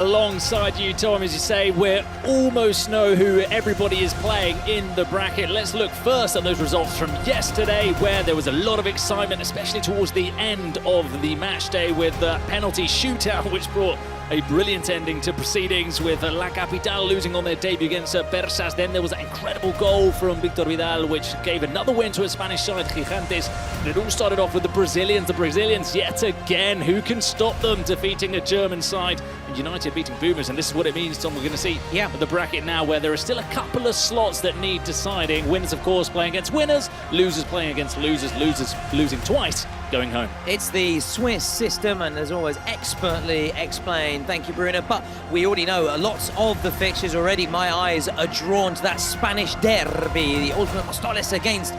Alongside you, Tom, as you say, we almost know who everybody is playing in the bracket. Let's look first at those results from yesterday, where there was a lot of excitement, especially towards the end of the match day with the penalty shootout, which brought a brilliant ending to proceedings with La Capital losing on their debut against Persas. Then there was an incredible goal from Victor Vidal, which gave another win to a Spanish side, Gigantes. And it all started off with the Brazilians. The Brazilians, yet again, who can stop them defeating a German side? And United beating Boomers, and this is what it means, Tom. We're going to see the bracket now, where there are still a couple of slots that need deciding. Winners, of course, playing against winners, losers playing against losers, losers losing twice, going home. It's the Swiss system, and as always, expertly explained. Thank you, Bruno. But we already know lots of the fixtures already. My eyes are drawn to that Spanish derby, the Ultimate Mostoles against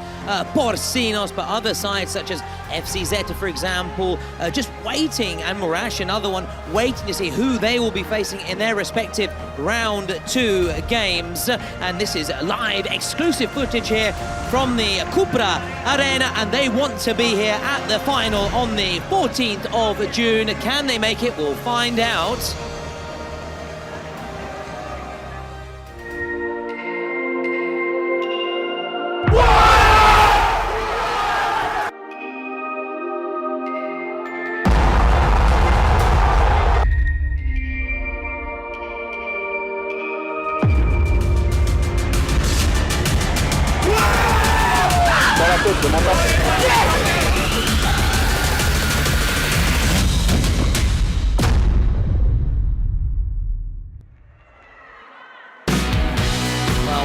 Porcinos, but other sides such as FC Zeta, for example, just waiting, and Morash, another one, waiting to see who they will be facing in their respective round 2 games. And this is live exclusive footage here from the Cupra Arena, and they want to be here at the final on the 14th of June. Can they make it? We'll find out.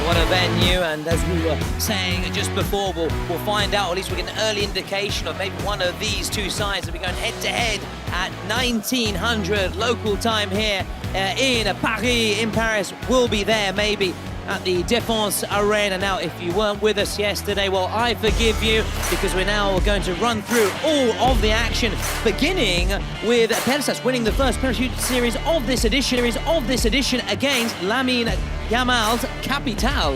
What a venue, and as we were saying just before, we'll find out, or at least we'll get an early indication of maybe one of these two sides will be going head-to-head at 1900 local time here in Paris, in Paris. We'll be there maybe at the Défense Arena. Now, if you weren't with us yesterday, well, I forgive you, because we're now going to run through all of the action, beginning with Persas winning the first parachute series of this edition against Lamine Yamal's Capital.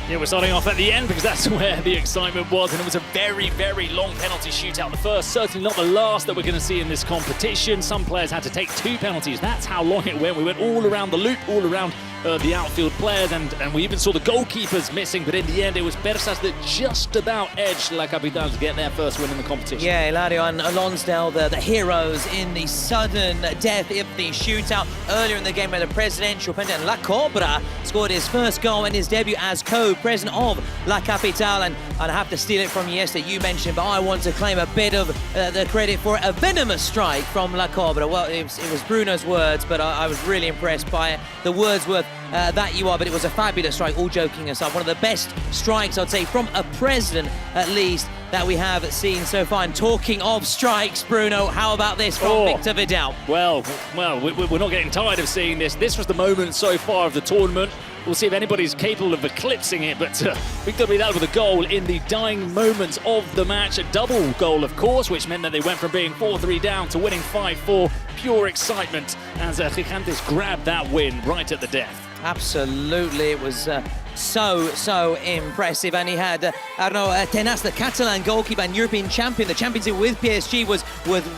Yeah, we're starting off at the end because that's where the excitement was, and it was a very, very long penalty shootout. The first, certainly not the last that we're going to see in this competition. Some players had to take 2 penalties. That's how long it went. We went all around the loop, all around the outfield players, and we even saw the goalkeepers missing, but in the end it was Persas that just about edged La Capital to get their first win in the competition. Yeah, Hilario and Lonsdale, the heroes in the sudden death of the shootout. Earlier in the game, where the presidential president La Cobra scored his first goal in his debut as co-president of La Capital, and I have to steal it from you yesterday, you mentioned, but I want to claim a bit of the credit for a venomous strike from La Cobra. Well, it was Bruno's words, but I was really impressed by it. The Wordsworth that you are, but it was a fabulous strike, all joking aside. One of the best strikes, I'd say, from a president, at least, that we have seen so far. And talking of strikes, Bruno, how about this from Victor Vidal? Well, we're not getting tired of seeing this. This was the moment so far of the tournament. We'll see if anybody's capable of eclipsing it, but Victor Vidal with a goal in the dying moments of the match. A double goal, of course, which meant that they went from being 4-3 down to winning 5-4. Pure excitement as Gigantes grabbed that win right at the death. Absolutely, it was so impressive, and he had Tenas, the Catalan goalkeeper and European champion, the Champions League with PSG, was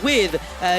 with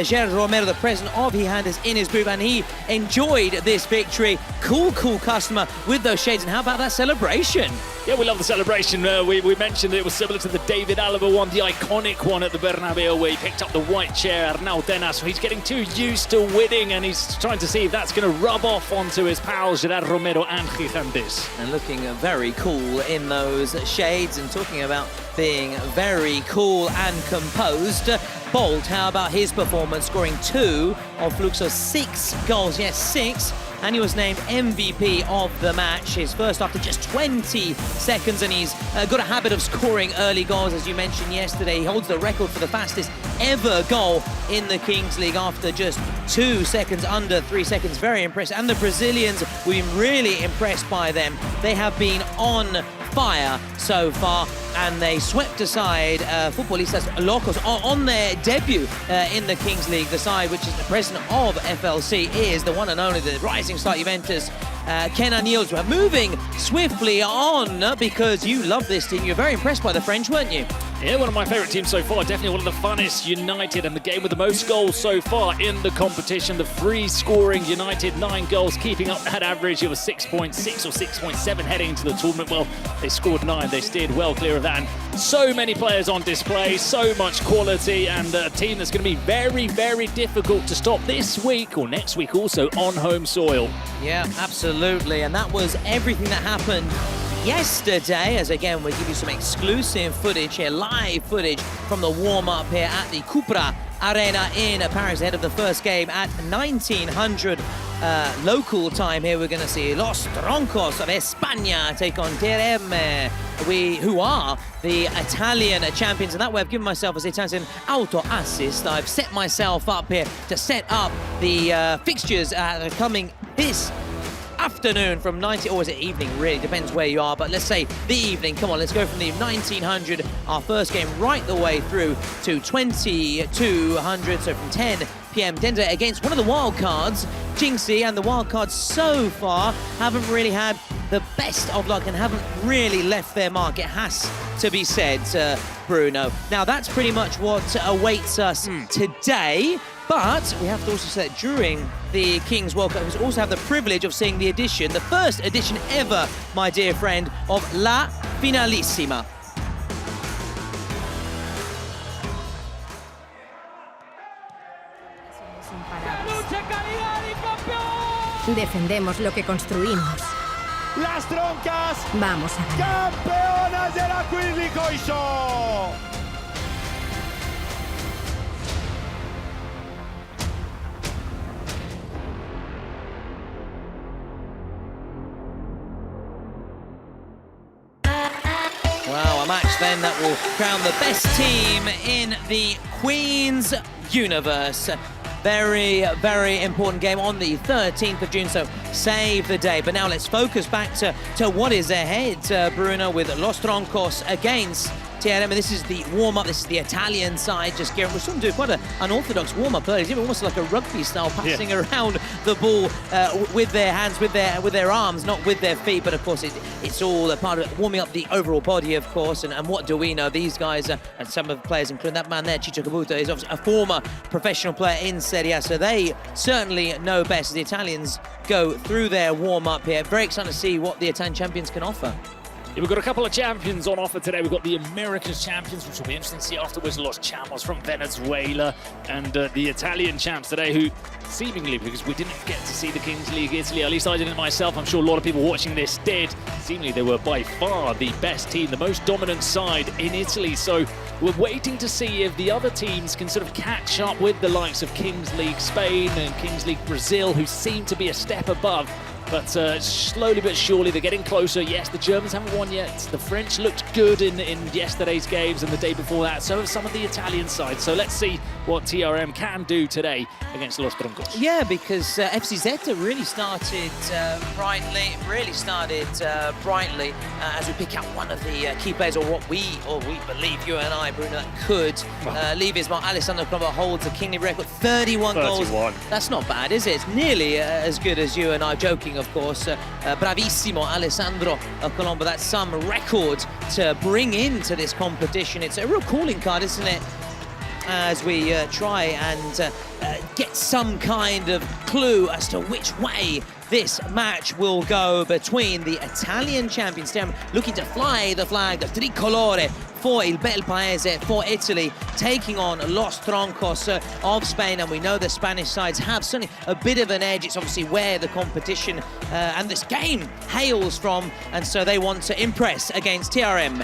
Gerard Romero, the president of Gigantes, in his booth, and he enjoyed this victory. Cool customer with those shades, and how about that celebration? Yeah, we love the celebration. We mentioned it was similar to the David Alaba one, the iconic one at the Bernabeu, where he picked up the white chair, Arnau Tenas. He's getting too used to winning, and he's trying to see if that's going to rub off onto his pals, Gerard Romero and Gigantes. And looking very cool in those shades, and talking about being very cool and composed. Bolt, how about his performance, scoring 2 of Fluxo's 6 goals, yes, 6, and he was named MVP of the match, his first after just 20 seconds, and he's got a habit of scoring early goals, as you mentioned yesterday. He holds the record for the fastest ever goal in the Kings League after just 2 seconds, under 3 seconds. Very impressive. And the Brazilians, we've been really impressed by them. They have been on fire so far, and they swept aside Futbolistas Locos on their debut in the Kings League. The side, which is the president of FLC, is the one and only, the rising star Juventus. Kenan Niels were moving swiftly on, because you love this team. You're very impressed by the French, weren't you? Yeah, one of my favourite teams so far. Definitely one of the funnest. United, and the game with the most goals so far in the competition. The free-scoring United, 9 goals, keeping up that average. It was 6.6 or 6.7 heading into the tournament. Well, they scored 9. They steered well clear of that. And so many players on display, so much quality, and a team that's going to be very, very difficult to stop this week or next week also on home soil. Yeah, absolutely. And that was everything that happened yesterday, as again we'll give you some exclusive footage here, live footage from the warm-up here at the Cupra Arena in Paris ahead of the first game at 1900 local time. Here we're going to see Los Troncos of España take on TRM, who are the Italian champions. And that way I've given myself, as it turns, an auto assist. I've set myself up here to set up the fixtures coming this afternoon from 90, or is it evening, really depends where you are, but let's say the evening. Come on, let's go from the 1900, our first game, right the way through to 2200, so from 10 p.m. Dendel against one of the wildcards, Jinxy, and the wildcards so far haven't really had the best of luck and haven't really left their mark, it has to be said, Bruno. Now that's pretty much what awaits us today. But we have to also say that during the Kings World Cup, we also have the privilege of seeing the edition, the first edition ever, my dear friend, of La Finalissima. Defendemos lo que construimos. Las troncas, Vamos a ganar. campeonas de la Quirlicoiso. Wow, a match then that will crown the best team in the Queen's universe. Very, very important game on the 13th of June, so save the day. But now let's focus back to what is ahead, Bruno, with Los Troncos against TRM. And this is the warm-up, this is the Italian side, just gearing. We're starting to do quite an unorthodox warm-up early. It's almost like a rugby style, passing around the ball with their hands, with their arms, not with their feet. But of course, it's all a part of warming up the overall body, of course. And what do we know? These guys, and some of the players, including that man there, Ciccio Caputo, is obviously a former professional player in Serie A, so they certainly know best. The Italians go through their warm-up here. Very excited to see what the Italian champions can offer. Yeah, we've got a couple of champions on offer today. We've got the Americas champions, which will be interesting to see afterwards. Los Chamos from Venezuela, and the Italian champs today, who seemingly, because we didn't get to see the Kings League Italy, at least I didn't myself, I'm sure a lot of people watching this did, seemingly they were by far the best team, the most dominant side in Italy. So we're waiting to see if the other teams can sort of catch up with the likes of Kings League Spain and Kings League Brazil, who seem to be a step above. But slowly but surely they're getting closer. Yes, the Germans haven't won yet. The French looked good in yesterday's games and the day before that. So have some of the Italian sides. So let's see what TRM can do today against Los Troncos. Yeah, because FC Zeta really started brightly, as we pick out one of the key players, or we believe, you and I, Bruno, that could leave his mark. Alessandro Colombo holds a kingly record, 31 goals. That's not bad, is it? It's nearly as good as you and I, joking, of course. Bravissimo Alessandro Colombo. That's some record to bring into this competition. It's a real calling card, isn't it? As we try and get some kind of clue as to which way this match will go between the Italian champions, looking to fly the flag, the tricolore, for Il Bel Paese, for Italy, taking on Los Troncos of Spain. And we know the Spanish sides have certainly a bit of an edge. It's obviously where the competition and this game hails from, and so they want to impress against TRM.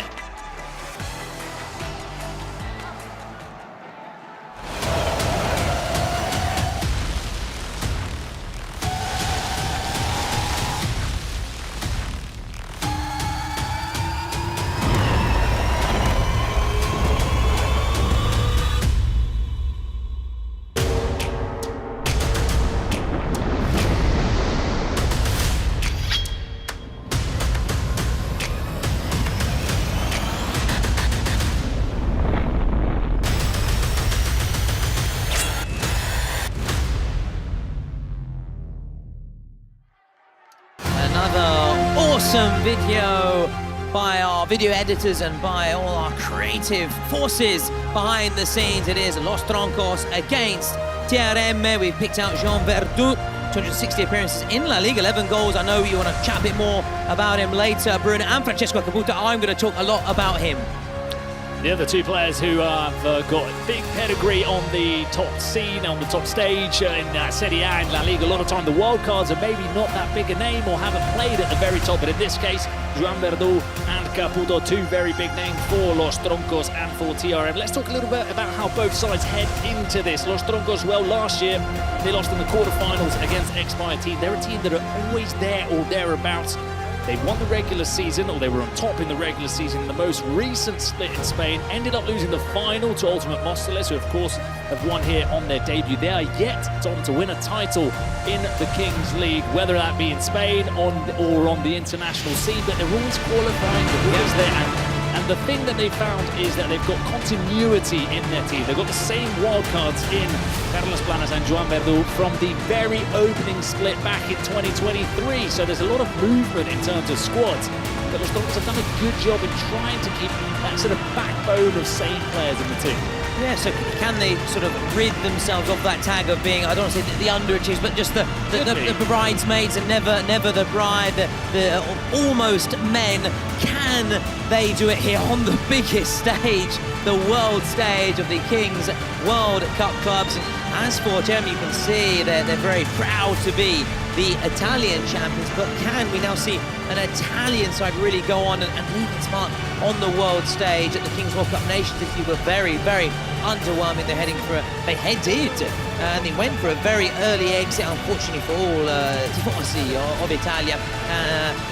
Another awesome video by our video editors and by all our creative forces behind the scenes. It is Los Troncos against TRM. We've picked out Jean Verdoux, 260 appearances in La Liga, 11 goals. I know you want to chat a bit more about him later, Bruno, and Francesco Caputo. I'm going to talk a lot about him. The other two players who have got a big pedigree on the top scene, on the top stage in Serie A and La Liga. A lot of time the wildcards are maybe not that big a name or haven't played at the very top, but in this case, Joan Verdoux and Caputo, two very big names for Los Troncos and for TRM. Let's talk a little bit about how both sides head into this. Los Troncos, well, last year they lost in the quarterfinals against Expire team. They're a team that are always there or thereabouts. They won the regular season, or they were on top in the regular season in the most recent split in Spain, ended up losing the final to Ultimate Móstoles, who of course have won here on their debut. They are yet to win a title in the Kings League, whether that be in Spain or on the international scene, but they're always qualifying, they're always there. And the thing that they found is that they've got continuity in their team. They've got the same wildcards in Carlos Planas and Joan Verdoux from the very opening split back in 2023. So there's a lot of movement in terms of squads. But Los Troncos have done a good job in trying to keep that sort of backbone of same players in the team. Yeah, so can they sort of rid themselves of that tag of being, I don't want to say the underachievers, but just the bridesmaids and never the bride, the almost men? Can they do it here on the biggest stage, the world stage of the Kings World Cup Clubs? And as for Jeremy, you can see they're very proud to be the Italian champions, but can we now see an Italian side really go on and leave its mark on the world stage at the Kings World Cup Nations? If you were very, very underwhelming, they headed and they went for a very early exit, unfortunately for all tifosi of Italia.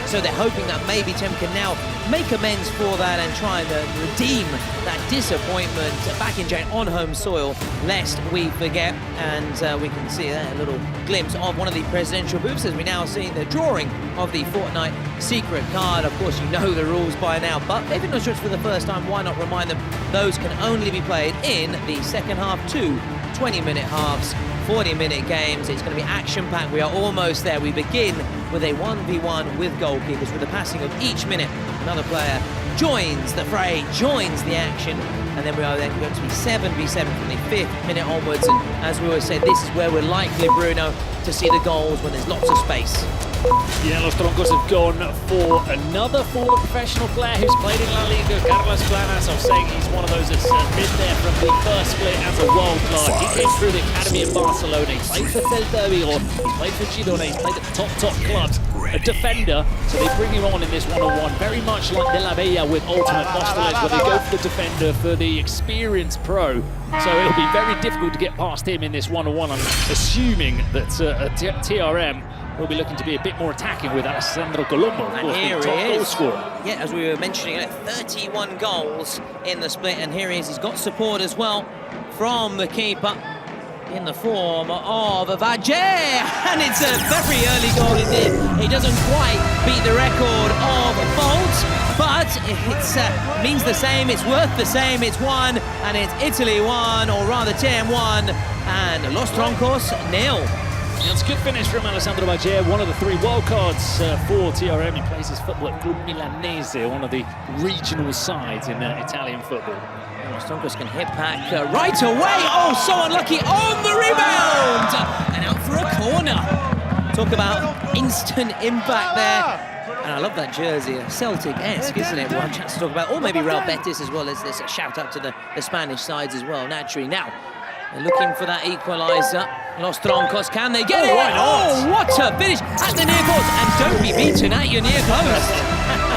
So they're hoping that maybe Tem can now make amends for that and try and redeem that disappointment back in January on home soil, lest we forget. And we can see there a little glimpse of one of the presidential booths as we now see the drawing of the Fortnite secret card. Of course, you know the rules by now, but if you're not sure for the first time, why not remind them those can only be played in the second half, 2 20-minute halves, 40-minute games. It's going to be action-packed. We are almost there. We begin with a 1v1 with goalkeepers. With the passing of each minute, another player joins the fray, joins the action, and then we are then going to be 7v7 from the 5th minute onwards. And as we always say, this is where we're likely, Bruno, to see the goals when there's lots of space. Yeah, Los Troncos have gone for another former professional player who's played in La Liga, Carlos Planas. I'm saying he's one of those that's been there from the first split as a wild card. He came through the academy in Barcelona. He played for Celta Vigo, he played for Girona, he played at the top clubs. A defender, so they bring him on in this one-on-one, very much like De La Bella with Ultimate Móstoles, where they go for the defender, for the experienced pro. So it'll be very difficult to get past him in this one-on-one. I'm assuming that TRM will be looking to be a bit more attacking with Alessandro Colombo, of course, the top goal scorer. Yeah, as we were mentioning, 31 goals in the split, and here he is. He's got support as well from the keeper in the form of Vajé, and it's a very early goal indeed. He doesn't quite beat the record of Bolt, but it means the same, it's worth the same. It's 1, and it's Italy 1, or rather TM 1, and Los Troncos 0. It's a good finish from Alessandro Vajé, one of the 3 wildcards for TRM. He plays his football at Club Milanese, one of the regional sides in Italian football. Los Troncos can hit back right away. Oh, so unlucky on the rebound! And out for a corner. Talk about instant impact there. And I love that jersey, Celtic-esque, isn't it? We'll have a chance to talk about, or maybe Real Betis as well. There's a shout out to the Spanish sides as well, naturally. Now, they're looking for that equaliser. Los Troncos, can they get it? Why not? Oh, what a finish at the near post. And don't be beaten at your near post.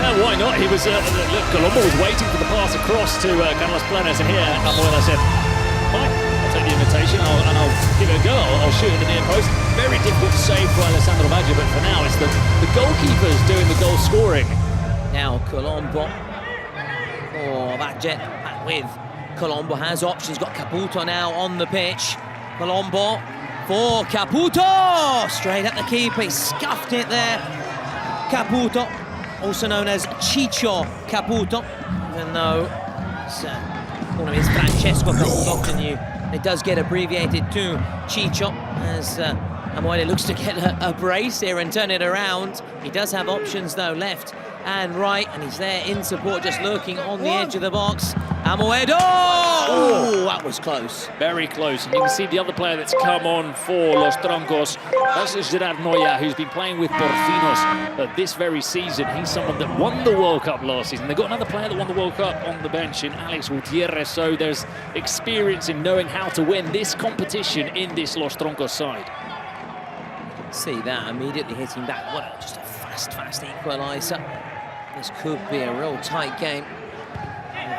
Why not? He was, look, Colombo was waiting for the pass across to Carlos Planas, and here, Amoyla said, fine, I'll take the invitation and I'll give it a go. I'll shoot at the near post. Very difficult to save for Alessandro Vajé, but for now it's the goalkeepers doing the goal scoring. Now Colombo, Vajé back with Colombo, has options, got Caputo now on the pitch. Colombo for Caputo, straight at the keeper, he scuffed it there. Caputo, also known as Chicho Caputo, even though it's one of his Francesco Caputo, it does get abbreviated to Chicho, as Amoyla looks to get a brace here and turn it around. He does have options though left and right, and he's there in support, just lurking on the edge of the box. Agüero! Oh, that was close. Very close. And you can see the other player that's come on for Los Troncos. That's Gerard Noya, who's been playing with Porcinos this very season. He's someone that won the World Cup last season. They've got another player that won the World Cup on the bench in Alex Gutierrez. So there's experience in knowing how to win this competition in this Los Troncos side. See that immediately hitting back. What just a fast equaliser. This could be a real tight game.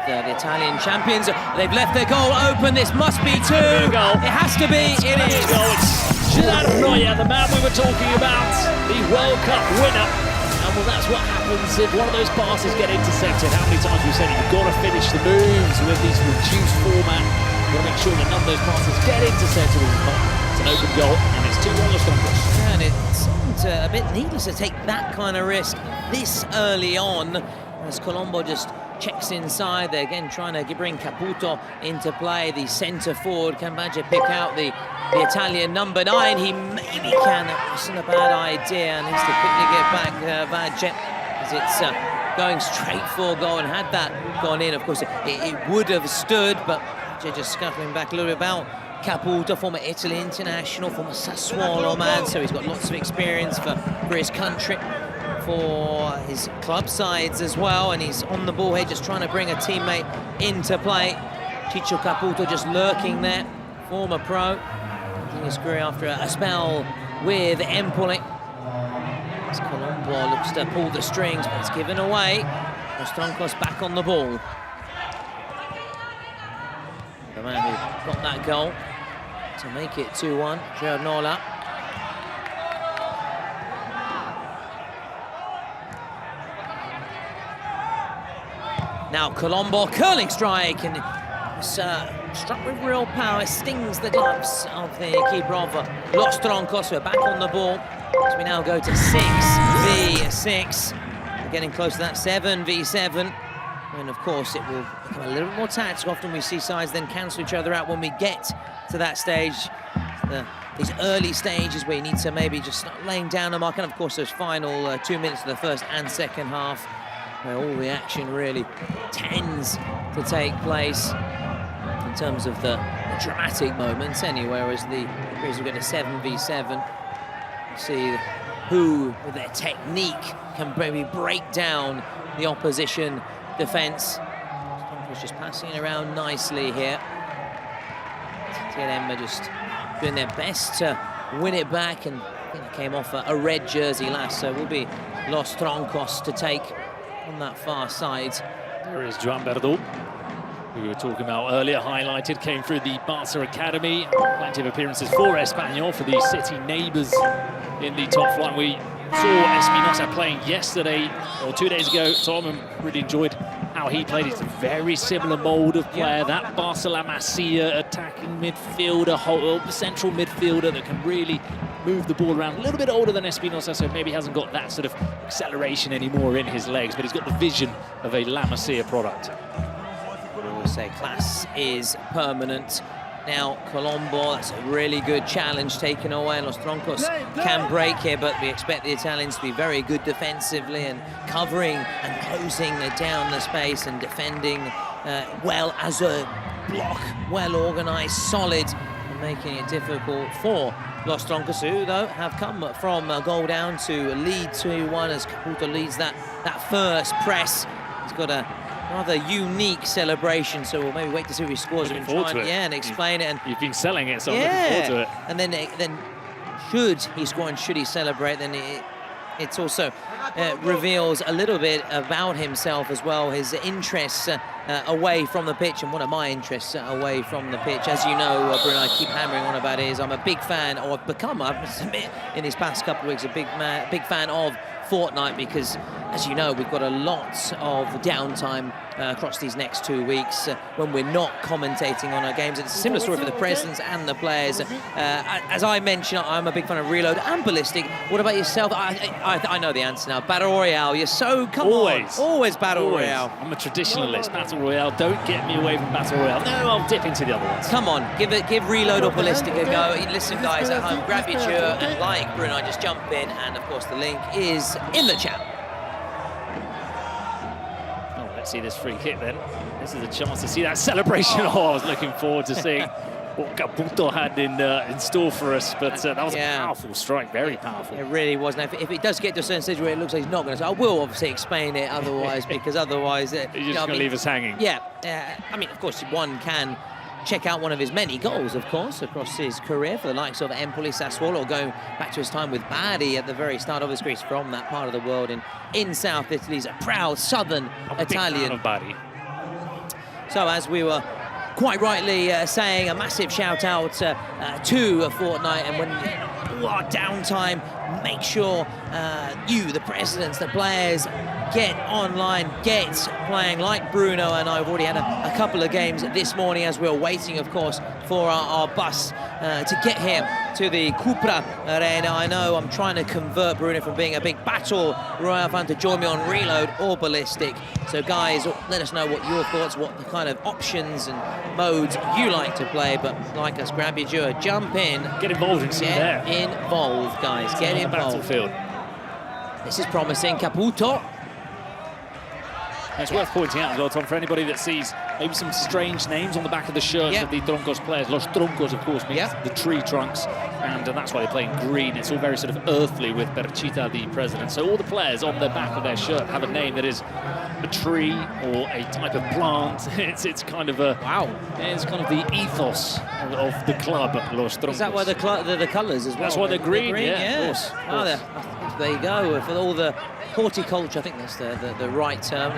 The Italian champions, they've left their goal open. This must be two. It has to be. It is. It's Gerard Noya, the man we were talking about, the World Cup winner. And well, that's what happens if one of those passes get intercepted. How many times we've said it, you've got to finish the moves with these reduced format. You've got to make sure that none of those passes get intercepted. It's an open goal, and it's 2-1 Los Troncos. And it seemed a bit needless to take that kind of risk this early on, as Colombo just checks inside. They're again trying to bring Caputo into play. The centre forward, can Badger pick out the Italian number 9? He maybe can. It wasn't a bad idea. Needs to quickly get back Badger, as it's going straight for goal. And had that gone in, of course, it would have stood, but Badger just scuttling back a little bit about Caputo, former Italy international, former Sassuolo man, so he's got lots of experience for his country, for his club sides as well, and he's on the ball here just trying to bring a teammate into play. Chicho Caputo just lurking there, former pro, ending his career after a spell with Empoli. As Colombo looks to pull the strings, but it's given away. Los Troncos back on the ball. The man who got that goal to make it 2-1, Gerard Noya. Now Colombo, curling strike, and struck with real power, stings the gloves of the keeper of Los Troncos. We're back on the ball, as we now go to 6v6. We're getting close to that 7v7. And of course, it will become a little more tactical. Often we see sides then cancel each other out when we get to that stage. These early stages where you need to maybe just start laying down a mark. And of course, those final 2 minutes of the first and second half, where all the action really tends to take place in terms of the dramatic moments anyway, whereas the Grizzlies will get a 7v7. See who, with their technique, can maybe break down the opposition defence. Stonker's just passing it around nicely here. Emma just doing their best to win it back, and I think it came off a red jersey last, so it will be Los Troncos to take on that far side. There is Joan Verdú, who we were talking about earlier, highlighted, came through the Barca Academy. Plenty of appearances for Espanyol, for the city neighbours in the top flight. We saw Espinosa playing yesterday, or 2 days ago, Tom, and really enjoyed how he played. It's a very similar mould of player, that Barca La Masia attacking midfielder, the central midfielder that can really move the ball around. A little bit older than Espinosa, so maybe hasn't got that sort of acceleration anymore in his legs, but he's got the vision of a La Masia product. I always say class is permanent. Now Colombo, that's a really good challenge taken away. Los Troncos can break here, but we expect the Italians to be very good defensively and covering and closing down the space and defending well as a block, well organised, solid, and making it difficult for Los Troncos, who though have come from a goal down to lead 2-1 as Caputo leads that first press. He's got a rather unique celebration, so we'll maybe wait to see if he scores and try and explain it. And you've been selling it, so I'm looking forward to it. And then should he score and should he celebrate, then it's also reveals a little bit about himself as well, his interests away from the pitch. And one of my interests away from the pitch, as you know, Bruno, I keep hammering on about it, is I'm a big fan, or I've become, I must admit, in these past couple of weeks, a big fan of Fortnite, because as you know, we've got a lot of downtime across these next 2 weeks when we're not commentating on our games. It's a similar story for the presidents and the players. As I mentioned, I'm a big fan of Reload and Ballistic. What about yourself? I know the answer now. Battle Royale, you're so, always Battle Royale. I'm a traditionalist. Battle Royale, don't get me away from Battle Royale. No, I'll dip into the other ones. Come on, give Reload or Ballistic a go. Listen, guys at home, grab your chair and like Bruno, just jump in, and of course the link is in the chat. Let's see this free kick then. This is a chance to see that celebration. Oh, I was looking forward to seeing what Caputo had in store for us, but that was a powerful strike, very powerful. It really was. Now, if it does get to a certain stage where it looks like he's not going to, I will obviously explain it otherwise, because otherwise... You're just going to leave us hanging. Yeah, I mean, of course, one can check out one of his many goals, of course, across his career for the likes of Empoli, Sassuolo, or going back to his time with Bari at the very start of his career from that part of the world in South Italy. He's a proud southern Italian. Big fan of Bari. So as we were quite rightly saying, a massive shout out to Fortnite, and when downtime, make sure you, the presidents, the players, get online, get playing like Bruno and I. Have already had a couple of games this morning as we were waiting, of course, for our bus to get here to the Cupra Arena. I know I'm trying to convert Bruno from being a big battle royale fan to join me on Reload or Ballistic. So guys, let us know what your thoughts, what the kind of options and modes you like to play. But like us, grab your duo, jump in. Get involved and see there. Get involved, guys, get involved. Battlefield. This is promising. Caputo. It's worth pointing out as well, Tom, for anybody that sees maybe some strange names on the back of the shirts of the Troncos players. Los Troncos, of course, means the tree trunks, and that's why they play in green. It's all very sort of earthly with Perchita, the president. So all the players on the back of their shirt have a name that is a tree or a type of plant. It's kind of a it's kind of the ethos of the club, Los Troncos. Is that why the colours as well? That's why they're green. Yeah, of course. There you go, for all the horticulture, I think that's the right term,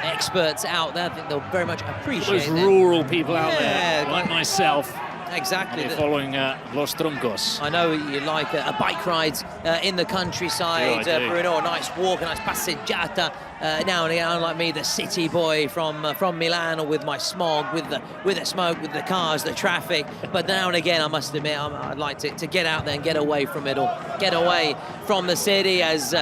experts out there, I think they'll very much appreciate those rural people out there, like myself. Exactly. Following Los Troncos. I know you like a bike rides in the countryside, Bruno, a nice walk, a nice passeggiata now and again, unlike me, the city boy from Milan, or with my smog, with the smoke, with the cars, the traffic. But now and again, I must admit, I'd like to get out there and get away from it, or get away from the city, as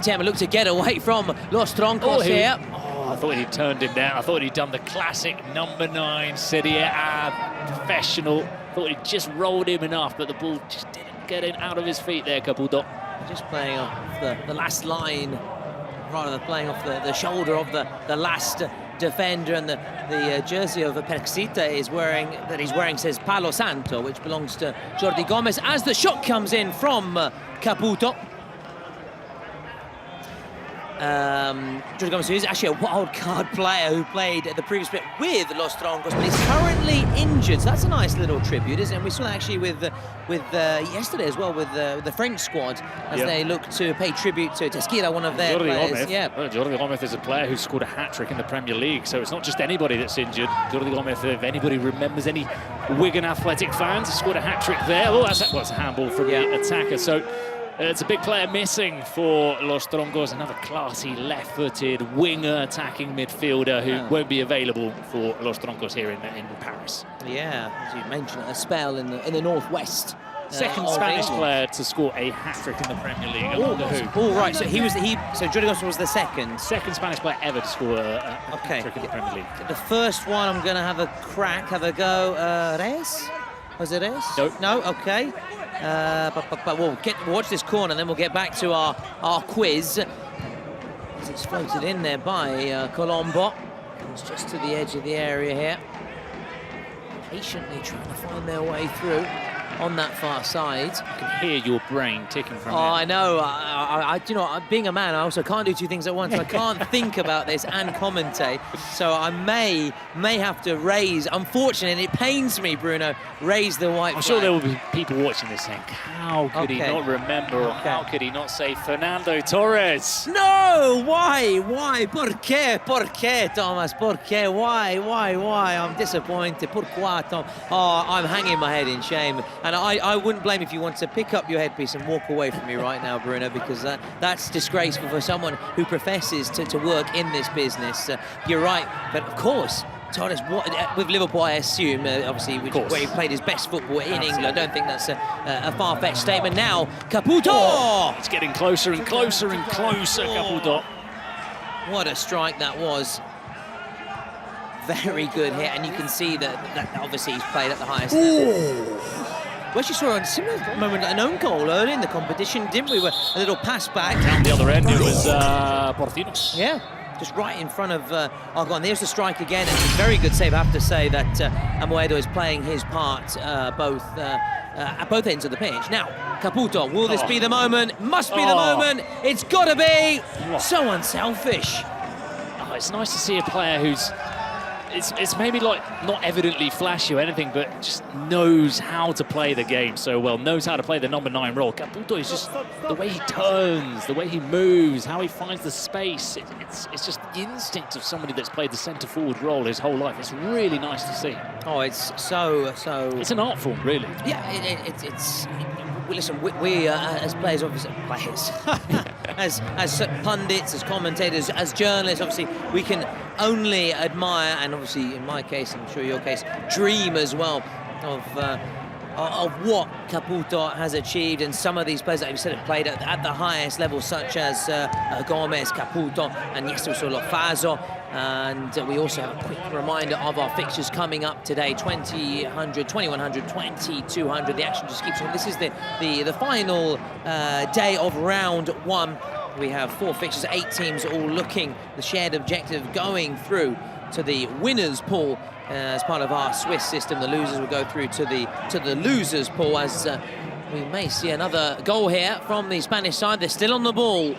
Tiamat looked to get away from Los Troncos here. I thought he'd turned him down. I thought he'd done the classic number 9 Serie A professional. Thought he'd just rolled him enough, but the ball just didn't get in out of his feet there, Caputo. Just playing off the last line, rather than playing off the shoulder of the last defender, and the jersey of Perchita he's wearing says Palo Santo, which belongs to Jordi Gomez, as the shot comes in from Caputo. Jordi Gomez is actually a wild card player who played the previous bit with Los Troncos, but he's currently injured. So that's a nice little tribute, isn't it? And we saw that actually with yesterday as well, with the French squad, as they look to pay tribute to Tesquira, one of their players. Jordi Gomez is a player who scored a hat-trick in the Premier League, so it's not just anybody that's injured. Jordi Gomez, if anybody remembers, any Wigan Athletic fans, he scored a hat-trick there. Oh, that's a handball from the attacker. So it's a big player missing for Los Troncos, another classy left-footed winger attacking midfielder who won't be available for Los Troncos here in Paris. Yeah, as you mentioned, a spell in the northwest. Second Spanish player to score a hat-trick in the Premier League. All right, so so Jordi Gomez was the second Spanish player ever to score a hat-trick in the Premier League. The first one, I'm going to have a go. Reyes? Was it Reyes? No, okay. But we'll watch this corner, and then we'll get back to our quiz. It's floated in there by Colombo. Comes just to the edge of the area here. Patiently trying to find their way through on that far side. I can hear your brain ticking from there. I know. You know, being a man, I also can't do two things at once. I can't think about this and commentate. So I may have to raise, unfortunately, and it pains me, Bruno, raise the white flag. I'm sure there will be people watching this saying, how could he not remember, or how could he not say Fernando Torres? No! Why? ¿Por qué, Thomas? ¿Por qué? Why? I'm disappointed. ¿Por Tom? Oh, I'm hanging my head in shame. And I wouldn't blame if you want to pick up your headpiece and walk away from me right now, Bruno, because that's disgraceful for someone who professes to work in this business. You're right, but of course, Torres, with Liverpool, I assume, obviously, where he played his best football in England. I don't think that's a far-fetched statement. Now, Caputo! Oh, it's getting closer and closer and closer, Caputo. What a strike that was. Very good hit, and you can see that obviously he's played at the highest level. We actually saw a similar moment, an own goal early in the competition, didn't we? A little pass back. Down the other end, it was Porcinos. Yeah, just right in front of Argon. There's the strike again, and a very good save. I have to say that Agüero is playing his part at both ends of the pitch. Now, Caputo, will this be the moment? Must be the moment. It's got to be. So unselfish. Oh, it's nice to see a player who's, it's maybe like not evidently flashy or anything, but just knows how to play the game so well, knows how to play the number 9 role. Caputo is just the way he turns, the way he moves, how he finds the space. It's just the instinct of somebody that's played the centre forward role his whole life. It's really nice to see. Oh, it's so. It's an art form, really. Yeah, it's. Listen, we as players, obviously, as pundits, as commentators, as journalists, obviously, we can only admire, and obviously, in my case, and I'm sure your case, dream as well of what Caputo has achieved. And some of these players that you said have played at the highest level, such as Gomez, Caputo, and yes, also Lofazo. And we also have a quick reminder of our fixtures coming up today: 2000, 2100, 2200. The action just keeps on. This is the final day of round 1. We have 4 fixtures, 8 teams all looking the shared objective going through to the winners pool. As part of our Swiss system, the losers will go through to the losers pool, as we may see another goal here from the Spanish side. They're still on the ball.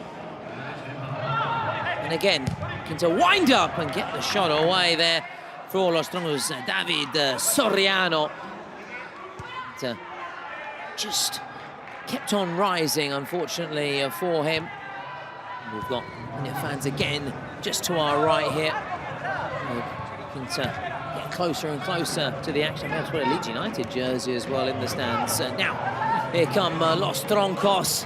And again, looking to wind up and get the shot away there for Los Tronos. David Soriano. Just kept on rising, unfortunately, for him. We've got fans again just to our right here. Looking to get closer and closer to the action. That's what a Leeds United jersey as well in the stands. Now, here come Los Troncos.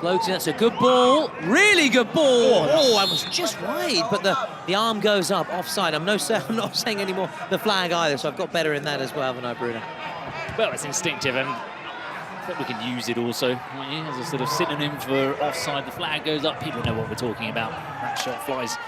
Floating, that's a good ball. Really good ball. Oh, I was just wide, but the arm goes up offside. I'm not saying anymore the flag either, so I've got better in that as well, haven't I, Bruno? Well, it's instinctive, and I think we can use it also as a sort of synonym for offside. The flag goes up, people know what we're talking about. That shot flies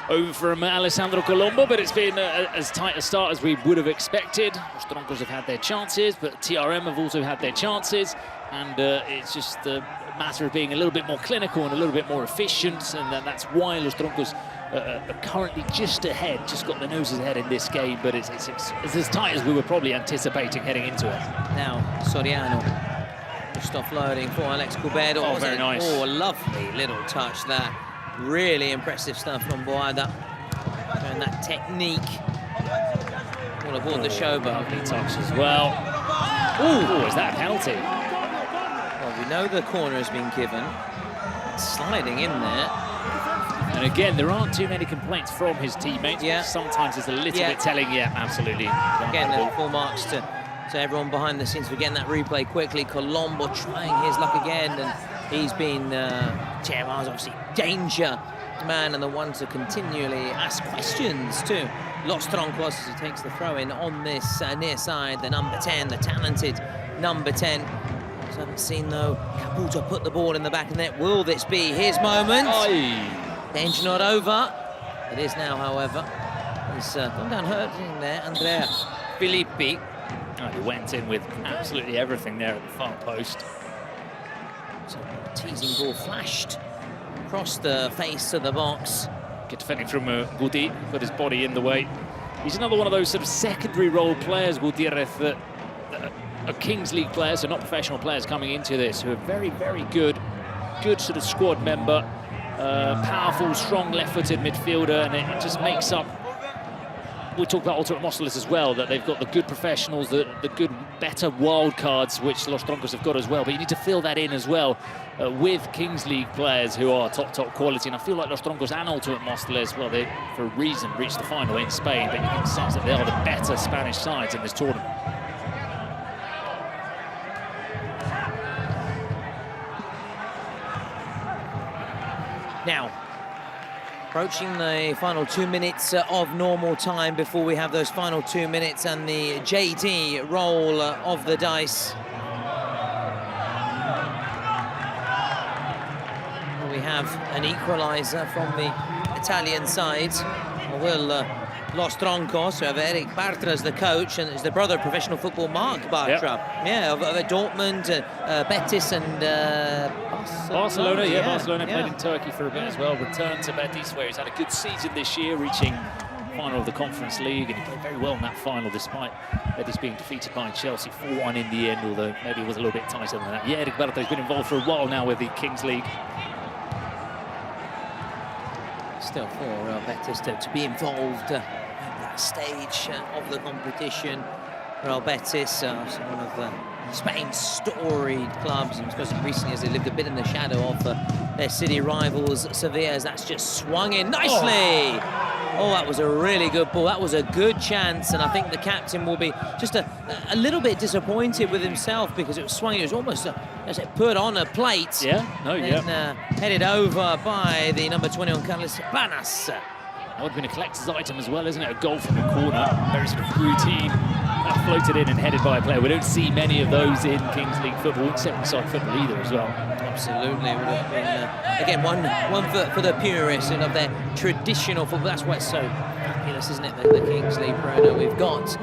over from Alessandro Colombo, but it's been as tight a start as we would have expected. Los Troncos have had their chances, but TRM have also had their chances, and it's just a matter of being a little bit more clinical and a little bit more efficient, and that's why Los Troncos are currently just ahead, just got their noses ahead in this game, but it's as tight as we were probably anticipating heading into it. Now, Soriano just offloading for Alex Cubedo. Oh, very nice. Oh, a lovely little touch there. Really impressive stuff from Boada. And that technique. All aboard the show, but lovely touch as well. Oh, is that a penalty? Well, we know the corner has been given. It's sliding in there. And again, there aren't too many complaints from his teammates. Yeah. Sometimes it's a little bit telling. Yeah, absolutely. Again, full marks to everyone behind the scenes for getting that replay quickly. Colombo trying his luck again, and he's been Gerard's obviously danger man and the one to continually ask questions to Los Troncos as he takes the throw in on this near side. The number 10, the talented number 10. I haven't seen though Caputo put the ball in the back of the net. Will this be his moment? Danger not over. It is now, however. He's gone down hurting there, Andrea Filippi. Oh, he went in with absolutely everything there at the far post. So, teasing ball flashed across the face of the box. Good defending from Gudi, put his body in the way. He's another one of those sort of secondary role players, Gutierrez, that are Kings League players, so not professional players coming into this, who are very, very good sort of squad member, powerful, strong left-footed midfielder, and it just makes up. We talk about Ultimate Mostoles as well, that they've got the good professionals, the good, better wildcards, which Los Troncos have got as well. But you need to fill that in as well with Kings League players who are top quality. And I feel like Los Troncos and Ultimate Mostoles, well, they, for a reason, reached the final in Spain. But you can sense that they are the better Spanish sides in this tournament. Now, approaching the final 2 minutes of normal time before we have those final 2 minutes and the JD roll of the dice. We have an equaliser from the Italian side. We'll Los Troncos. We have Eric Bartra as the coach, and it's the brother of professional football, Mark Bartra. Yep. Yeah, of Dortmund, Betis, and Barcelona. Yeah, Barcelona yeah. played in Turkey for a bit as well. Returned to Betis, where he's had a good season this year, reaching final of the Conference League, and he played very well in that final, despite Betis being defeated by Chelsea 4-1 in the end, although maybe it was a little bit tighter than that. Yeah, Eric Bartra's been involved for a while now with the Kings League. Still for Betis to be involved at that stage of the competition. Real Betis, one of Spain's storied clubs, and especially recently as they lived a bit in the shadow of their city rivals, Sevilla, as that's just swung in nicely. Oh, that was a really good ball. That was a good chance, and I think the captain will be just a little bit disappointed with himself because it was swung. It was almost put on a plate. Yeah, no, and headed over by the number 21, Carlos Planas. That would have been a collector's item as well, isn't it? A goal from the corner, very sort of routine. Floated in and headed by a player. We don't see many of those in Kings League football, seven-side football either as well. Absolutely, would have been again one for the purists and of their traditional football. That's why it's so fabulous, isn't it? The Kings League, Bruno. We've got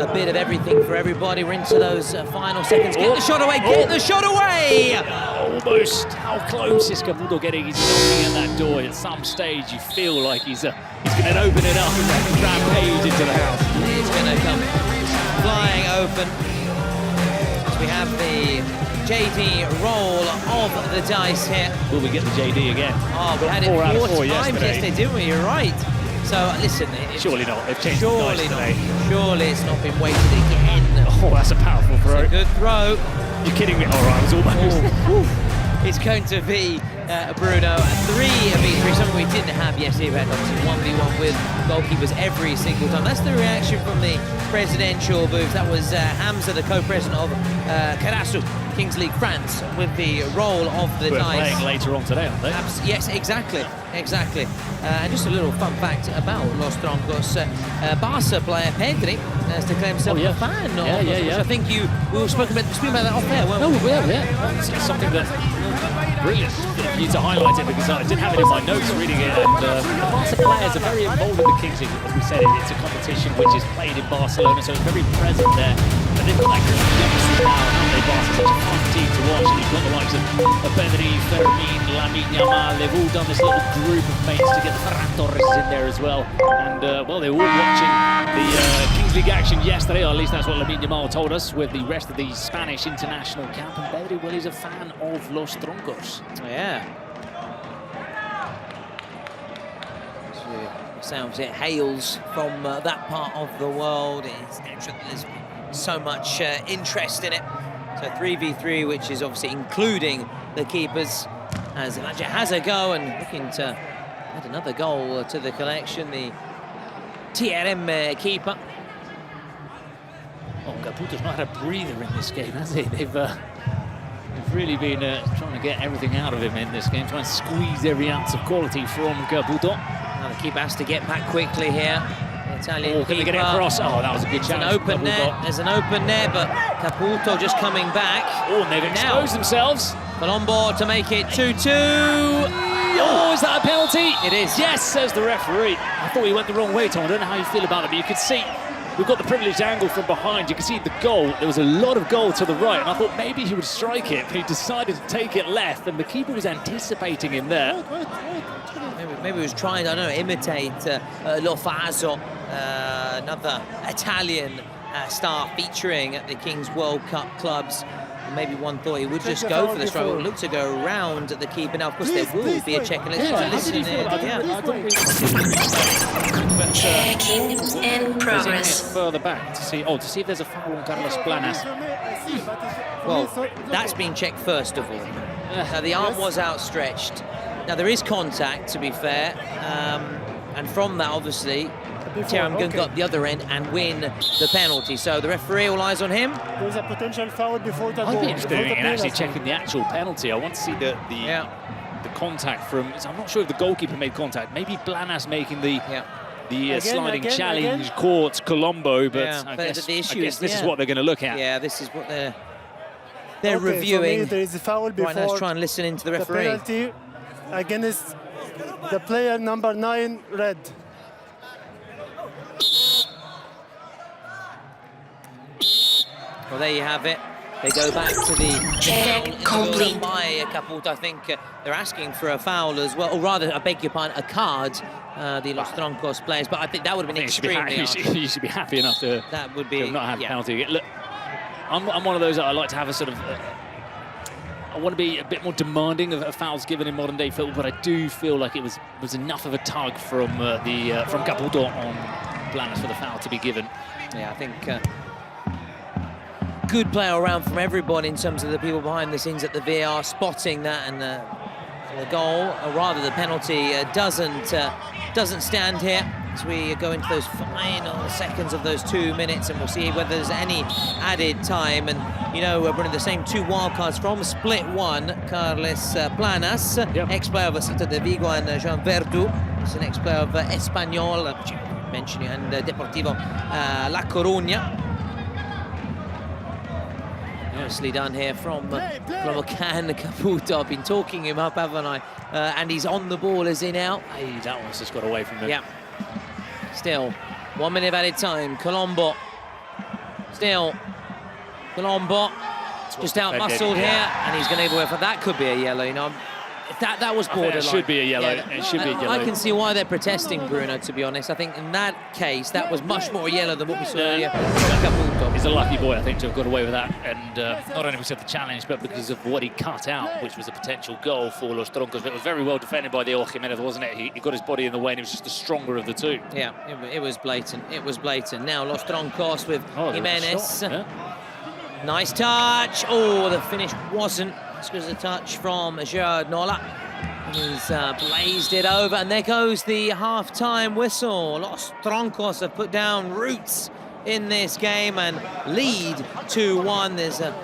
a bit of everything for everybody. We're into those final seconds. Get the shot away! Get the shot away! Almost. How close is Caputo getting? He's knocking at that door. At some stage, you feel like he's going to open it up and rampage into the house. It's going to come flying open. We have the JD roll of the dice here. Will we get the JD again? Oh, we had it 4 times yesterday, didn't we? You're right. So listen, surely not. They've changed the dice today. Surely it's not been weighted again. Oh, that's a powerful throw. It's a good throw. You're kidding me? All right, I was almost. It's going to be Bruno, 3v3, something we didn't have yesterday. We had obviously 1v1 with goalkeepers every single time. That's the reaction from the presidential booth. That was Hamza, the co-president of Karasu, Kings League France, with the roll of the dice. We're playing later on today, aren't they? Yes, exactly. And just a little fun fact about Los Troncos. Barca player Pedri has declared himself a fan of Los Troncos. I think we were speaking about that off air, weren't we? It's something that brilliant for you to highlight it, because I didn't have it in my notes reading it, and the Barca players are very involved in the Kings League. As we said, it's a competition which is played in Barcelona, so it's very present there. And they've got that group of youngsters now, haven't they? Barca's such a fun team to watch, and you've got the likes of Pedri, Fermin, Lamine Yamal. They've all done this little group of mates to get the Ferran Torres in there as well. And well, they were all watching the Kings League action yesterday, or at least that's what Lamine Yamal told us, with the rest of the Spanish international camp. And Pedri, well, he's a fan of Los Troncos. Yeah. Sounds it hails from that part of the world. It's natural that there's so much interest in it. So 3v3, which is obviously including the keepers, as Magic has a go and looking to add another goal to the collection. The TRM keeper. Oh, Caputo's not had a breather in this game, has he? They've really been trying to get everything out of him in this game, trying to squeeze every ounce of quality from Caputo. Now the keeper has to get back quickly here. Italian can they get it across? Oh, that was a good challenge. There's an open net, but Caputo just coming back. Oh, and they've exposed themselves. Colombo to make it 2-2. Oh, is that a penalty? It is. Yes, says the referee. I thought he went the wrong way, Tom. I don't know how you feel about it, but you could see we've got the privileged angle from behind. You can see the goal. There was a lot of goal to the right, and I thought maybe he would strike it, but he decided to take it left, and the keeper was anticipating him there. Maybe he was trying, I don't know, imitate Lofaso, another Italian star featuring at the Kings World Cup clubs. And maybe one thought he would just go for the strike. It looked to go around the keeper. Now, of course, there will be a check. And let's listen in. Checking in progress. Further back to see if there's a foul on Carlos Planas. Well, that's been checked first of all. Now, the arm was outstretched. Now, there is contact, to be fair, and from that, obviously, Teram Gun got the other end and win the penalty. So the referee, all eyes on him. There's a potential foul before the goal. I'd be interested in actually checking the actual penalty. I want to see the contact from. I'm not sure if the goalkeeper made contact. Maybe Planas making the sliding challenge caught Colombo, but I guess this is what they're going to look at. Yeah, this is what they're reviewing. So there is a foul before. Right now, let's try and listen into the referee. The penalty against the player number 9, red. Well, there you have it. They go back to the Check complete. by Caputo. I think they're asking for a foul as well, or rather, I beg your pardon, a card. The Los Troncos players, but I think that would have been extremely harsh. You should be happy enough to, that would be, not have a yeah. penalty. Look, I'm one of those that I like to have a sort of. I want to be a bit more demanding of fouls given in modern day football, but I do feel like it was enough of a tug from from Caputo on Blanes for the foul to be given. Yeah, I think good play around from everybody in terms of the people behind the scenes at the VAR spotting that, and the goal, or rather the penalty, doesn't stand here as we go into those final seconds of those 2 minutes, and we'll see whether there's any added time. And you know, we're running the same two wildcards from split one. Carles Planas, ex-player of Celta de Vigo, and Jean Verdu, is an ex-player of Espanyol, mentioning, and Deportivo La Coruña. Nicely done here from Can Caputo. I've been talking him up, haven't I? And he's on the ball as in out. Hey, that one's just got away from him. Yeah. Still, 1 minute of added time. Colombo. Still, Colombo just out muscled here, and he's going to give away for that. Could be a yellow, you know. That was borderline. It should be a yellow. Yeah, it should be a yellow. I can see why they're protesting, Bruno, to be honest. I think in that case, that was much more yellow than what we saw earlier from Caputo. He's a lucky boy, I think, to have got away with that. And not only because of the challenge, but because of what he cut out, which was a potential goal for Los Troncos. But it was very well defended by Diego Jimenez, wasn't it? He got his body in the way, and he was just the stronger of the two. Yeah, it was blatant. It was blatant. Now Los Troncos with Jimenez. Nice touch. Oh, the finish wasn't. This was a touch from Gerard Nola. He's blazed it over, and there goes the half-time whistle. Los Troncos have put down roots in this game and lead 2-1. There's a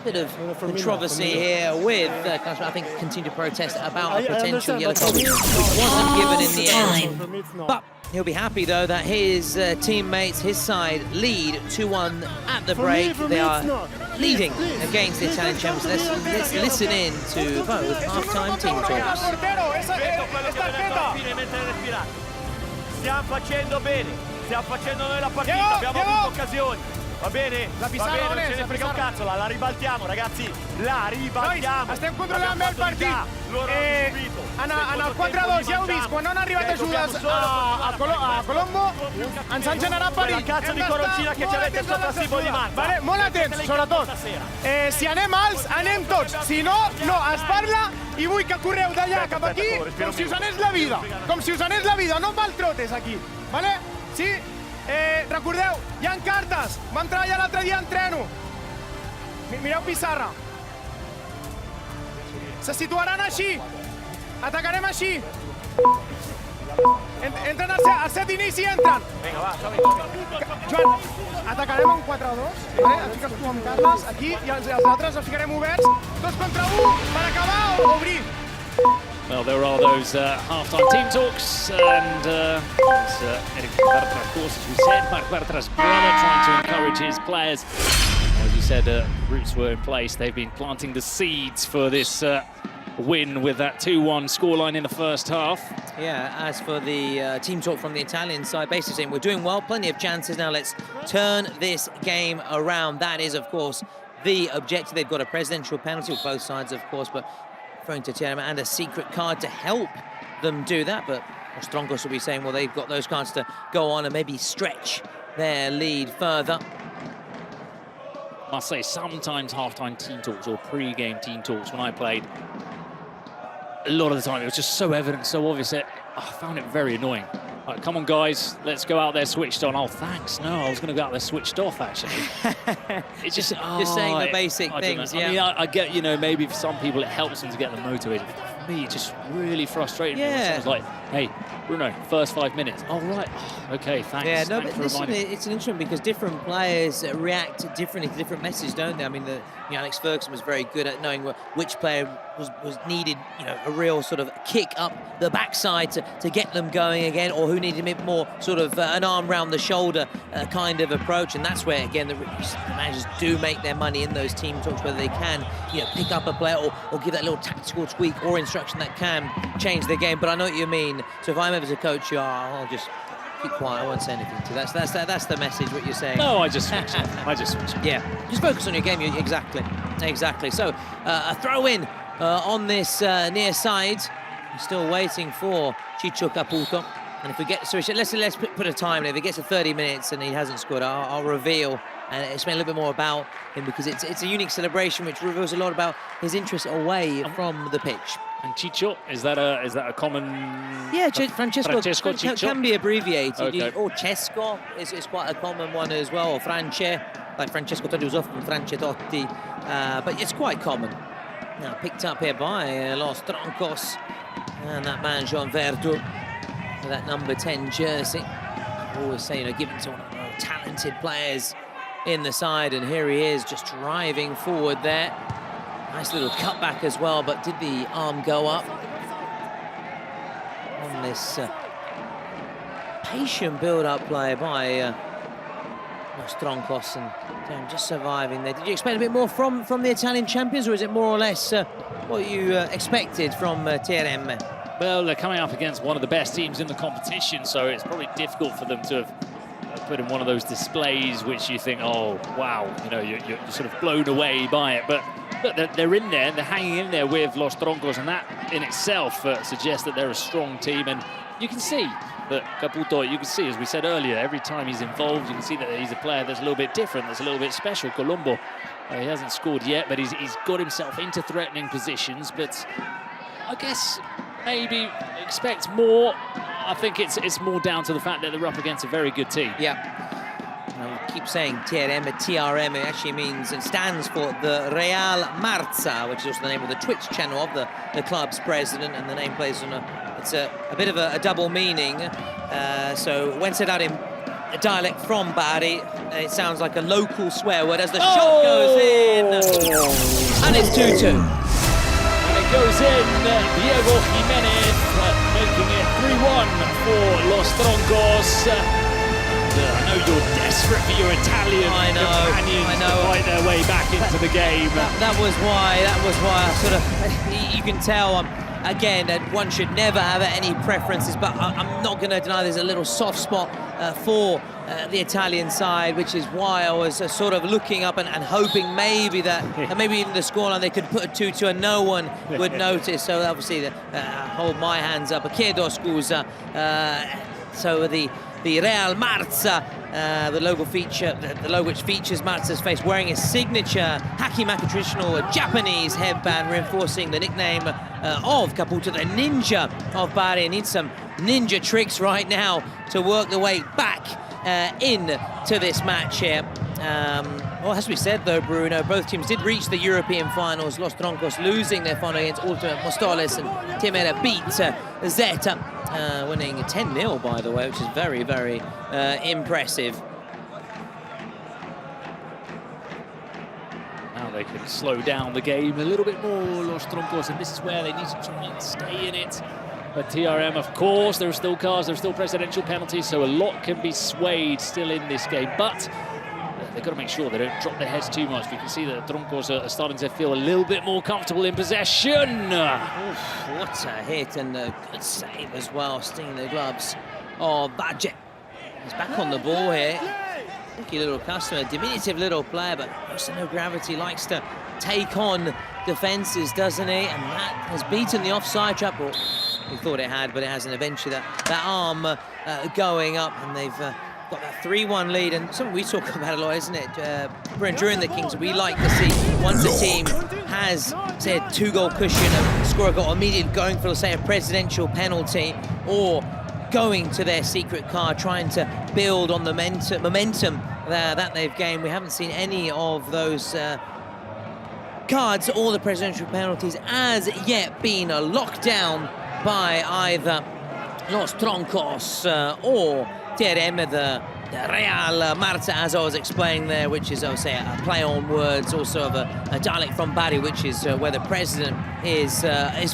bit of controversy here with, I think, continue to protest about a potential yellow card, which wasn't given in the end. But he'll be happy, though, that his teammates, his side, lead 2-1 at the break. They are leading against the Italian champions. Let's listen in to both half-time team talks. Stiamo facendo bene, stiamo facendo noi la partita, abbiamo avuto occasioni. Va bene? Va bene, non ce ne frega un cazzo, la ribaltiamo, ragazzi, la ribaltiamo. Estem controlant bé el partit. En el 4-2 ja heu vist, quan han arribat ajudes a Colombo, ens han generat perill. Cazzo di coroncina che ci avete sotto cibo di Marta. Vale, molt atents, sobretot. Si anem alts, anem tots. Si no, no, es parla i vull que correu d'allà cap aquí com si us anés la vida. Com si us anés la vida, no maltrotes aquí. Vale? Sí? Recordeu, hi ha cartes. Vam treballar l'altre dia en treno. Mireu pissarra. Se situaran així. Atacarem així. Entren al set d'inici, entren. Vinga, va, Joan, atacarem en 4-2. Aquí que tu amb Carles, aquí, i els altres els ficarem oberts. 2 contra 1 per acabar o obrir. Well, there are those half-time team talks, and it's Eric Bartra, of course, as we said, Marc Bartra's brother, trying to encourage his players. As you said, roots were in place. They've been planting the seeds for this win with that 2-1 scoreline in the first half. Yeah, as for the team talk from the Italian side, basically saying we're doing well, plenty of chances. Now let's turn this game around. That is, of course, the objective. They've got a presidential penalty on both sides, of course, but throwing to Tiana and a secret card to help them do that. But Los Troncos will be saying, well, they've got those cards to go on and maybe stretch their lead further. I must say, sometimes half-time team talks or pre-game team talks, when I played, a lot of the time it was just so evident, so obvious that I found it very annoying. Like, come on, guys, let's go out there switched on. Oh, thanks. No, I was going to go out there switched off, actually. It's just saying the basic things, yeah. I mean, I get, you know, maybe for some people it helps them to get them motivated. For me, it just really frustrated me when someone's like, hey, Bruno, first 5 minutes. Oh, right. Oh, okay, thanks. Yeah, no, thanks but listen, it's an interesting because different players react differently to different messages, don't they? I mean, Alex Ferguson was very good at knowing which player was needed, you know, a real sort of kick up the backside to get them going again, or who needed a bit more sort of an arm round the shoulder kind of approach. And that's where, again, the managers do make their money in those team talks, whether they can, you know, pick up a player or give that little tactical tweak or instruction that can change the game. But I know what you mean. So if I'm ever to coach you, I'll just Keep quiet, I won't say anything to you. That's the message, what you're saying. No, I just switched off. I just switched off. Yeah, just focus on your game, exactly. So, a throw-in on this near side. We're still waiting for Chicho Caputo. And if we get, so let's put a time there. If it gets to 30 minutes and he hasn't scored, I'll reveal and explain a little bit more about him, because it's a unique celebration which reveals a lot about his interest away from the pitch. And Chicho, is that a common? Yeah, Francesco Chicho can be abbreviated. Okay. Or Cesco is quite a common one as well. Or France, like Francesco Totti was often Francetotti, but it's quite common. Now picked up here by Los Troncos, and that man Jean Verdu with that number 10 jersey. I always say, given to one of the more talented players in the side, and here he is just driving forward there. Nice little cutback as well, but did the arm go up on this patient build-up play by Los Troncos, and just surviving there. Did you expect a bit more from the Italian champions, or is it more or less what you expected from TRM? Well, they're coming up against one of the best teams in the competition, so it's probably difficult for them to have put in one of those displays which you think, oh, wow, you're sort of blown away by it. But look, they're in there, they're hanging in there with Los Troncos, and that in itself suggests that they're a strong team. And you can see that Caputo, you can see, as we said earlier, every time he's involved, you can see that he's a player that's a little bit different, that's a little bit special. Colombo, he hasn't scored yet, but he's got himself into threatening positions. But I guess maybe expect more. I think it's more down to the fact that they're up against a very good team. Yeah. I keep saying TRM, it actually means and stands for the Real Marza, which is also the name of the Twitch channel of the club's president, and the name plays on it's a bit of a double meaning. So when said out in a dialect from Bari, it sounds like a local swear word as the shot goes in. And it's 2-2. And it goes in, Diego Jimenez making it 3-1 for Los Troncos. I know you're desperate for your Italian companions to fight their way back into the game. That was why I sort of, you can tell, again, that one should never have any preferences, but I'm not going to deny there's a little soft spot for the Italian side, which is why I was sort of looking up and hoping maybe that, maybe even the scoreline, they could put a 2-2 and no one would notice. So obviously, hold my hands up. Chiedo scusa. So the Real Marza, the logo which features Marza's face wearing his signature Hakimaki traditional Japanese headband, reinforcing the nickname of Caputo, the ninja of Bari. Needs some ninja tricks right now to work the way back into this match here. Well, as we said though, Bruno, both teams did reach the European finals. Los Troncos losing their final against Ultimate Mostoles, and Timera beat Zeta, winning 10-0 by the way, which is very, very impressive. Now they can slow down the game a little bit more, Los Troncos, and this is where they need to try and stay in it. But TRM, of course, there are still cards, there are still presidential penalties, so a lot can be swayed still in this game. But they've got to make sure they don't drop their heads too much. We can see that the Troncos are starting to feel a little bit more comfortable in possession. Oof, what a hit, and a good save as well, stinging the gloves of Badge. He's back on the ball here. Tricky little customer, diminutive little player, but most no gravity, likes to take on defences, doesn't he? And that has beaten the offside trap. Well, we thought it had, but it hasn't. Eventually, that arm going up, and they've got that 3-1 lead, and something we talk about a lot, isn't it? During the Kings, we like to see once a team has, say, a 2-goal cushion, a scorer got immediately going for, say, a presidential penalty, or going to their secret card, trying to build on the momentum that they've gained. We haven't seen any of those cards or the presidential penalties as yet being locked down by either Los Troncos or TRM, the Real Marza, as I was explaining there, which is, I would say, a play on words, also of a dialect from Bari, which is where the president is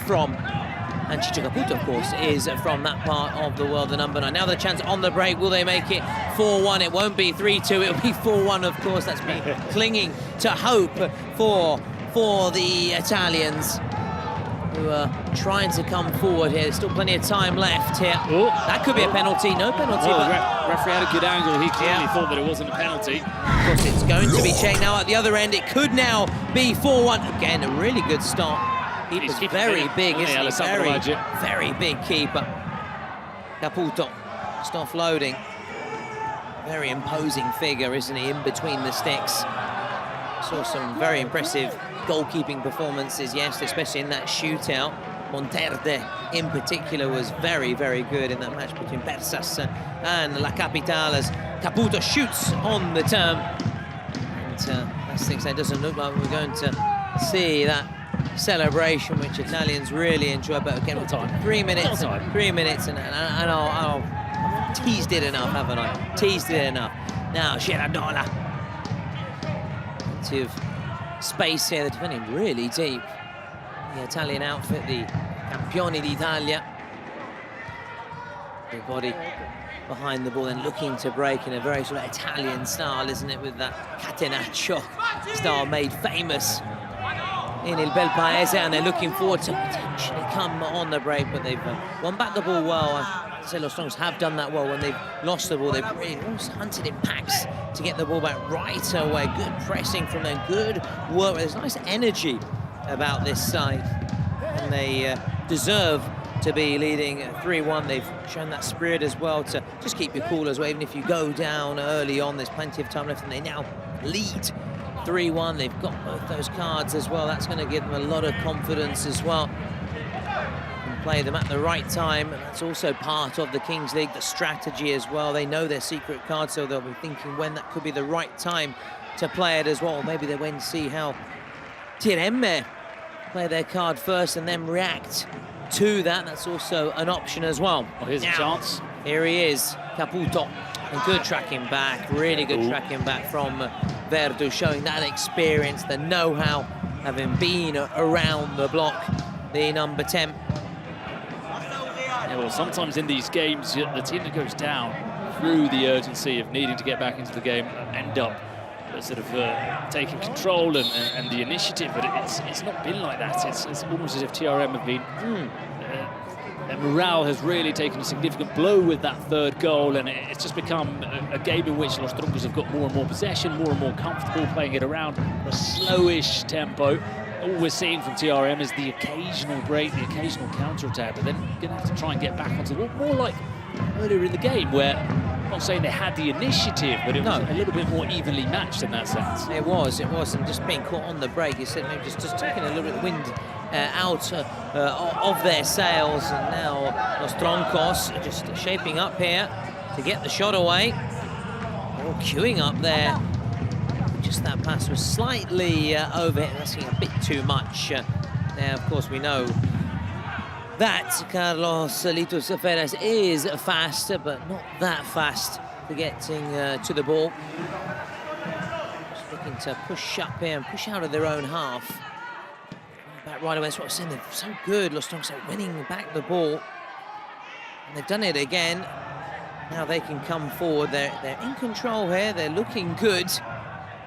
from. And Chicho Caputo, of course, is from that part of the world, the number 9. Now the chance on the break, will they make it 4-1? It won't be 3-2, it'll be 4-1, of course. That's me clinging to hope for the Italians. who are trying to come forward here. There's still plenty of time left here. Oh. That could be a penalty. No penalty. Well, but the referee had a good angle. He clearly thought that it wasn't a penalty. of course, it's going to be checked now at the other end. It could now be 4-1. Again, a really good start. He's very big, isn't he? Very big keeper. Caputo just offloading. Very imposing figure, isn't he, in between the sticks. Saw some very impressive goalkeeping performances, yes, especially in that shootout. Monterde, in particular, was very, very good in that match between Persas and La Capitale as Caputo shoots on the turn. And that's things that doesn't look like we're going to see that celebration, which Italians really enjoy. But again, 3 minutes, 3 minutes, and I've teased it enough, haven't I? Teased it enough. Now, Girardola. Plenty of space here. They're defending really deep. The Italian outfit, the Campioni d'Italia. The body behind the ball, then looking to break in a very sort of Italian style, isn't it? With that catenaccio style made famous in Il Bel Paese, and they're looking forward to potentially come on the break, but they've won back the ball well. I'd say Los Tronos have done that well. When they've lost the ball, they've really almost hunted in packs to get the ball back right away. Good pressing from them, good work. There's nice energy about this side, and they deserve to be leading 3-1. They've shown that spirit as well to just keep your cool as well. Even if you go down early on, there's plenty of time left, and they now lead 3-1. They've got both those cards as well. That's going to give them a lot of confidence as well. And play them at the right time. That's also part of the Kings League, the strategy as well. They know their secret card, so they'll be thinking when that could be the right time to play it as well. Maybe they wait and see how Tiremme play their card first and then react to that. That's also an option as well. Well, here's a chance. Here he is, Caputo. And good tracking back, really good tracking back from Verdu, showing that experience, the know-how, having been around the block, the number 10. Yeah, well, sometimes in these games, the team that goes down through the urgency of needing to get back into the game end up sort of taking control and the initiative, but it's not been like that. It's almost as if TRM have been... morale has really taken a significant blow with that third goal, and it's just become a game in which Los Tronos have got more and more possession, more and more comfortable playing it around a slowish tempo. All we're seeing from TRM is the occasional break, the occasional counter-attack, but then you're going to have to try and get back onto the more like earlier in the game, where I'm not saying they had the initiative, but it was a little bit more evenly matched in that sense. It was, and just being caught on the break, you said maybe just taking a little bit of wind out of their sails, and now Los Tronos just shaping up here to get the shot away. All queuing up there. Just that pass was slightly overhit, asking a bit too much. Now, of course, we know that Carlos Litos Ferres is faster, but not that fast for getting to the ball. Just looking to push up here and push out of their own half. Back right away, that's what I was saying, they're so good, Los Tronos are winning back the ball. And they've done it again. Now they can come forward, they're in control here, they're looking good.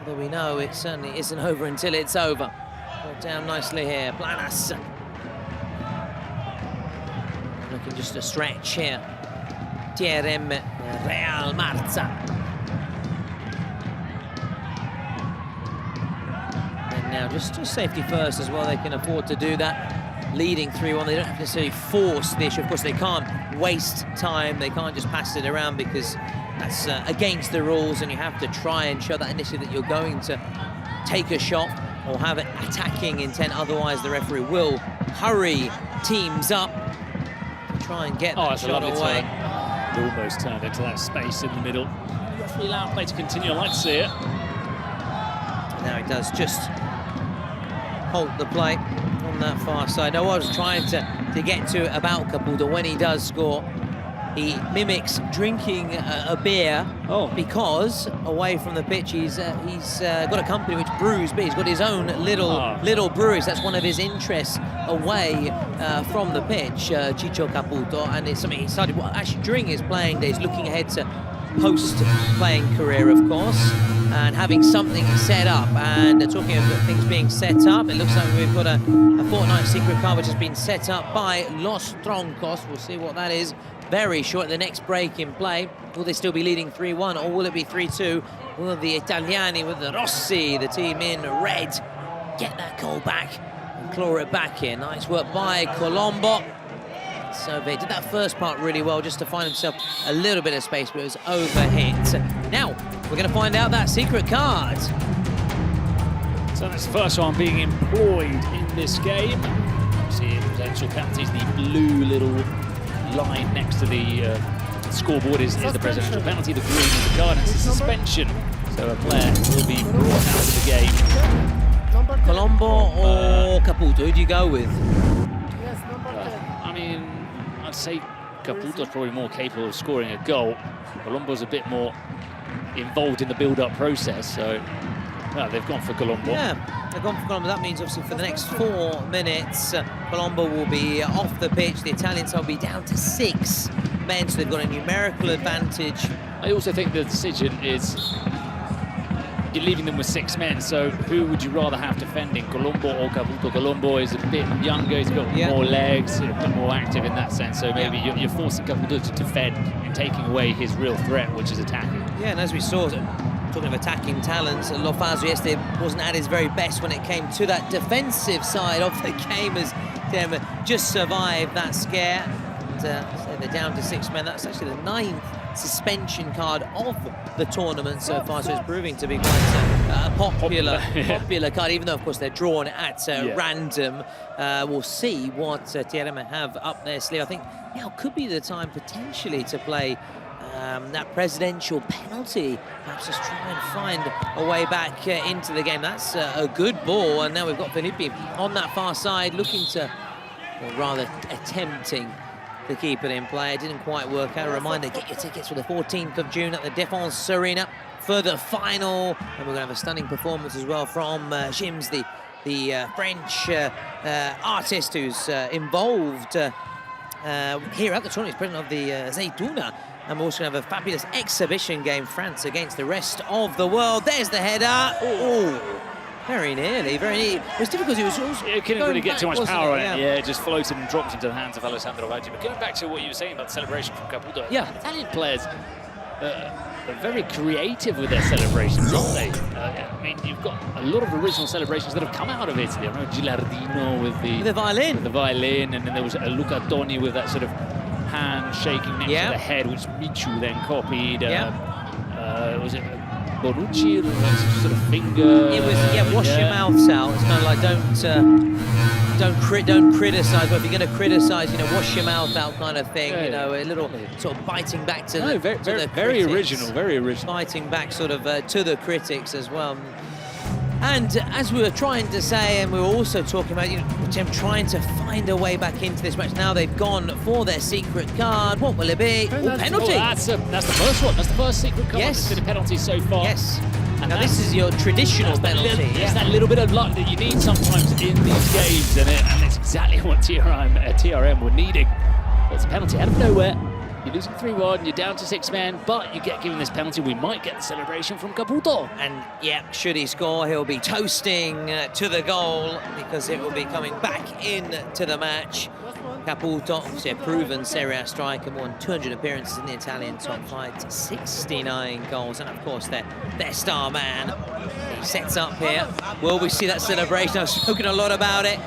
Although we know it certainly isn't over until it's over. Brought down nicely here, Planas. Looking just a stretch here. TRM Real Marza. And now just safety first as well, they can afford to do that. Leading 3-1, they don't have to necessarily force the issue. Of course, they can't waste time, they can't just pass it around because that's against the rules, and you have to try and show that initiative that you're going to take a shot or have an attacking intent, otherwise the referee will hurry teams up to try and get that shot away. It almost turned into that space in the middle. Referee allowed play to continue, I like to see it. Now he does just halt the play on that far side. Now I was trying to get to about Caputo when he does score. He mimics drinking a beer because away from the pitch he's got a company which brews beer. He's got his own little breweries. That's one of his interests away from the pitch, Ciccio Caputo, and it's something he started actually during his playing days, looking ahead to post-playing career, of course. and having something set up. And talking about things being set up, it looks like we've got a Fortnite secret card which has been set up by Los Troncos. We'll see what that is very short. The next break in play, will they still be leading 3-1 or will it be 3-2? Will the Italiani with the Rossi, the team in red, get that goal back and claw it back in? Nice work by Colombo. So they did that first part really well just to find himself a little bit of space, but it was overhit. Now, we're going to find out that secret card. So that's the first one being employed in this game. See potential penalties, the blue little line next to the scoreboard is the presidential penalty, the green is the card, and it's a suspension. So a player will be brought out of the game. Colombo or Caputo, who do you go with? I mean, I'd say Caputo's probably more capable of scoring a goal. Colombo's a bit more involved in the build-up process, so well, they've gone for Colombo. Yeah, they've gone for Colombo. That means obviously for the next 4 minutes, Colombo will be off the pitch. The Italians will be down to 6 men, so they've got a numerical advantage. I also think the decision is you're leaving them with 6 men, so who would you rather have defending, Colombo or Caputo? Colombo is a bit younger, he's got more legs, a bit more active in that sense, so maybe you're forcing Caputo to defend and taking away his real threat, which is attacking. Yeah, and as we saw, talking of attacking talents, Lofazo yesterday wasn't at his very best when it came to that defensive side of the game, as Denver just survived that scare. And, so they're down to 6 men. That's actually the 9th suspension card of the tournament so far, so it's proving to be quite a popular card, even though of course they're drawn at random. We'll see what TRM have up their sleeve. I think now could be the time potentially to play that presidential penalty, perhaps just try and find a way back into the game. That's a good ball, and now we've got Felipe on that far side looking to, or rather attempting to keep it in play. It didn't quite work out. A reminder, get your tickets for the 14th of June at the Défense Arena for the final. And we're going to have a stunning performance as well from Jims, the French artist who's involved here at the tournament. He's president of the Zaytuna. And we're also going to have a fabulous exhibition game, France against the rest of the world. There's the header. Oh, very nearly, very nearly. It was difficult. It was also it couldn't really get too much power on it. Yeah, it just floated and dropped into the hands of Alessandro Baggi. But going back to what you were saying about the celebration from Caputo, Italian players are very creative with their celebrations, aren't they? I mean, you've got a lot of original celebrations that have come out of Italy. I know Gilardino with the violin, and then there was Luca Toni with that sort of hand shaking next to the head, which Michu then copied. Was it Bonucci, some sort of finger? It was, wash your mouths out. It's kind of like don't criticize, but if you're going to criticize, wash your mouth out kind of thing. A little sort of biting back to the very original, very original. Biting back sort of to the critics as well. And as we were trying to say, and we were also talking about, Tim trying to find a way back into this match. Now they've gone for their secret card. What will it be? Penalty. That's the first one. That's the first secret card. Yes. That's been a penalty so far. Yes. And now this is your traditional penalty. It's that little bit of luck that you need sometimes in these games, and it's exactly what TRM were needing. It's a penalty out of nowhere. You're losing 3-1, you're down to 6 men, but you get given this penalty. We might get the celebration from Caputo. And should he score, he'll be toasting to the goal because it will be coming back into the match. Caputo, obviously a proven Serie A striker, more than 200 appearances in the Italian top 5, 69 goals, and of course their star man. He sets up here. Will we see that celebration? I've spoken a lot about it.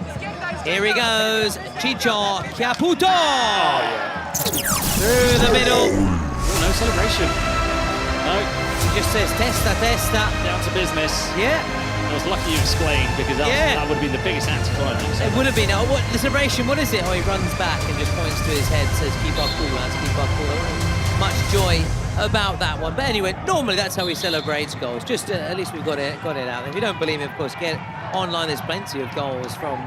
Here he goes, Ciccio Caputo! Through the middle. No celebration. No. He just says testa. Down to business. Yeah. I was lucky you explained, because that would have been the biggest anticlimax. It would have been. What the celebration? What is it? Oh, he runs back and just points to his head, says, "Keep our cool, lads. Keep our cool." Much joy about that one. But anyway, normally that's how he celebrates goals. Just at least we've got it out. If you don't believe me, of course, get online. There's plenty of goals from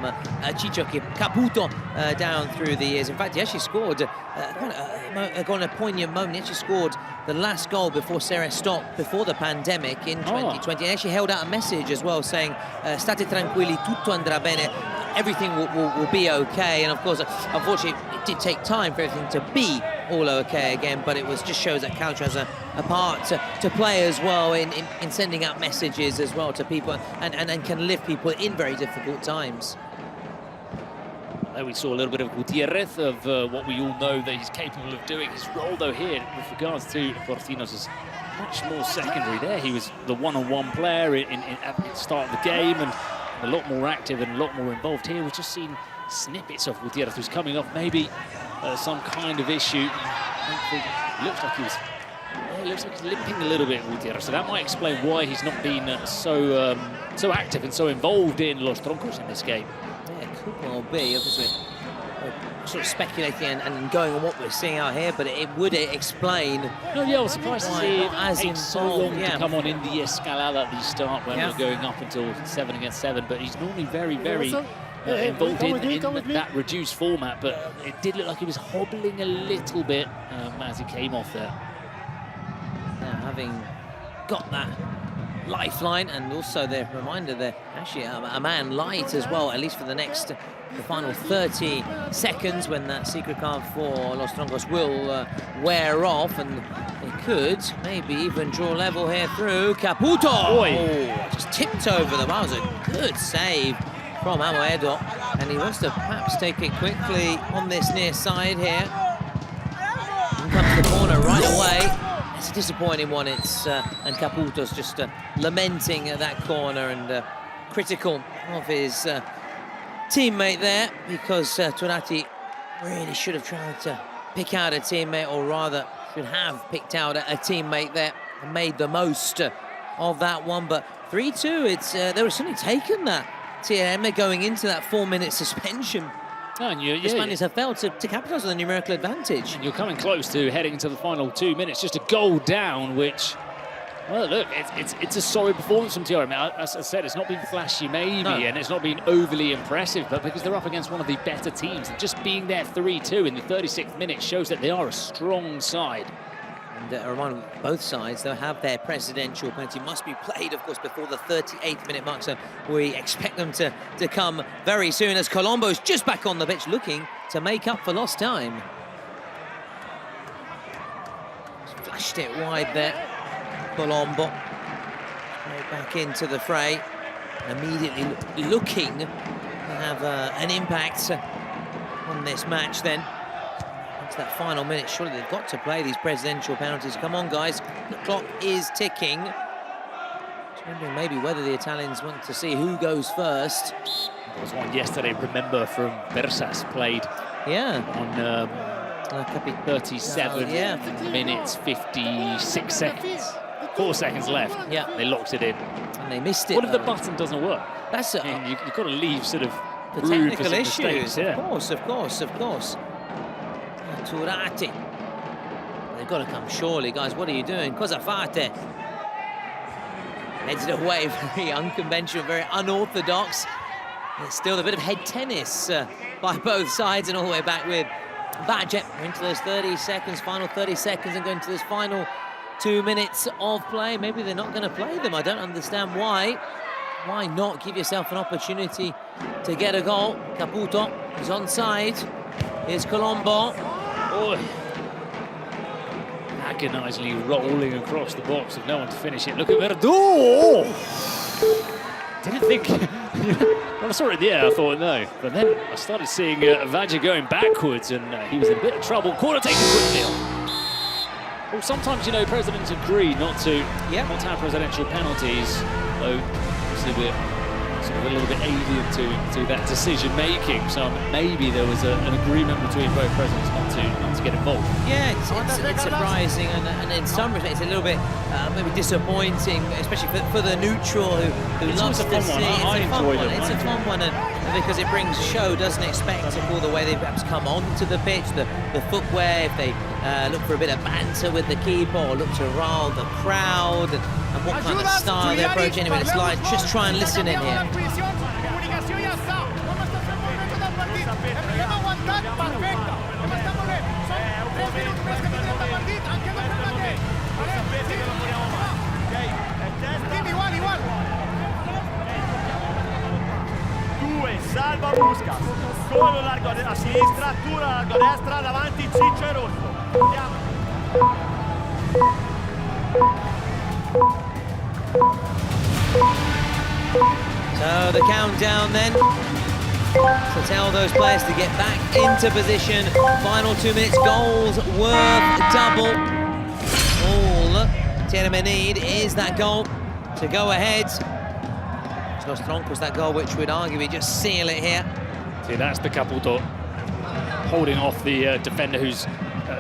Ciccio Caputo down through the years. In fact, he actually scored got a poignant moment. He actually scored the last goal before Serie stopped before the pandemic in 2020. He actually held out a message as well saying, "State tranquilli, tutto andrà bene." Everything will be okay. And of course, unfortunately, it did take time for everything to be all okay again, but it was just shows that culture has a part to play as well in sending out messages as well to people and can lift people in very difficult times. There we saw a little bit of Gutierrez, of what we all know that he's capable of doing. His role, though, here with regards to Quarterfinals is much more secondary. There he was the one-on-one player at the start of the game and a lot more active and a lot more involved. Here we've just seen snippets of Gutierrez, who's coming off maybe some kind of issue. Looks like he's limping a little bit, Gutierrez, so that might explain why he's not been so active and so involved in Los Troncos in this game. Yeah, it could well be. Obviously, we're sort of speculating and going on what we're seeing out here, but it would explain. No, yeah, I was surprised to see as it so long yeah. to come on in the Escalada at the start when we're going up until 7 against 7, but he's normally very involved in that reduced format, but it did look like he was hobbling a little bit as he came off there. Now, having got that lifeline, and also the reminder there, actually a man light as well, at least for the final 30 seconds when that secret card for Los Troncos will wear off, and they could maybe even draw level here through Caputo. Oh, just tipped over the bar. It was a good save from Agüero, and he wants to perhaps take it quickly on this near side here. And comes the corner right away. It's a disappointing one. It's and Caputo's just lamenting that corner and critical of his teammate there, because Turati really should have tried to pick out a teammate, or rather should have picked out a teammate there and made the most of that one. But 3-2, it's they were certainly taken that. TM going into that 4-minute suspension. Oh, and the Spaniards have failed to capitalise on the numerical advantage. And you're coming close to heading into the final 2 minutes, just a goal down, which, well, look, it's a solid performance from TRM. As I said, it's not been flashy maybe, and it's not been overly impressive, but because they're up against one of the better teams, and just being there 3-2 in the 36th minute shows that they are a strong side. And a reminder, both sides, they'll have their presidential penalty. Must be played, of course, before the 38th minute mark, so we expect them to come very soon, as Colombo's just back on the pitch looking to make up for lost time. Flashed it wide there, Colombo. Right back into the fray, immediately looking to have an impact on this match then. That final minute, surely they've got to play these presidential penalties. Come on, guys, the clock is ticking. Just wondering maybe whether the Italians want to see who goes first. There was one yesterday, remember, from Bersas, played on 37 minutes, 56 seconds. 4 seconds left. Yeah, they locked it in. And they missed it. What if the button doesn't work? That's it. You've got to leave sort of the room technical for issues. mistakes, yeah. Of course. Turati. They've got to come surely, guys. What are you doing? Cosa fate? Heads it away, very unconventional, very unorthodox. It's still a bit of head tennis by both sides, and all the way back with Badger. We're into those 30 seconds, final 30 seconds, and going to this final 2 minutes of play. Maybe they're not going to play them. I don't understand why. Why not give yourself an opportunity to get a goal? Caputo is onside. Here's Colombo. Oh, agonisingly rolling across the box with no one to finish it. Look at Verdu! Didn't think... When I saw it in the air, I thought no. But then I started seeing Vadja going backwards, and he was in a bit of trouble. Corner taken quickly. Well, sometimes, you know, presidents agree not to have presidential penalties, though obviously we're sort of a little bit alien to that decision making. So maybe there was an agreement between both presidents not to get involved. Yeah, it's surprising, and in some respects it's a little bit maybe disappointing, especially for the neutral who loves to see. It's a fun one, and because it brings show, doesn't it? Spectacle, the way they perhaps come onto the pitch, the footwear, if they look for a bit of banter with the keeper, or look to rile the crowd, and what kind of style they approach. Anyway, it's like, just try and listen in here. Salva Busquets, solo largo a sinistra, apertura a destra, davanti, Ciccio e Rosso. Andiamo. So the countdown then to tell those players to get back into position. Final 2 minutes, goals worth double. All Tierme need is that goal to go ahead. Los Troncos, that goal which would arguably just seal it here. See, that's the Caputo holding off the defender who's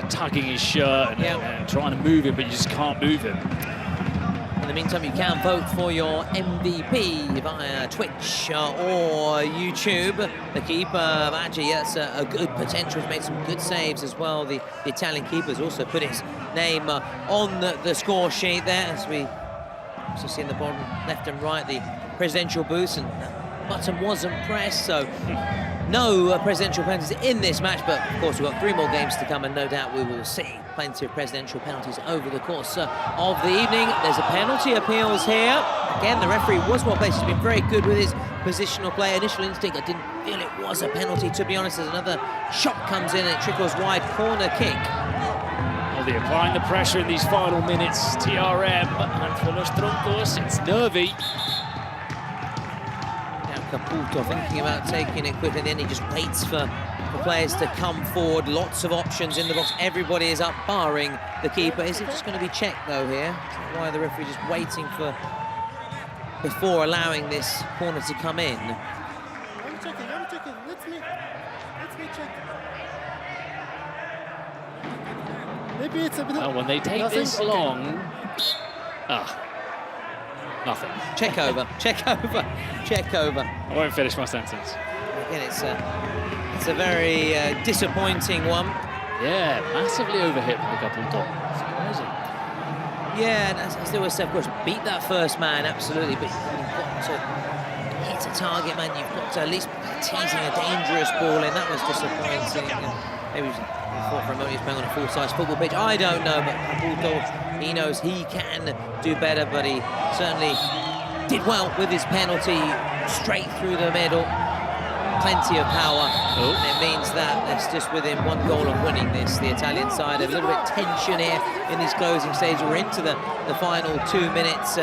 tugging his shirt and trying to move him, but you just can't move him. In the meantime, you can vote for your MVP via Twitch or YouTube. The keeper, actually, that's a good potential. He's made some good saves as well. The Italian keeper's also put his name on the score sheet there, as we also see in the bottom left and right, the presidential booths, and that button wasn't pressed, so no presidential penalties in this match, but of course we've got 3 more games to come, and no doubt we will see plenty of presidential penalties over the course of the evening. There's a penalty appeals here. Again, the referee was well placed. He's been very good with his positional play. Initial instinct, I didn't feel it was a penalty, to be honest. As another shot comes in and it trickles wide, corner kick. Well, they're applying the pressure in these final minutes. TRM, and for Los Troncos, it's nervy. Caputo thinking about taking it quickly, then he just waits for players to come forward. Lots of options in the box. Everybody is up, barring the keeper. Is it just going to be checked, though, here? Why the referee just waiting for before allowing this corner to come in? I'm checking. Let me check. Maybe it's a bit... Well, when they take this long... Nothing. Check over. I won't finish my sentence. Again, it's a very disappointing one. Yeah, massively overhit by Caputo. Surprising. Yeah, and as they always say, of course, beat that first man, absolutely, but you've got to hit a target, man. You've got to at least teasing a dangerous ball in. That was disappointing. Maybe he thought for a moment he was playing on a full-size football pitch. I don't know, but Caputo, he knows he can do better, but he certainly did well with his penalty straight through the middle. Plenty of power, and it means that it's just within 1 goal of winning this. The Italian side, a little bit tension here in this closing stage. We're into the final 2 minutes,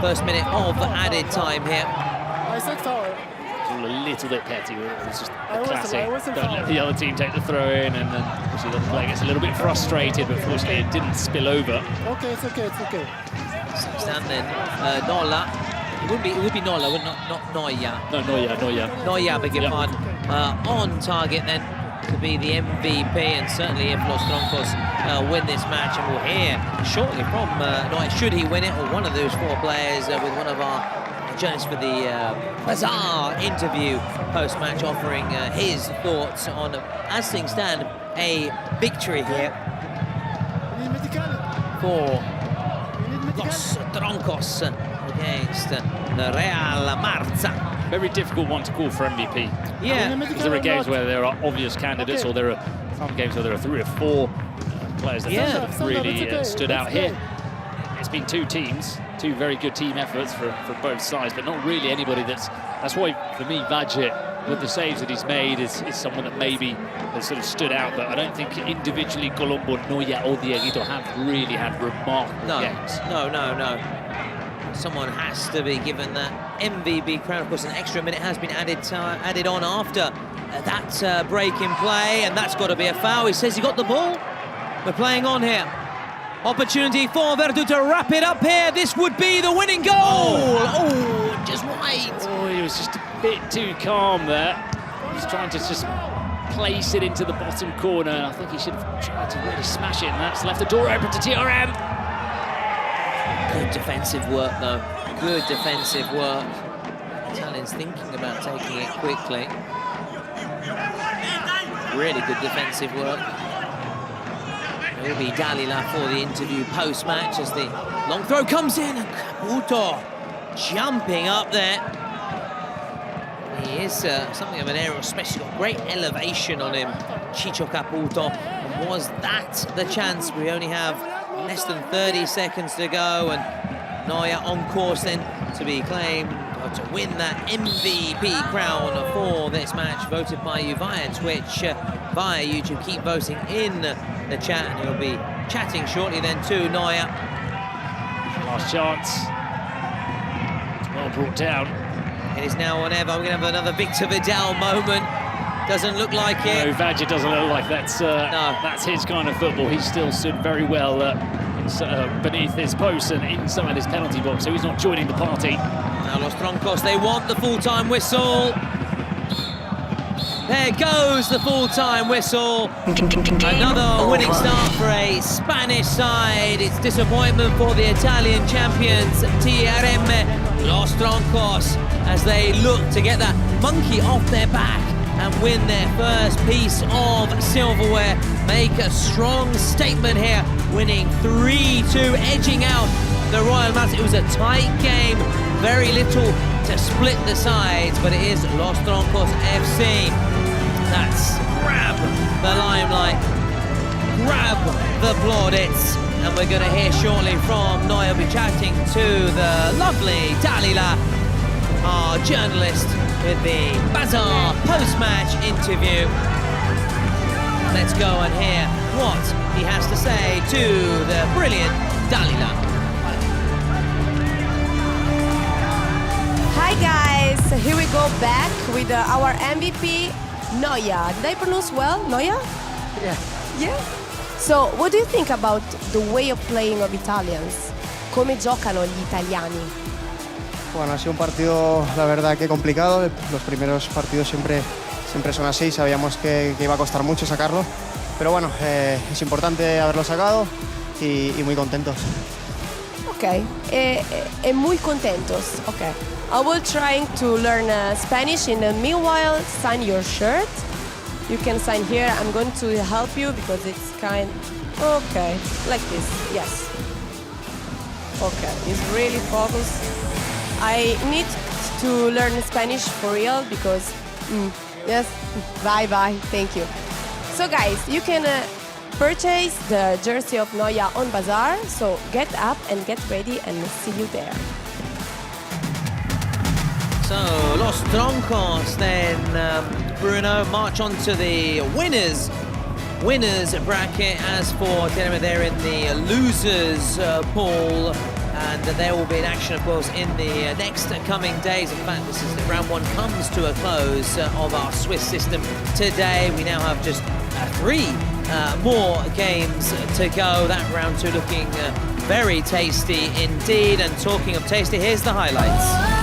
first minute of added time here. I said foul. It's all a little bit petty. It's just a classic. Don't let the other team take the throw in, and then obviously the player gets a little bit frustrated, but fortunately it didn't spill over. Okay, it's okay. So stand then, Nola. It would be Nola, not Noia. No, Noia. Noia, beg your pardon. On target then to be the MVP, and certainly if Los Troncos win this match, and we'll hear shortly from Noia, should he win it, or one of those 4 players with one of our journalists for the Bazaar interview post-match, offering his thoughts on, as things stand, a victory here for Los Troncos against the Real Marza. Very difficult one to call for MVP. Yeah. Because there are games where there are obvious candidates, or there are some games where there are 3 or 4 players that have really stood out here. It's been 2 teams, 2 very good team efforts for both sides, but not really anybody that's why, for me, Vajit, with the saves that he's made, is someone that maybe has sort of stood out, but I don't think individually Colombo, Noia or Dieguito have really had remarkable games. No. Someone has to be given that MVP crown. Of course, an extra minute has been added on after that break in play, and that's got to be a foul. He says he got the ball. We're playing on here. Opportunity for Verdú to wrap it up here. This would be the winning goal. Oh, just wide. Oh, he was just a bit too calm there. He was trying to just place it into the bottom corner, and I think he should have tried to really smash it, and that's left the door open to TRM. Good defensive work, though. Good defensive work. Italians thinking about taking it quickly. Really good defensive work. It will be Dalila for the interview post-match as the long throw comes in, and Caputo jumping up there. He is something of an aerial specialist. He's got great elevation on him, Chicho Caputo. And was that the chance? We only have less than 30 seconds to go, and Noia on course then to be claimed to win that MVP crown for this match, voted by you via Twitch, via YouTube. Keep voting in the chat, and he'll be chatting shortly then to Neuer. Last chance. Well brought down. It is now or never. We're going to have another Victor Vidal moment. Doesn't look like it. No, Vadja doesn't look like that's that's his kind of football. He still stood very well beneath his post and inside his penalty box, so he's not joining the party. Now Los Troncos, they want the full-time whistle. There goes the full-time whistle. Another winning start for a Spanish side. It's disappointment for the Italian champions, TRM Los Troncos, as they look to get that monkey off their back and win their first piece of silverware. Make a strong statement here, winning 3-2, edging out the Royal Mounts. It was a tight game, very little to split the sides, but it is Los Troncos FC that's grab the limelight, grab the plaudits, and we're going to hear shortly from Neuer. Be chatting to the lovely Dalila, our journalist, with the Bazaar post-match interview. Let's go and hear what he has to say to the brilliant Dalila. Hi guys, so here we go back with our MVP, Neuer. Did I pronounce well, Neuer? Yeah. Yeah? So, what do you think about the way of playing of Italians? Come giocano gli italiani? Bueno, ha sido un partido, la verdad, que complicado. Los primeros partidos siempre son así. Sabíamos que iba a costar mucho sacarlo. Pero bueno, es importante haberlo sacado y muy contentos. Ok, e muy contentos. Ok. I will trying to learn Spanish. In the meanwhile, sign your shirt. You can sign here. I'm going to help you because it's kind... Okay, like this, yes. Okay, it's really focused. I need to learn Spanish for real because... yes, bye-bye, thank you. So guys, you can purchase the jersey of Neuer on Bazaar, so get up and get ready and see you there. So, Los Troncos then, Bruno, march on to the winners bracket. As for Tenerife, they're in the losers pool, and there will be an action, of course, in the next coming days. In fact, this is the round one comes to a close of our Swiss system today. We now have just 3 more games to go. That round 2 looking very tasty indeed. And talking of tasty, here's the highlights.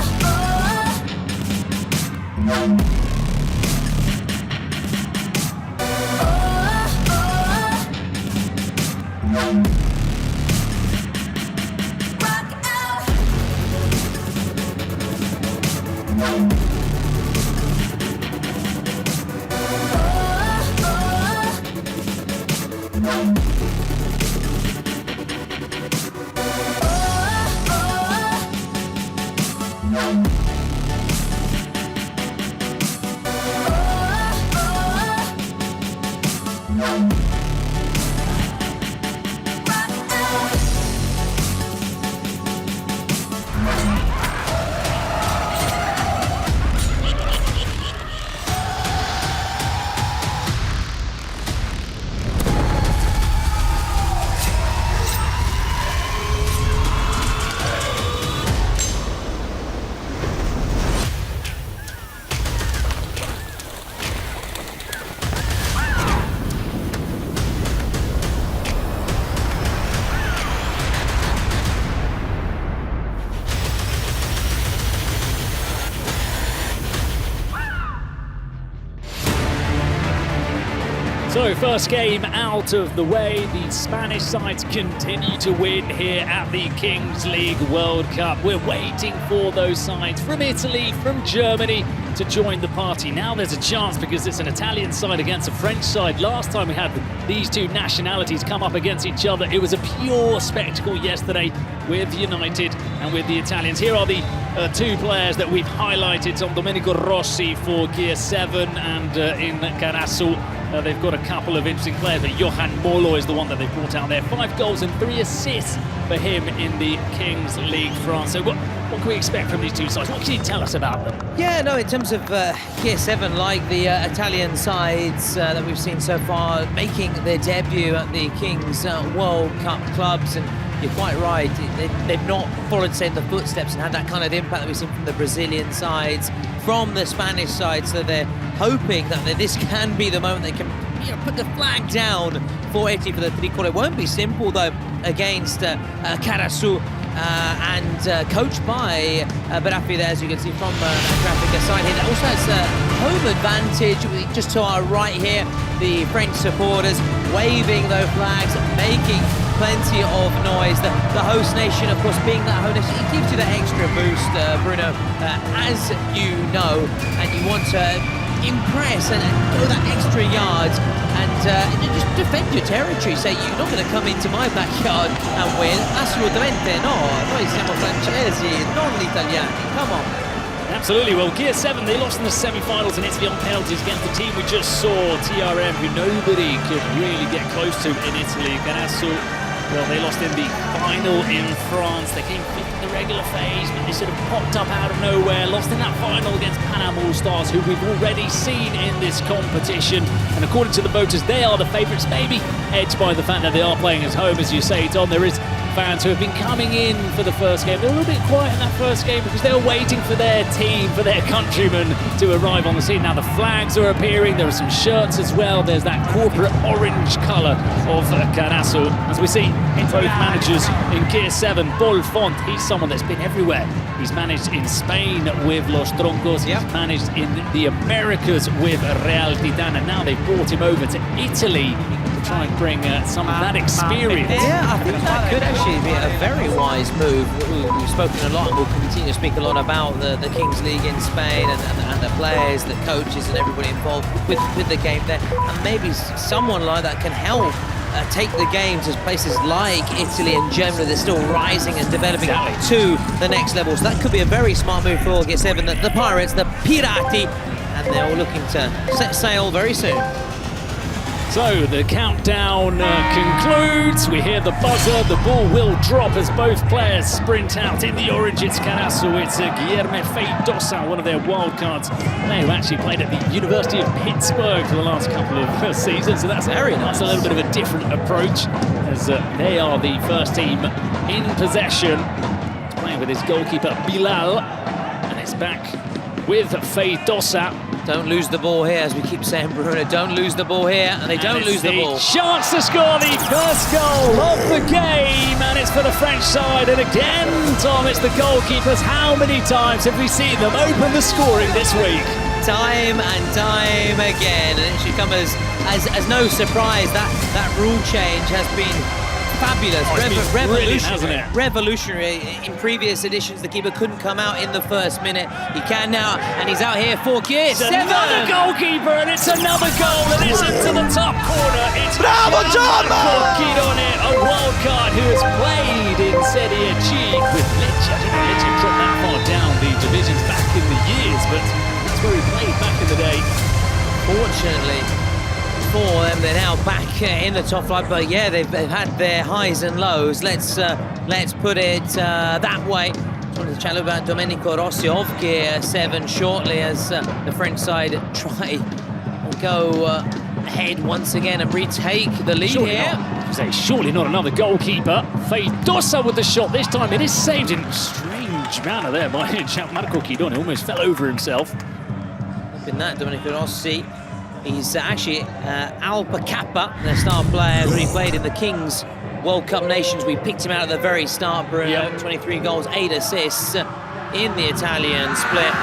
So, first game out of the way. The Spanish sides continue to win here at the Kings League World Cup. We're waiting for those sides from Italy, from Germany to join the party. Now there's a chance because it's an Italian side against a French side. Last time we had these two nationalities come up against each other, it was a pure spectacle yesterday with United and with the Italians. Here are the 2 players that we've highlighted on Domenico Rossi for Gear 7 and in Karasu they've got a couple of interesting players, but Johan Molo is the one that they've brought out there. 5 goals and 3 assists for him in the Kings League France. So what can we expect from these two sides? What can you tell us about them? Yeah, no, in terms of KWC, like the Italian sides that we've seen so far, making their debut at the Kings World Cup clubs, and you're quite right, they've not followed, say, the footsteps and had that kind of impact that we've seen from the Brazilian sides, from the Spanish side, so they're hoping that this can be the moment they can put the flag down for Italy for the three-quarter. It won't be simple, though, against Karasu, and coached by Berafi there, as you can see from the graphic side here. That also has home advantage. Just to our right here, the French supporters waving those flags, making plenty of noise. The host nation, of course, being that host nation, it gives you that extra boost, Bruno, as you know, and you want to impress and go that extra yards and just defend your territory. Say, you're not going to come into my backyard and win. Assolutamente no. Noi siamo francesi, non italiani. Come on. Absolutely. Well, KWC, they lost in the semi-finals in Italy on penalties against the team we just saw, TRM, who nobody could really get close to in Italy. Golazo, well, they lost in the final in France. They came fifth in the regular phase, but they sort of popped up out of nowhere. Lost in that final against Panama All-Stars, who we've already seen in this competition. And according to the voters, they are the favourites, maybe edged by the fact that they are playing at home, as you say, Tom. There is fans who have been coming in for the first game. They're a little bit quiet in that first game because they're waiting for their team, for their countrymen to arrive on the scene. Now the flags are appearing, there are some shirts as well. There's that corporate orange colour of Karasu. As we see, both managers in KWC, Paul Font, he's someone that's been everywhere. He's managed in Spain with Los Troncos, he's managed in the Americas with Real Titan, and now they've brought him over to Italy to try and bring some of that experience. Yeah, I think that could actually be a very wise move. We've spoken a lot and we'll continue to speak a lot about the Kings League in Spain and the players, the coaches and everybody involved with the game there. And maybe someone like that can help take the game to places like Italy and Germany. They're still rising and developing to the next level. So that could be a very smart move for KWC, the Pirates, the Pirati, and they're all looking to set sail very soon. So the countdown concludes. We hear the buzzer. The ball will drop as both players sprint out. In the orange, it's Karasu. It's Guilherme Feidosa, one of their wildcards. They who actually played at the University of Pittsburgh for the last couple of seasons. So that's very nice. A little bit of a different approach, as they are the first team in possession. He's playing with his goalkeeper Bilal, and it's back with Feidosa. Don't lose the ball here, as we keep saying, Bruno. Don't lose the ball here, and they don't lose the ball. Chance to score the first goal of the game, and it's for the French side. And again, Tom, it's the goalkeepers. How many times have we seen them open the scoring this week? Time and time again, and it should come as no surprise that rule change has been fabulous, revolutionary. Revolutionary. In previous editions, the keeper couldn't come out in the first minute. He can now, and he's out here for KWC. Another goalkeeper, and it's another goal, and it's into the top corner. It's Bravo, John! Kidone, a wild card who has played in Serie G with Lecce. I didn't know Lecce dropped that far down the divisions back in the years, but that's where he played back in the day. Fortunately for them, they're now back in the top flight, but yeah, they've had their highs and lows. Let's put it that way. I wanted to chat about Domenico Rossi of KWC shortly, as the French side try and go ahead once again and retake the lead here. Surely not another goalkeeper. Feidosa with the shot. This time it is saved in a strange manner there by Marco Kidone. Almost fell over himself. In that, Domenico Rossi, he's actually Alpa Kappa, the star player who he played in the Kings World Cup Nations. We picked him out at the very start, Bruno. Yep. 23 goals, 8 assists in the Italian split.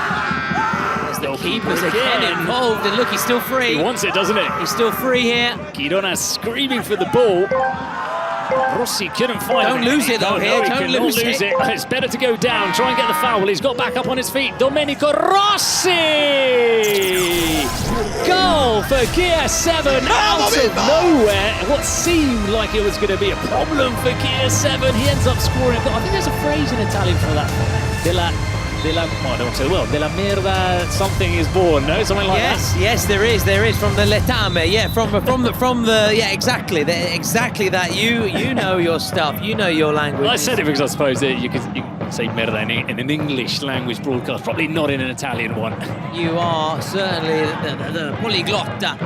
As the keeper's again involved, and look, he's still free. He wants it, doesn't he? He's still free here. Kidone screaming for the ball. Rossi couldn't find it. Don't lose it though here, don't lose it. It's better to go down, try and get the foul. He's got back up on his feet. Domenico Rossi! Goal for KWC out of nowhere. What seemed like it was going to be a problem for KWC, he ends up scoring. But I think there's a phrase in Italian for that. Della de la, well, I don't want to say the word, de la mierda something is born, no? Something like that. Yes, there is, from the letame, yeah, from the, yeah, exactly that. You know your stuff, you know your language. Well, I said it because I suppose that you could say merda in an English language broadcast, probably not in an Italian one. You are certainly the polyglotta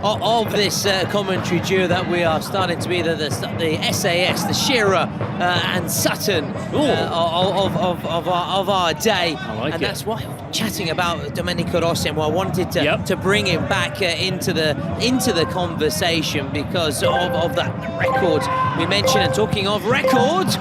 of this commentary duo that we are starting to be the SAS, the Shearer and Sutton of our day. I like and it. that's why I'm chatting about Domenico Rossi, and I wanted to bring him back into the conversation because of that record we mentioned. And talking of records,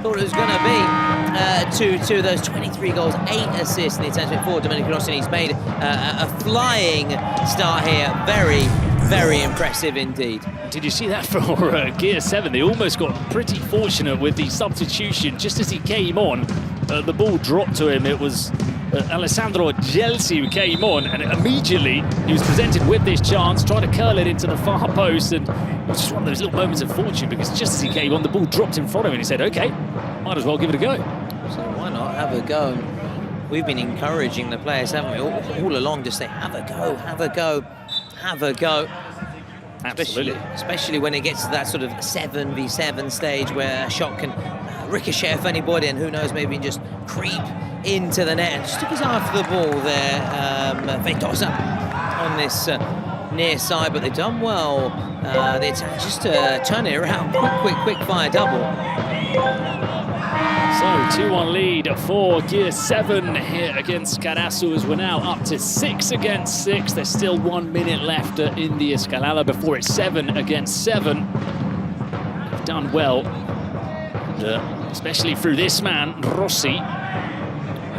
thought it was going to be to those 23 goals, 8 assists in the attempt for Domenico Rossi. He's made a flying start here. Very, very impressive indeed. Did you see that for Gear 7? They almost got pretty fortunate with the substitution. Just as he came on, the ball dropped to him. It was Alessandro Gelsi who came on, and immediately he was presented with this chance, tried to curl it into the far post, and it was just one of those little moments of fortune because just as he came on, the ball dropped in front of him and he said, okay, might as well give it a go. So why not have a go? We've been encouraging the players, haven't we, all along, to say, have a go, have a go, have a go. Absolutely. Especially when it gets to that sort of 7v7 stage where a shot can ricochet off anybody, and who knows, maybe just creep into the net. And just took his eye off the ball there, Vetosa on this near side, but they've done well. The attack just to turn it around, quick fire double. So 2-1 lead for Gear 7 here against Karasu, as we're now up to 6 against 6. There's still 1 minute left in the Escalada before it's 7 against 7. They've done well, and, especially through this man, Rossi.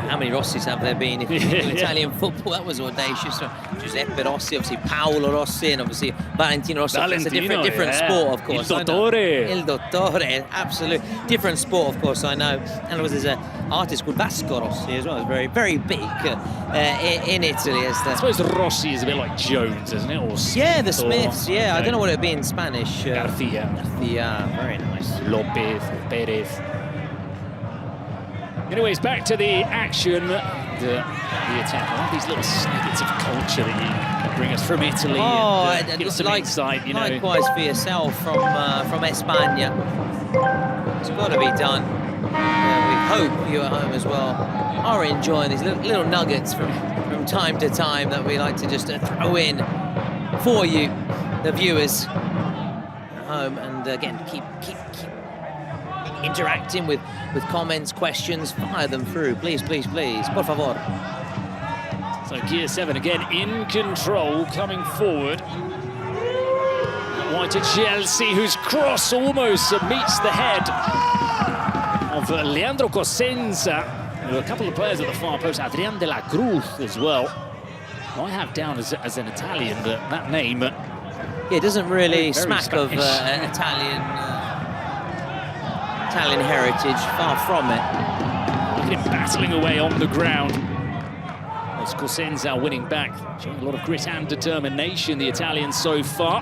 How many Rossis have there been in Italian football? That was audacious. Giuseppe Rossi, obviously Paolo Rossi, and obviously Valentino Rossi. It's a different sport, of course. Il Dottore. Il Dottore, absolute different sport, of course, I know. And there's an artist called Vasco Rossi as well. It's very, very big in Italy. I suppose Rossi is a bit like Jones, isn't it? Or yeah, the Smiths, yeah. I don't know what it would be in Spanish. Garcia. Garcia, very nice. Lopez, Perez. Anyways, back to the action, the attack. I love these little snippets of culture that you bring us from Italy. Oh, and give us some insight, you know. Likewise for yourself from España. It's got to be done. We hope you at home as well are enjoying these little nuggets from time to time that we like to just throw in for you, the viewers at home. And again, keep interacting with comments, questions, fire them through, please, por favor. So Gear 7 again in control, coming forward. Wide to Chelsea, whose cross almost meets the head of Leandro Cosenza. A couple of players at the far post, Adrian de la Cruz as well. I have down as an Italian, but that name... Yeah, it doesn't really smack Spanish. of Italian heritage, far from it. Look at him battling away on the ground. It's Cosenza winning back, showing a lot of grit and determination, the Italians so far.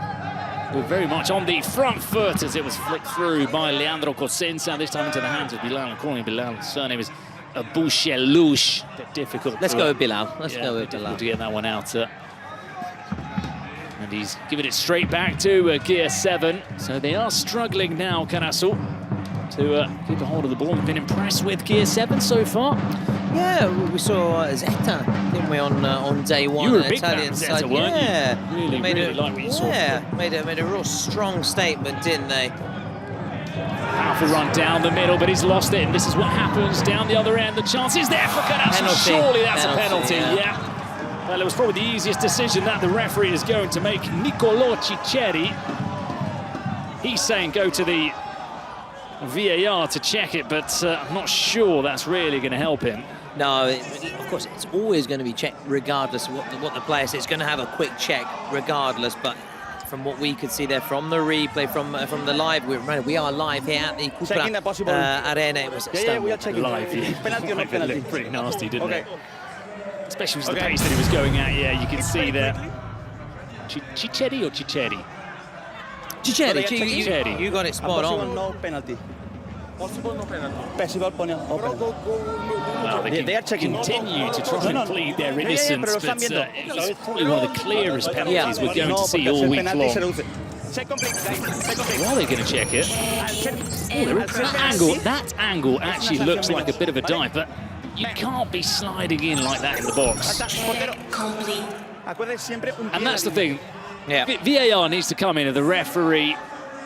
We're very much on the front foot as it was flicked through by Leandro Cosenza, this time into the hands of Bilal. I'm calling him Bilal, his surname is Bouchelouche. A bit difficult. Let's go with Bilal. Let's go with difficult Bilal. to get that one out. And he's giving it straight back to Gear 7. So they are struggling now, Karasu, to keep a hold of the ball. We've been impressed with Gear 7 so far. Yeah, we saw Zeta, didn't we, on day one? You were a big Italian fan of Zeta, side. weren't Yeah, you? Really like what you saw. Yeah, made a real strong statement, didn't they? Powerful run down the middle, but he's lost it, and this is what happens down the other end. The chance is there for Karasu. Penalty. Surely that's a Penalty, penalty, yeah. Well, it was probably the easiest decision that the referee is going to make. Niccolò Ciceri, he's saying go to the VAR to check it, but I'm not sure that's really going to help him. No, of course, it's always going to be checked regardless of what the player says. It's going to have a quick check regardless, but from what we could see there from the replay, from the live, we are live here at the Cupra Arena. It was we are checking live. Penalty or not penalty? Pretty nasty, didn't Okay. it? Especially with the pace that he was going at. Yeah, you can see there. Ciceri or Ciceri? Ciceri, you got it spot on. No penalty. Possible penalty. Well, they are continue to try and plead their innocence, but it's probably one of the clearest penalties we're going to see all week long. Are they going to check it? That angle actually looks like a bit of a dive, but you can't be sliding in like that in the box. And that's the thing. VAR needs to come in if the referee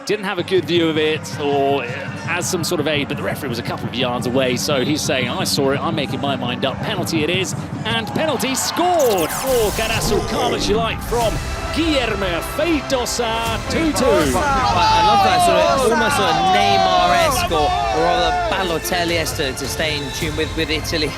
didn't have a good view of it or as some sort of aid, but the referee was a couple of yards away, so he's saying, I saw it, I'm making my mind up. Penalty it is, and penalty scored for Karasu, calm as you like, from Guillermo Feitosa, 2-2. I love that sort of, almost sort of Neymar-esque or rather Balotelli-esque to stay in tune with Italy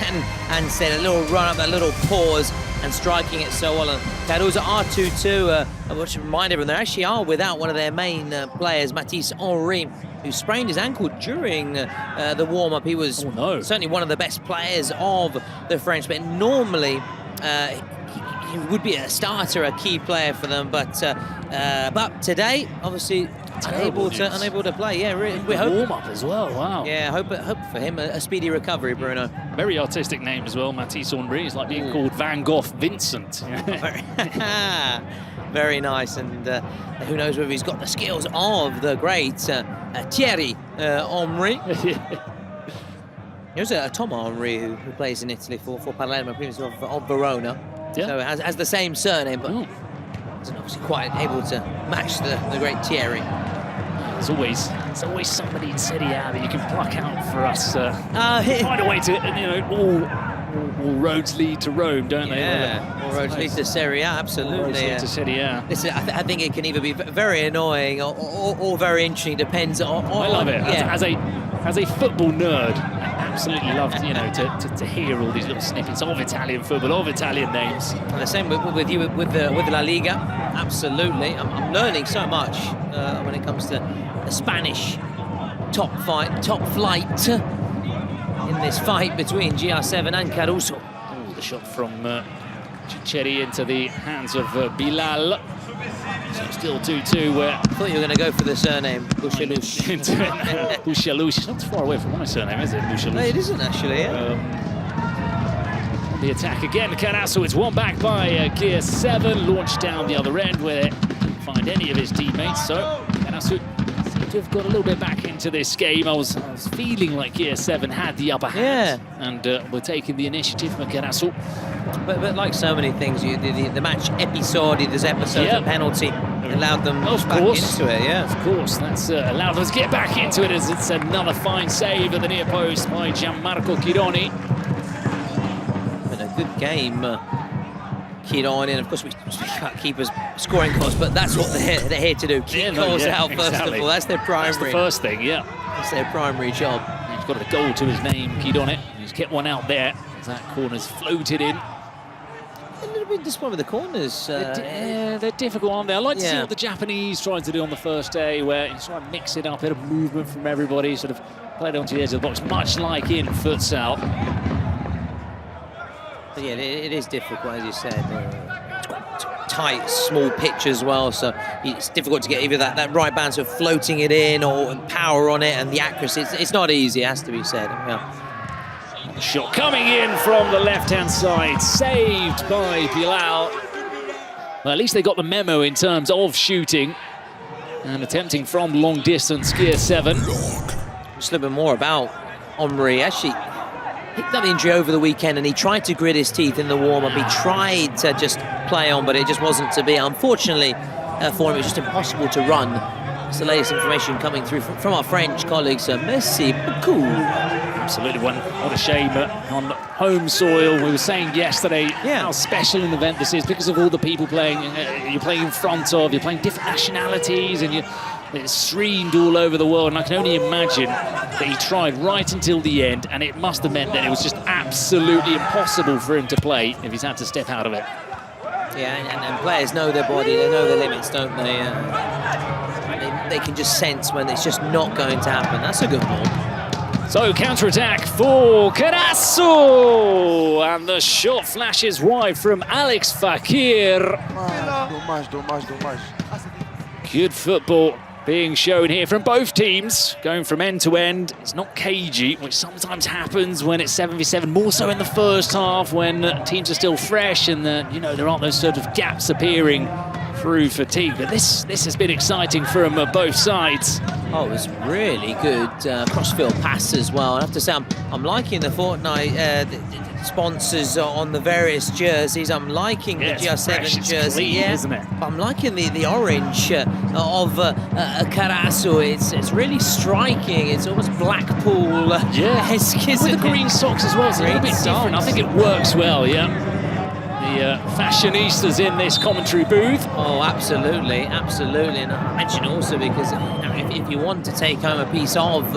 and said a little run up, that little pause, and striking it so well. And Karasu are 2-2, which remind everyone, they actually are without one of their main players, Mathis Henry, who sprained his ankle during the warm-up. He was certainly one of the best players of the French, but normally he would be a starter, a key player for them, but today, obviously, unable to play. Yeah, really, we hope warm-up as well. Wow. Yeah, hope for him a speedy recovery, Bruno. Very artistic name as well, Mathis Henry. It's like being called Van Gogh Vincent. Very nice, and who knows whether he's got the skills of the great Thierry Henry. There's a Tom Henry who plays in Italy for Palermo, previously of Verona. Yeah. So has the same surname, but isn't obviously quite able to match the great Thierry. There's always somebody in Serie A that you can pluck out for us. Find a way to, all roads lead to Rome, don't they? Yeah, all roads lead to Serie A, absolutely. All roads lead to Serie A. Listen, I think it can either be very annoying or very interesting. Depends on. I love it. Yeah. As a football nerd, I absolutely love to hear all these little snippets of Italian football, of Italian names. And the same with you with La Liga. Absolutely, I'm learning so much when it comes to the Spanish top flight. In this fight between GR7 and Karasu. Oh, the shot from Ciceri into the hands of Bilal. So still 2-2 where... I thought you were going to go for the surname, Bouchalouche. Bouchalouche. It's not far away from my surname, is it? Bouchalouche. No, it isn't actually, The attack again, Karasu. It's won back by Gear 7. Launched down the other end where he didn't find any of his teammates. So Karasu to have got a little bit back into this game. I was feeling like Gear 7 had the upper hand, and we're taking the initiative from Karasu. But like so many things, the match episode, this episode, the penalty allowed them back into it. Yeah, of course, that's allowed them to get back into it as it's another fine save at the near post by Gianmarco Chironi. Been a good game. Chironi, and of course we speak about keepers scoring goals, but that's what they're here to do. Keep goals out first of all. That's their primary. That's the first thing, That's their primary job. He's got a goal to his name, Chironi. He's kept one out there as that corner's floated in. A little bit disappointed with the corners. They're difficult, aren't they? I like to see what the Japanese tried to do on the first day, where you try and mix it up, a bit of movement from everybody, sort of play it onto the edge of the box, much like in futsal. But yeah, it is difficult, as you said. It's quite tight, small pitch as well, so it's difficult to get either that right bounce of floating it in or power on it, and the accuracy. It's not easy, it has to be said. The shot coming in from the left-hand side, saved by Bilal. Well, at least they got the memo in terms of shooting and attempting from long distance. Gear 7. Just a little bit more about Henry. Actually picked up the injury over the weekend, and he tried to grit his teeth in the warm-up. He tried to just play on, but it just wasn't to be. Unfortunately for him, it was just impossible to run. It's the latest information coming through from our French colleagues. Merci beaucoup. Absolutely, what a shame on home soil. We were saying yesterday how special an event this is because of all the people playing. You're playing in front of, you're playing different nationalities, and it's streamed all over the world. And I can only imagine that he tried right until the end, and it must have meant that it was just absolutely impossible for him to play if he's had to step out of it. Yeah, and players know their body, they know their limits, don't they? They can just sense when it's just not going to happen. That's a good ball. So, counter-attack for Karasu! And the shot flashes wide from Alex Fakir. Good football being shown here from both teams, going from end to end. It's not cagey, which sometimes happens when it's 7v7, more so in the first half when teams are still fresh and you know, there aren't those sort of gaps appearing through fatigue. But this has been exciting from both sides. Oh, it was really good crossfield pass as well. I have to say, I'm liking the Fortnite the sponsors on the various jerseys. I'm liking the GR7 jersey, clean, isn't it? But I'm liking the orange of Karasu. It's really striking. It's almost Blackpool-esque, With the green socks as well. It's a little bit different. I think it works well, yeah. The fashionistas in this commentary booth. Oh, absolutely, absolutely. And I mention also because if you want to take home a piece of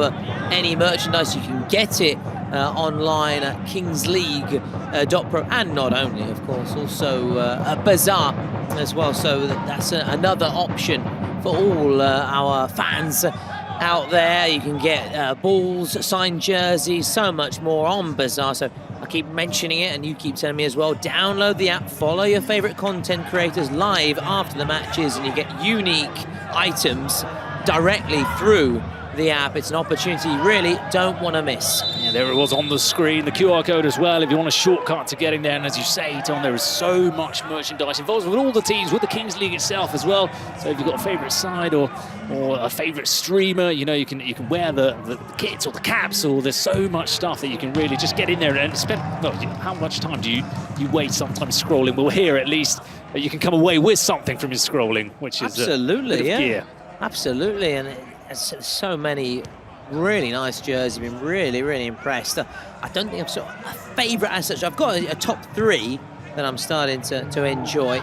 any merchandise, you can get it online at kingsleague.pro, and not only, of course, also a bazaar as well. So that's another option for all our fans out there. You can get balls, signed jerseys, so much more on bazaar. So I keep mentioning it, and you keep telling me as well, download the app, follow your favorite content creators live after the matches, and you get unique items directly through the app. It's an opportunity you really don't want to miss. Yeah, there it was on the screen, the QR code as well, if you want a shortcut to getting there. And as you say, Tom, there is so much merchandise involved with all the teams, with the Kings League itself as well. So if you've got a favourite side or a favourite streamer, you know, you can wear the kits or the caps, or there's so much stuff that you can really just get in there and spend. Well, how much time do you wait sometimes scrolling? Well, here at least you can come away with something from your scrolling, which is absolutely, yeah, gear. Absolutely. And it's so many really nice jerseys. I've been really impressed. I don't think I've sort of a favourite as such. I've got a top 3 that I'm starting to enjoy.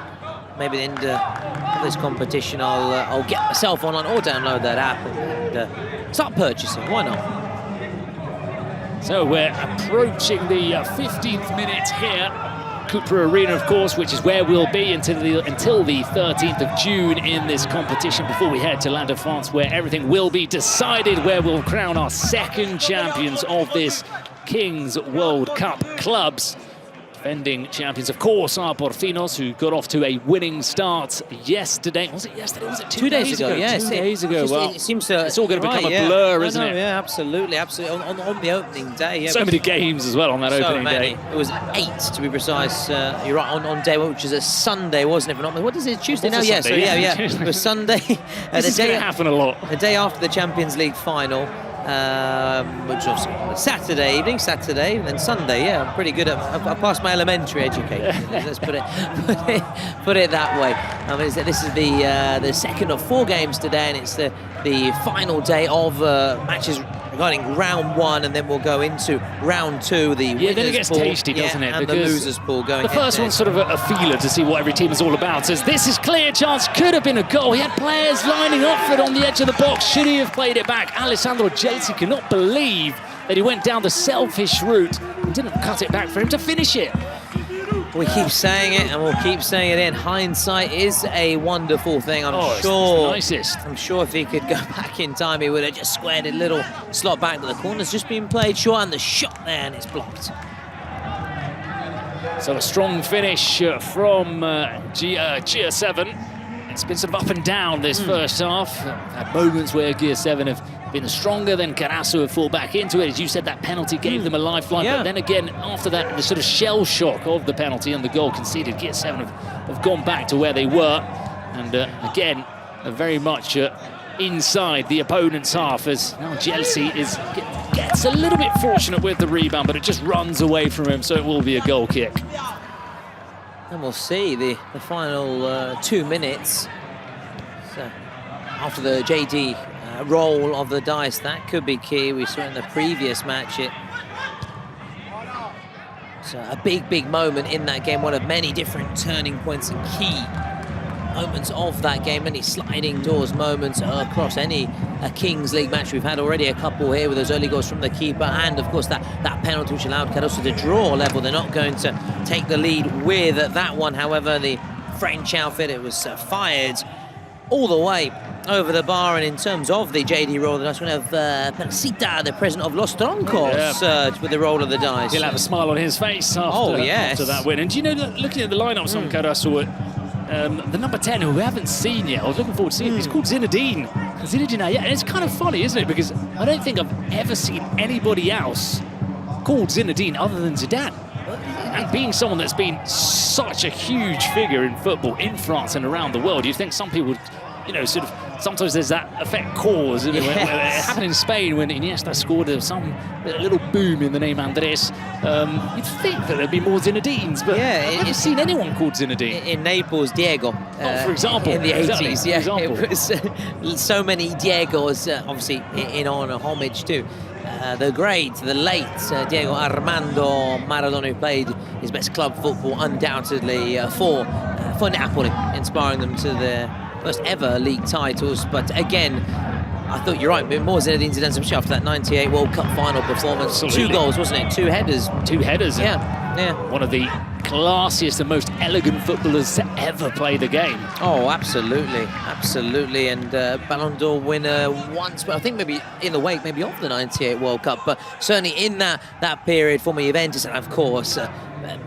Maybe at the end of this competition, I'll get myself online or download that app and start purchasing. Why not? So we're approaching the 15th minute here. Cooper Arena, of course, which is where we'll be until the 13th of June in this competition, before we head to Land of France, where everything will be decided, where we'll crown our second champions of this Kings World Cup Clubs. Defending champions, of course, are Quarterfinals, who got off to a winning start yesterday. Was it yesterday? Was it 2 days ago? Yes, 2 days ago. Well, it seems to, it's all going to become a blur, isn't it? Yeah, absolutely. On the opening day. Yeah, so many games as well on that opening day. It was 8 to be day, you're right, on day 1, which is a Sunday, wasn't it? What is it? Tuesday now? Yeah, so yeah. It was Sunday. This is going to happen a lot. The day after the Champions League final. Which was Saturday evening, and then Sunday. Yeah, I'm pretty good at. I passed my elementary education. Let's put it that way. I mean, this is the second of 4 games today, and it's the final day of matches regarding round 1, and then we'll go into round 2. The winners then it gets pool, tasty, doesn't it? And the losers pool going. The first one's sort of a feeler to see what every team is all about. Says this is clear chance, could have been a goal. He had players lining up for it on the edge of the box. Should he have played it back? Alessandro Gelsi cannot believe that he went down the selfish route and didn't cut it back for him to finish it. We keep saying it, and we'll keep saying it in. Hindsight is a wonderful thing. I'm sure. It's the nicest. I'm sure if he could go back in time, he would have just squared a little slot back, but the corner's just been played short, and the shot there, and it's blocked. So a strong finish from GR7. It's been sort of up and down this first half. At moments where Gear 7 have been stronger, then Karasu have fall back into it. As you said, that penalty gave them a lifeline. Yeah. But then again, after that, the sort of shell shock of the penalty and the goal conceded, Gear 7 have gone back to where they were. And again, very much inside the opponent's half, as now Gelsi gets a little bit fortunate with the rebound, but it just runs away from him, so it will be a goal kick. And we'll see the final 2 minutes. So after the JD roll of the dice, that could be key. We saw in the previous match it's a big moment in that game, one of many different turning points and key moments of that game, many sliding doors moments across any Kings League match. We've had already a couple here with those early goals from the keeper, and of course that penalty which allowed Karasu to draw level. They're not going to take the lead with that one. However, the French outfit, it was fired all the way over the bar. And in terms of the JD roll, the nice one of Persita, the president of Los Troncos, with the roll of the dice. He'll have a smile on his face after that win. And do you know, looking at the lineups on Karasu, the number 10, who we haven't seen yet, I was looking forward to seeing him. He's called Zinedine. Zinedine, yeah, and it's kind of funny, isn't it? Because I don't think I've ever seen anybody else called Zinedine other than Zidane. And being someone that's been such a huge figure in football in France and around the world, you think some people, you know, sort of, sometimes there's that effect cause. Yes. When it happened in Spain when Iniesta scored some little boom in the name Andres. You'd think that there'd be more Zinedines, but I've never seen anyone called Zinedine. In Naples, Diego. For example. In the 80s, yeah. Example. It was so many Diegos, obviously in honor, homage to the great, the late Diego Armando Maradona, who played his best club football undoubtedly for Napoli, inspiring them to their first ever league titles. But again, I thought you're right, but more Zinedine Zidane, especially after that 98 World Cup final performance. Absolutely. 2 goals, wasn't it? 2 headers. 2 headers. Yeah, yeah. One of the classiest and most elegant footballers to ever play the game. Oh, absolutely, absolutely. And Ballon d'Or winner once, but I think maybe in the wake, maybe of the 98 World Cup, but certainly in that period for Juventus, and of course,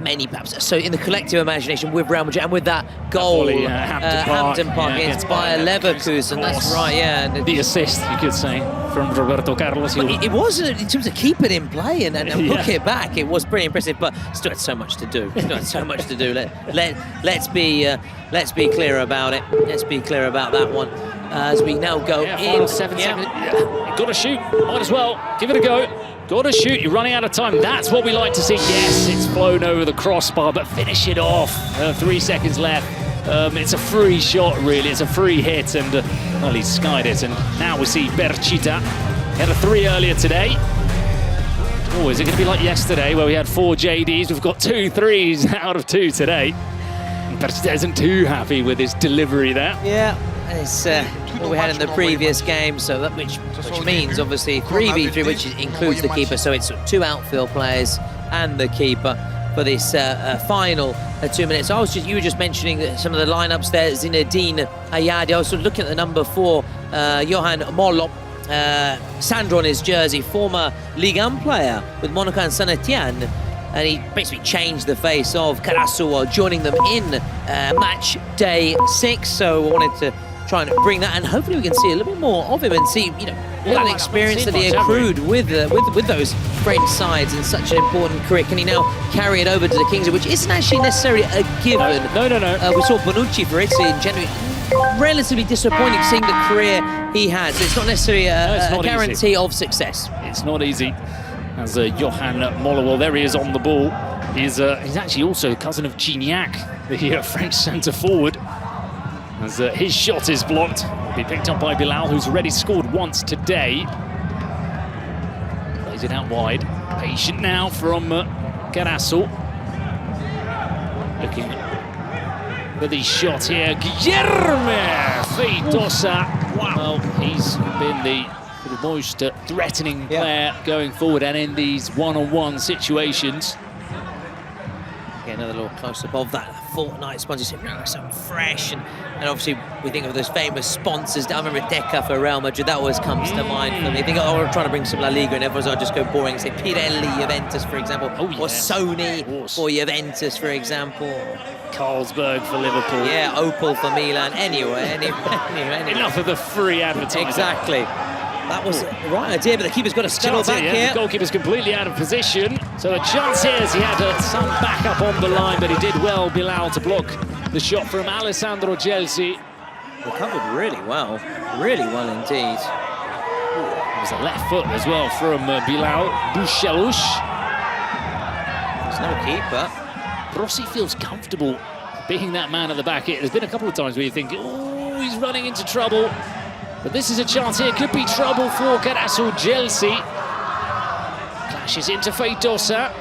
many perhaps. So in the collective imagination with Real Madrid and with that goal, Hampden Park against Bayer Leverkusen, that's right, yeah. And the assist, you could say, from Roberto Carlos. It was, in terms of keep it in play and hook it back, it was pretty impressive, but still had so much to do. Still had so much to do. Let's be clear about it. Let's be clear about that one. As we now go in. 7 seconds. Got to shoot. Might as well. Give it a go. Got to shoot. You're running out of time. That's what we like to see. Yes, it's flown over the crossbar, but finish it off. 3 seconds left. It's a free shot, really. It's a free hit, and well, he skied it. And now we see Berchita. He had a 3 earlier today. Oh, is it going to be like yesterday where we had 4 JDs? We've got 2 3s out of 2 today. Berchita isn't too happy with his delivery there. Yeah, it's what we had in the previous game, so that which means obviously 3v3, which includes the keeper. So it's 2 outfield players and the keeper for this final 2 minutes. You were just mentioning some of the lineups there. Zinedine Ayadi. I was sort of looking at the number 4, Johan Mollo. Sandro on his jersey, former Ligue 1 player with Monaco and Saint-Etienne, and he basically changed the face of Karasu while joining them in match day 6. So I wanted to try and bring that, and hopefully we can see a little bit more of him and see, you know, all that experience that he accrued with those French sides in such an important career. Can he now carry it over to the Kings, which isn't actually necessarily a given? No. We saw Bonucci for Italy in January. Relatively disappointing seeing the career he has. It's not necessarily a guarantee of success. It's not easy. As Johan Moller, well, there he is on the ball. He's actually also a cousin of Gignac, the French centre-forward. As his shot is blocked, will be picked up by Bilal, who's already scored once today. Plays it out wide. Patient now from Karasu. Looking for the shot here. Guillermo Feitosa. Wow. Well, he's been the most threatening player going forward and in these one-on-one situations. Again, another little close-up of that Fortnite sponsorship. So fresh, and obviously we think of those famous sponsors. I remember Deca for Real Madrid. That always comes to mind for me. Think, oh, we're trying to bring some La Liga, and everyone's just go boring. Say Pirelli, Juventus, for example, or Sony for Juventus, for example. Carlsberg for Liverpool. Yeah, Opel for Milan. Anyway. Enough of the free advertising. Exactly. That was the right idea, but the keeper's got to scuttle back here. The goalkeeper's completely out of position. So a chance here as he had some backup on the line, but he did well, Bilal, to block the shot from Alessandro Gelsi. Recovered really well indeed. It was a left foot as well from Bilal. Bouchelouche. There's no keeper. Rossi feels comfortable being that man at the back. There's been a couple of times where you think, oh, he's running into trouble. But this is a chance here. Could be trouble for Karasu. Gelsi clashes into Feitosa.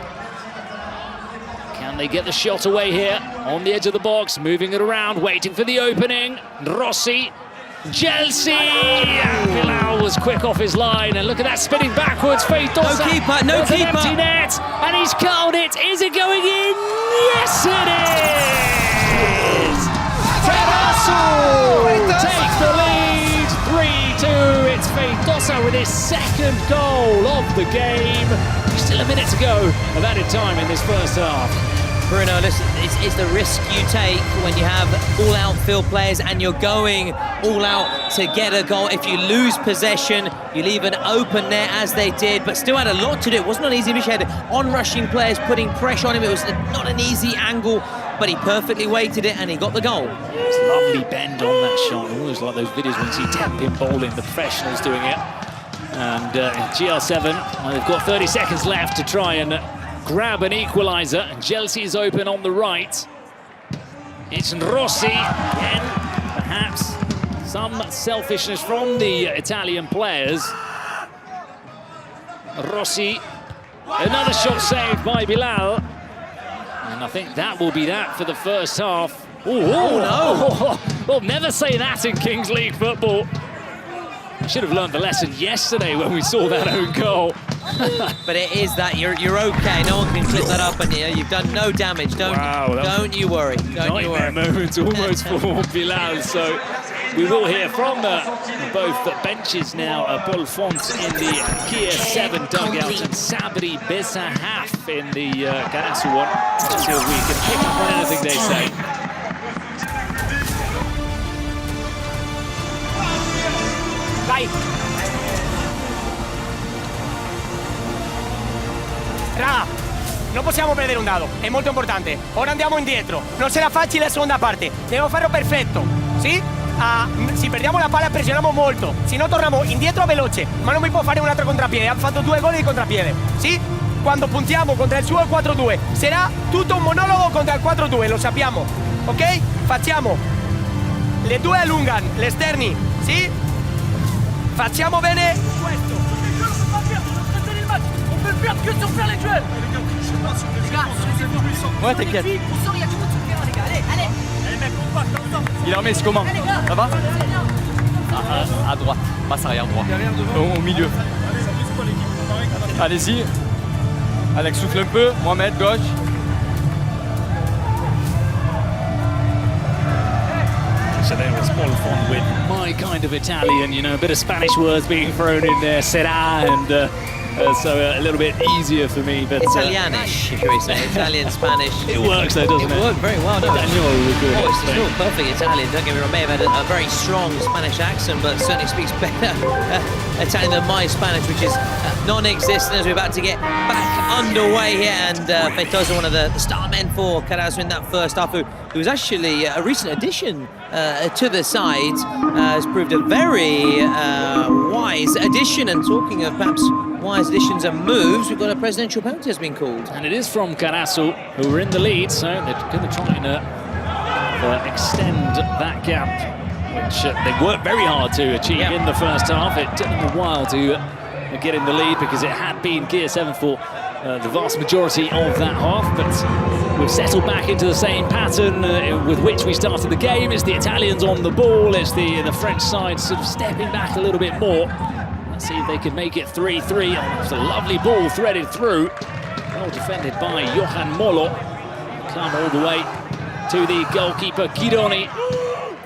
Can they get the shot away here? On the edge of the box, moving it around, waiting for the opening. Rossi. Gelsi! Bilal was quick off his line, and look at that, spinning backwards. Feitosa. No keeper, no keeper. An empty net, and he's curled it. Is it going in? Yes, it is! Karasu takes the lead. 3-2, it's Feitosa with his 2nd goal of the game. Still a minute to go of added time in this first half. Bruno, listen, it's the risk you take when you have all outfield players and you're going all out to get a goal. If you lose possession, you leave an open net as they did, but still had a lot to do. It wasn't an easy mission. He had on-rushing players putting pressure on him. It was not an easy angle, but he perfectly weighted it and he got the goal. It's a lovely bend on that shot. Almost like those videos when you see 10-pin bowling, the professionals doing it. And GR7, well, they've got 30 seconds left to try and grab an equaliser. And Chelsea is open on the right. It's Rossi again, perhaps some selfishness from the Italian players. Rossi, another shot saved by Bilal. And I think that will be that for the first half. Oh no! Well, never say that in Kings League football. I should have learned the lesson yesterday when we saw that own goal. But it is that you're okay. No one can clip that up, and you've done no damage. Don't you worry. Don't you worry. Moment almost for Bilal. So we will hear from both benches now. Paul Font in the Kia 7 dugout and Sabri Besahaf in the Karasu one. Let's see if we can pick up on anything they say. Dai! Raga, non possiamo perdere un dado, è molto importante. Ora andiamo indietro, non sarà facile la seconda parte, dobbiamo farlo perfetto, sì? Se perdiamo la palla pressioniamo molto, se no torniamo indietro veloce, ma non mi può fare un altro contrapiede, ha fatto 2 gol di contrapiede, sì? Quando puntiamo contro il suo 4-2, sarà tutto un monologo contro il 4-2, lo sappiamo, ok? Facciamo, le 2 allungano, gli esterni, sì? Facciamo bene questo. Ouais, t'inquiète. Il en met, c'est comment? Ça va? À droite, passe arrière droit. Au milieu. Allez-y. Alex souffle un peu. Mohamed, gauche. So there was Paul Font with my kind of Italian, you know, a bit of Spanish words being thrown in there, será, and so a little bit easier for me. But Italianish, should we say? Italian, Spanish. It works though, doesn't it? It worked very well, doesn't it? Daniel was good. It's still perfect Italian, don't get me wrong. May have had a very strong Spanish accent, but certainly speaks better Italian than my Spanish, which is non-existent as we're about to get back underway here. And Feitosa, one of the star men for Karasu in that first half, who was actually a recent addition to the side, has proved a very wise addition. And talking of perhaps wise additions and moves, we've got a presidential penalty has been called. And it is from Karasu, who are in the lead, so they're going to try and extend that gap, which they worked very hard to achieve in the first half. It took them a while to get in the lead because it had been Gear 7 for the vast majority of that half, but we've settled back into the same pattern with which we started the game. It's the Italians on the ball, it's the French side sort of stepping back a little bit more. Let's see if they can make it 3-3. Oh, it's a lovely ball threaded through. Well defended by Johan Molo. Come all the way to the goalkeeper, Kironi.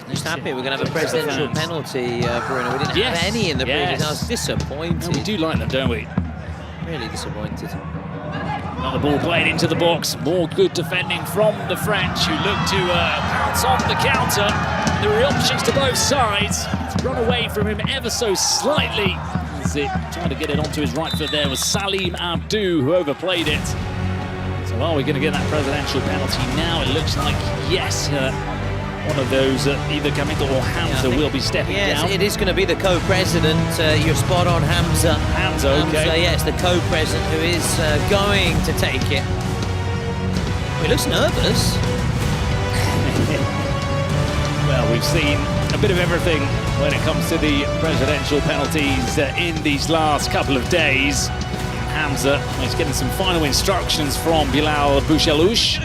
Just happy we're going to have a presidential penalty, Bruno. We didn't have any in the previous. I was disappointed. No, we do like them, don't we? Really disappointed. Another ball played into the box. More good defending from the French, who look to pounce on the counter. There were options to both sides. It's run away from him ever so slightly. As it trying to get it onto his right foot there was Salim Abdou, who overplayed it. So are we going to get that presidential penalty now? It looks like yes. One of those, either Kamito or Hamza, will be stepping down. Yes, it is going to be the co-president. You're spot on, Hamza. Hamza, okay. Yes, the co-president who is going to take it. He looks nervous. Well, we've seen a bit of everything when it comes to the presidential penalties in these last couple of days. Hamza is getting some final instructions from Bilal Bouchelouche.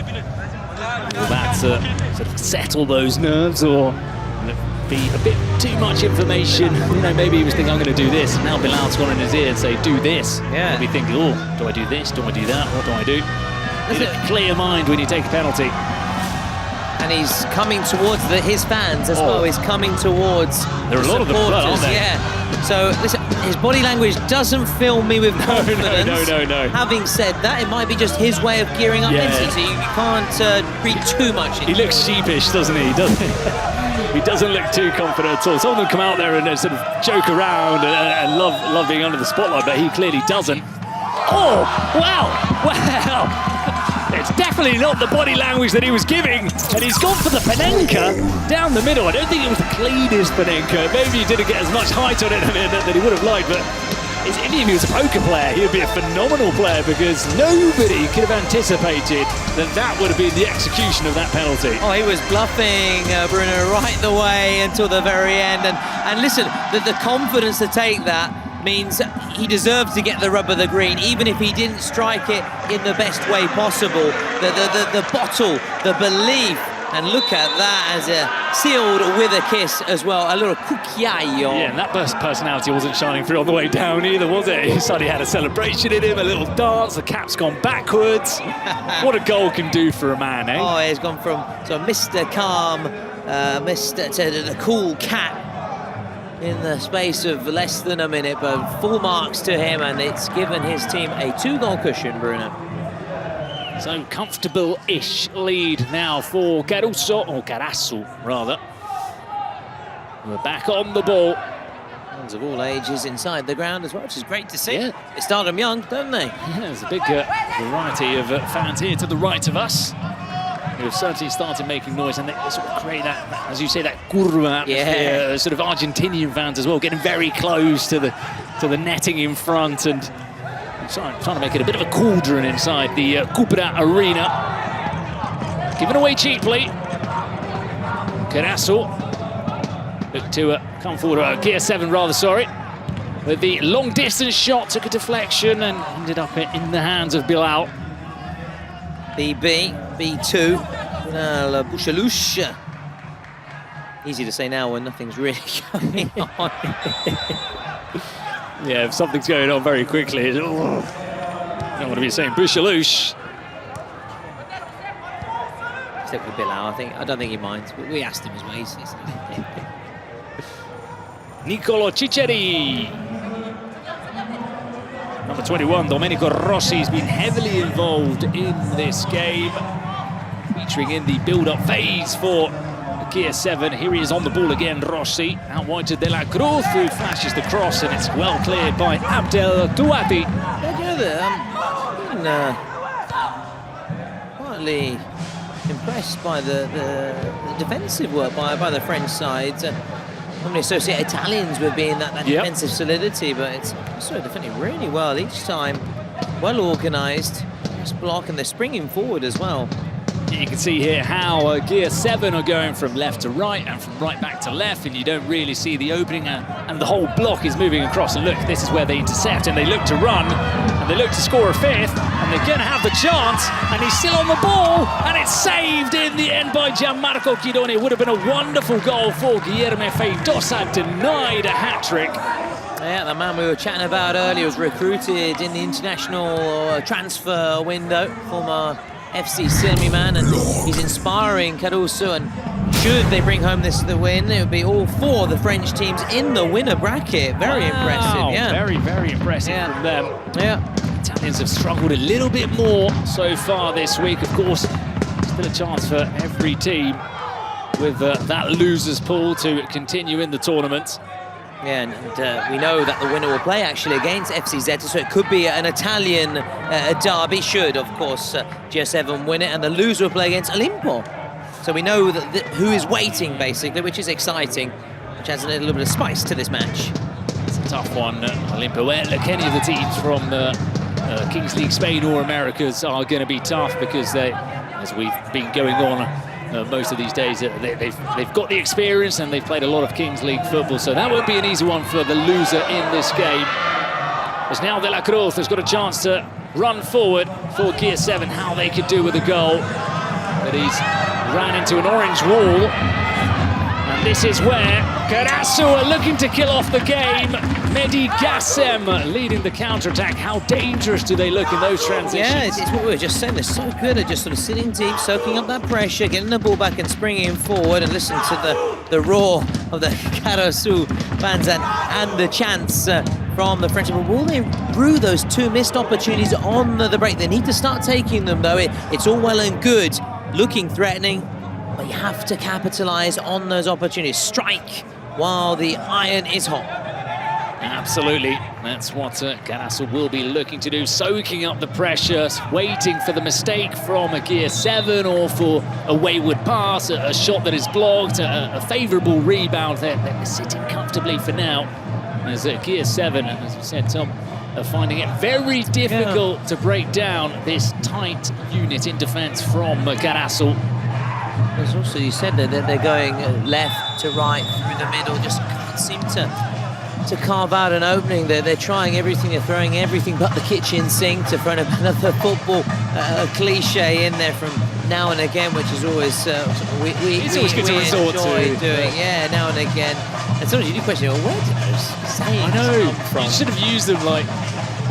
Will that sort of settle those nerves, or will it be a bit too much information? You know, maybe he was thinking, I'm going to do this, and now Bilal's gone in his ear and say, do this. Yeah. He'll be thinking, oh, do I do this? Do I do that? What do I do? Need a clear mind when you take a penalty. And he's coming towards his fans as well. He's coming towards there are a lot of them, aren't there? Yeah. So listen, his body language doesn't fill me with confidence. No. Having said that, it might be just his way of gearing up mentally. So you can't read too much into it. He looks sheepish, doesn't he? He doesn't look too confident at all. Some of them come out there and sort of joke around and love being under the spotlight, but he clearly doesn't. Oh, wow. It's definitely not the body language that he was giving, and he's gone for the Panenka down the middle. I don't think it was the cleanest Panenka. Maybe he didn't get as much height on it that he would have liked, but if he was a poker player, he would be a phenomenal player, because nobody could have anticipated that would have been the execution of that penalty. Oh, he was bluffing Bruno right the way until the very end, and listen, the confidence to take that means he deserves to get the rub of the green, even if he didn't strike it in the best way possible. The bottle, the belief, and look at that as sealed with a kiss as well, a little cucchiaio. Yeah, and that personality wasn't shining through on the way down either, was it? He suddenly had a celebration in him, a little dance, the cap's gone backwards. What a goal can do for a man, eh? Oh, he's gone from Mr. Calm, to the cool cat in the space of less than a minute, but full marks to him, and it's given his team a 2-goal cushion, Bruno. So comfortable-ish lead now for Karasu, or Karasu rather. We're back on the ball. Fans of all ages inside the ground as well, which is great to see. Yeah. They start them young, don't they? Yeah, there's a big variety of fans here to the right of us, who have certainly started making noise, and they sort of create that, as you say, that curva atmosphere, sort of Argentinian fans as well, getting very close to the netting in front, and trying to make it a bit of a cauldron inside the Cupra Arena. Given away cheaply. Karasu look to come forward, Gear 7 rather, sorry. With the long distance shot, took a deflection and ended up in the hands of Bilal. B2, La Bouchelouche. Easy to say now when nothing's really going on. Yeah, if something's going on very quickly, you don't want to be saying Bouchelouche. Stick with Bilal, I don't think he minds. We asked him as well. He's Nicolo Ciceri. Number 21, Domenico Rossi's been heavily involved in this game, featuring in the build-up phase for Gear 7. Here he is on the ball again, Rossi. Out wide to De La Cruz, who flashes the cross, and it's well cleared by Abdel Touati. Quietly impressed by the defensive work by the French side. Normally associate Italians with being that defensive solidity, but it's also defending really well each time. Well organised, nice block, and they're springing forward as well. You can see here how Gear 7 are going from left to right and from right back to left, and you don't really see the opening, and the whole block is moving across. And look, this is where they intercept, and they look to run, and they look to score a fifth, and they're going to have the chance, and he's still on the ball, and it's saved in the end by Gianmarco Chidoni. It would have been a wonderful goal for Guilherme Feitosa, denied a hat-trick. Yeah, the man we were chatting about earlier was recruited in the international transfer window, former FC Silmi man, and he's inspiring Karasu, and should they bring home the win, it would be all 4 of the French teams in the winner bracket. Very impressive, yeah. Very, very impressive from them. Yeah. Italians have struggled a little bit more so far this week. Of course, still a chance for every team with that losers pool to continue in the tournament. Yeah, and we know that the winner will play actually against FC Zeta, so it could be an Italian derby, should, of course, Gear7 win it, and the loser will play against Olimpo. So we know that who is waiting, basically, which is exciting, which adds a little bit of spice to this match. It's a tough one, Olimpo. Look, any of the teams from the Kings League Spain or Americas are going to be tough, because they, as we've been going on most of these days, they've got the experience and they've played a lot of Kings League football, so that won't be an easy one for the loser in this game. As now De La Cruz has got a chance to run forward for Gear 7, how they could do with a goal. But he's ran into an orange wall, and This is where Karasu are looking to kill off the game. Mehdi Gassem leading the counter-attack. How dangerous do they look in those transitions? Yeah, it's what we were just saying. They're so good at just sort of sitting deep, soaking up that pressure, getting the ball back and springing forward, and listen to the roar of the Karasu fans and the chants from the French. But will they rue those two missed opportunities on the break? They need to start taking them, though. It's all well and good, looking threatening, but you have to capitalize on those opportunities. Strike while the iron is hot. Absolutely. That's what Golazo will be looking to do, soaking up the pressure, waiting for the mistake from a Gear 7 or for a wayward pass, a shot that is blocked, a favourable rebound. They're sitting comfortably for now. As Gear 7, as you said, Tom, are finding it very difficult to break down this tight unit in defence from Golazo. There's also, you said that they're going left to right through the middle, just can't seem to carve out an opening. They're trying everything, they're throwing everything but the kitchen sink to throw another football cliche in there from now and again, which is always it's always good to resort to doing. Yeah, now and again. And sometimes you do question, well, where did those sayings come from? You should have used them like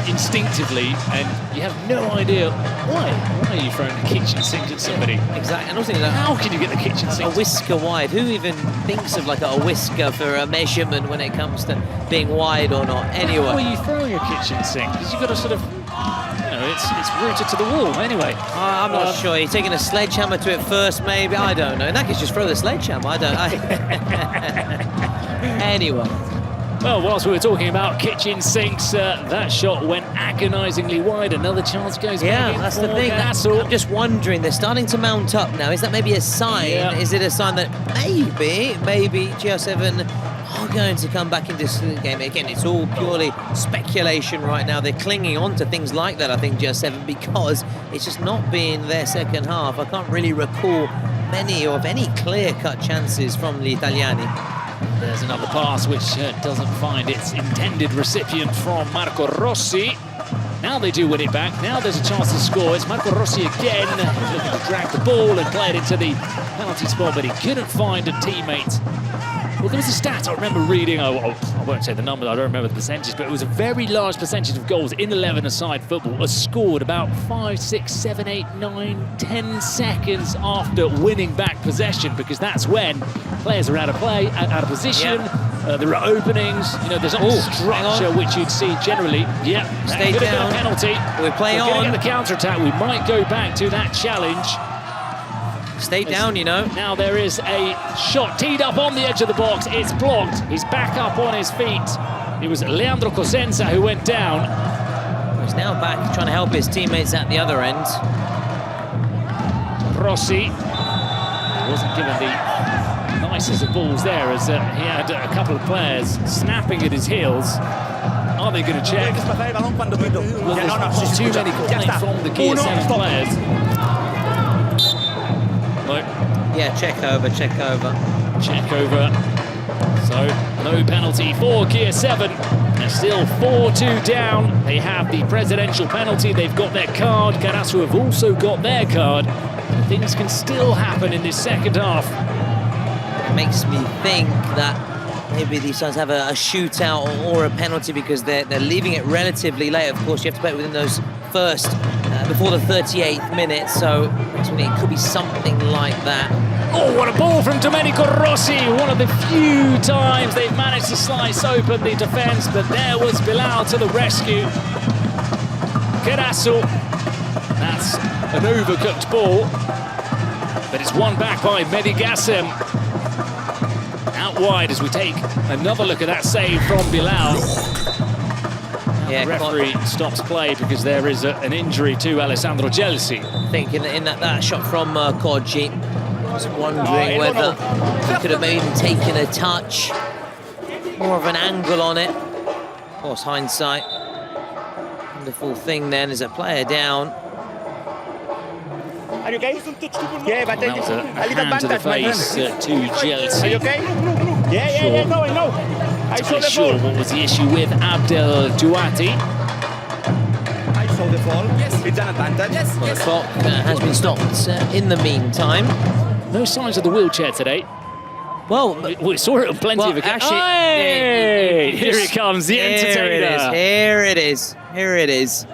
instinctively, and you have no idea why are you throwing the kitchen sink at somebody. Exactly. And also, how can you get the kitchen sink? A whisker wide. Who even thinks of like a whisker for a measurement when it comes to being wide or not? Anyway, how are you throwing a kitchen sink? Because you've got to sort of, it's rooted to the wall. Anyway, I'm not sure. You're taking a sledgehammer to it first, maybe. I don't know. In that case, just throw the sledgehammer. Anyway. Well, whilst we were talking about kitchen sinks, that shot went agonisingly wide. Another chance goes back. Yeah, that's the thing. I'm just wondering, they're starting to mount up now. Is that maybe a sign? Yeah. Is it a sign that maybe GR7 are going to come back into the game? Again, it's all purely speculation right now. They're clinging on to things like that, I think, GR7, because it's just not been their second half. I can't really recall many of any clear-cut chances from the Italiani. There's another pass which doesn't find its intended recipient from Marco Rossi. Now they do win it back. Now there's a chance to score. It's Marco Rossi again. He's looking to drag the ball and play it into the penalty spot, but he couldn't find a teammate. Well, there was a stat I remember reading. I won't say the number, I don't remember the percentage, but it was a very large percentage of goals in 11-a-side football are scored about 5, 6, 7, 8, 9, 10 seconds after winning back possession, because that's when players are out of play, out of position. Yeah. There are openings. There's not structure which you'd see generally. Yeah, stay down. A penalty. We're playing on. Getting the counter-attack. We might go back to that challenge. Stay down, Now there is a shot teed up on the edge of the box. It's blocked. He's back up on his feet. It was Leandro Cosenza who went down. He's now back trying to help his teammates at the other end. Rossi wasn't given the nicest of balls there, as he had a couple of players snapping at his heels. Are they going to check? Well, there's too many complaints from the Gear 7 players. Yeah, check over. So, no penalty for Gear 7. They're still 4-2 down. They have the presidential penalty. They've got their card. Karasu have also got their card. Things can still happen in this second half. It makes me think that maybe these sides have a shootout or a penalty because they're leaving it relatively late. Of course, you have to play it within those first, before the 38th minute, so it could be something like that. Oh, what a ball from Domenico Rossi! One of the few times they've managed to slice open the defence, but there was Bilal to the rescue. Karasu, that's an overcooked ball, but it's won back by Mehdi Gassem. Out wide as we take another look at that save from Bilal. Yeah, the referee stops play because there is an injury to Alessandro Gelsi. I think in that shot from Koji, I was wondering whether he could have maybe taken a touch, more of an angle on it. Of course, hindsight. Wonderful thing then is a player down. Are you okay? Yeah, but that was a hand to the face to Gelsi. Are you okay? Yeah, no, I know. I saw the sure ball. What was the issue with Abdel Duati? I saw the fall. Yes. It's an advantage. Yes. Well, the clock has been stopped in the meantime. No signs of the wheelchair today. Well, we saw it on plenty of occasions. Actually, hey, here it comes, the entertainer. Here it is. Here it is.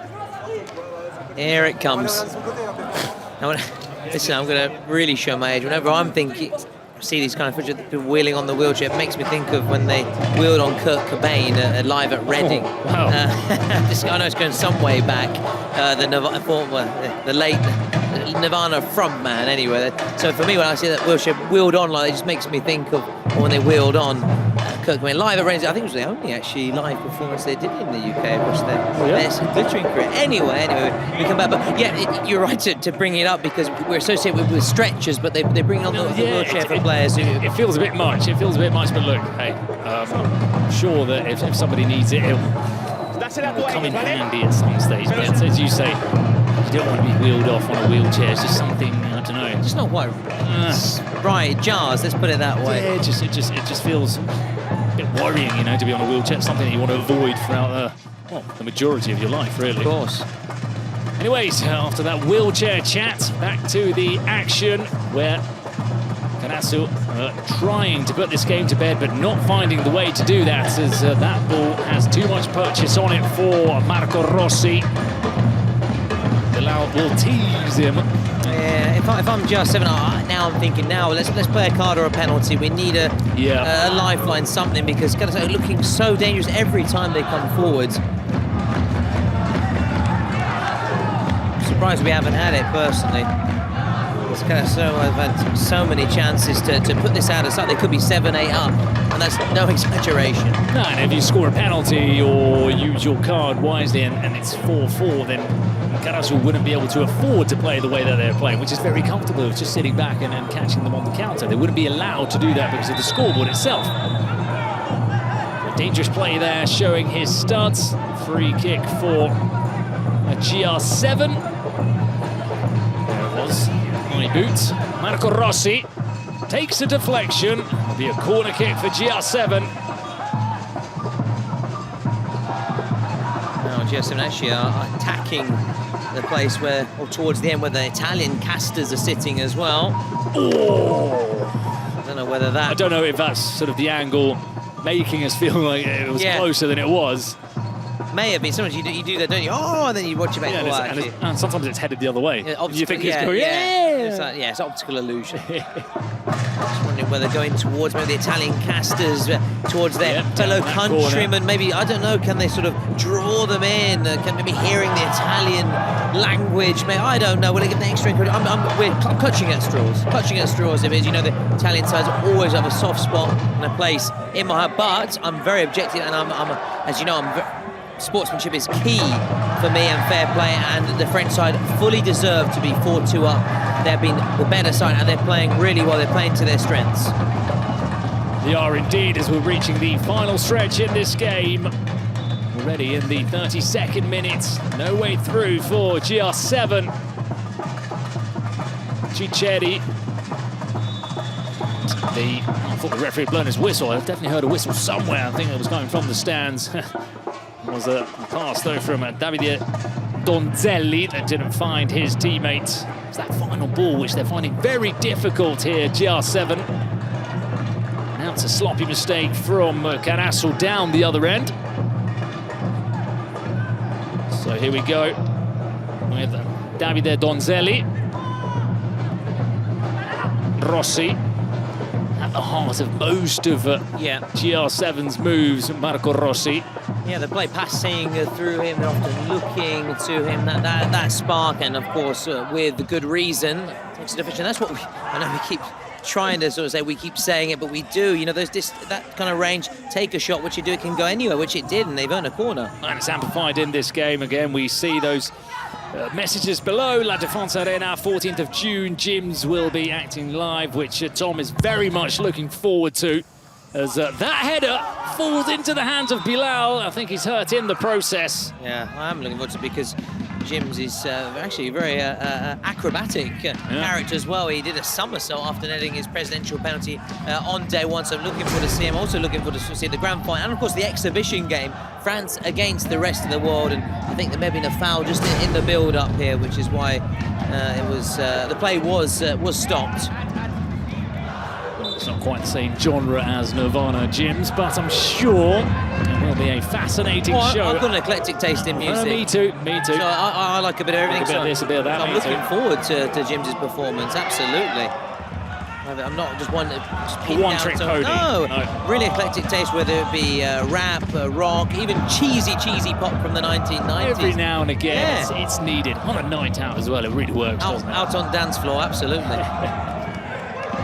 Here it comes. Now, listen, I'm going to really show my age. Whenever I'm thinking, see these kind of footage of people wheeling on the wheelchair, it makes me think of when they wheeled on Kurt Cobain live at Reading. Oh, wow. I know it's going some way back. The late Nirvana frontman, anyway. So for me, when I see that wheelchair wheeled on, like, it just makes me think of when they wheeled on Kurt Cobain live at Reading. I think it was the only actually live performance they did in the UK across their glittering career. Anyway, we come back. But yeah, you're right to bring it up because we're associated with stretchers, but they bring on the wheelchair for players. It feels a bit much. It feels a bit much, but look, hey, I'm sure that if somebody needs it, it'll come in handy at some stage. But as you say, you don't want to be wheeled off on a wheelchair. It's just something, I don't know. It's not quite right. It jars. Let's put it that way. Yeah, it just feels a bit worrying, you know, to be on a wheelchair. It's something that you want to avoid throughout the majority of your life, really. Of course. Anyways, after that wheelchair chat, back to the action where Karasu trying to put this game to bed, but not finding the way to do that, as that ball has too much purchase on it for Marco Rossi. Bilal will tease him. Yeah, if I'm GR7, now I'm thinking, let's play a card or a penalty. We need a lifeline, something, because Karasu are looking so dangerous every time they come forward. I'm surprised we haven't had it, personally. I've had so many chances to put this out of sight. They could be 7-8 up, and that's no exaggeration. No, and if you score a penalty or use your card wisely and it's 4-4, then Karasu wouldn't be able to afford to play the way that they're playing, which is very comfortable. It's just sitting back and catching them on the counter. They wouldn't be allowed to do that because of the scoreboard itself. A dangerous play there, showing his studs. Free kick for a GR7. There it was. High boot. Marco Rossi takes a deflection. It'll be a corner kick for GR7. Now GR7 actually are attacking the place where, or towards the end, where the Italian casters are sitting as well. Oh. I don't know whether that... I don't know if that's sort of the angle making us feel like it was closer than it was. May have been. Sometimes you do that, don't you? Oh, and then you watch it back. And sometimes it's headed the other way. Yeah, you think it's going, it's optical illusion. Just wondering whether going towards maybe the Italian casters, towards their fellow countrymen, maybe, I don't know, can they sort of draw them in? Can maybe hearing the Italian language, maybe, I don't know, will they give them extra encouragement? I'm clutching at straws if it is. You know, the Italian sides always have a soft spot and a place in my heart, but I'm very objective, and I'm as you know, sportsmanship is key for me, and fair play, and the French side fully deserve to be 4-2 up. They've been the better side, and they're playing really well. They're playing to their strengths. They are indeed, as we're reaching the final stretch in this game. Already in the 32nd minute. No way through for GR7. Ciceri. I thought the referee had blown his whistle. I definitely heard a whistle somewhere. I think it was coming from the stands. Was a pass though from Davide Donzelli that didn't find his teammate. It's that final ball which they're finding very difficult here, GR7. Now it's a sloppy mistake from Karasu down the other end. So here we go with Davide Donzelli. Rossi at the heart of most of GR7's moves, Marco Rossi. Yeah, they play passing through him, they're often looking to him, that spark, and of course, with the good reason, takes a deflection. That's what I know we keep trying to sort of say, we keep saying it, but we do. You know, there's that kind of range, take a shot, which you do, it can go anywhere, which it did, and they've earned a corner. And it's amplified in this game. Again, we see those messages below. La Défense Arena, 14th of June. Gyms will be acting live, which Tom is very much looking forward to. As that header falls into the hands of Bilal. I think he's hurt in the process. Yeah, I am looking forward to it because Jims is actually a very acrobatic character as well. He did a somersault after netting his presidential penalty on day one, so I'm looking forward to see him. Also looking forward to see the grand final and, of course, the exhibition game, France against the rest of the world. And I think there may have been a foul just in the build-up here, which is why it was the play was stopped. not quite the same genre as Nirvana gyms, but I'm sure it will be a fascinating show. I've got an eclectic taste in music. Me too, me too. So I like a bit of everything. A bit of this, a bit of that. I'm looking forward to Jim's performance, absolutely. I'm not just one trick pony. No, really eclectic taste, whether it be rap, rock, even cheesy pop from the 1990s. Every now and again, it's needed. On a night out as well, it really works. Out on dance floor, absolutely.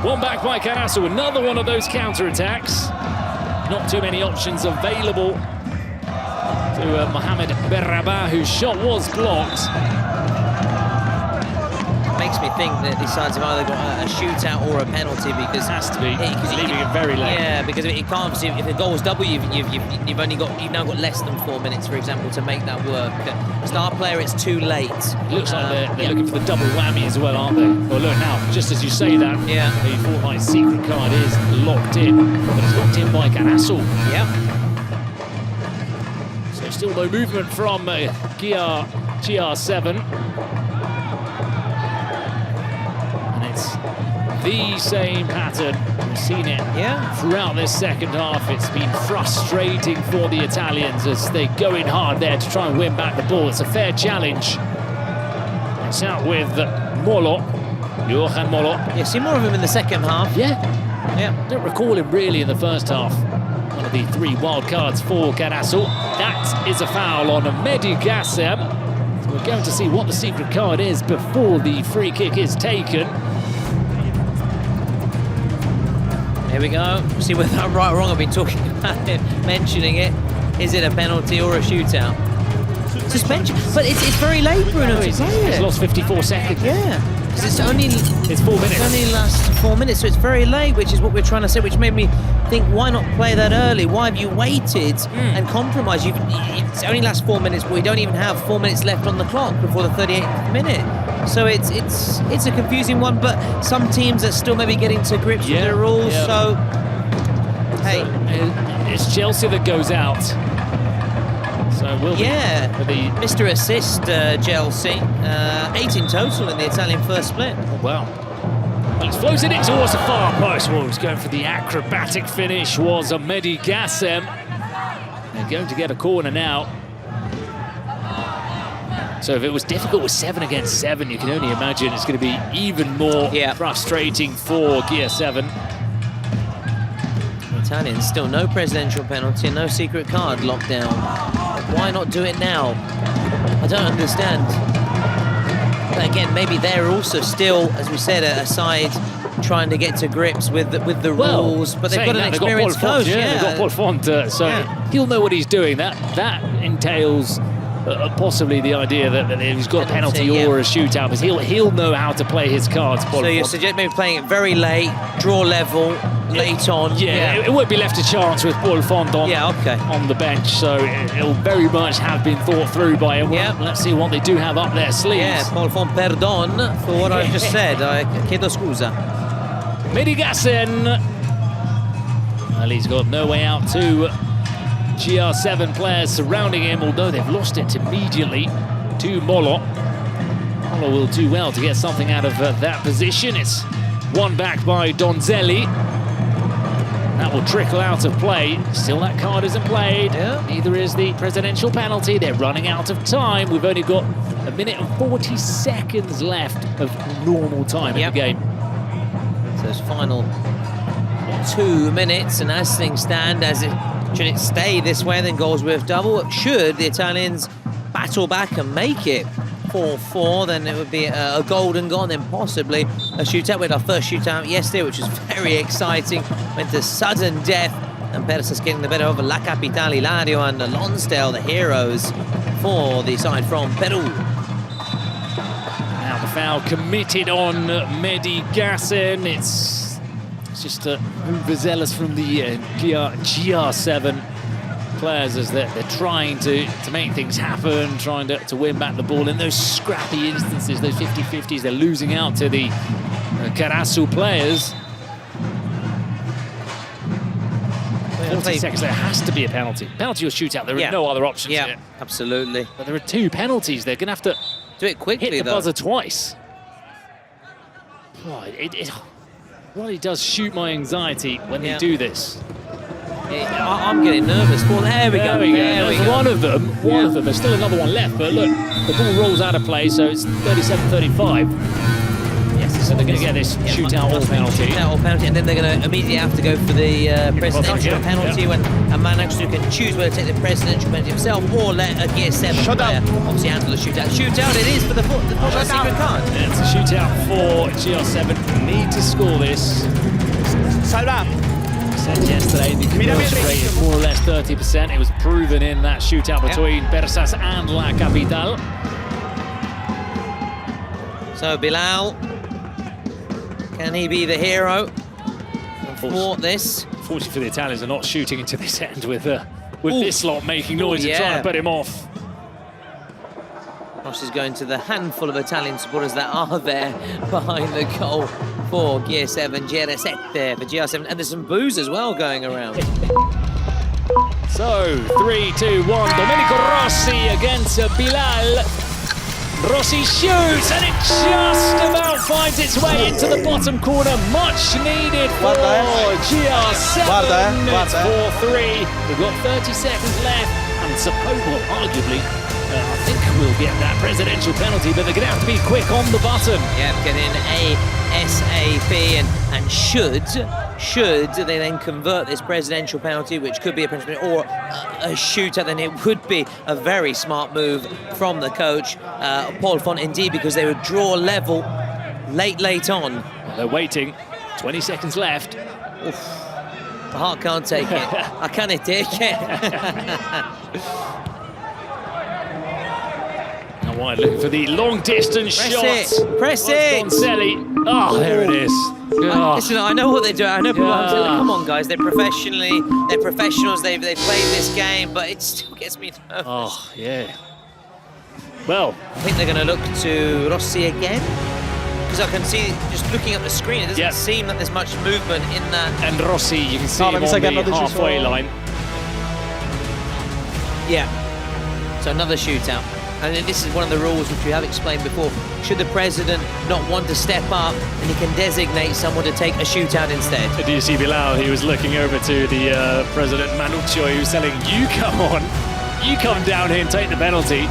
One back by Karasu, another one of those counter-attacks. Not too many options available to Mohamed Berraba, whose shot was blocked. Makes me think that these sides have either got a shootout or a penalty, because it has to be. Leaving it very late. Yeah, because it can't. If the goal's double, you've now got less than 4 minutes, for example, to make that work. Star player, it's too late. It looks like they're looking for the double whammy as well, aren't they? Well, look now, just as you say that, the Fortnite secret card is locked in, but it's locked in by Golazo. Yep. So still no movement from GR7. The same pattern. We've seen it throughout this second half. It's been frustrating for the Italians as they go in hard there to try and win back the ball. It's a fair challenge. It's out with Molo, Johan Molo. Yeah, see more of him in the second half. Yeah. Don't recall him really in the first half. One of the 3 wild cards for Karasu. That is a foul on Mehdi Gassem. So we're going to see what the secret card is before the free kick is taken. Here we go. See whether I'm right or wrong. I've been talking about it, mentioning it. Is it a penalty or a shootout? Suspension. But it's very late, Bruno, to play it. He's lost 54 seconds. Yeah. Because it's 4 minutes. It's only last 4 minutes, so it's very late, which is what we're trying to say, which made me think, why not play that early? Why have you waited and compromised? It's only last 4 minutes, but we don't even have 4 minutes left on the clock before the 38th minute. So it's a confusing one, but some teams are still maybe getting to grips with their rules. So hey, it's Chelsea that goes out. So will be for the Mr. Assist, Chelsea, 8 in total in the Italian first split. Oh, wow. Well, it's floated it towards the far post. Well, it's going for the acrobatic finish was a Mehdi Gassem. They're going to get a corner now. So if it was difficult with 7 against 7, you can only imagine it's going to be even more frustrating for Gear 7. Italians still no presidential penalty, no secret card locked down. Why not do it now? I don't understand. But again, maybe they're also still, as we said, a side trying to get to grips with the rules, but they've got an experienced coach. They've got Paul Font, so he'll know what he's doing. That entails possibly the idea that he's got a penalty or a shootout, but he'll know how to play his cards. So you suggest maybe playing it very late, draw level, late on. It won't be left a chance with Paul Font on the bench, so it'll very much have been thought through by him. Let's see what they do have up their sleeves. Yeah, Paul Font, pardon for what I just said. I chiedo scusa. Mehdi Gassem. Well, he's got no way out to GR7 players surrounding him, although they've lost it immediately to Molo. Molo will do well to get something out of that position. It's one back by Donzelli. That will trickle out of play. Still, that card isn't played. Neither is the presidential penalty. They're running out of time. We've only got 1 minute and 40 seconds left of normal time in the game. So it's final 2 minutes, and as things stand, should it stay this way, then goals worth double. Should the Italians battle back and make it 4-4, then it would be a golden goal, and then possibly a shootout. We had our first shootout yesterday, which was very exciting. Went to sudden death, and Persis getting the better of La Capitale, Ilario and Lonsdale, the heroes for the side from Peru. Now the foul committed on Mehdi Gassem. It's just overzealous from the GR7 players as they're trying to make things happen, trying to win back the ball. In those scrappy instances, those 50-50s, they're losing out to the Karasu players. 40 seconds, there has to be a penalty. Penalty or shootout, there are no other options here. Absolutely. But there are 2 penalties. They're going to have to do it quickly, hit the buzzer twice. Oh, really does shoot my anxiety when they do this. I'm getting nervous. Well, there we go. There's one of them. One of them. There's still another one left. But look, the ball rolls out of play, so it's 37-35. Yes, so they're going to get this shootout or penalty. Shootout or penalty, and then they're going to immediately have to go for the presidential penalty when a man actually can choose whether to take the presidential penalty himself or let a Gear 7 player obviously handle the shootout. Shootout it is for the secret card. Yeah, it's a shootout for GR7. Need to score this. Salva. Said yesterday the conversion rate is more or less 30%. It was proven in that shootout between Persas and La Capital. So Bilal, can he be the hero and thwart this? Fortunately for the Italians, are not shooting into this end with this lot making noise and trying to put him off. Ross is going to the handful of Italian supporters that are there behind the goal for Gear 7, GR7 for GR7, and there's some boos as well going around. So, 3, 2, 1, Domenico Rossi against Bilal. Rossi shoots, and it just about finds its way into the bottom corner. Much needed for GR7. It's 4-3. We've got 30 seconds left, and Sepulveda arguably I think we'll get that presidential penalty, but they're going to have to be quick on the button. Yeah, get in ASAP, and should they then convert this presidential penalty, which could be a presidential or a shootout, then it would be a very smart move from the coach, Paul Font, indeed, because they would draw level late on. They're waiting. 20 seconds left. Oof. The heart can't take it. I can't take it. Wide looking for the long distance shot. Press it! Doncelli. Oh, there it is. Listen, I know what they're doing. I know people are saying, come on, guys, they're professionals. They've played this game, but it still gets me nervous. Oh, yeah. Well, I think they're going to look to Rossi again, because I can see just looking at the screen, it doesn't seem that there's much movement in that. And Rossi, you can see him on the halfway line. Yeah. So another shootout. And this is one of the rules which we have explained before. Should the president not want to step up, then he can designate someone to take a shootout instead. Do you see Bilal? He was looking over to the president Manuccio, who was telling, you come on, you come down here and take the penalty.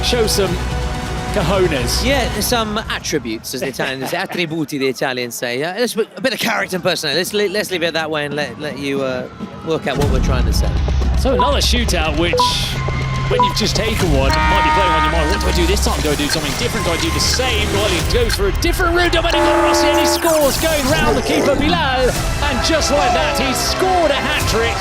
Show some cojones. Yeah, some attributes, as the Italians say, attributi, the Italians say. A bit of character and personality. Let's leave it that way and let you work out what we're trying to say. So another shootout, which, when you've just taken one, might be playing on your mind. What do I do this time? Do I do something different? Do I do the same? Well, he goes for a different route. Domenico Rossi, and he scores, going round the keeper Bilal. And just like that, he scored a hat-trick.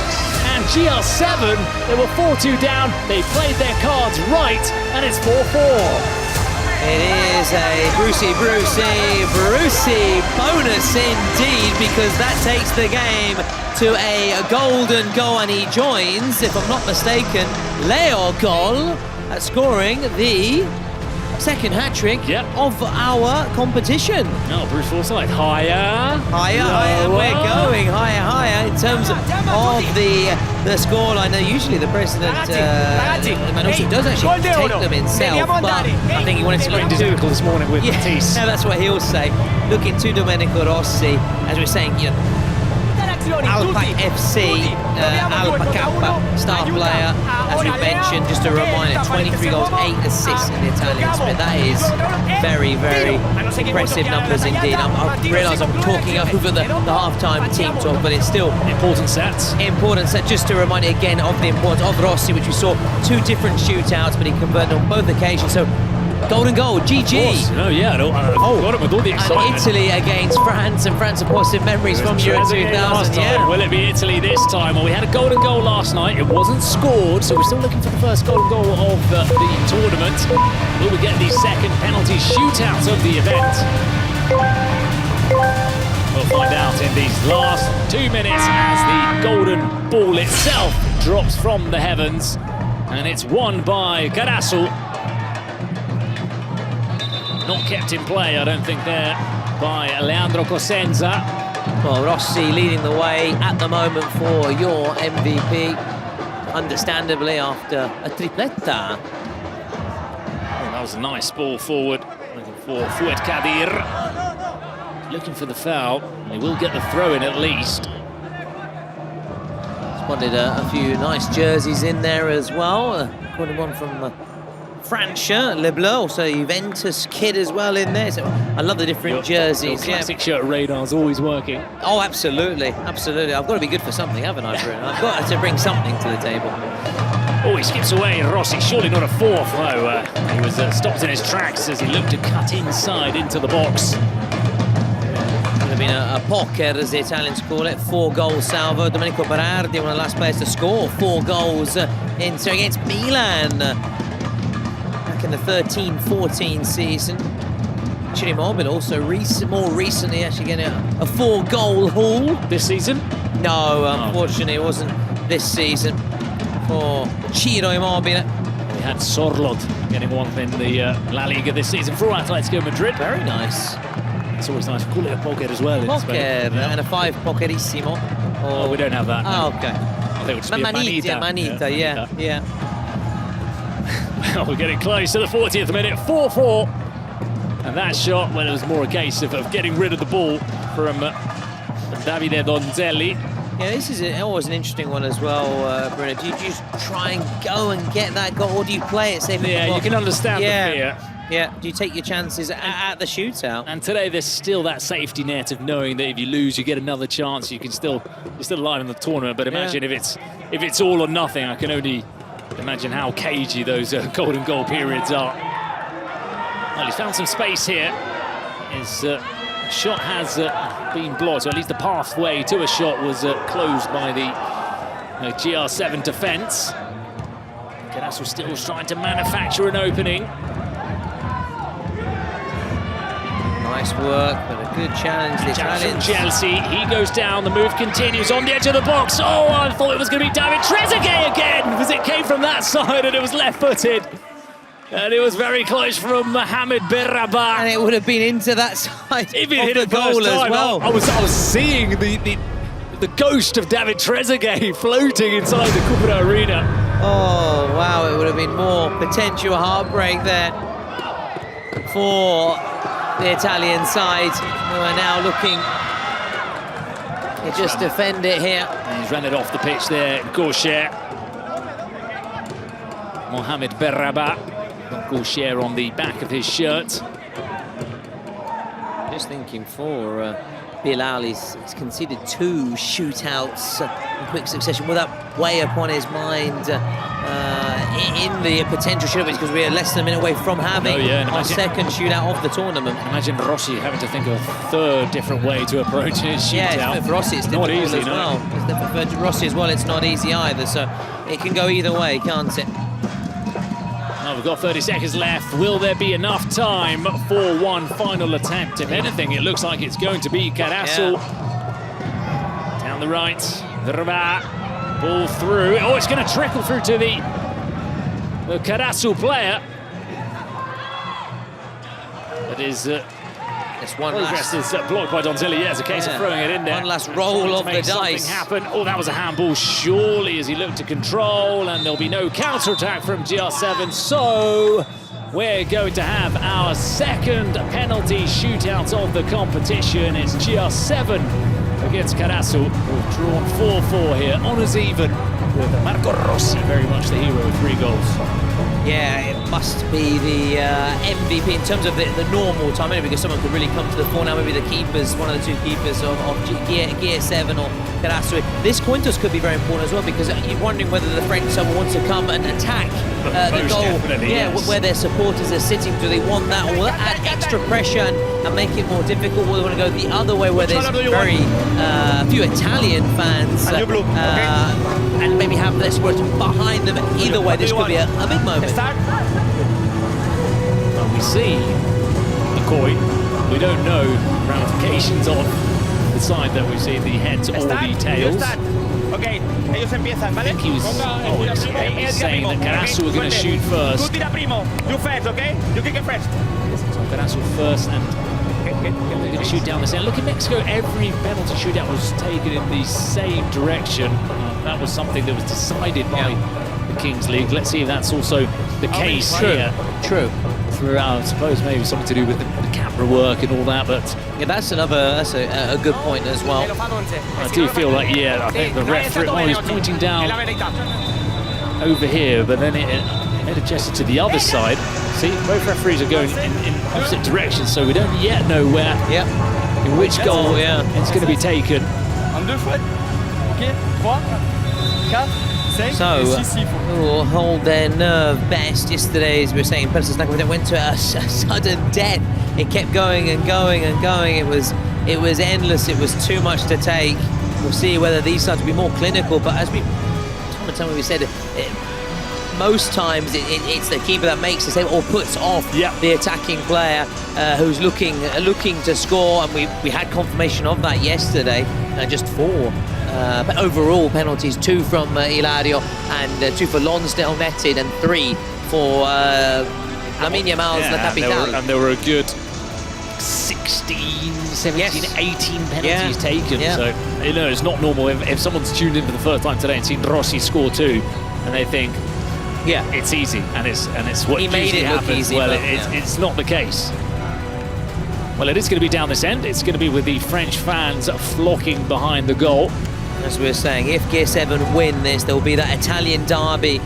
And GR7, they were 4-2 down. They played their cards right, and it's 4-4. It is a Brucey bonus indeed, because that takes the game to a golden goal, and he joins, if I'm not mistaken, Leo Gol at scoring the second hat-trick of our competition. Oh, Bruce Forsyth, higher. We're going higher in terms of the scoreline. Now, usually the president also does actually take them himself, but I think he wanted to look difficult this morning with Matisse. Yeah, that's what he'll say. Looking to Domenico Rossi, as we're saying, you know, Alpa FC, Alpa Kappa star player, as we mentioned, just a reminder, 23 goals, 8 assists in the Italian split. That is very, very impressive numbers indeed. I realise I'm talking over the half-time team talk, but it's still important sets. Important set, just to remind you again of the importance of Rossi, which we saw 2 different shootouts, but he converted on both occasions. So golden goal, GG. Oh yeah, got it with all the excitement. And Italy against France, and France have positive memories from Euro 2000. Yeah. Will it be Italy this time? Well, we had a golden goal last night. It wasn't scored, so we're still looking for the first golden goal of the tournament. Will we get the second penalty shootout of the event? We'll find out in these last 2 minutes as the golden ball itself drops from the heavens, and it's won by Karasu. Not kept in play, I don't think, there by Leandro Cosenza. Well, Rossi leading the way at the moment for your MVP, understandably, after a tripletta. Oh, that was a nice ball forward, looking for Fuad Kadir. looking for the foul. They will get the throw in at least. Spotted a few nice jerseys in there as well. Got one from Francia, Le Bleu, also Juventus kid as well in there. So I love the different jerseys. Classic shirt radar's always working. Oh, absolutely, absolutely. I've got to be good for something, haven't I, Bruno? I've got to bring something to the table. Oh, he skips away, Rossi. Surely not a fourth, though. He was stopped in his tracks as he looked to cut inside into the box. Would have been a poker, as the Italians call it. 4-goal salvo. Domenico Berardi, one of the last players to score 4 goals against Milan back in the 13-14 season. Ciro Immobile also more recently actually getting a 4-goal haul. This season? No, unfortunately it wasn't this season for Ciro Immobile. We had Sorlot getting one in the La Liga this season for Atletico Madrid. Very nice. It's always nice to call it a poker as well. Poker, and a 5 pokerissimo. Oh, we don't have that. Oh, okay. I think it would just be a manita, yeah. Well, we're getting close to the 40th minute, 4-4. And that shot, well, it was more a case of getting rid of the ball from Davide Donzelli. Yeah, this is always an interesting one as well, Bruno. Do you just try and go and get that goal, or do you play it safe? Yeah, you can understand the fear. Yeah, do you take your chances at the shootout? And today there's still that safety net of knowing that if you lose, you get another chance. You're still alive in the tournament. But imagine if it's all or nothing. I can only imagine how cagey those golden goal periods are. Well, he's found some space here. His shot has been blocked, or at least the pathway to a shot was closed by the GR7 defence. Karasu still trying to manufacture an opening. Nice work, but a good challenge. The Italians. Chelsea, he goes down, the move continues on the edge of the box. Oh, I thought it was going to be David Trezeguet again, because it came from that side and it was left-footed. And it was very close from Mohamed Berraba. And it would have been into that side if it hit the goal as well. I was seeing the ghost of David Trezeguet floating inside the Cupra Arena. Oh, wow, it would have been more potential heartbreak there for the Italian side, who are now looking to just defend it here. And he's ran it off the pitch there, Gaucher. Mohamed Berraba. Gaucher on the back of his shirt. Just thinking for Bilal, he's conceded 2 shootouts in quick succession. Will that weigh upon his mind in the potential shootout, because we are less than a minute away from having our second shootout of the tournament? Imagine Rossi having to think of a third different way to approach his shootout. Yeah, for Rossi it's difficult not easy, as well. For Rossi as well, it's not easy either, so it can go either way, can't it? Well, we've got 30 seconds left. Will there be enough time for one final attempt? If anything, it looks like it's going to be Karasu. Yeah. Down the right, Verba, ball through. Oh, it's going to trickle through to the Karasu player. That is... It's one progress is blocked by Donzelli. Yeah, it's a case of throwing it in there. One last roll of the dice. Happen. Oh, that was a handball, surely, as he looked to control, and there'll be no counter-attack from GR7. So we're going to have our second penalty shootout of the competition. It's GR7 against Karasu. We've drawn 4-4 here, honours even, with Marco Rossi very much the hero with 3 goals. Yeah, it must be the MVP in terms of the normal time, maybe, because someone could really come to the fore now. Maybe the keepers, one of the 2 keepers of Gear 7 or Karasu. This coin toss could be very important as well, because you're wondering whether the French side wants to come and attack the goal. Yes. Where their supporters are sitting. Do they want that, or will that add extra pressure and make it more difficult? Or they want to go the other way, where there's very few Italian fans and maybe have their supporters behind them? Either way, this could be a big moment. Well, we see the coin. We don't know ramifications of the side that we see, the heads or the tails. Okay, ellos empiezan, ¿vale? I think he was saying that Karasu were going to shoot first. Tú tira primo, you first, okay? You kick it first. So Karasu first, and they're going to shoot down the center. Look at Mexico, every penalty shootout was taken in the same direction. That was something that was decided by the Kings League. Let's see if that's also the case here. True. throughout. I suppose maybe something to do with the camera work and all that, but yeah, that's a good point as well. I do feel like, I think the referee is pointing down over here, but then it adjusted to the other side. See, both referees are going in opposite directions, so we don't yet know where, in which goal it's going to be taken. So, will hold their nerve best. Yesterday, as we were saying, Persis went to a sudden death. It kept going and going and going. It was endless. It was too much to take. We'll see whether these sides will be more clinical. But as we said, most times it's the keeper that makes the save or puts off the attacking player who's looking to score. And we had confirmation of that yesterday. Just 4. But overall penalties, 2 from Ilario and 2 for Lonsdale netted and 3 for Lamine Yamal's La Capitale. And there were a good 16, 17, 18 penalties taken. So, it's not normal if someone's tuned in for the first time today and seen Rossi score 2 and they think, it's easy and it's what he made it look easy. Well, it's not the case. Well, it is going to be down this end. It's going to be with the French fans flocking behind the goal. As we were saying, if Gear 7 win this, there will be that Italian derby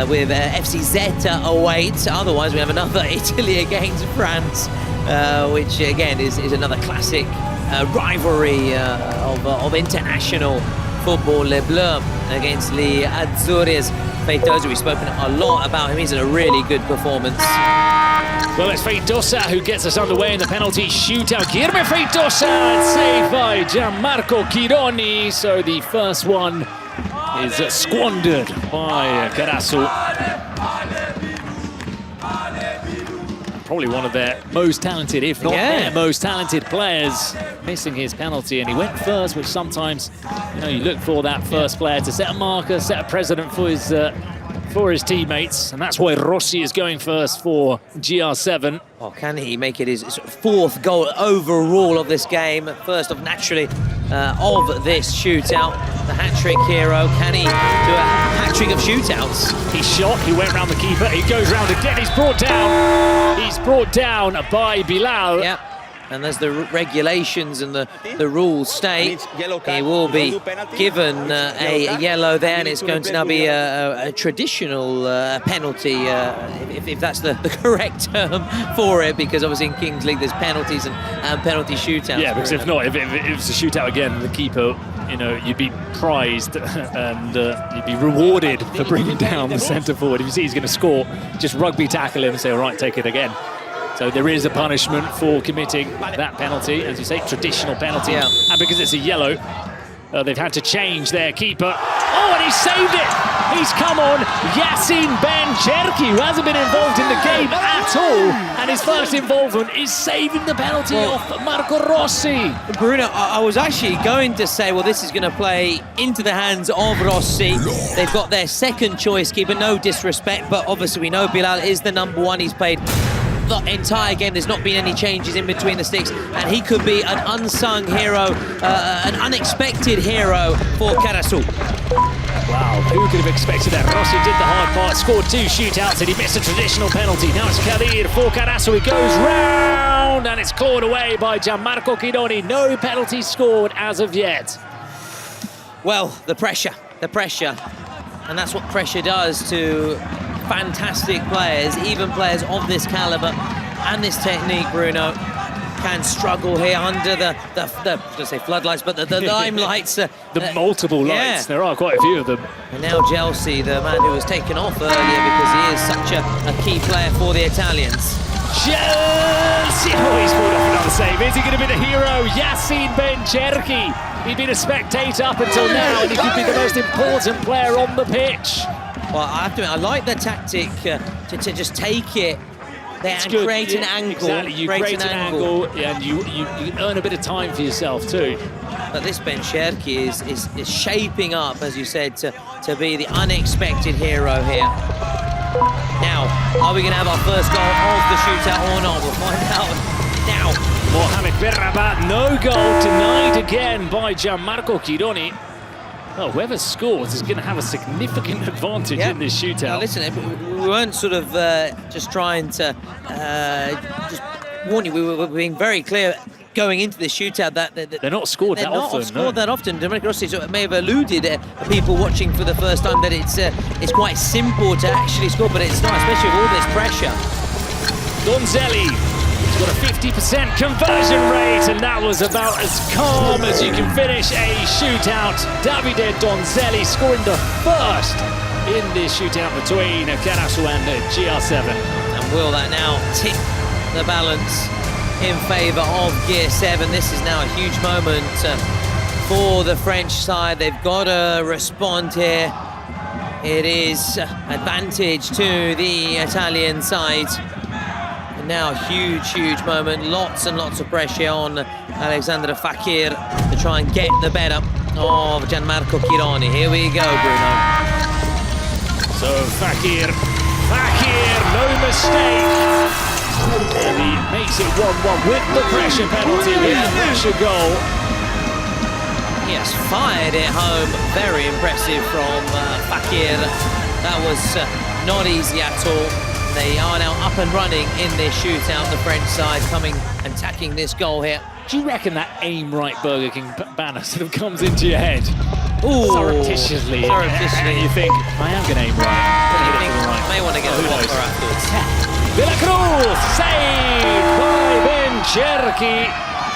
with FC Zeta awaits. Otherwise, we have another Italy against France, which again is another classic rivalry of international football. Les Bleus against the Azzurris. Feitosa, we've spoken a lot about him. He's in a really good performance. Well, it's Feitosa who gets us underway in the penalty shootout. Guilherme Feitosa, saved by Gianmarco Chironi. So the first one is squandered by Karasu. Probably one of their most talented, if not their most talented players, missing his penalty. And he went first, which sometimes, you look for that first player to set a marker, set a precedent for his teammates, and that's why Rossi is going first for GR7. Oh, can he make it his 4th goal overall of this game? First of, naturally, of this shootout. The hat-trick hero, can he do a hat-trick of shootouts? He shot, he went round the keeper, he goes round again, he's brought down by Bilal. Yep. And as the regulations and the rules state, he will be given a yellow there, and it's going to now be a traditional penalty, if that's the correct term for it, because obviously in Kings League there's penalties and penalty shootouts. Yeah, because if not, if it's a shootout again, the keeper, you'd be prized and you'd be rewarded for bringing down the centre forward. If you see he's going to score, just rugby tackle him and say, all right, take it again. So there is a punishment for committing that penalty, as you say, traditional penalty. And because it's a yellow, they've had to change their keeper. Oh, and he saved it! He's come on, Yassine Ben-Cherki, who hasn't been involved in the game at all, and his first involvement is saving the penalty off Marco Rossi. Bruno, I was actually going to say, well, this is going to play into the hands of Rossi. They've got their second choice keeper, no disrespect, but obviously we know Bilal is the #1. He's played the entire game. There's not been any changes in between the sticks, and he could be an unsung hero, an unexpected hero for Karasu. Wow, who could have expected that? Rossi did the hard part, scored 2 shootouts, and he missed a traditional penalty. Now it's Khalid for Karasu. He goes round, and it's clawed away by Gianmarco Chironi. No penalties scored as of yet. Well, the pressure, and that's what pressure does to fantastic players, even players of this caliber and this technique. Bruno can struggle here under the let's say floodlights, but the limelights. The multiple lights, there are quite a few of them. And now Chelsea, the man who was taken off earlier because he is such a key player for the Italians. Chelsea! Oh, he's pulled off another save. Is he going to be the hero? Yassine Ben-Cherki. He'd been a spectator up until now, and he could be the most important player on the pitch. Well, I have to admit, I like the tactic to just take it there and create an angle. Exactly, you create an angle, and you earn a bit of time for yourself too. But this Ben-Cherki is shaping up, as you said, to be the unexpected hero here. Now, are we going to have our first goal of the shootout or not? We'll find out now. Mohamed Berrabat, no goal, denied again by Gianmarco Chironi. Well, whoever scores is going to have a significant advantage in this shootout. Now, listen, we weren't sort of just trying to just warn you. We were being very clear going into the shootout that they're not scored that often. They're not scored that often. Domenico Rossi sort of may have alluded people watching for the first time that it's quite simple to actually score, but it's not, especially with all this pressure. Donzelli, he's got a 50% conversion rate, and that was about as calm as you can finish a shootout. Davide Donzelli scoring the first in this shootout between Karasu and GR7. And will that now tip the balance in favour of Gear 7? This is now a huge moment for the French side. They've got to respond here. It is advantage to the Italian side. And now a huge moment. Lots and lots of pressure on Alexandre Fakir to try and get the better of Gianmarco Chironi. Here we go, Bruno. So Fakir, no mistake. And he makes it 1-1 with the pressure penalty, with the pressure goal. He has fired it home. Very impressive from Fakir. That was not easy at all. They are now up and running in this shootout, the French side coming and tacking this goal here. Do you reckon that aim right Burger King banner sort of comes into your head? Ooh, surreptitiously. And you think, I am going to aim right. You think you may want to get a blocker afterwards. Villa Cruz, saved by Bencherki.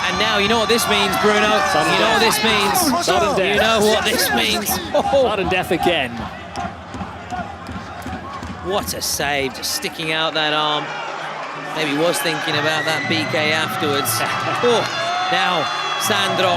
And now you know what this means, Bruno. You know what this means. Sudden death. You know what this means. Sudden death again. What a save, just sticking out that arm. Maybe he was thinking about that BK afterwards. Now Sandro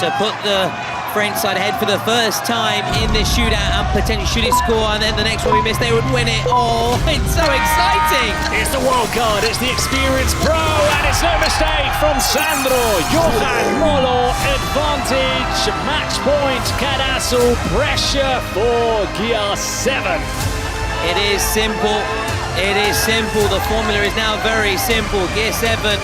to put the French side ahead for the first time in this shootout, and potentially should he score, and then the next one we missed, they would win it. Oh, it's so exciting! It's the Wildcard, it's the experienced pro, and it's no mistake from Sandro. Johan Molo, advantage, match point, Karasu, pressure for Gear 7. It is simple. It is simple. The formula is now very simple. Gear 7.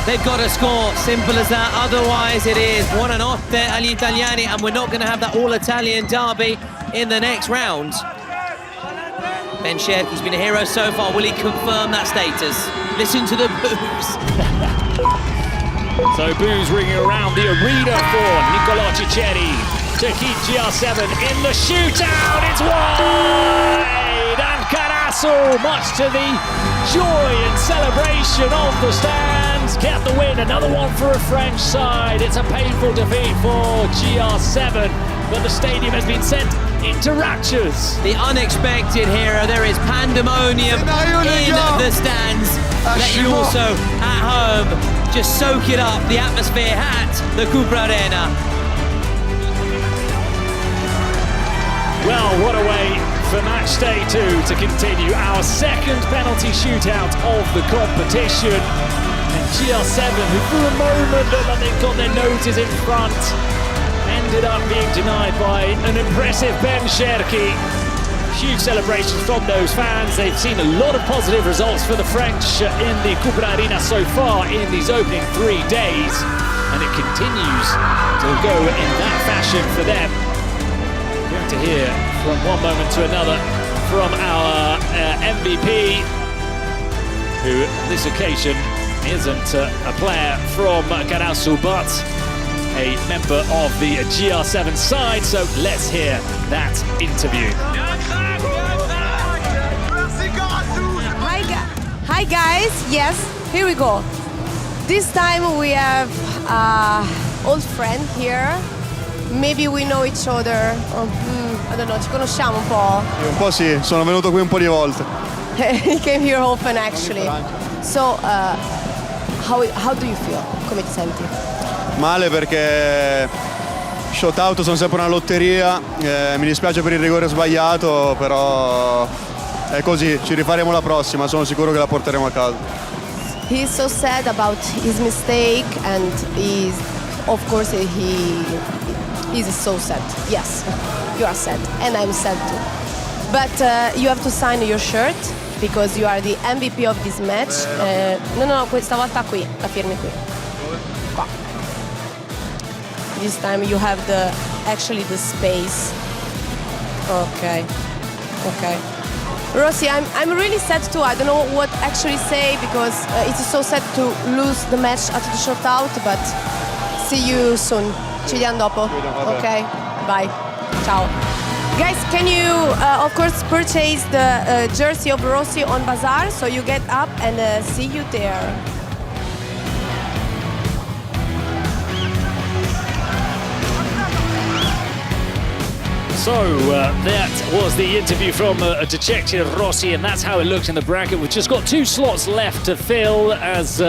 They've got to score, simple as that. Otherwise, it is buonanotte agli italiani, and we're not going to have that all-Italian derby in the next round. Bencherki's been a hero so far. Will he confirm that status? Listen to the boos. So boos ringing around the arena for Nicolò Ciceri to keep GR7 in the shootout. It's wide, and Karasu, much to the joy and celebration of the stands, get the win. Another one for a French side. It's a painful defeat for GR7, but the stadium has been sent into raptures. The unexpected hero. There is pandemonium in the stands. Let you also at home just soak it up, the atmosphere at the Cupra Arena. Well, what a way for match day 2 to continue, our second penalty shootout of the competition. And GR7, who for a moment looked like they've got their noses in front, ended up being denied by an impressive Bencherki. Huge celebrations from those fans. They've seen a lot of positive results for the French in the Cupra Arena so far in these opening 3 days, and it continues to go in that fashion for them. We're going to hear from one moment to another from our MVP, who this occasion isn't a player from Karasu, but a member of the GR7 side. So let's hear that interview. Hi guys, yes, here we go. This time we have an old friend here. Maybe we know each other. I don't know, ci conosciamo un po'. Un po' sì, sono venuto qui un po' di volte. He came here often actually. So, how do you feel? Come ti senti? Male perché shootout sono sempre una lotteria, mi dispiace per il rigore sbagliato, però è così, ci rifaremo la prossima, sono sicuro che la porteremo a casa. He is so sad about his mistake, and of course he is so sad. Yes, you are sad, and I'm sad too. But you have to sign your shirt because you are the MVP of this match. No, questa volta qui, la firmi qui. Qua. This time you have the actually the space. Okay. Rossi, I'm really sad too. I don't know what actually say because it's so sad to lose the match at the shootout, but see you soon. Ci vediamo dopo. Okay, bye. Ciao. Guys, can you, of course, purchase the jersey of Rossi on Bazaar, so you get up and see you there. So that was the interview from a dejected Rossi, and that's how it looks in the bracket. We've just got 2 slots left to fill as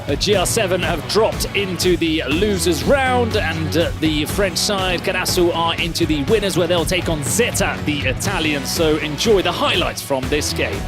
GR7 have dropped into the losers round, and the French side, Karasu, are into the winners where they'll take on Zeta, the Italians. So enjoy the highlights from this game.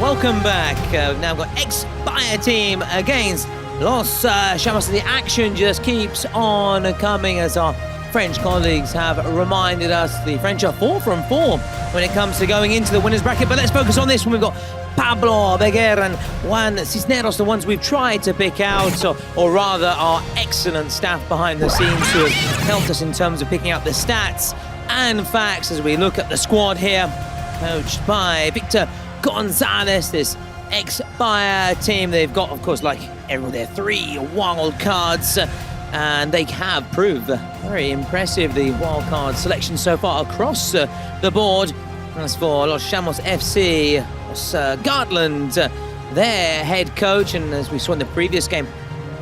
Welcome back. We've now got Expire team against Los Chamos. The action just keeps on coming as our French colleagues have reminded us. The French are 4 from 4 when it comes to going into the winners bracket. But let's focus on this one. We've got Pablo Beguer and Juan Cisneros, the ones we've tried to pick out, or rather our excellent staff behind the scenes who have helped us in terms of picking out the stats and facts as we look at the squad here, coached by Victor Gonzalez, this Expire team. They've got, of course, like everyone, their 3 wild cards, and they have proved very impressive, the wild card selection so far across the board. As for Los Chamos FC, Gartland, their head coach, and as we saw in the previous game,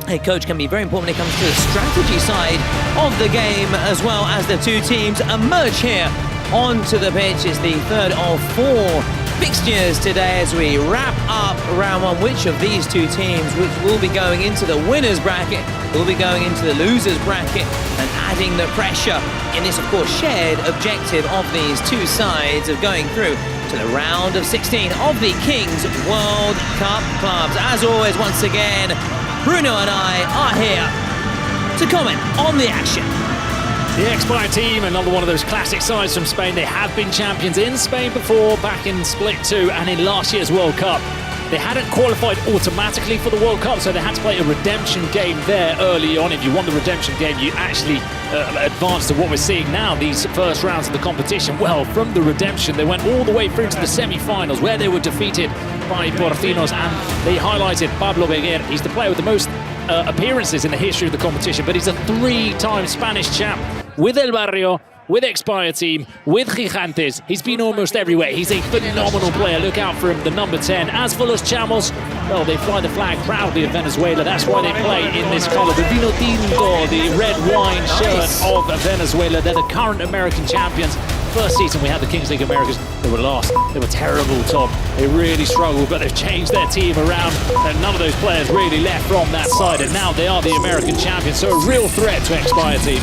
head coach can be very important when it comes to the strategy side of the game, as well as the 2 teams emerge here onto the pitch. It's the 3rd of 4 fixtures today as we wrap up round 1. Which of these 2 teams, which will be going into the winners bracket, will be going into the losers bracket, and adding the pressure in this, of course, shared objective of these 2 sides of going through to the round of 16 of the Kings World Cup Clubs. As always, once again, Bruno and I are here to comment on the action. The Expire team, another one of those classic sides from Spain. They have been champions in Spain before, back in Split 2 and in last year's World Cup. They hadn't qualified automatically for the World Cup, so they had to play a redemption game there early on. If you won the redemption game, you actually advance to what we're seeing now, these first rounds of the competition. Well, from the redemption, they went all the way through to the semi-finals, where they were defeated by Portinos, and they highlighted Pablo Beguer. He's the player with the most appearances in the history of the competition, but he's a 3-time Spanish champ with El Barrio, with Expire team, with Gigantes. He's been almost everywhere. He's a phenomenal player. Look out for him, the number 10. As for Los Chamos, well, they fly the flag proudly of Venezuela. That's why they play in this color, the Vino Tinto, the red wine shirt of Venezuela. They're the current American champions. First season we had the Kings League Americas, they were lost. They were terrible, Tom. They really struggled, but they've changed their team around, and none of those players really left from that side, and now they are the American champions, so a real threat to Expire team.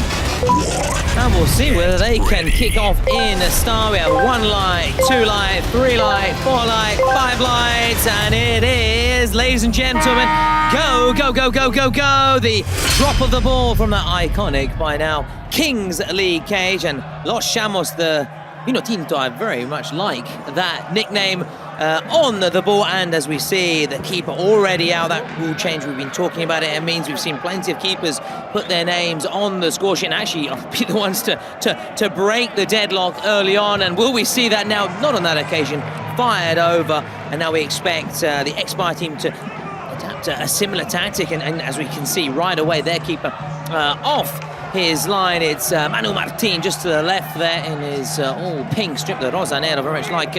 And we'll see whether they can kick off in a style. We have 1 light, 2 light, 3 light, 4 light, 5 lights, and it is, ladies and gentlemen, go, go, go, go, go, go. The drop of the ball from that iconic by now Kings League cage, and Los Chamos, the Vinotinto, I very much like that nickname on the ball. And as we see, the keeper already out. That rule change, we've been talking about it. It means we've seen plenty of keepers put their names on the score sheet and actually be the ones to break the deadlock early on. And will we see that now? Not on that occasion. Fired over, and now we expect the Expire team to adapt a similar tactic. And as we can see right away, their keeper off his line. It's Manu Martin just to the left there in his all pink strip, the Rosanero, very much like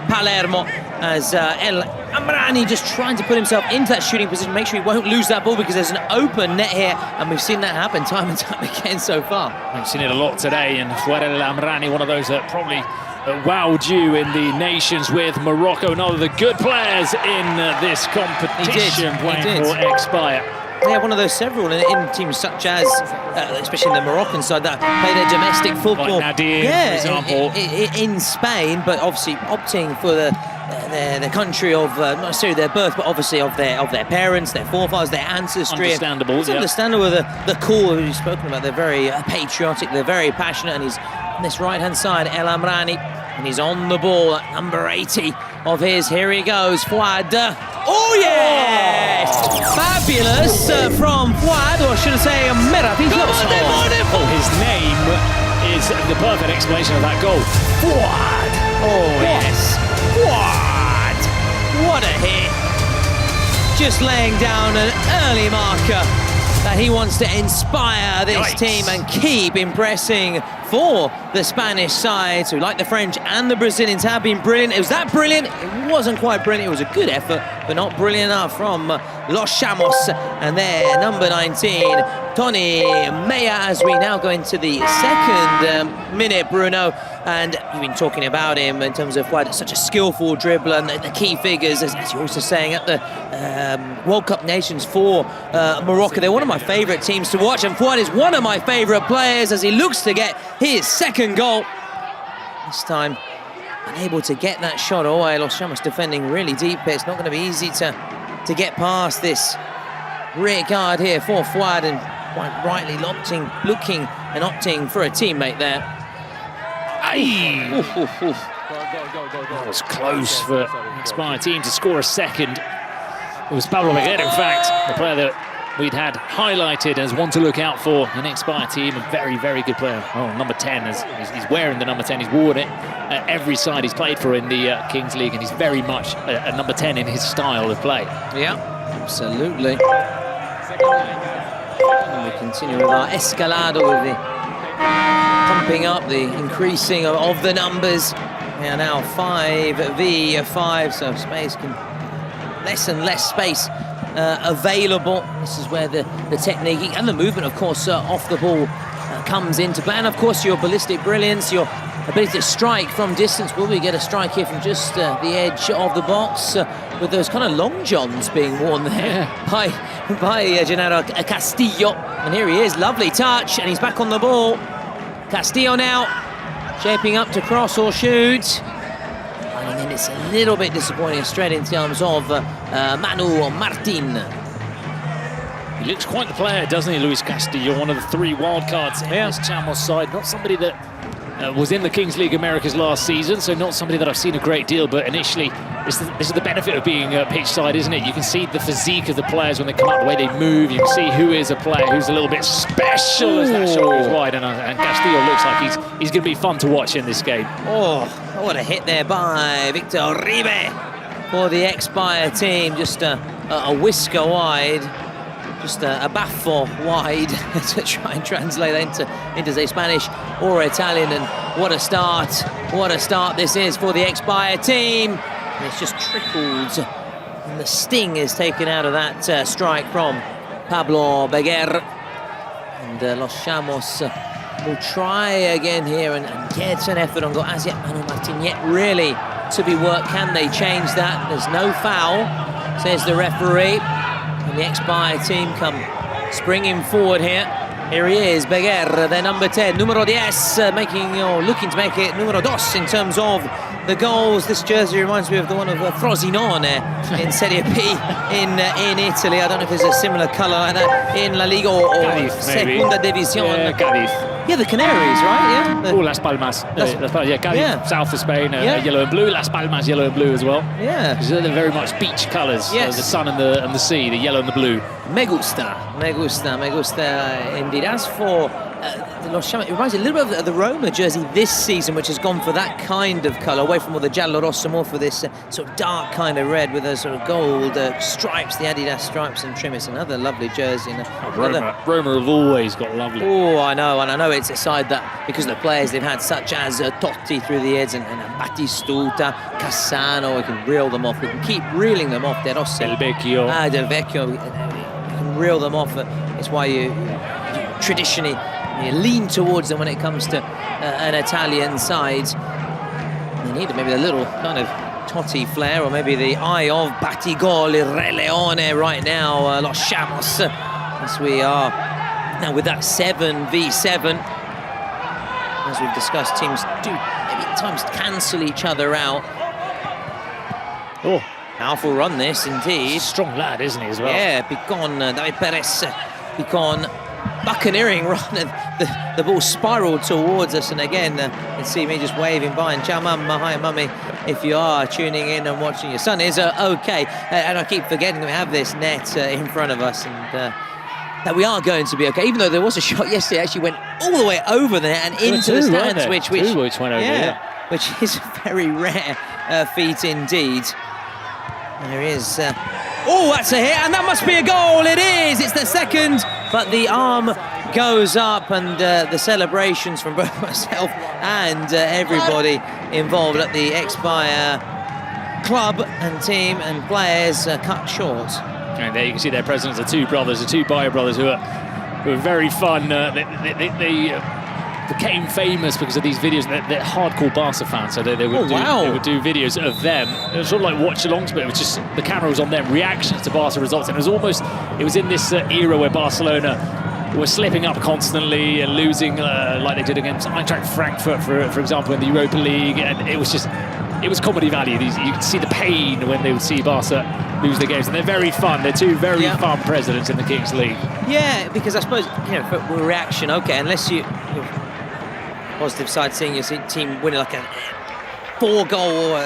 Palermo, as El Amrani just trying to put himself into that shooting position, make sure he won't lose that ball because there's an open net here, and we've seen that happen time and time again so far. We've seen it a lot today, and Fuad El Amrani, one of those that probably wowed you in the Nations with Morocco, another of the good players in this competition playing for Expire. Yeah, one of those several in teams such as, especially in the Moroccan side, that play their domestic football. Like Nadir, for example. In Spain, but obviously opting for the country of, not necessarily their birth, but obviously of their parents, their forefathers, their ancestry. Understandable, It's understandable the cool who you've spoken about. They're very patriotic, they're very passionate, and he's on this right-hand side, El Amrani, and he's on the ball at number 80 of his. Here he goes, Fuad. Oh, yes! Fabulous from Fuad, or should I say, meraviglioso. Oh, his name is the perfect explanation of that goal. Fuad! Oh, yes. Fuad! What a hit. Just laying down an early marker that he wants to inspire this team and keep impressing for the Spanish side. So like the French and the Brazilians have been brilliant. Was that brilliant? It wasn't quite brilliant. It was a good effort, but not brilliant enough from Los Chamos. And there, number 19, Tony Mea, as we now go into the second minute, Bruno. And you've been talking about him in terms of Fuad, such a skillful dribbler, and the key figures, as you're also saying, at the World Cup Nations for Morocco. They're one of my favourite teams to watch, and Fuad is one of my favourite players as he looks to get his second goal. This time, unable to get that shot away. Los Chamos defending really deep here. It's not going to be easy to get past this rear guard here for Fuad, and quite rightly looking and opting for a teammate there. That was close for the Expire team to score a second. It was Pablo Beguer, in fact, the player that we'd had highlighted as one to look out for in the Expire team. A very, very good player. Oh, number 10, he's wearing the number 10. He's worn it at every side he's played for in the Kings League, and he's very much a number 10 in his style of play. Yeah, absolutely. And we continue with our escalado with the pumping up, the increasing of the numbers. We are now 5v5, so space can less and less space available. This is where the technique and the movement, of course, off the ball comes into play. And of course, your ballistic brilliance, your ability to strike from distance. Will we get a strike here from just the edge of the box with those kind of long johns being worn there by Gennaro Castillo? And here he is, lovely touch, and he's back on the ball. Castillo now shaping up to cross or shoot. And then it's a little bit disappointing straight in terms of Manu Martin. He looks quite the player, doesn't he, Luis Castillo? One of the 3 wildcards in this Chamos side. Not somebody that was in the Kings League Americas last season, so not somebody that I've seen a great deal, but initially, this is the benefit of being pitch side, isn't it? You can see the physique of the players when they come out, the way they move. You can see who is a player who's a little bit special as that shot goes wide, and Castillo looks like he's going to be fun to watch in this game. Oh, what a hit there by Victor Uribe for the Expire team. Just a whisker wide. Just a baffle wide to try and translate that into say Spanish or Italian. And what a start this is for the Expire team. And it's just trickled, and the sting is taken out of that strike from Pablo Beguer. And Los Chamos will try again here and get an effort on goal. As yet, Manu Martin yet really to be worked. Can they change that? There's no foul, says the referee. And the Expire team come springing forward here. Here he is, Beguer, their number 10, numero 10, making or looking to make it numero 2 in terms of the goals. This jersey reminds me of the one of Frosinone in Serie B in Italy. I don't know if there's a similar colour like that in La Liga or Cadiz, Segunda División. Yeah, Cadiz. Yeah, the Canaries, right? Yeah. Oh, Las Palmas. Las Palmas, yeah, Cadiz, south of Spain, yellow and blue. Las Palmas, yellow and blue as well. Yeah. They're very much beach colours. Yes. The sun and the sea, the yellow and the blue. Me gusta. Indeed. As for Los Chamas, it reminds me a little bit of the Roma jersey this season, which has gone for that kind of colour, away from all the giallo rosso, more for this sort of dark kind of red with a sort of gold stripes, the Adidas stripes and trim. It's another lovely jersey. And Roma have always got lovely. Oh, I know, and I know it's a side that, because of the players they've had, such as Totti through the years and Battistuta, Cassano, we can reel them off. We can keep reeling them off. De Rossi. Del Vecchio. Del Vecchio. You can reel them off. It's why you traditionally you lean towards them when it comes to an Italian side. They need maybe a little kind of Totti flair, or maybe the eye of Batigol, Re Leone right now, Los Chamos, as we are now with that 7v7. As we've discussed, teams do maybe at times cancel each other out. Oh, powerful run this, indeed. Strong lad, isn't he, as well? Yeah, Picon, David Perez, Picon, buccaneering run, and the ball spiraled towards us. And again, you can see me just waving by. And ciao, mamma, hi, mummy, if you are tuning in and watching. Your son is okay. And I keep forgetting that we have this net in front of us, and that we are going to be okay. Even though there was a shot yesterday, actually went all the way over there and into the stands, which went over, yeah, which is a very rare feat indeed. There is. Oh, that's a hit, and that must be a goal. It is. It's the second, but the arm goes up, and the celebrations from both myself and everybody involved at the Expire club and team and players cut short. And there you can see their presidents, the two brothers, the two Bayer brothers, who are very fun. They became famous because of these videos. They're hardcore Barca fans, so they would do videos of them. It was sort of like watch-alongs, but it was just the camera was on them, reactions to Barca results, and it was in this era where Barcelona were slipping up constantly and losing, like they did against Eintracht Frankfurt, for example, in the Europa League, and it was comedy value. You could see the pain when they would see Barca lose their games, and they're very fun. They're two very fun presidents in the Kings League. Yeah, because I suppose, for reaction, okay, unless you're positive side, seeing your team winning like a 4-goal or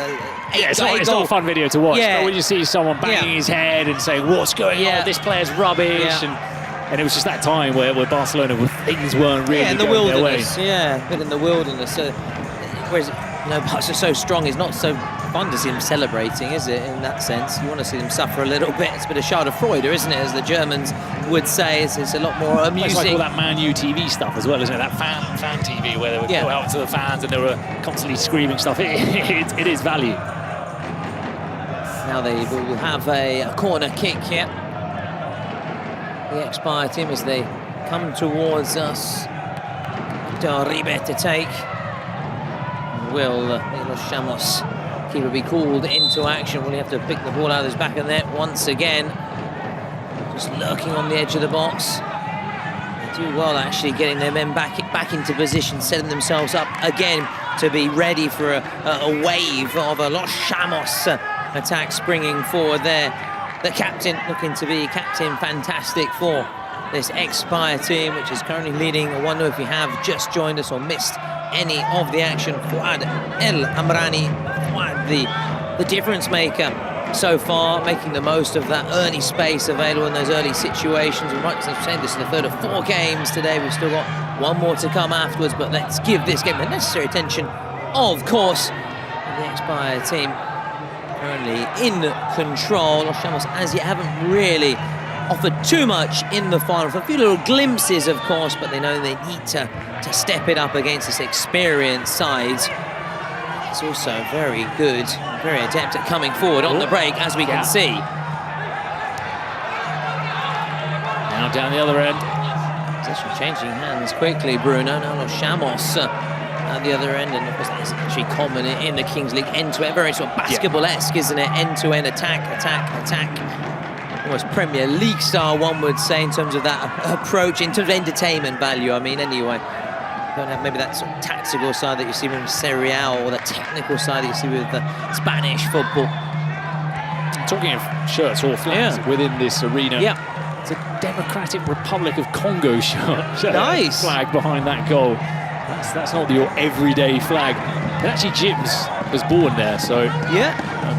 8-goal. It's not a fun video to watch, but when you see someone banging his head and saying, what's going on, this player's rubbish, and it was just that time where Barcelona, things weren't really in the going wilderness, their way. A bit in the wilderness. Whereas, Barca's so strong, it's not so fun to see them celebrating, is it, in that sense? You want to see them suffer a little bit. It's a bit of Schadenfreude, isn't it, as the Germans would say. It's a lot more amusing. It's like all that Man U TV stuff as well, isn't it? That fan TV where they would go out to the fans and they were constantly screaming stuff. It is value. Now they will have a corner kick here. The Expire team, as they come towards us. Uribe to take. Will Los Chamos keeper be called into action? Will he have to pick the ball out of his back of the net once again? Just lurking on the edge of the box. They do well actually getting their men back into position, setting themselves up again to be ready for a wave of a Los Chamos attack springing forward there. The captain looking to be Captain Fantastic for this Expire team, which is currently leading 1-0. If you have just joined us or missed any of the action, Fuad El Amrani, Fuad, the difference maker so far, making the most of that early space available in those early situations. We might say this is the third of 4 games today. We've still got one more to come afterwards, but let's give this game the necessary attention, of course. The Expire team currently in control. Los Chamos as yet haven't really offered too much in the final. A few little glimpses, of course, but they know they need to step it up against this experienced side. It's also very good, very adept at coming forward on the break, as we can see. Now down the other end. Position changing hands quickly, Bruno. Now Los Chamos at the other end, and of course that's actually common in the Kings League, end-to-end, very sort of basketball-esque, isn't it? End-to-end, attack, attack, attack. almost Premier League style, one would say, in terms of that approach, in terms of entertainment value, I mean, anyway. Don't have maybe that sort of tactical side that you see with Serie A, or the technical side that you see with the Spanish football. Talking of shirts or flags within this arena, it's a Democratic Republic of Congo shirt. Nice. Flag behind that goal. That's not your everyday flag. But actually, Jims was born there, so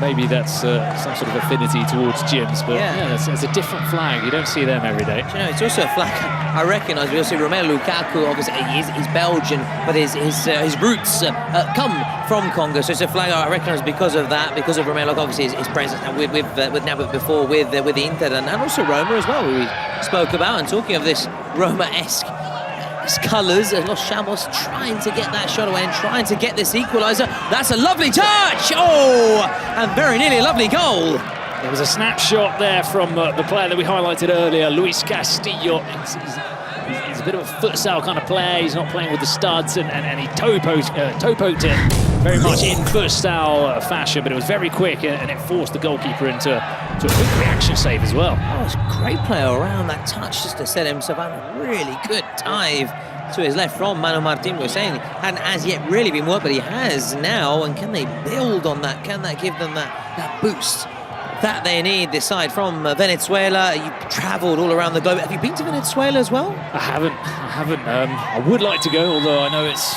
maybe that's some sort of affinity towards Jims. But it's a different flag. You don't see them every day. You know, it's also a flag I recognise. We also see Romelu Lukaku. Obviously, he's Belgian, but his roots come from Congo. So it's a flag I recognise because of that, because of Romelu Lukaku, obviously his presence, and with before with Inter and also Roma as well, we spoke about. And talking of this Roma-esque colours, Los Chamos trying to get that shot away and trying to get this equaliser. That's a lovely touch! Oh, and very nearly a lovely goal. There was a snapshot there from the player that we highlighted earlier, Luis Castillo. He's a bit of a futsal kind of player. He's not playing with the studs, and he toe poked it very much in futsal fashion, but it was very quick, and it forced the goalkeeper into a quick reaction save as well. Oh, it's a great play around that touch just to set himself up. A really good dive to his left from Manu Martin. We're saying hadn't as yet really been worked, but he has now. And can they build on that? Can that give them that boost that they need, this side from Venezuela? You've travelled all around the globe. Have you been to Venezuela as well? I haven't. I would like to go, although I know it's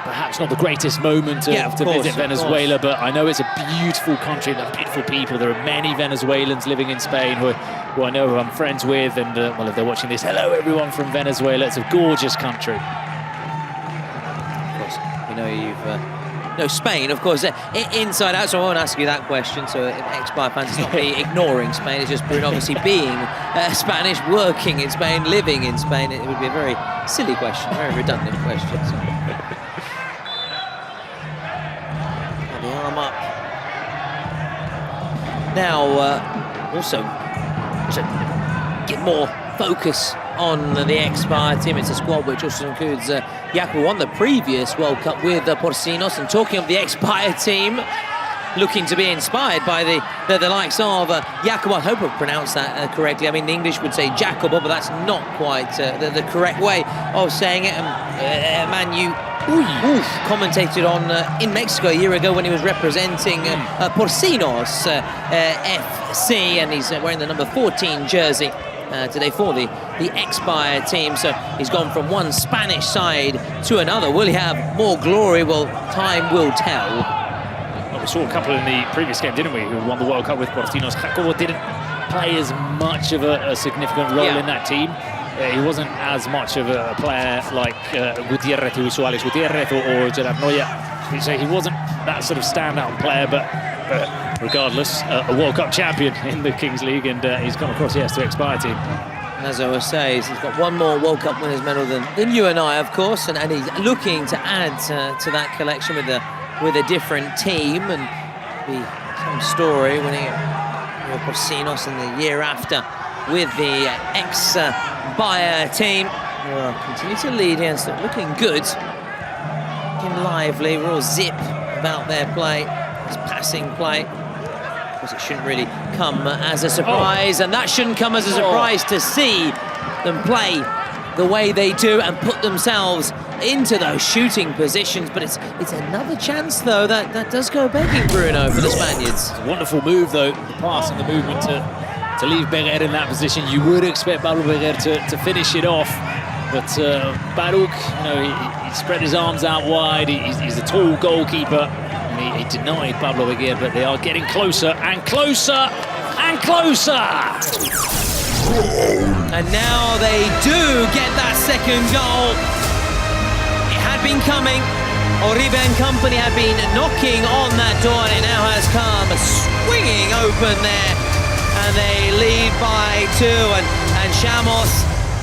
perhaps not the greatest moment to visit Venezuela, but I know it's a beautiful country, there are beautiful people. There are many Venezuelans living in Spain who I know I'm friends with, and well, if they're watching this, hello everyone from Venezuela. It's a gorgeous country. Of course, we know you've... No, Spain, of course, inside out, so I won't ask you that question. So ex-Bayern fans, it's not me ignoring Spain, it's just Bruno obviously being Spanish, working in Spain, living in Spain. It would be a very silly question, a very redundant question. So. The arm up. Now, also, to get more focus on the ex-Bayern team. It's a squad which also includes Yaku won the previous World Cup with Porcinos. And talking of the ex-Bayern team, looking to be inspired by the likes of Jacob. I hope I've pronounced that correctly. I mean, the English would say Jacobo, but that's not quite the correct way of saying it. Manu commentated on in Mexico a year ago when he was representing Porcinos FC, and he's wearing the number 14 jersey today for the ex-Bayern team. So he's gone from one Spanish side to another. Will he have more glory? Well, time will tell. Well, we saw a couple in the previous game, didn't we, who won the World Cup with Porcinos. Jacobo didn't play as much of a significant role in that team. He wasn't as much of a player like Gutierrez, who saw Alex Gutierrez or Gerard Neuer. So he wasn't that sort of standout player, but regardless, a World Cup champion in the Kings League, and he's come across, to ex-Bayern team. As I was saying, he's got one more World Cup winners medal than you and I, of course, and he's looking to add to that collection with a different team, and be some story winning it Porcinos in the year after with the ex-Bayern team. Continue to lead here, so looking good, looking lively, real zip about their play, this passing play. Of course, it shouldn't really come as a surprise, and that shouldn't come as a surprise to see them play the way they do and put themselves into those shooting positions. But it's another chance, though, that does go begging, Bruno, for the Spaniards. It's a wonderful move, though, the pass and the movement to leave Berger in that position. You would expect Pablo Berger to finish it off, but Baruch, he spread his arms out wide. He's a tall goalkeeper. He denied Pablo Berger, but they are getting closer and closer and closer. And now they do get that second goal. It had been coming. Oribe and company had been knocking on that door, and it now has come swinging open there. And they lead by 2, and Chamos,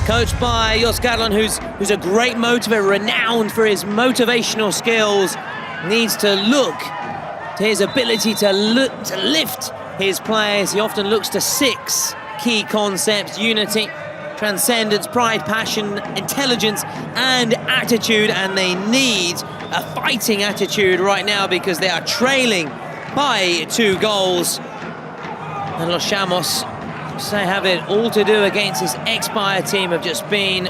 coached by Jos Garland, who's a great motivator, renowned for his motivational skills, needs to look to his ability to lift his players. He often looks to 6 key concepts: unity, transcendence, pride, passion, intelligence, and attitude. And they need a fighting attitude right now because they are trailing by 2 goals. And Los Chamos, they have it all to do against this Expire team, have just been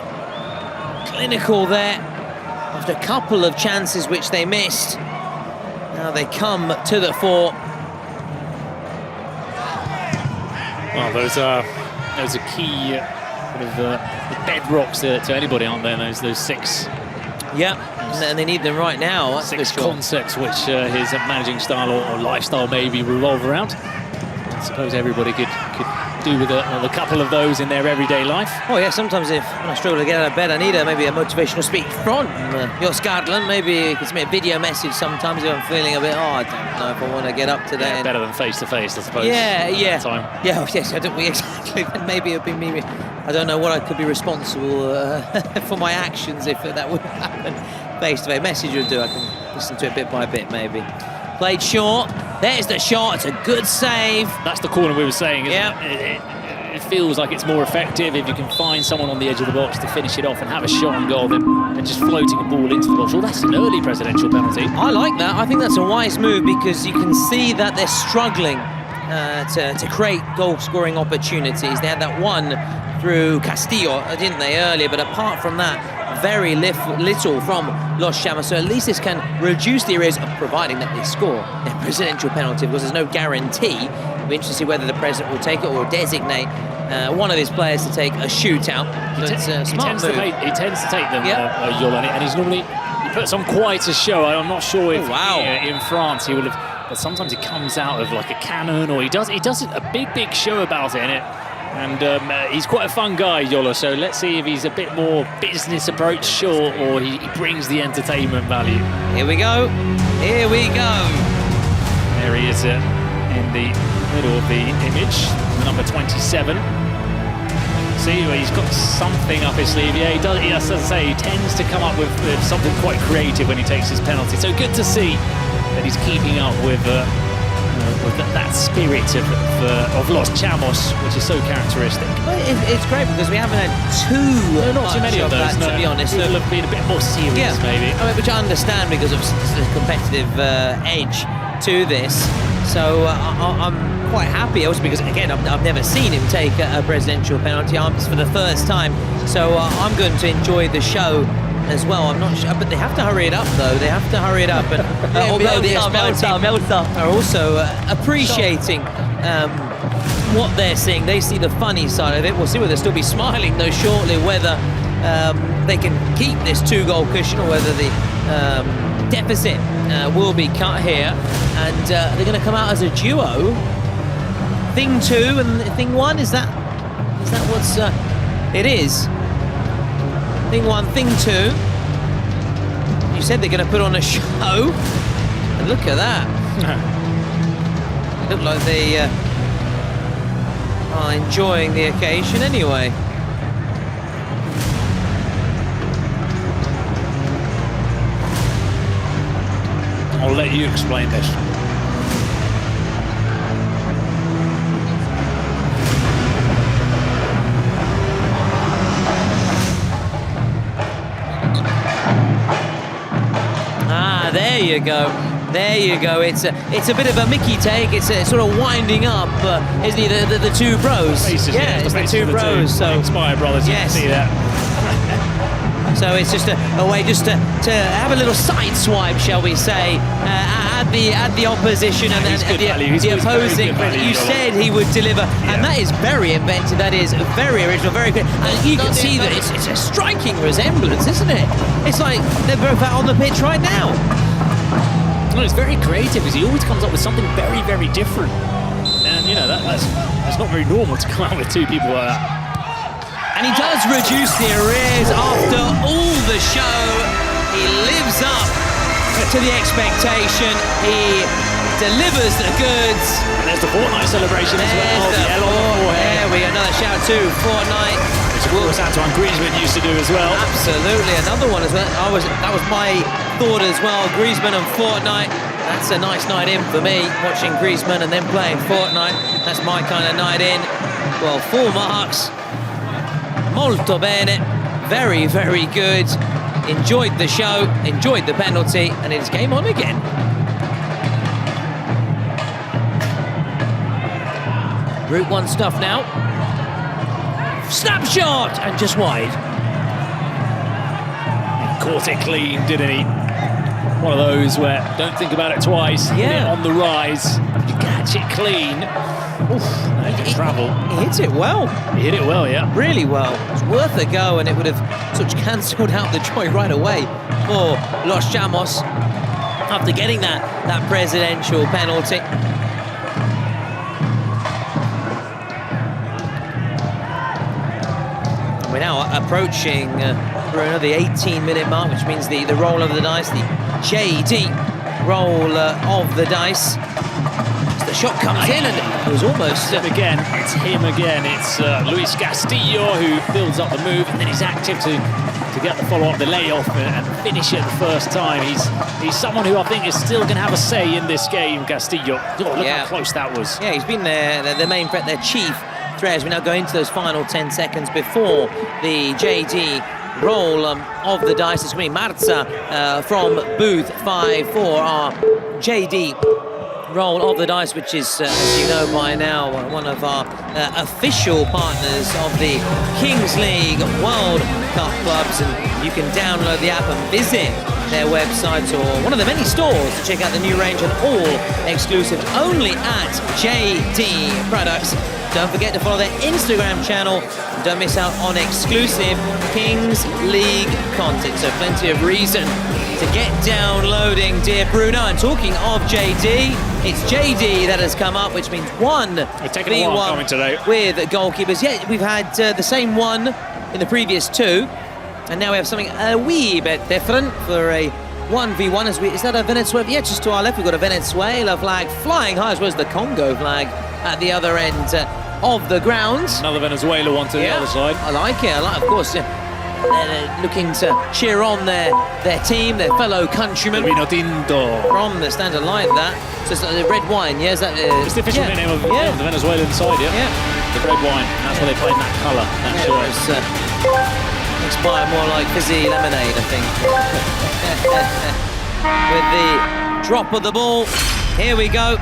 clinical there after a couple of chances which they missed. Now they come to the fore. Well, those are key sort of bedrocks to anybody, aren't there? Those six. Yeah, and they need them right now. That's six for sure. concepts which his managing style or lifestyle maybe revolve around. I suppose everybody could do with a couple of those in their everyday life. Oh yeah, sometimes when I struggle to get out of bed, I need maybe a motivational speech from WILDCARDS. Maybe you can send me a video message sometimes if I'm feeling a bit, I don't know if I want to get up today. Yeah, better than face-to-face, I suppose. Yeah. Time. Yeah, oh, yes, exactly. Then maybe it'd be me. I don't know what I could be responsible for my actions if that would happen. Face-to-face message would do. I can listen to it bit by bit, maybe. Played short. There's the shot. It's a good save. That's the corner we were saying, isn't Yeah. it? It feels like it's more effective if you can find someone on the edge of the box to finish it off and have a shot on goal than just floating a ball into the box. Well, that's an early presidential penalty. I like that. I think that's a wise move because you can see that they're struggling to create goal-scoring opportunities. They had that one through Castillo, didn't they, earlier? But apart from that, very little from Los Chamos. So at least this can reduce the areas of providing that they score a presidential penalty, because there's no guarantee. It'll be interesting to see whether the president will take it or designate one of his players to take a shootout. So it's a smart move. He tends to take them, Yolan, and he puts on quite a show. I'm not sure if in France he would have, but sometimes he comes out of like a cannon, or he does a big show about it, and he's quite a fun guy, Yola, so let's see if he's a bit more business approach, sure, or he brings the entertainment value. Here we go. Here we go. There he is in the middle of the image, number 27. See, he's got something up his sleeve. Yeah, he does. As I say, he tends to come up with something quite creative when he takes his penalty. So good to see that he's keeping up with that spirit of Los Chamos, which is so characteristic. Well, it's great because we haven't had not too many of those, that, to be honest. People have been a bit more serious, maybe. I mean, which I understand because of the competitive edge to this. So I'm quite happy, also because, again, I've never seen him take a presidential penalty arms for the first time. So I'm going to enjoy the show as well. I'm not sure, but they have to hurry it up, though. They have to hurry it up. And although the Expel are also appreciating what they're seeing, they see the funny side of it. We'll see whether they'll still be smiling, though, shortly, whether they can keep this 2-goal cushion or whether the deficit will be cut here. And they're going to come out as a duo. Thing 2 and thing 1, is that what's... it is. Thing 1, thing 2. You said they're going to put on a show. And look at that. Look like they are enjoying the occasion anyway. I'll let you explain this. There you go. There you go. It's a bit of a Mickey take. It's sort of winding up, isn't he? The two bros. Faces, yeah, it's the two bros. So Expire brothers. Yes. You can see that. So it's just a way just to have a little side swipe, shall we say, at the opposition and the opposing. You said he would deliver, and that is very inventive. That is very original, very good. And you can see that it's a striking resemblance, isn't it? It's like they're both out on the pitch right now. Well, it's very creative because he always comes up with something very, very different. And you know that's not very normal to come out with two people like that. And he does reduce the arrears after all the show. He lives up to the expectation. He delivers the goods. And there's the Fortnite celebration as well. There we go. Another shout to Fortnite. Which of course Antoine Griezmann used to do as well. Absolutely. Another one as well. That was my thought as well. Griezmann and Fortnite. That's a nice night in for me, watching Griezmann and then playing Fortnite. That's my kind of night in. Well, 4 marks. Molto bene, very, very good. Enjoyed the show, enjoyed the penalty, and it's game on again. Route 1 stuff now. Snapshot! And just wide. Caught it clean, didn't he? One of those where don't think about it twice. Yeah. On the rise, you catch it clean. Oof, that can travel. He hits it well. He hit it well, yeah. Really well. It's worth a go, and it would have sort of cancelled out the joy right away for Los Chamos after getting that presidential penalty. We're now approaching Bruno, the 18-minute mark, which means the roll of the dice, the JD roll of the dice. The shot comes in, and it was almost... Again, it's him again. It's Luis Castillo who builds up the move, and then he's active to get the follow-up, the layoff, and finish it the first time. He's someone who I think is still going to have a say in this game, Castillo. Oh, look how close that was. Yeah, he's been their main threat, their chief threat, as we now go into those final 10 seconds before the JD roll of the dice. It's going to be Marza from booth 5-4, our JD roll of the dice, which is, as you know by now, one of our official partners of the Kings League World Cup clubs, and you can download the app and visit their website or one of the many stores to check out the new range, and all exclusive only at JD Products. Don't forget to follow their Instagram channel. Don't miss out on exclusive Kings League content. So plenty of reason to get downloading, dear Bruno. And talking of JD, it's JD that has come up, which means 1v1 coming today with goalkeepers. Yeah, we've had the same one in the previous two, and now we have something a wee bit different for a 1v1. Is that a Venezuela? Yeah, just to our left, we've got a Venezuela flag flying high, as well as the Congo flag at the other end of the ground. Another Venezuela one to the other side. I like it. Of course, they're looking to cheer on their team, their fellow countrymen. Vino Tinto. From the standard like that. So it's the red wine, yeah? Is that, it's the official name of the Venezuelan side, yeah? The red wine. That's why they play in that colour. It's inspired more like fizzy lemonade, I think. With the drop of the ball. Here we go.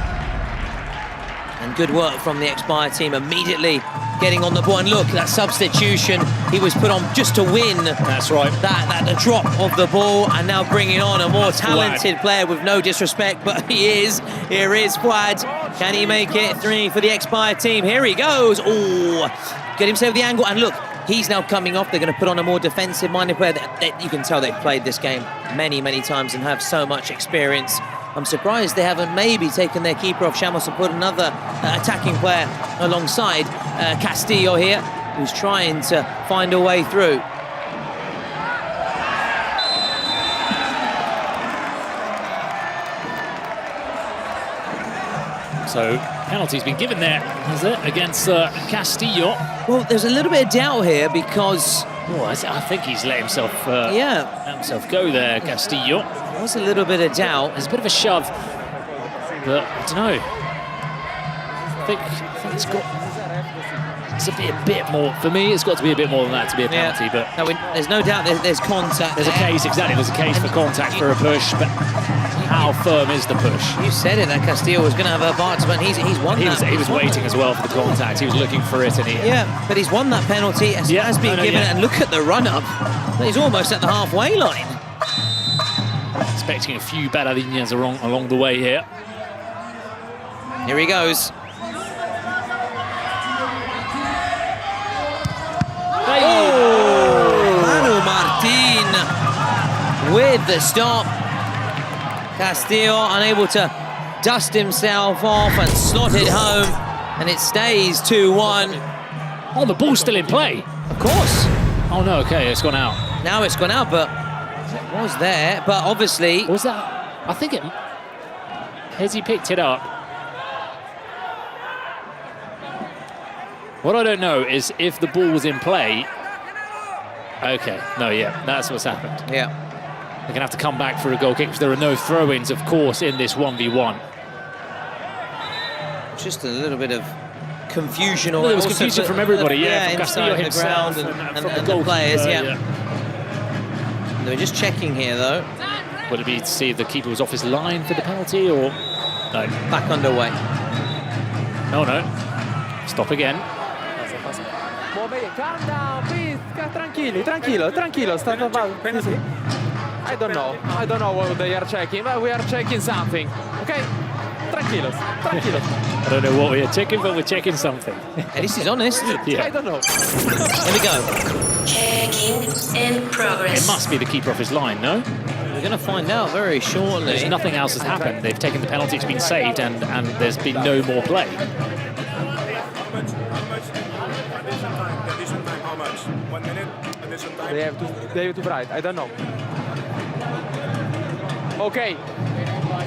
And good work from the Expire team, immediately getting on the ball. And look, that substitution, he was put on just to win. That's right. The drop of the ball, and now bringing on a more talented player, with no disrespect, but he is. Here is Fuad. Can he make it? 3 for the Expire team. Here he goes. Oh, get himself the angle. And look, he's now coming off. They're going to put on a more defensive-minded player. You can tell they've played this game many, many times and have so much experience. I'm surprised they haven't maybe taken their keeper off Chamos and put another attacking player alongside Castillo here, who's trying to find a way through. So, penalty's been given there, has it, against Castillo? Well, there's a little bit of doubt here because... Oh, I think he's let himself let himself go there, Castillo. There was a little bit of doubt. There's a bit of a shove, but I don't know. I think it's got... It's a bit more, for me, it's got to be a bit more than that to be a penalty, but... No, there's no doubt there's contact. There's a case, exactly, there's a case for contact for a push, but how firm is the push? You said it, that Castillo was going to have a bar, but he's won that. He was waiting as well for the contact, he was looking for it, and he... Yeah, but he's won that penalty, has been given, and look at the run-up. He's almost at the halfway line. Expecting a few balalinhas along the way here. Here he goes. Oh! Manu Martin with the stop. Castillo unable to dust himself off and slot it home, and it stays 2-1. Oh, the ball's still in play. Of course. Oh no, okay, it's gone out. Now it's gone out, but it was there. But obviously... Was that... I think it... Has he picked it up? What I don't know is if the ball was in play. Okay, no, that's what's happened. Yeah. They're going to have to come back for a goal kick because there are no throw-ins, of course, in this 1v1. Just a little bit of confusion. Well, there was confusion from everybody, from Castillo himself and from the players, They're just checking here, though. Would it be to see if the keeper was off his line for the penalty, or... No. Back underway. Oh, no. Stop again. Calm down, please. Tranquilo. Stop about penalty. I don't know what they are checking, but we are checking something. Okay? Tranquilos. I don't know what we are checking, but we're checking something. At least he's honest. Yeah. I don't know. Here we go. Checking in progress. It must be the keeper off his line, no? We're going to find out very shortly. There's nothing else has happened. They've taken the penalty, it's been saved, and there's been no more play. They have to write. I don't know. Okay.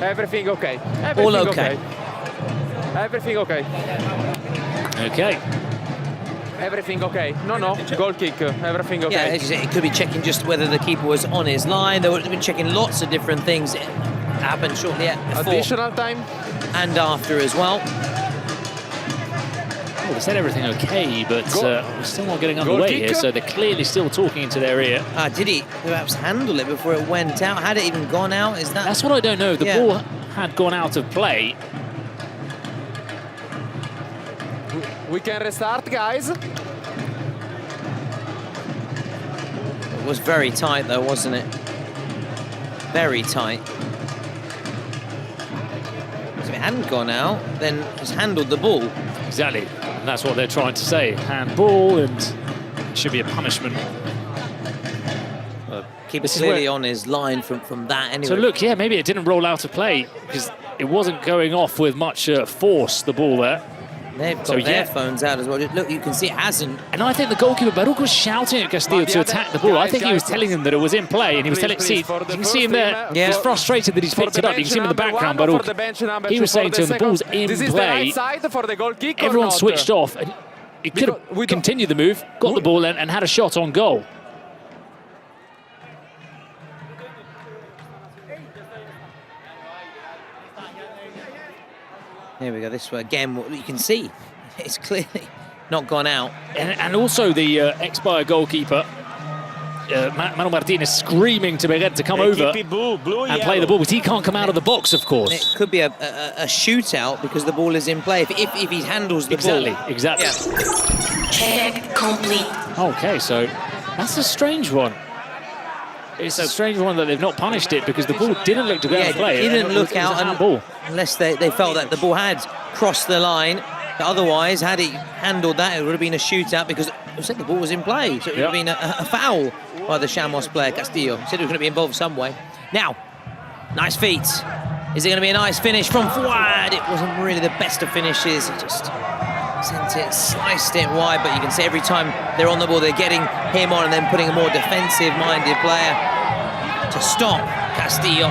Everything okay. All okay. Everything okay. Okay. Everything okay? No. Goal kick. Everything okay. Yeah, as you say, it could be checking just whether the keeper was on his line. They would have been checking lots of different things. It happened shortly before. Additional time. And after as well. Well, they said everything okay, but we're still not getting underway here, so they're clearly still talking into their ear. Did he perhaps handle it before it went out? Had it even gone out? Is that? That's what I don't know. The ball had gone out of play. We can restart, guys. It was very tight, though, wasn't it? Very tight. If it hadn't gone out, then just handled the ball. Exactly. And that's what they're trying to say. Handball, and it should be a punishment. Keeper's clearly on his line from that anyway. So look, yeah, maybe it didn't roll out of play because it wasn't going off with much force, the ball there. They've got their phones out as well. Look, you can see it hasn't. And I think the goalkeeper, Baruch, was shouting at Castillo to attack the ball. I think he was telling him that it was in play, and he was telling, see, you can see him there. Yeah. He's frustrated that he's picked it up. You can see him in the background, Baruch. He was saying to him, the ball's in play. Everyone switched off, and he could have continued the move, got the ball in, and had a shot on goal. There we go, this way again, what you can see, it's clearly not gone out. And also the ex-Bayer goalkeeper, Manuel Martinez, screaming to Beret to come over and play the ball, but he can't come out of the box, of course. It could be a shootout because the ball is in play, if he handles the ball. Exactly. Yeah. Check complete. Okay, so that's a strange one. It's a strange one that they've not punished it because the ball didn't look to go out of play. It didn't look out unless they felt that the ball had crossed the line. But otherwise, had he handled that, it would have been a shootout because it said the ball was in play. So it would have been a foul by the Chamos player, Castillo. Said it was going to be involved some way. Now, nice feet. Is it going to be a nice finish from Fuad? It wasn't really the best of finishes. It just sent it, sliced it wide, but you can see every time they're on the ball, they're getting him on and then putting a more defensive-minded player to stop Castillo.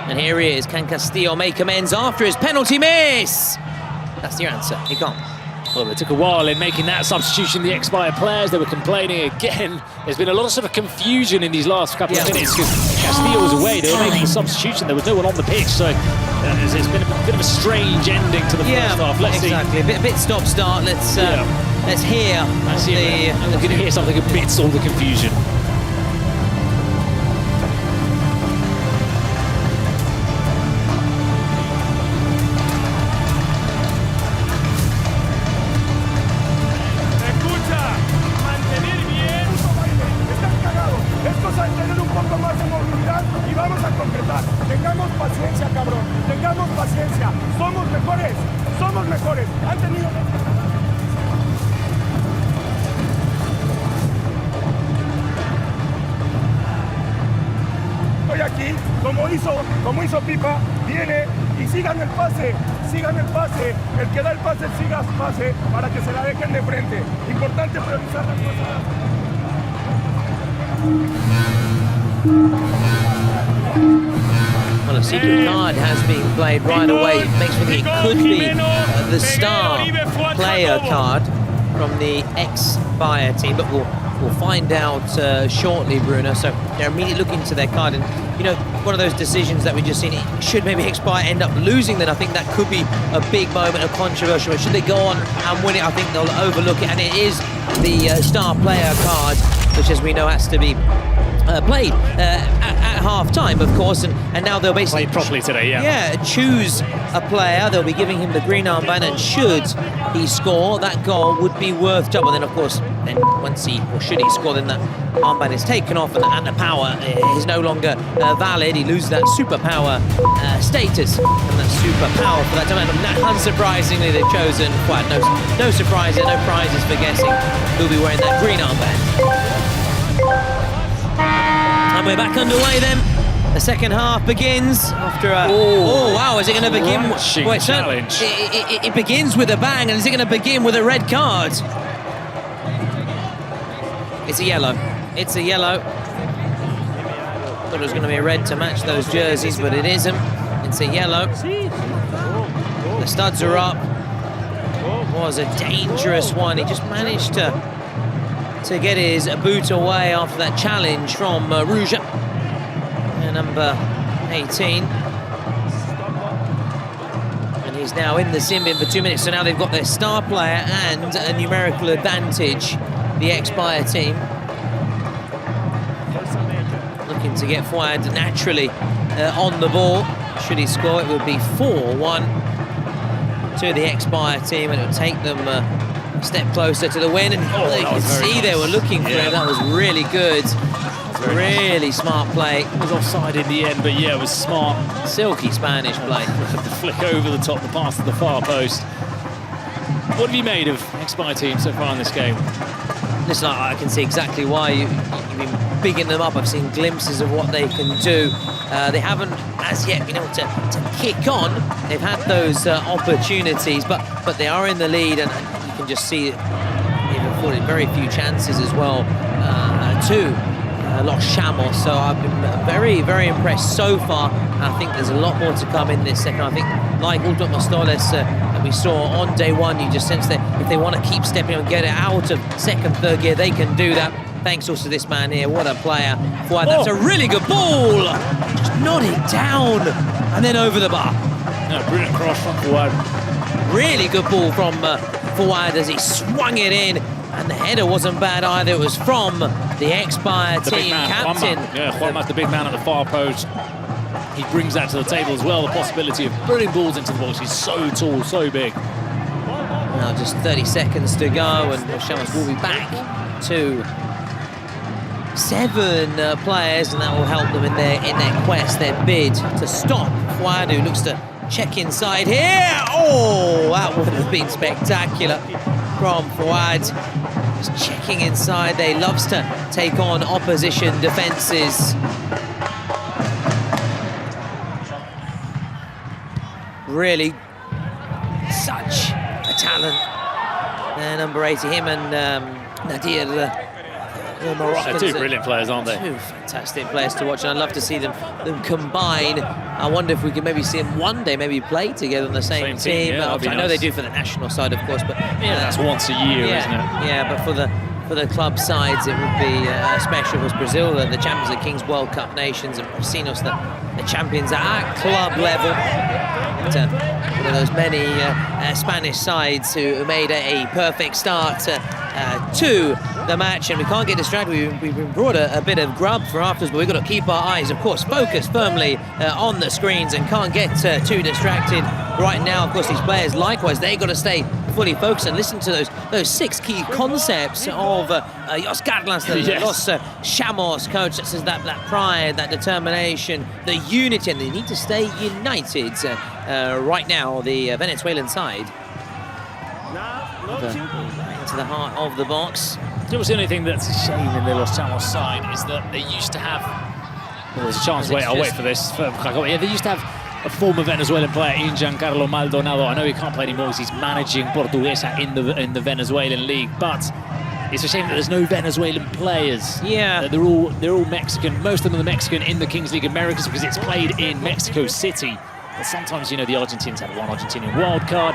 And here he is. Can Castillo make amends after his penalty miss? That's the answer. He can't. Well, it took a while in making that substitution. The ex-Bayer players, they were complaining again. There's been a lot of sort of confusion in these last couple of minutes because Castillo was away. They were making the substitution. There was no one on the pitch, so it's been a bit of a strange ending to the first half. Let's see. A bit stop-start. Let's hear. We're going to hear something amidst all the confusion. Como hizo Pipa, viene y sigan el pase, el que da el pase siga su pase para que se la dejen de frente. Importante priorizar las cosas. Well, a secret card has been played right away. It makes me think it could be the star player card from the ex-Bayer team, but we'll find out shortly, Bruno. So they're immediately looking to their card, and you know, one of those decisions that we just seen, should maybe ex-Bayer end up losing, then I think that could be a big moment of controversial. But should they go on and win it, I think they'll overlook it, and it is the star player card, which, as we know, has to be played at half-time, of course, and now they'll basically... Played properly today, yeah. Yeah, choose a player. They'll be giving him the green armband, and should he score, that goal would be worth double. Then, of course, then once he, or should he score, then that armband is taken off, and the power is no longer valid. He loses that superpower status, and that superpower for that time. Unsurprisingly, they've chosen quite no surprises, no prizes for guessing who'll be wearing that green armband. And we're back underway then. The second half begins after a... Oh, wow, is it going to begin... Well, challenge. It begins with a bang, and is it going to begin with a red card? It's a yellow. It's a yellow. Thought it was going to be a red to match those jerseys, but it isn't. It's a yellow. The studs are up. It was a dangerous one. He just managed to get his boot away after that challenge from Rouge, number 18. And he's now in the sim bin for 2 minutes, so now they've got their star player and a numerical advantage, the Expire team. Looking to get Fouad naturally on the ball. Should he score, it would be 4-1 to the Expire team, and it would take them a step closer to the win. And you can see they were looking for it. That was really good. Really smart play. It was offside in the end, but yeah, it was smart. Silky Spanish play. The flick over the top, the pass to the far post. What have you made of Expire team so far in this game? Listen, I can see exactly why you've been bigging them up. I've seen glimpses of what they can do. They haven't as yet been able to kick on. They've had those opportunities, but they are in the lead, and you can just see they've afforded very few chances as well to Los Chamos. So I've been very, very impressed so far. I think there's a lot more to come in this second. I think, like Ultimate Mostoles that we saw on day one, you just sense that if they want to keep stepping and get it out of second, third gear, they can do that. Thanks also to this man here. What a player. Boy, that's a really good ball. Just nod it down and then over the bar. No, brilliant cross from Fouad. Really good ball from Fouad as he swung it in. And the header wasn't bad either. It was from the Expire team captain. Juanma's the big man at the far post. He brings that to the table as well, the possibility of putting balls into the box. He's so tall, so big. Now just 30 seconds to go, and Los Chamos will be back to 7 players, and that will help them in their quest, their bid to stop Fouad, who looks to check inside here. Oh, that would have been spectacular from Fouad. Just checking inside. They loves to take on opposition defences. Really such a talent. Number 80, him and Nadir, the Moroccans. They're two brilliant players, aren't they? Two fantastic players to watch, and I'd love to see them combine. I wonder if we could maybe see them one day maybe play together on the same team. Yeah, I know they do for the national side, of course, but yeah, that's once a year, isn't it? Yeah, but for the club sides, it would be special. Because Brazil, the champions of the Kings World Cup Nations, and we've seen us the champions at club level. One of those many Spanish sides who made a perfect start to the match, and we can't get distracted. We've been brought a bit of grub for afterwards, but we've got to keep our eyes, of course, focused firmly on the screens and can't get too distracted right now. Of course, these players, likewise, they've got to stay fully focused and listen to those 6 key concepts of Los Carlas, Los Chamos coach that says that pride, that determination, the unity, and they need to stay united. Right now, the Venezuelan side into the heart of the box. It was the only thing that's a shame in the Los Chamos side is that they used to have. Well, there's a chance. I'll wait for this. Yeah, they used to have a former Venezuelan player in Giancarlo Maldonado. I know he can't play anymore because he's managing Portuguesa in the Venezuelan league, but it's a shame that there's no Venezuelan players. Yeah, they're all Mexican. Most of them are Mexican in the Kings League Americas because it's played in Mexico City. But sometimes, you know, the Argentines had one Argentinian wildcard,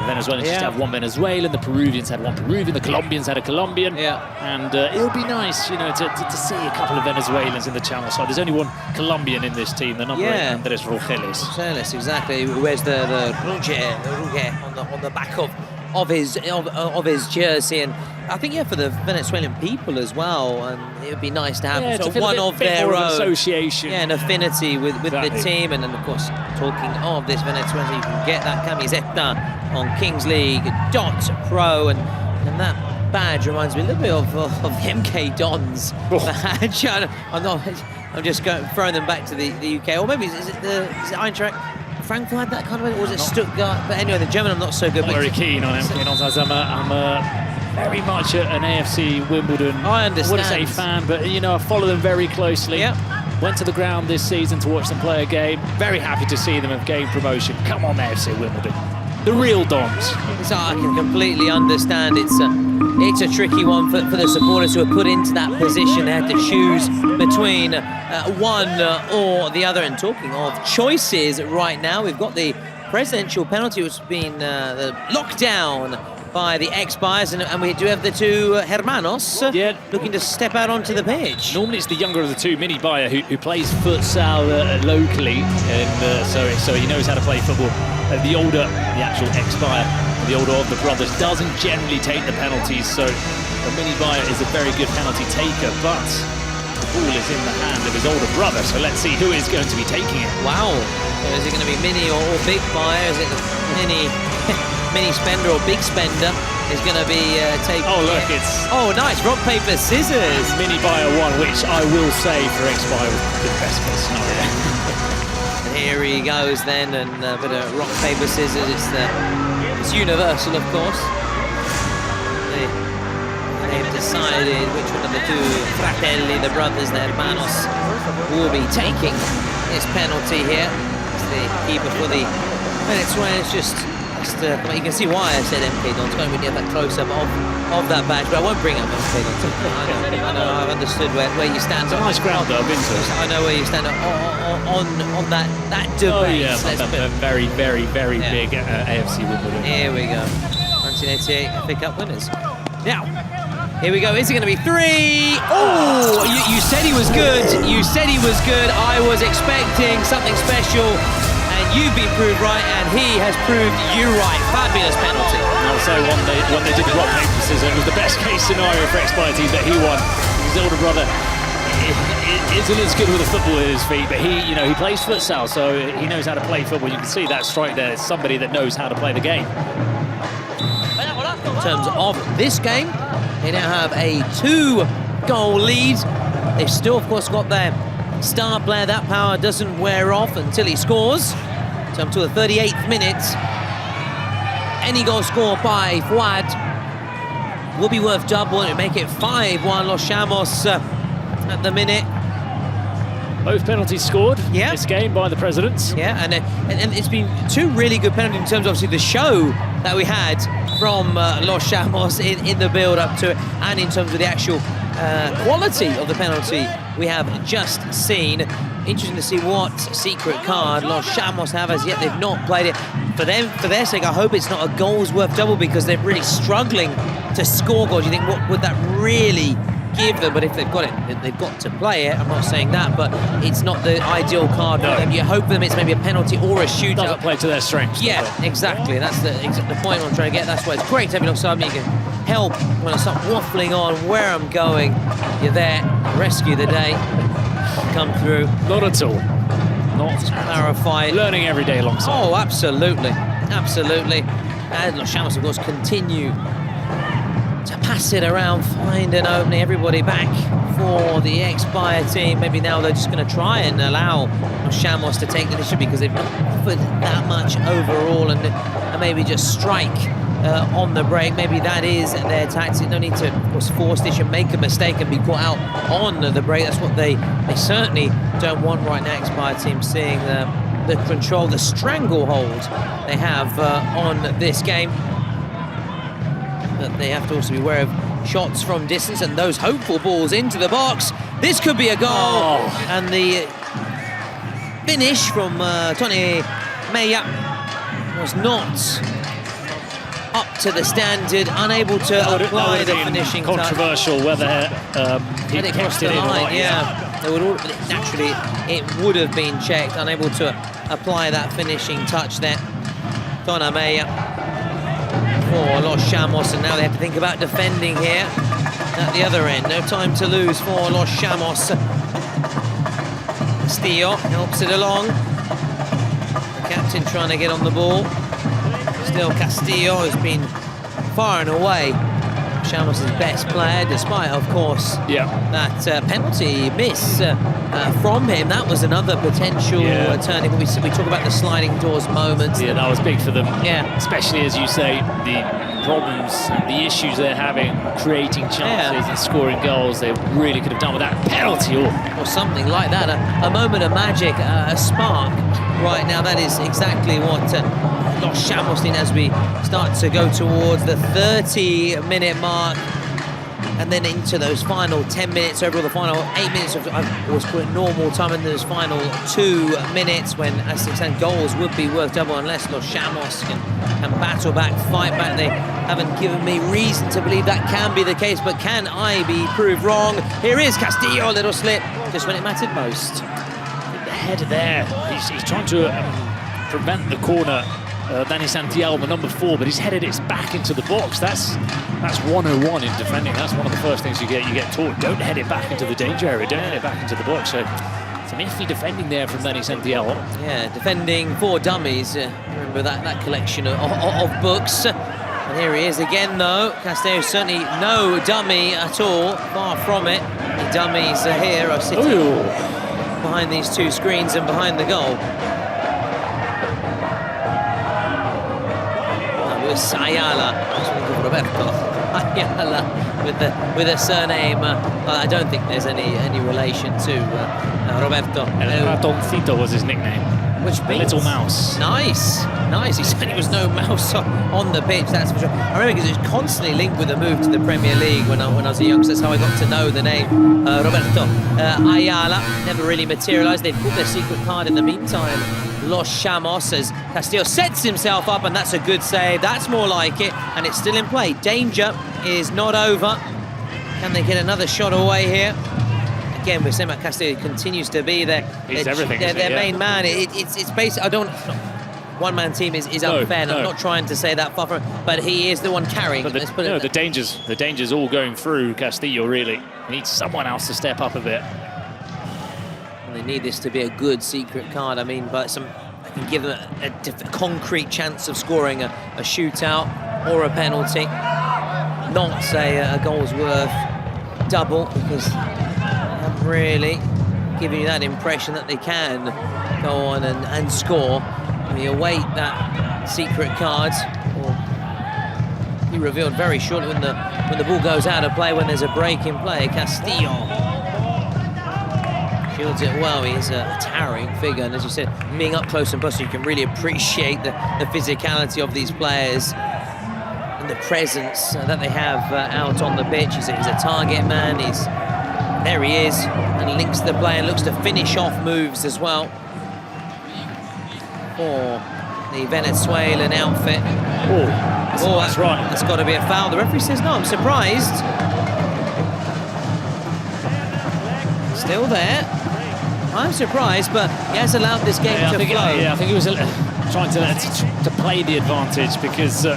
Venezuelans just have one Venezuelan, the Peruvians had one Peruvian, the Colombians had a Colombian. Yeah. And it would be nice, you know, to see a couple of Venezuelans in the Channel side. There's only one Colombian in this team, the number 8, Andres Rogeles. Rogeles, exactly. Where's the Ruge on the back of of his jersey, and I think for the Venezuelan people as well, and it would be nice to have sort of one of their own association, an affinity with the team. And then of course, talking of this Venezuela, you can get that camiseta on kingsleague.pro, and that badge reminds me a little bit of the MK Dons badge. I'm just throwing them back to the UK, or maybe is it Eintracht Frankfurt had that kind of, or was it Stuttgart? But anyway, the German I'm not so good. I'm very keen on MK Dons. I'm very much an AFC Wimbledon, I understand. I wouldn't say fan, but I follow them very closely. Yep. Went to the ground this season to watch them play a game. Very happy to see them have gained promotion. Come on, AFC Wimbledon. The real Dons. So I can completely understand. It's a tricky one for the supporters who are put into that position. They had to choose between one or the other. And talking of choices right now, we've got the presidential penalty, which has been locked down by the ex-buyers, and we do have the two hermanos looking to step out onto the pitch. Normally it's the younger of the two, Mini Bayer, who plays futsal locally, and so he knows how to play football. The older, the actual ex-buyer, the older of the brothers, doesn't generally take the penalties, so Mini Bayer is a very good penalty taker, but the ball is in the hand of his older brother, so let's see who is going to be taking it. Wow, so is it going to be Mini or Big Bayer? Is it Mini spender or big spender is going to be taking Oh, look, it's... Oh, nice, rock, paper, scissors. Mini Bayer won, which I will say for ex-buyer was the best case scenario. And here he goes then, and a bit of rock, paper, scissors. It's universal, of course. They've decided which one of the two fratelli, the brothers, the hermanos, will be taking this penalty here. It's the keeper for the Venezuela. It's just you can see why I said MK Dons. Going to get that close-up of that badge, but I won't bring up MK Dons. I know, I've understood where you stand. It's a nice ground though, I've been to it. I know where you stand on that debate. Oh yeah, very, very, very big AFC Wimbledon. Here we go. 1988 pick-up winners. Now, here we go. Is it going to be three? Oh, you said he was good. You said he was good. I was expecting something special. And you've been proved right, and he has proved you right. Fabulous penalty. I'll say when they did the rock, paper, scissors, it was the best case scenario for ex-buyer team that he won. His older brother isn't as good with a football at his feet, but he plays futsal, so he knows how to play football. You can see that strike there. It's somebody that knows how to play the game. In terms of this game, they now have a 2-goal lead. They've still, of course, got their star player. That power doesn't wear off until he scores. So until the 38th minute, any goal scored by Fuad will be worth double, and it make it 5-1 Los Chamos at the minute. Both penalties scored this game by the Presidents. Yeah, and it's been two really good penalties in terms of obviously the show that we had from Los Chamos in the build-up to it, and in terms of the actual quality of the penalty we have just seen. Interesting to see what secret card Los Chamos have as yet. They've not played it. For their sake, I hope it's not a goals worth double, because they're really struggling to score goals. You think, what would that really give them? But if they've got it, they've got to play it. I'm not saying that, but it's not the ideal card for them. You hope for them it's maybe a penalty or a shootout. Doesn't play to their strengths. Yeah, exactly. That's the point I'm trying to get. That's why it's great to have you alongside me. You can help when I start waffling on where I'm going. You're there, rescue the day, come through. Not at all. Not clarify. Learning every day alongside. Oh, absolutely, absolutely. And Los Chamos, of course, continue to pass it around, find an opening. Everybody back for the ex-buyer team. Maybe now they're just going to try and allow Los Chamos to take the initiative, because they've not offered that much overall, and maybe just strike on the break. Maybe that is their tactic. No need to, of course, force this and make a mistake and be caught out on the break. That's what they certainly don't want right now. Ex-buyer team seeing the control, the stranglehold they have on this game. But they have to also be aware of shots from distance and those hopeful balls into the box. This could be a goal. And the finish from Tony Meya was not up to the standard, unable to apply the finishing touch. Controversial whether he kept it in or not. Yeah, they would all, naturally it would have been checked. Unable to apply that finishing touch there. Tony Meya for Los Chamos, and now they have to think about defending here at the other end. No time to lose for Los Chamos. Castillo helps it along. The captain trying to get on the ball. Still Castillo has been far and away Chamos' best player, despite, of course, that penalty miss from him. That was another potential turning point. We talk about the sliding doors moment. Yeah, that was big for them. Yeah. Especially, as you say, the problems and the issues they're having creating chances and scoring goals. They really could have done with that penalty or something like that. A moment of magic, a spark right now. That is exactly what Los Chamos need as we start to go towards the 30-minute mark, and then into those final 10 minutes, over the final 8 minutes of, I always call it normal time, and those final 2 minutes when, as I said, goals would be worth double unless Los Chamos can battle back, fight back. They haven't given me reason to believe that can be the case, but can I be proved wrong? Here is Castillo, a little slip, just when it mattered most. The header there, he's trying to prevent the corner. Dani Santiago, the number 4, but he's headed it back into the box. That's 101 in defending. That's one of the first things you get taught. Don't head it back into the danger area. Don't head it back into the box. So some iffy defending there from Dani Santiago. Yeah, defending for dummies. Remember that collection of books. And here he is again, though. Castillo certainly no dummy at all. Far from it. The dummies are here, are sitting behind these 2 screens and behind the goal. Ayala, Roberto Ayala with a surname. I don't think there's any relation to Roberto. Ratoncito was his nickname. Which means little mouse. Nice. He certainly was no mouse on the pitch, that's for sure. I remember because it was constantly linked with a move to the Premier League when I was a youngster. That's how I got to know the name Roberto Ayala. Never really materialised. They've put their secret card in the meantime. Los Chamos, as Castillo sets himself up, and that's a good save. That's more like it, and it's still in play. Danger is not over. Can they get another shot away here? Again, we're saying about Castillo continues to be their main man. It's basically, I don't. One-man team is unfair. No. I'm not trying to say that far from, but he is the one carrying. But the dangers all going through Castillo. Really, he needs someone else to step up a bit. They need this to be a good secret card. I mean, but I can give them a concrete chance of scoring a shootout or a penalty. Not say a goal's worth double, because they haven't really given you that impression that they can go on and score. You await that secret card, or be revealed very shortly when the ball goes out of play, when there's a break in play. Castillo shields it well. He's a towering figure, and as you said, being up close and personal, you can really appreciate the physicality of these players and the presence that they have out on the pitch. He's a target man. There he is, and links the play and looks to finish off moves as well for the Venezuelan outfit. That's right. That's got to be a foul. The referee says no. I'm surprised. Still there. I'm surprised, but he has allowed this game to flow. I think he was trying to play the advantage, because the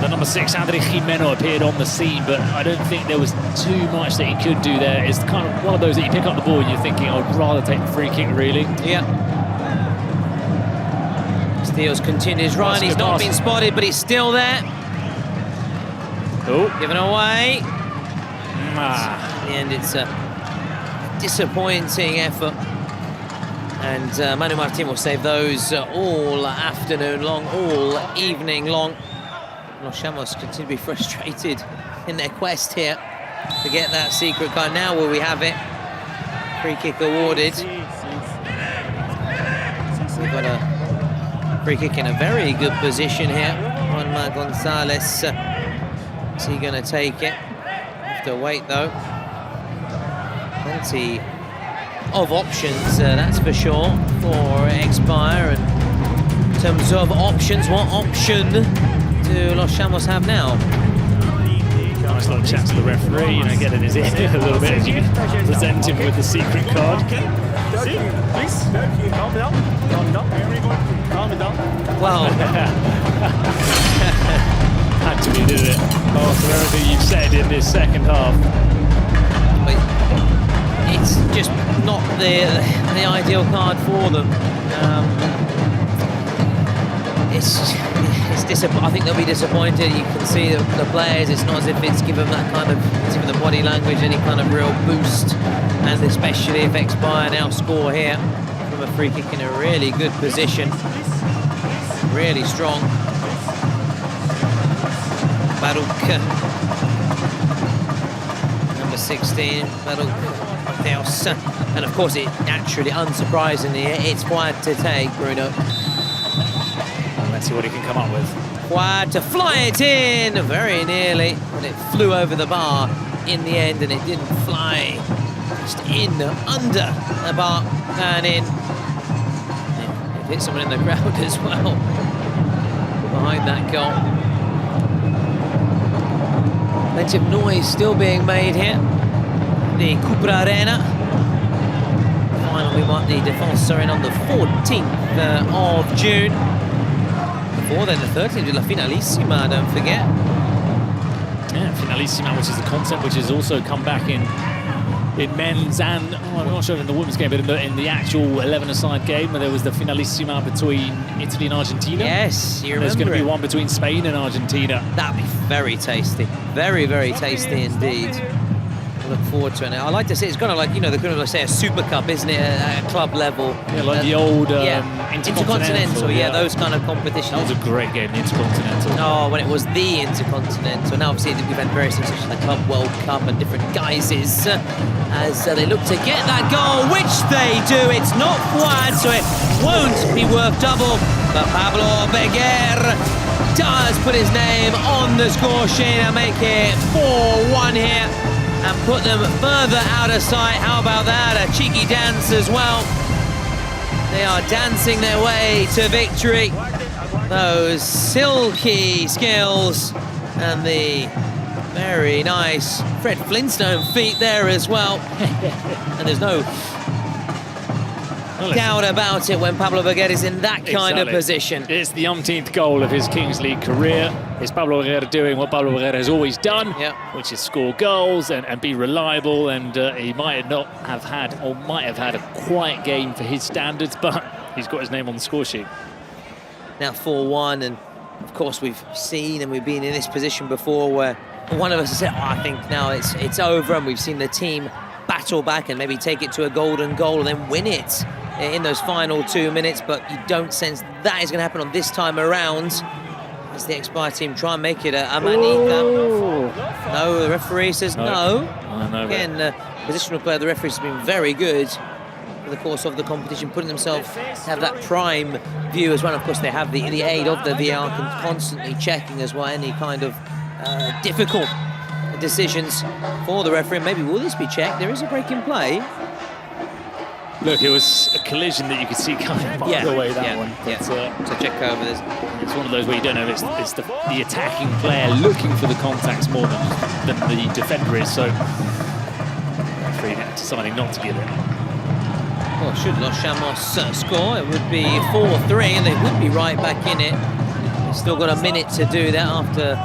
number 6, Andre Jimeno, appeared on the scene, but I don't think there was too much that he could do there. It's kind of one of those that you pick up the ball and you're thinking, I'd rather take the free kick, really. Yeah. Steele's continued his run. He's not been spotted, but he's still there. Given away. In the end, it's disappointing effort, and Manu Martin will save those all afternoon long, all evening long. Los Chamos continue to be frustrated in their quest here to get that secret card. Now will we have it? Free kick awarded. We've got a free kick in a very good position here. Juanma Gonzalez, is he going to take it? Have to wait though. Plenty of options, that's for sure, for Expire. And in terms of options, what option do Los Chamos have now? Nice little chat to the referee, get in his ear a little bit as you can present him with the secret card. Please, calm down. Calm down. Calm down. Well, had to be, didn't it? After everything you've said in this second half. But it's just not the ideal card for them. I think they'll be disappointed. You can see the players, it's not as if it's given that kind of, it's given the body language any kind of real boost, and especially if Expire now score here from a free kick in a really good position. Really strong. Baruch, number 16, Baruch Mateos. And of course, it naturally, unsurprisingly, it's wide to take, Bruno. Let's see what he can come up with. Wide to fly it in, very nearly, but it flew over the bar in the end, and it didn't fly just in, under the bar and in. It hit someone in the crowd as well, behind that goal. Plenty of noise still being made here. The Cupra Arena. Finally, the Defense are in on the 14th of June. Before then, the 13th with La Finalissima, don't forget. Yeah, Finalissima, which is the concept which has also come back in men's and, I'm not sure in the women's game, but in the actual 11-a-side game, where there was the Finalissima between Italy and Argentina. Yes, you remember. There's going to be one between Spain and Argentina. That'd be very tasty. Very, very tasty indeed. I look forward to it. I like to say it's kind of like, you know, they're going to say a Super Cup, isn't it, at a club level? Yeah, like the old Intercontinental, yeah, those kind of competitions. That was a great game, the Intercontinental. Oh, when it was the Intercontinental. Now, obviously, we've had various things such as the Club World Cup and different guises as they look to get that goal, which they do. It's not wide, so it won't be worth double. But Pablo Beguer does put his name on the score sheet and make it 4-1 here and put them further out of sight. How about that? A cheeky dance as well. They are dancing their way to victory. Those silky skills and the very nice Fred Flintstone feet there as well. And there's no doubt about it when Pablo Beguer is in that kind of position. It's the umpteenth goal of his Kings League career. It's Pablo Beguer doing what Pablo Beguer has always done, which is score goals and be reliable. And he might have had a quiet game for his standards, but he's got his name on the score sheet. Now 4-1, and of course we've seen and we've been in this position before where one of us has said, oh, I think now it's over, and we've seen the team battle back and maybe take it to a golden goal and then win it in those final 2 minutes, but you don't sense that is going to happen on this time around as the Expire team try and make it a Manica. No, the referee says no. Again, positional play of the referees has been very good for the course of the competition, putting themselves to have that prime view as well. Of course, they have the aid of the VR, constantly checking as well any kind of difficult decisions for the referee. Maybe will this be checked? There is a break in play. Look, it was a collision that you could see coming a mile away, that one. But, to check over this. It's one of those where you don't know if it's the attacking player looking for the contacts more than the defender is, so referee deciding not to give it. Well, should Los Chamos score, it would be 4-3, and they would be right back in it. They've still got a minute to do that after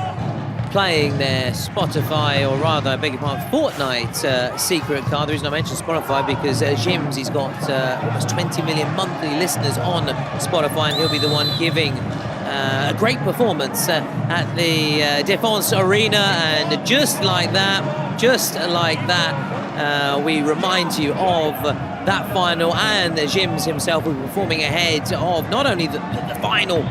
playing their Spotify, or rather, I beg your pardon, Fortnite secret card. The reason I mentioned Spotify because Jims, he's got almost 20 million monthly listeners on Spotify, and he'll be the one giving a great performance at the Defense Arena. And just like that, we remind you of that final, and Jims himself will be performing ahead of not only the final.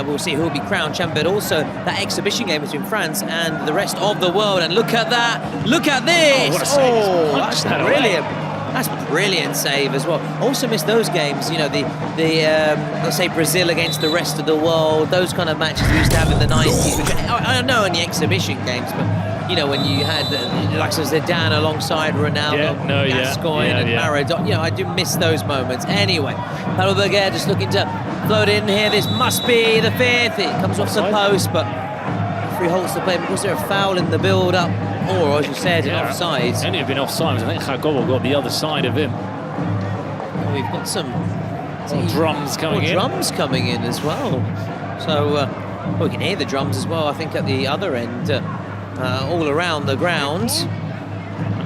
We'll see who will be crowned champ, but also that exhibition game between France and the rest of the world. And look at that! Look at this! What a save! That's brilliant! That's brilliant save as well. Also missed those games, you know, the let's say Brazil against the rest of the world. Those kind of matches we used to have in the 90s. Which I don't know in the exhibition games, but you know when you had like Zidane alongside Ronaldo, Gascoigne, and Maradona. You know, I do miss those moments. Anyway, Pablo Beguer just looking to float in here. This must be the fifth. It comes off the post, but referee holds the play because there's a foul in the build-up, or as you said, offside. Only have been offside. I think Jacobo got the other side of him. We've got some drums coming in. Drums coming in as well. So Well, we can hear the drums as well, I think, at the other end, all around the ground.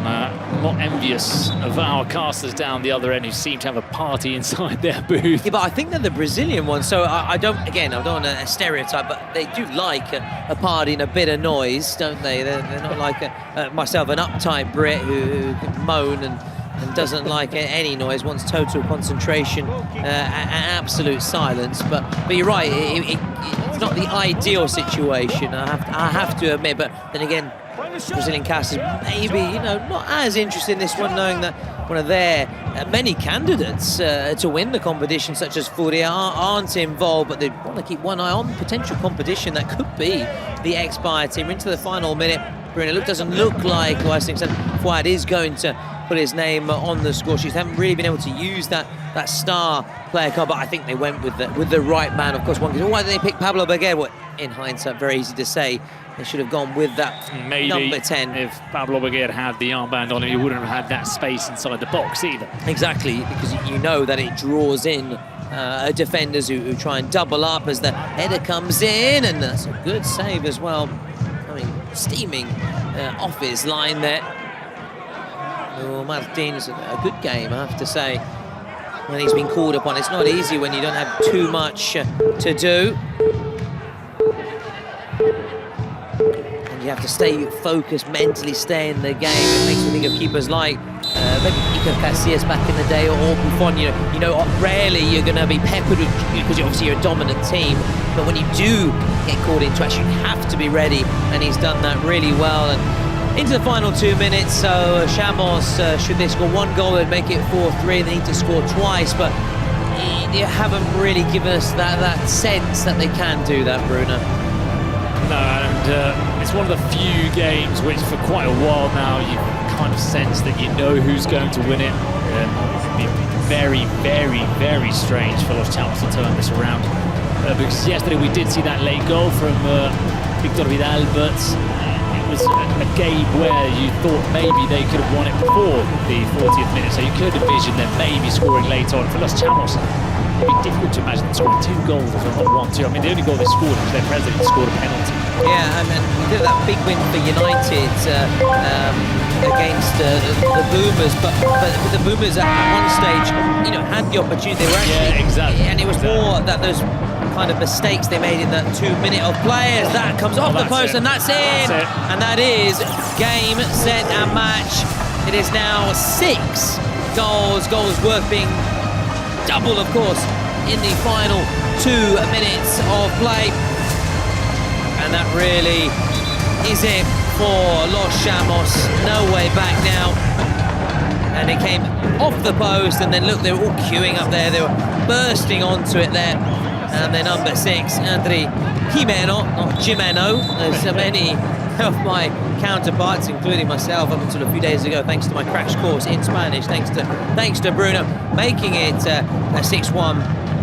I'm not envious of our casters down the other end who seem to have a party inside their booth. Yeah, but I think they're the Brazilian ones, so I don't want to stereotype, but they do like a party and a bit of noise, don't they? They're not like myself, an uptight Brit who can moan and doesn't like any noise, wants total concentration and absolute silence. But you're right, it's not the ideal situation, I have to admit. But then again, Brazilian casters maybe, not as interested in this one, knowing that one of their many candidates to win the competition, such as Furia, aren't involved, but they want to keep one eye on potential competition that could be the Expire team. We're into the final minute. Bruno, doesn't look like Fuad is going to put his name on the score sheets. Haven't really been able to use that star player card, but I think they went with the right man. Of course, one goes, why did they pick Pablo Baguer? Well, in hindsight, very easy to say. They should have gone with that number 10. If Pablo Baguer had the armband on him, he wouldn't have had that space inside the box either. Exactly, because you know that it draws in defenders who try and double up as the header comes in, and that's a good save as well. I mean, steaming off his line there. Oh, Martin's a good game, I have to say, when he's been called upon. It's not easy when you don't have too much to do. And you have to stay focused, mentally stay in the game. It makes me think of keepers like maybe Iker Casillas back in the day, or Buffon. Rarely you're going to be peppered because you're a dominant team. But when you do get called into action, you have to be ready. And he's done that really well. And into the final 2 minutes, so Chamos, should they score one goal, they'd make it 4-3. They need to score twice, but they haven't really given us that sense that they can do that, Bruno. No, and it's one of the few games which for quite a while now you kind of sense that you know who's going to win it. It'd be very, very, very strange for Los Chamos to turn this around. Because yesterday we did see that late goal from Victor Vidal, but it was a game where you thought maybe they could have won it before the 40th minute, so you could envision them maybe scoring late on. For Los Chamos, it'd be difficult to imagine them scoring 2 goals if not 1-2. I mean, the only goal they scored was their president scored a penalty. Yeah, and we did that big win for United against the Boomers, but the Boomers at one stage, had the opportunity. They were actually, exactly, and it was more that those kind of mistakes they made in that 2 minute of play as that comes off the post, and that's in. And that is game, set, and match. It is now 6 goals worth being doubled, of course, in the final 2 minutes of play. And that really is it for Los Chamos. No way back now. And it came off the post, and then look, they were all queuing up there. They were bursting onto it there. And then number 6, Andre Jimeno, not Jimeno, as many of my counterparts, including myself, up until a few days ago, thanks to my crash course in Spanish, thanks to Bruno, making it a 6-1.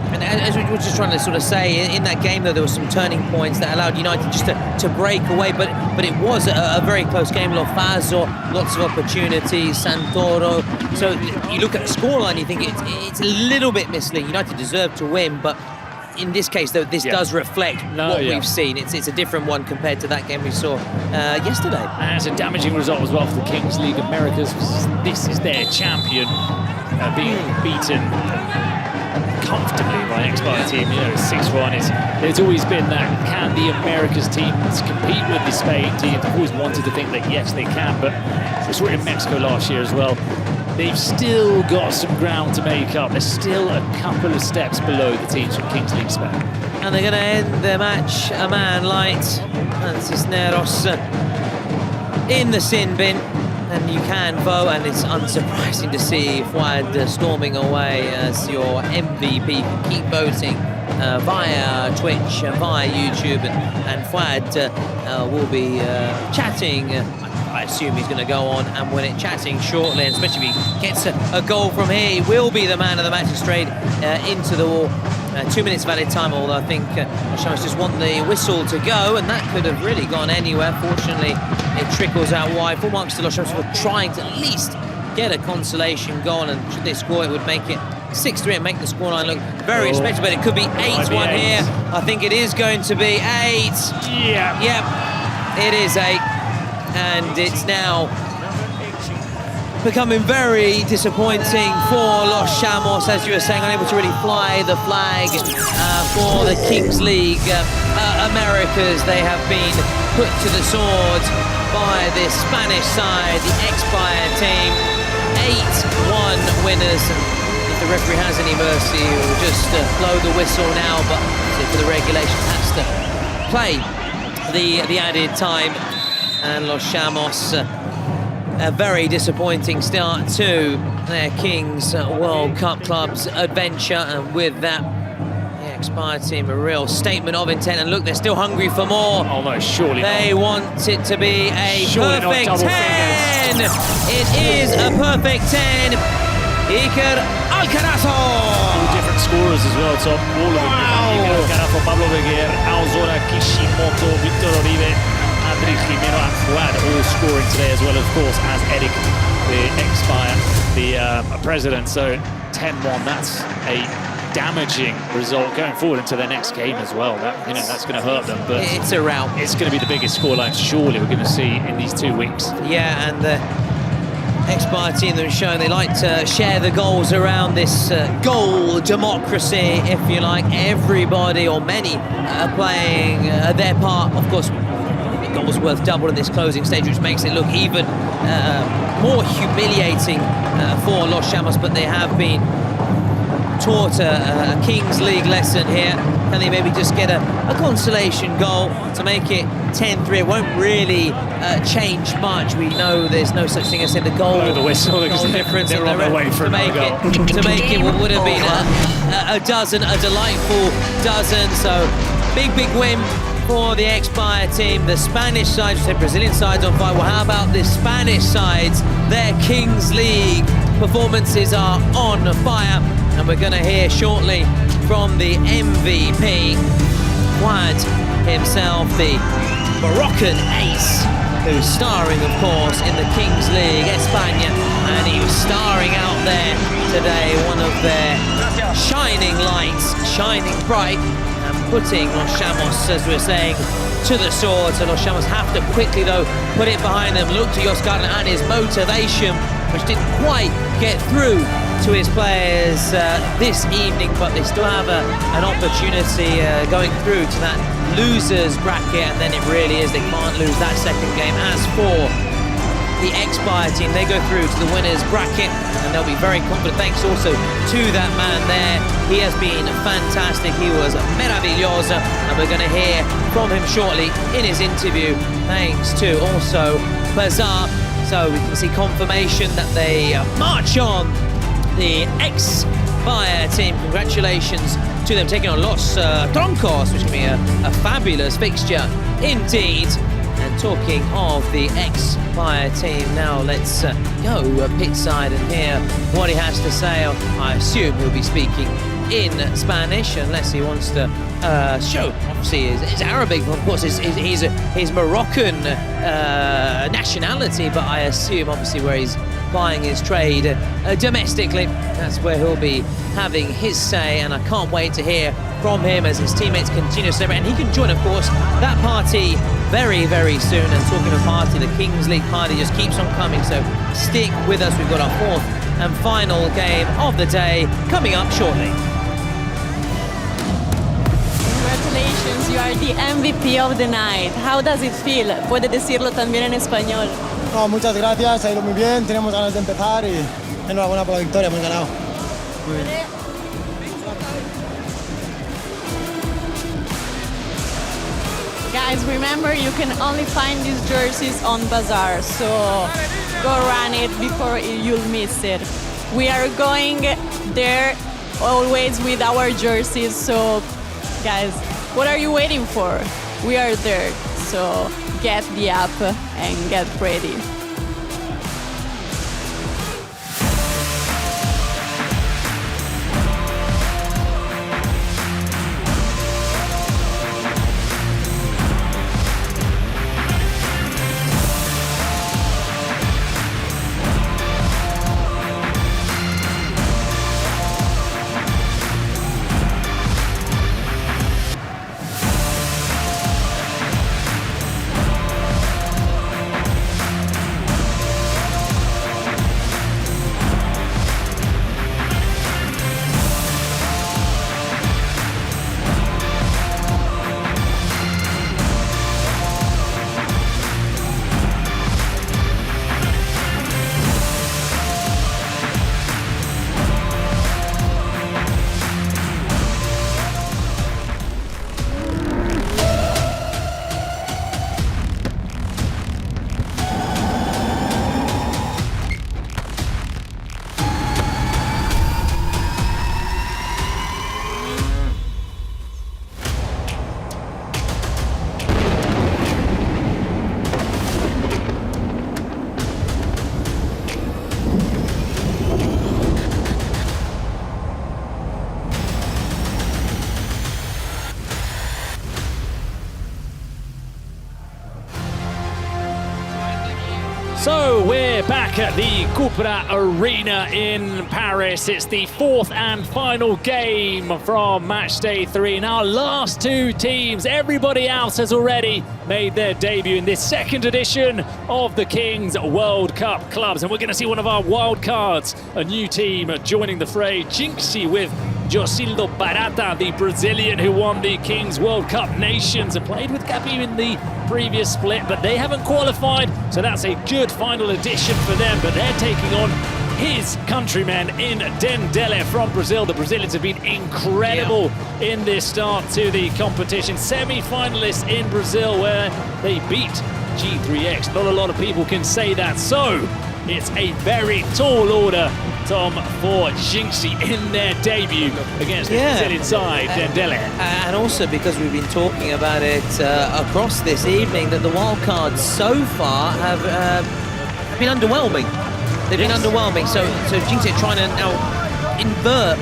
And as we were just trying to sort of say, in that game, though, there were some turning points that allowed United just to break away, but it was a very close game. Lofazo, lots of opportunities, Santoro. So you look at the scoreline, you think it's a little bit misleading. United deserved to win, but in this case, though, this does reflect what we've seen. It's a different one compared to that game we saw yesterday. And it's a damaging result as well for the Kings League Americas. This is their champion being beaten comfortably by an Expire team. 6-1. There's always been that, can the Americas teams compete with the Spain teams? I've always wanted to think that yes, they can, but we saw it in Mexico last year as well. They've still got some ground to make up. They're still a couple of steps below the teams from Kings League Spain. And they're going to end the match a man light. And Cisneros in the sin bin. And you can vote, and it's unsurprising to see Fuad storming away as your MVP. Keep voting via Twitch, via YouTube, and Fuad will be chatting. I assume he's going to go on and win it, chatting shortly, and especially if he gets a goal from here, he will be the man of the match straight into the wall. 2 minutes of added time, although I think Chamos just want the whistle to go, and that could have really gone anywhere. Fortunately, it trickles out wide. Full marks to Los Chamos for trying to at least get a consolation goal, and should they score, it would make it 6-3 and make the scoreline look very respectable. But it could be 8-1 here. I think it is going to be 8. Yeah. Yep, it is 8. And it's now becoming very disappointing for Los Chamos, as you were saying, unable to really fly the flag for the Kings League Americas. They have been put to the sword by this Spanish side, the Expire team. 8-1 winners. If the referee has any mercy, he will just blow the whistle now, but for the regulation has to play the added time. And Los Chamos, a very disappointing start to their Kings World Cup Clubs adventure, and with that, the Expire team, a real statement of intent. And look, they're still hungry for more. Oh no, surely they not. want it to be a surely perfect 10. It is a perfect 10. Iker Alcaraz. All different scorers as well, Tom. All of them. Iker Alcaraz, Pablo Beguer, Aozora, Kishimoto, Victor Oribe, Adri Jimeno and Fuad all scoring today, as well, of course, as Eric, the Expire, the president. So 10-1, that's a damaging result going forward into their next game as well. That, that's going to hurt them. But it's a rout. It's going to be the biggest scoreline surely we're going to see in these 2 weeks. Yeah, and the Expire team that have shown they like to share the goals around this goal democracy, if you like. Everybody, or many, are playing their part. Of course, goals worth double in this closing stage, which makes it look even more humiliating for Los Chamos, but they have been taught a Kings League lesson here. Can they maybe just get a consolation goal to make it 10-3? It won't really change much. We know there's no such thing as the goal, the whistle, goal difference they're on their way for to make it what would have been a delightful dozen. So big win for the Expire team. The Spanish side, you said Brazilian side's on fire. Well, how about the Spanish sides? Their Kings League performances are on fire, and we're going to hear shortly from the MVP, Fuad himself, the Moroccan ace, who's starring, of course, in the Kings League España, and he was starring out there today, one of their shining lights, shining bright, and putting Los Chamos, as we're saying, to the sword. So Los Chamos have to quickly, though, put it behind them. Look to Jos Gardner and his motivation, which didn't quite get through to his players this evening, but they still have an opportunity going through to that losers bracket, and then it really is, they can't lose that second game. As for the Expire team, they go through to the winners bracket, and they'll be very confident, thanks also to that man there. He has been fantastic, he was meraviglioso, and we're going to hear from him shortly in his interview, thanks to also Bazar. So we can see confirmation that they march on. The Expire team, congratulations to them, taking on Los Troncos, which can be a fabulous fixture indeed. And talking of the Expire team, now let's go pit side and hear what he has to say. I assume he'll be speaking in Spanish, unless he wants to show, obviously, his Arabic, of course, his Moroccan nationality, but I assume, obviously, where he's plying his trade domestically, that's where he'll be having his say, and I can't wait to hear from him as his teammates continue to celebrate, and he can join, of course, that party very soon. And talking of party, the Kings League party just keeps on coming, so stick with us. We've got our fourth and final game of the day coming up shortly. Congratulations, you are the MVP of the night. How does it feel? Puede decirlo también en español. No, muchas gracias, ha ido muy bien, tenemos ganas de empezar y enhorabuena por la victoria, hemos ganado. Muy bien. Guys, remember you can only find these jerseys on Bazaar, so go run it before you'll miss it. We are going there always with our jerseys, so guys, what are you waiting for? We are there, so get the app and get ready. back at the Cupra Arena in Paris. It's the fourth and final game from matchday 3. And our last two teams, everybody else has already made their debut in this second edition of the Kings World Cup Clubs. And we're going to see one of our wild cards, a new team joining the fray, Jinxie with Josildo Barata, the Brazilian who won the Kings World Cup Nations and played with Gabi in the previous split, but they haven't qualified, so that's a good final edition for them. But they're taking on his countrymen in Dendel from Brazil. The Brazilians have been incredible in this start to the competition. Semi-finalists in Brazil where they beat G3X. Not a lot of people can say that, so it's a very tall order, Tom, for Jinxie in their debut against the Brazilian side, Dendel. And also because we've been talking about it across this evening, that the wildcards so far have been underwhelming. They've been underwhelming, so Jinxie are trying to now invert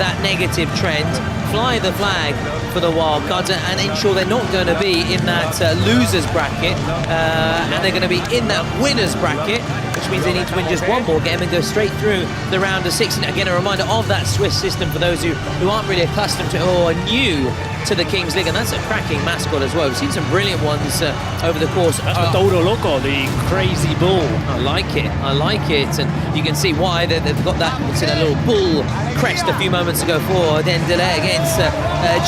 that negative trend, fly the flag for the wildcards and ensure they're not going to be in that losers bracket and they're going to be in that winners bracket, which means they need to win just one more game and go straight through the round of 16. Again, a reminder of that Swiss system for those who aren't really accustomed to or are new to the Kings League, and that's a cracking mascot as well. We've seen some brilliant ones over the course. That's the Toro Loco, the crazy bull. I like it, and you can see why they've got that, that little bull crest a few moments ago for Dendel against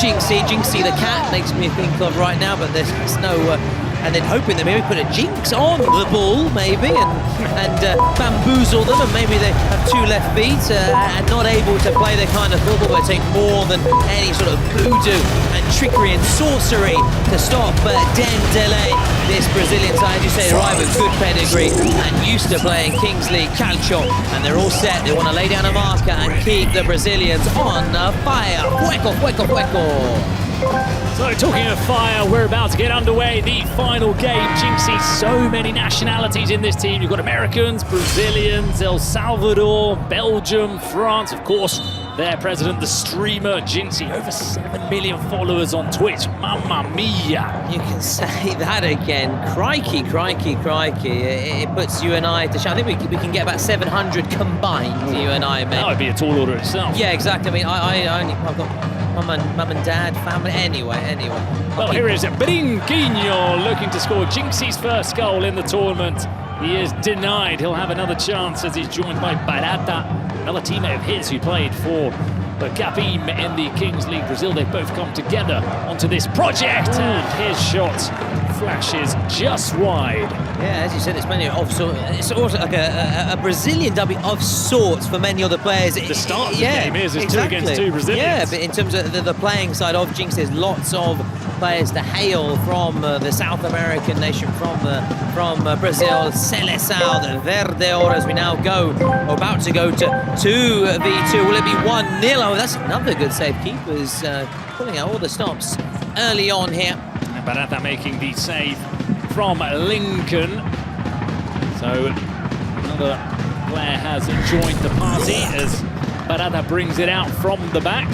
Jinxie the cat, makes me think of right now, but there's no... and then hoping that maybe put a Jinx on the bull, maybe, and bamboozle them, and maybe they have two left feet and not able to play their kind of football, but take more than any sort of voodoo and trickery and sorcery to stop Dendel. This Brazilian side, as you say, arrive with good pedigree and used to playing Kings League Calcio, and they're all set. They want to lay down a marker and keep the Brazilians on fire. Fuego. So talking of fire, we're about to get underway. The final game. Jinxie, so many nationalities in this team. You've got Americans, Brazilians, El Salvador, Belgium, France, of course. Their president, the streamer Jinxie, over 7 million followers on Twitch. Mamma mia! You can say that again. Crikey. It puts you and I to show. I think we can get about 700 combined, you and I, man. That would be a tall order itself. Yeah, exactly. I mean, I've got mum and dad, family. Anyway. Well, here is Brinquinho looking to score Jinxie's first goal in the tournament. He is denied. He'll have another chance as he's joined by Barata, another teammate of his who played for the Gabim in the Kings League Brazil. They've both come together onto this project, and his shot flashes just wide. Yeah, as you said, it's many of sorts. It's also like a Brazilian derby of sorts for many other players. The start of the game is exactly. 2 against 2 Brazilians. Yeah, but in terms of the playing side of Jinx, there's lots of players to hail from the South American nation, from Brazil, Seleção, the Verde Oro, as we now go, or about to go to 2v2. Will it be 1-0? Oh, that's another good save. Keepers pulling out all the stops early on here. And Barata making the save from Lincoln. So another player has joined the party as Barata brings it out from the back.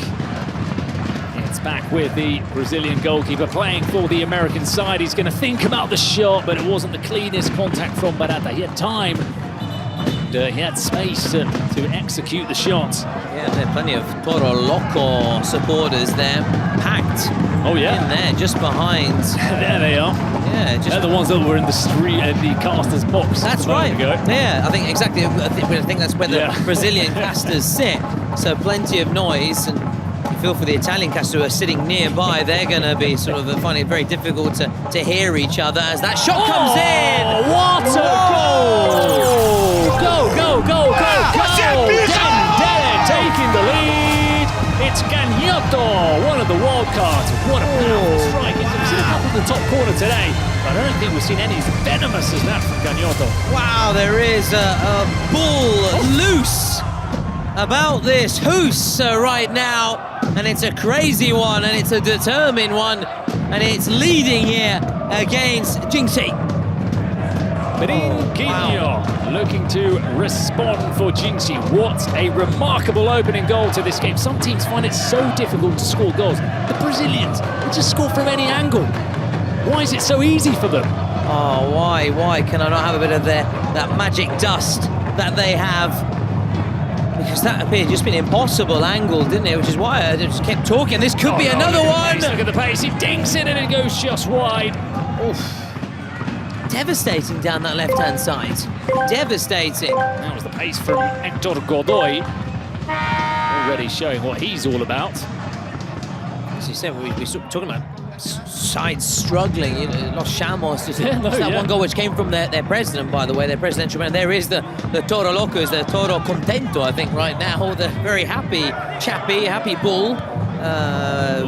It's back with the Brazilian goalkeeper playing for the American side. He's going to think about the shot, but it wasn't the cleanest contact from Barata. He had time and he had space to execute the shot. Yeah, there are plenty of Toro Loco supporters there, packed. Oh yeah, in there, just behind. There they are. Yeah, they're the ones that were in the street at the caster's box. That's right. Yeah, I think exactly. I think that's where the Brazilian casters sit. So plenty of noise, and you feel for the Italian casters who are sitting nearby. They're going to be sort of finding it very difficult to hear each other as that shot comes in. What a goal! Go! Dendel taking the lead. It's Gagnato, one of the wild cards. What a powerful strike. We've seen a couple in the top corner today, but I don't think we've seen any as venomous as that from Gagnato. Wow, there is a bull loose about this Hoos right now, and it's a crazy one, and it's a determined one, and it's leading here against Jinxie. Brinquinho looking to respond for Jinxie. What a remarkable opening goal to this game. Some teams find it so difficult to score goals. The Brazilians, they just score from any angle. Why is it so easy for them? Oh, why? Can I not have a bit of that magic dust that they have. Because that appeared just been impossible angle, didn't it? Which is why I just kept talking. This could be another one. Look at the pace. He dinks it and it goes just wide. Oof. Devastating down that left-hand side. Devastating. That was the pace from Hector Godoy. Already showing what he's all about. As you said, we're talking about sides struggling. You know, Los Chamos. That one goal which came from their president, by the way, their presidential man. There is the Toro Locos, the Toro Contento, I think, right now. The very happy chappy, happy bull. That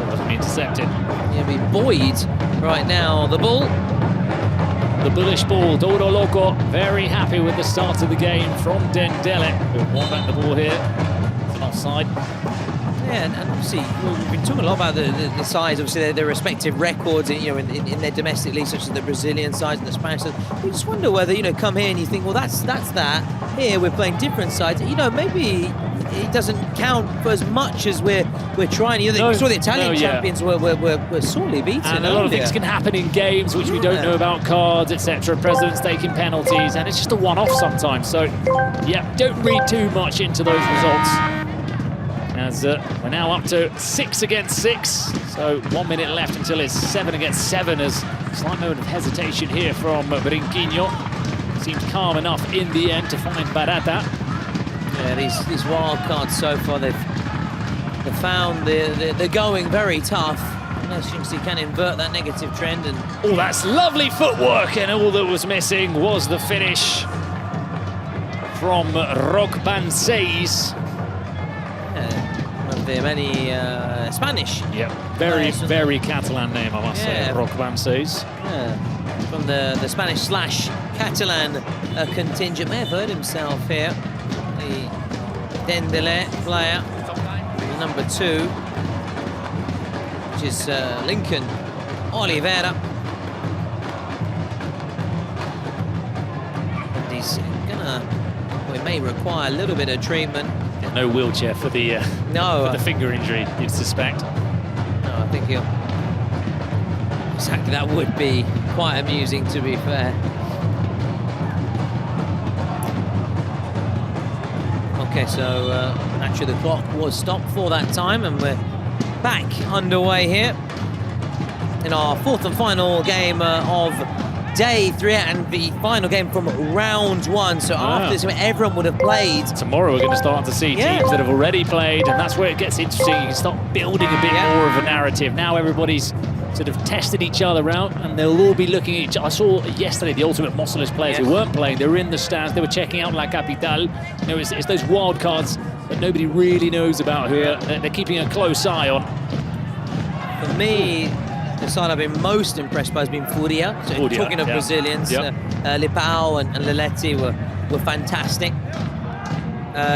wasn't intercepted. He'll be buoyed right now, the bull. The bullish ball, Toro Loco, very happy with the start of the game from Dendel, who won back the ball here. It's an offside. Yeah, and obviously we've been talking a lot about the sides, obviously their respective records, in their domestic leagues, such as the Brazilian sides and the Spanish sides. We just wonder whether, come here and you think, well, that's that. Here we're playing different sides. Maybe it doesn't count for as much as we're trying. We saw the Italian champions were sorely beaten. And a lot of things can happen in games which we don't know about, cards, etc. Presidents taking penalties, and it's just a one-off sometimes. So, yeah, don't read too much into those results. As we're now up to 6 against 6, so 1 minute left until it's 7 against 7. As a slight moment of hesitation here from Brinquinho. Seems calm enough in the end to find Barata. Yeah, these wild cards so far, they've found they're going very tough. Unless Jinx can invert that negative trend. And oh, that's lovely footwork, and all that was missing was the finish from Rockbanseis. One of the many Spanish. Yeah, very Catalan name, I must say, Rockbanseis. Yeah, from the Spanish / Catalan contingent. May have heard himself here. The Dendel player, number 2, which is Lincoln Oliveira. And he's we may require a little bit of treatment. No wheelchair for the for the finger injury, you'd suspect. No, I think he'll. Exactly, that would be quite amusing, to be fair. Okay, so naturally the clock was stopped for that time, and we're back underway here in our 4th and final game of day 3, and the final game from round 1. So after this, everyone would have played. Tomorrow we're going to start to see teams that have already played, and that's where it gets interesting. You can start building a bit more of a narrative. Now everybody's sort of tested each other out, and they'll all be looking at each other. I saw yesterday the Ultimate Mosseless players who weren't playing. They were in the stands. They were checking out La Capital. It's those wild cards that nobody really knows about who they're keeping a close eye on. For me, the side I've been most impressed by has been Furia. So talking of Brazilians, Lipao and Leletti were fantastic.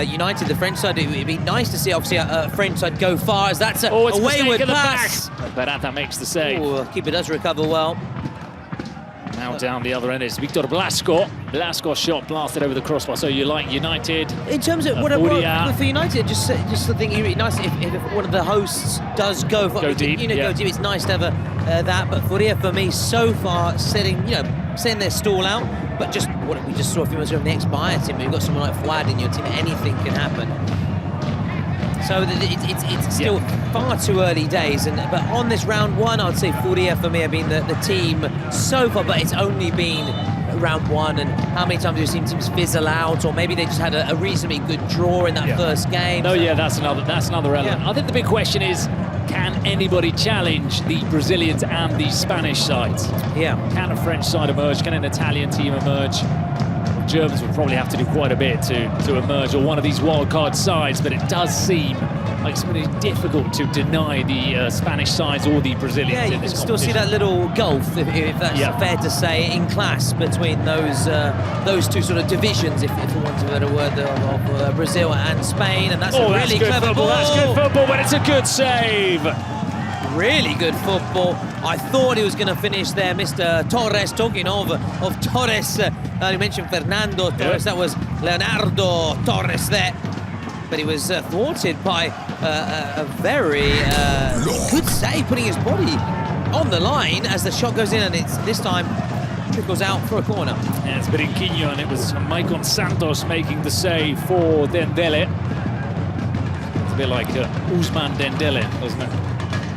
United, the French side, it would be nice to see, obviously, a French side go far, as that's a wayward pass. Barata makes the save. Ooh, keeper does recover well. Now down the other end is Victor Blasco. Blasco's shot blasted over the crossbar. So you like United? In terms of what for United, just the thing, it'd be nice if one of the hosts does go deep. Go deep. It's nice to have that. But Furia, for me, so far setting their stall out. But just what we just saw a few months ago from the ex-Bayern team, you've got someone like Fuad in your team, anything can happen. So it's still far too early days, but on this round 1, I would say Furia for me have been the team so far, but it's only been round 1, and how many times have you seen teams fizzle out, or maybe they just had a reasonably good draw in that first game. No, that's another element. I think the big question is, can anybody challenge the Brazilians and the Spanish sides? Yeah. Can a French side emerge? Can an Italian team emerge? Germans would probably have to do quite a bit to emerge, or one of these wildcard sides, but it does seem like it's really difficult to deny the Spanish sides or the Brazilians. Yeah, you can still see that little gulf, if that's fair to say, in class between those two sort of divisions, if for want of a better word, of Brazil and Spain, and that's a really clever ball. That's good football, but it's a good save. Really good football. I thought he was going to finish there, Mr. Torres. Talking of Torres, you mentioned Fernando Torres. That was Leonardo Torres there. But he was thwarted by a very good save, putting his body on the line as the shot goes in, and it's this time trickles out for a corner. Yeah, it's Brinquinho, and it was Maicon Santos making the save for Dendele. It's a bit like Usman Dendele, wasn't it?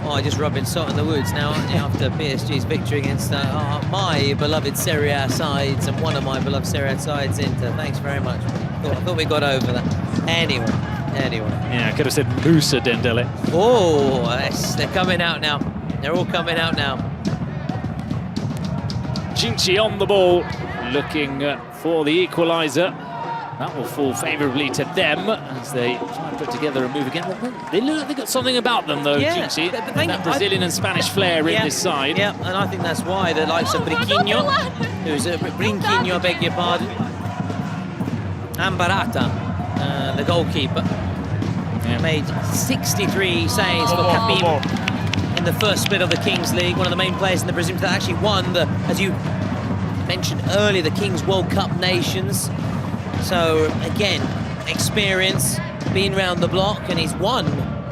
Oh, just rubbing salt in the woods now, aren't you, after PSG's victory against my beloved Serie A sides and one of my beloved Serie A sides, Inter. Thanks very much. I thought we got over that. Anyway. Yeah, I could have said Musa Dendele. Oh, yes, they're coming out now. They're all coming out now. Jinx on the ball, looking for the equaliser. That will fall favourably to them as they try and put together a move again. They look like they've got something about them, though, Jinxie. That Brazilian and Spanish flair in this side. Yeah, and I think that's why the likes of Brinquinho, Brinquinho, I beg your pardon, and Barata, the goalkeeper, made 63 saves for Capim in the first split of the Kings League. One of the main players in the Brazilians that actually won the, as you mentioned earlier, the Kings World Cup Nations. So again, experience, being round the block, and he's won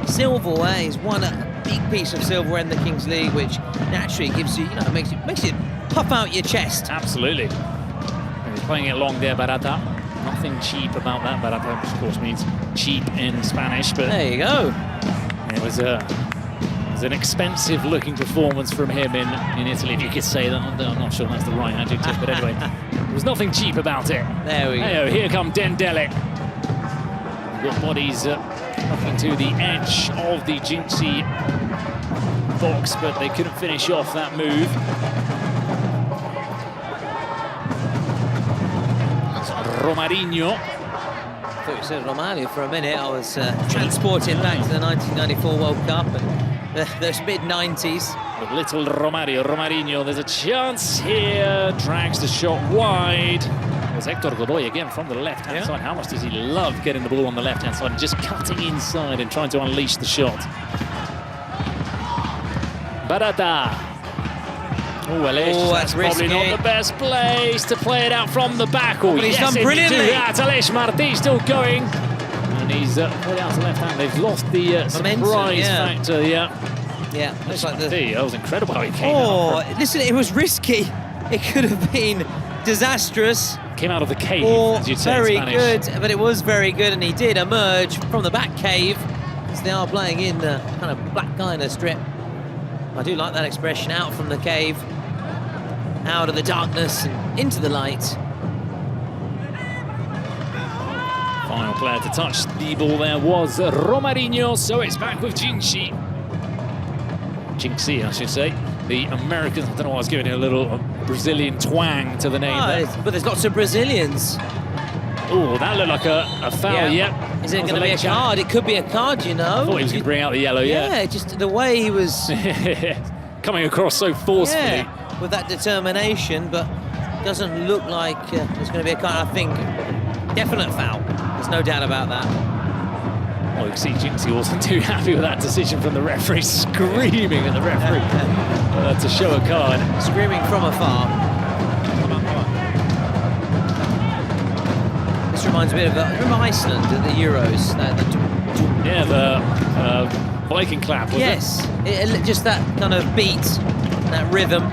silverware. He's won a big piece of silverware in the Kings League, which naturally gives you, makes you puff out your chest. Absolutely. He's playing it long there, Barata. Nothing cheap about that. Barata, which of course means cheap in Spanish. But there you go. It was an expensive-looking performance from him in Italy, if you could say that. I'm not sure that's the right adjective, but anyway, there was nothing cheap about it. There we go. Hey-oh, here come Dendele. Got bodies looking to the edge of the Jinxie box, but they couldn't finish off that move. Romarinho. I thought you said Romario for a minute. I was transported back to the 1994 World Cup and the mid-90s. But little Romarinho, there's a chance here. Drags the shot wide. There's Hector Godoy again from the left-hand side. How much does he love getting the ball on the left-hand side and just cutting inside and trying to unleash the shot. Barata. Oh, that's probably not the best place to play it out from the back. Oh, he's done brilliantly. Aleix Martí still going. And he's put it out to left hand. They've lost the surprise factor. Yeah, looks like that was incredible how he came out. Listen, it was risky. It could have been disastrous. Came out of the cave, as you'd say very in Spanish. Good, but it was very good, and he did emerge from the back cave, as they are playing in the kind of black kind of strip. I do like that expression, out from the cave, out of the darkness and into the light. Final player to touch the ball there was Romarinho, so it's back with Jinxie, I should say. The Americans, I don't know why I was giving it a little Brazilian twang to the name there. But there's lots of Brazilians. Oh, that looked like a foul, yep. Is it going to be a card? It could be a card, you know. I thought he was going to bring out the yellow, Yeah, just the way he was... coming across so forcefully. Yeah, with that determination, but doesn't look like there's going to be a card. I think definite foul. There's no doubt about that. Well, you can see Jinxie wasn't too happy with that decision from the referee, screaming at the referee to show a card. Screaming from afar. This reminds me of, remember Iceland at the Euros? Yeah, the Viking clap, was it? Just that kind of beat, that rhythm.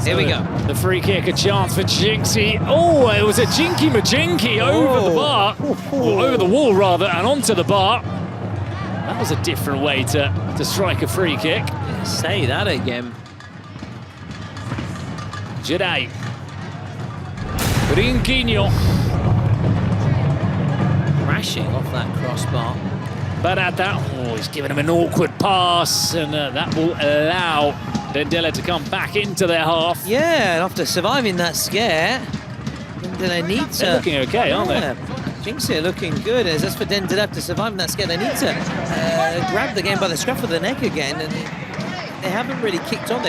Here we go. The free kick, a chance for Jinxie. Oh, it was a jinky-majinky over the bar, or over the wall rather, and onto the bar. That was a different way to strike a free kick. Say that again. Jedi. Brinquinho. Crashing off that crossbar. Barata, he's given him an awkward pass, and that will allow Dendele to come back into their half. Yeah, and after surviving that scare, Dendele need to... They're looking okay, aren't they? Jinxie are looking good. As for Dendele, after surviving that scare, they need to grab the game by the scruff of the neck again, and they haven't really kicked on.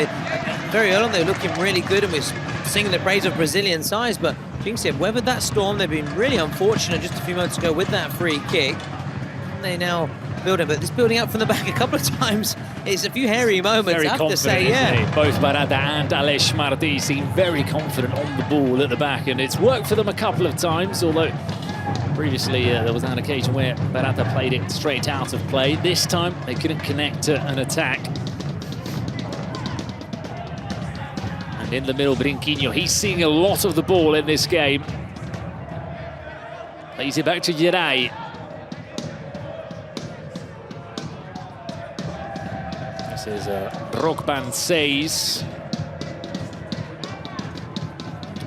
Very early on, they were looking really good, and we're singing the praise of Brazilian size, but Jinxie have weathered that storm. They've been really unfortunate just a few moments ago with that free kick. They now building, but this building up from the back a couple of times, it's a few hairy moments, very I have to say, Both Barata and Aleix Martí seem very confident on the ball at the back, and it's worked for them a couple of times, although previously there was an occasion where Barata played it straight out of play. This time they couldn't connect to an attack. In the middle, Brinquinho. He's seeing a lot of the ball in this game. Plays it back to Yeray. This is Rokban says.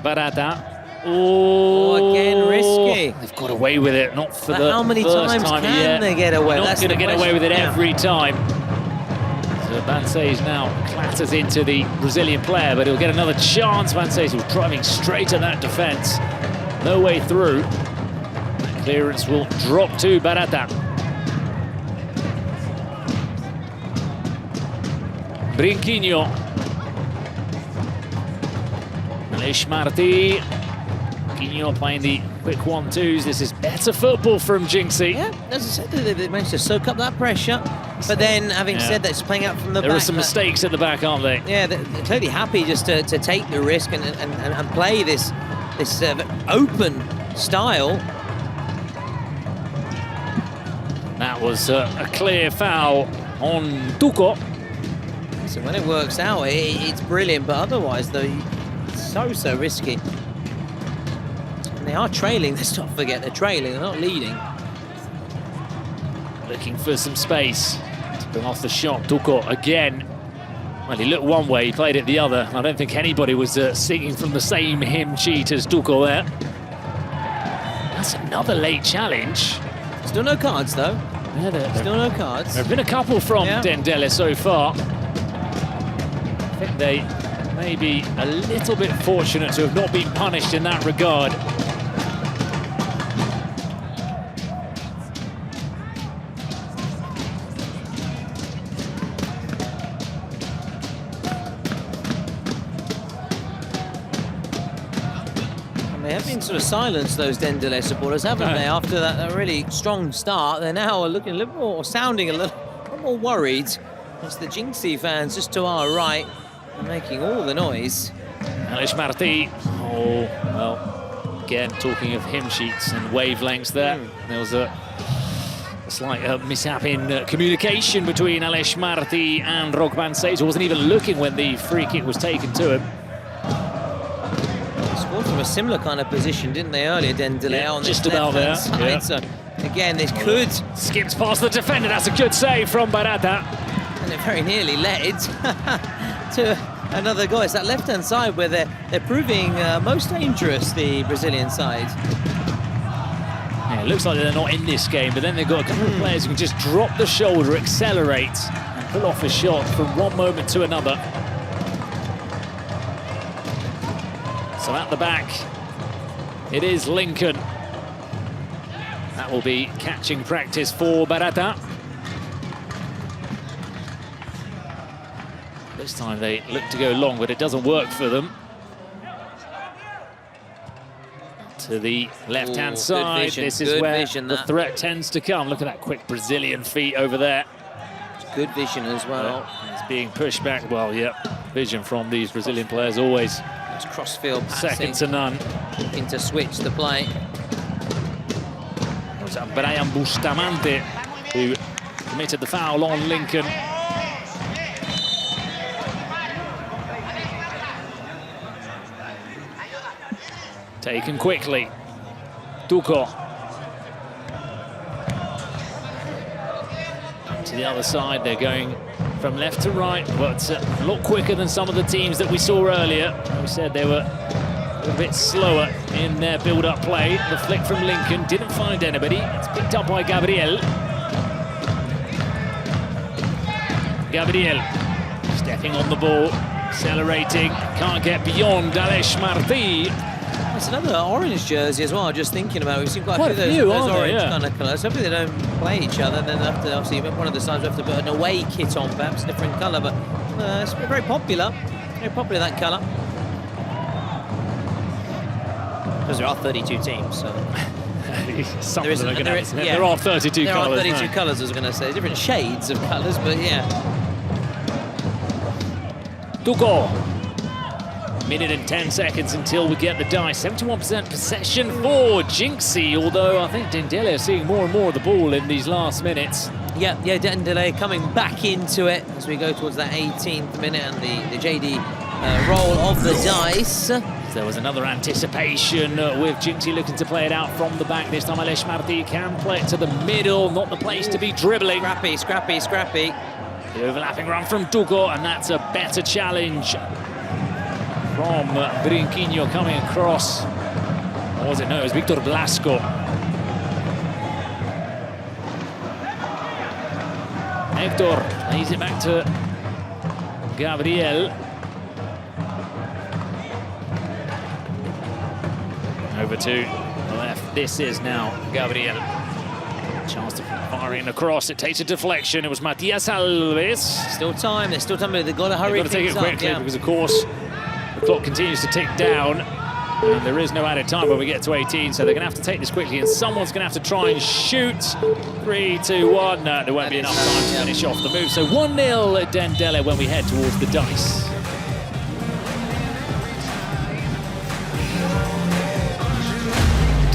Barata. Oh, again risky. They've got away with it, not for but the how many first times time can yet. they get away? They're not going to get away with it every time. So Bansays now clatters into the Brazilian player, but he'll get another chance. Bansays was driving straight at that defence. No way through. That clearance will drop to Barata. Brinquinho. Aleix Martí. Brinquinho playing the quick 1-2s. This is better football from Jinxie. Yeah, as I said, they managed to soak up that pressure. But then, having said that, it's playing out from the back. There are some mistakes at the back, aren't they? Yeah, they're clearly happy just to take the risk and play this open style. That was a clear foul on Tuco. So when it works out, it's brilliant. But otherwise, though, it's so risky. And they are trailing. Let's not forget they're trailing. They're not leading. Looking for some space to bring off the shot. Tuco again. Well, he looked one way, he played it the other. I don't think anybody was singing from the same hymn sheet as Tuco there. That's another late challenge. Still no cards, though. Yeah, still no cards. There have been a couple from Dendel so far. I think they may be a little bit fortunate to have not been punished in that regard. They have been sort of silenced, those Dendele supporters, haven't they? After that really strong start, they're now looking a little more, sounding a little more worried. It's the Jinxie fans just to our right, making all the noise. Aleix Martí. Oh, well, again, talking of hymn sheets and wavelengths there. There was a slight mishap in communication between Aleix Martí and Rokban Says, who wasn't even looking when the free kick was taken to him. Scored from a similar kind of position, didn't they, earlier, Dendele, on just the about there. side. So, again, this could... Skips past the defender. That's a good save from Barata. And it very nearly led to another goal. It's that left-hand side where they're proving most dangerous, the Brazilian side. Yeah, it looks like they're not in this game, but then they've got a couple of players who can just drop the shoulder, accelerate, and pull off a shot from one moment to another. So at the back, it is Lincoln. That will be catching practice for Barata. This time they look to go long, but it doesn't work for them. To the left-hand side, this is where the threat tends to come. Look at that quick Brazilian feet over there. Good vision as well. It's being pushed back. Well, yeah, vision from these Brazilian players always. It's cross-field passing. Second to none. Looking to switch the play. It was Brian Bustamante who committed the foul on Lincoln. Taken quickly. Tuco. To the other side, they're going from left to right, but a lot quicker than some of the teams that we saw earlier. We said they were a bit slower in their build-up play. The flick from Lincoln didn't find anybody. It's picked up by Gabriel. Gabriel stepping on the ball, accelerating, can't get beyond Aleix Martí. It's another orange jersey as well, just thinking about it. We've seen quite a few of those orange kind of colours. Hopefully they don't play each other, then after, obviously one of the times we have to put an away kit on, perhaps a different colour, but it's very popular. Very popular, that colour. Because there are 32 teams, so... there are 32 colours. There are 32 colours, I was going to say. Different shades of colours, but yeah. Tuco. Minute and 10 seconds until we get the dice. 71% possession for Jinxie, although I think Dendele are seeing more and more of the ball in these last minutes. Yeah, Dendele coming back into it as we go towards that 18th minute, and the JD roll of the dice. There was another anticipation with Jinxie looking to play it out from the back. This time Alesh Marti can play it to the middle, not the place to be dribbling. Scrappy, scrappy, scrappy. The overlapping run from Dugo, and that's a better challenge from Brinquinho coming across. What was it? No, it was Victor Blasco. Hector lays it back to Gabriel. Over to the left. This is now Gabriel. Chance to fire in across. It takes a deflection. It was Matias Alves. Still time. There's still time. They've got to hurry They've got to take it quickly up, because, of course, the clock continues to tick down. And there is no added time when we get to 18, so they're going to have to take this quickly, and someone's going to have to try and shoot. 3, 2, 1. No, there won't be enough time to finish off the move. So 1-0 Dendel when we head towards the dice.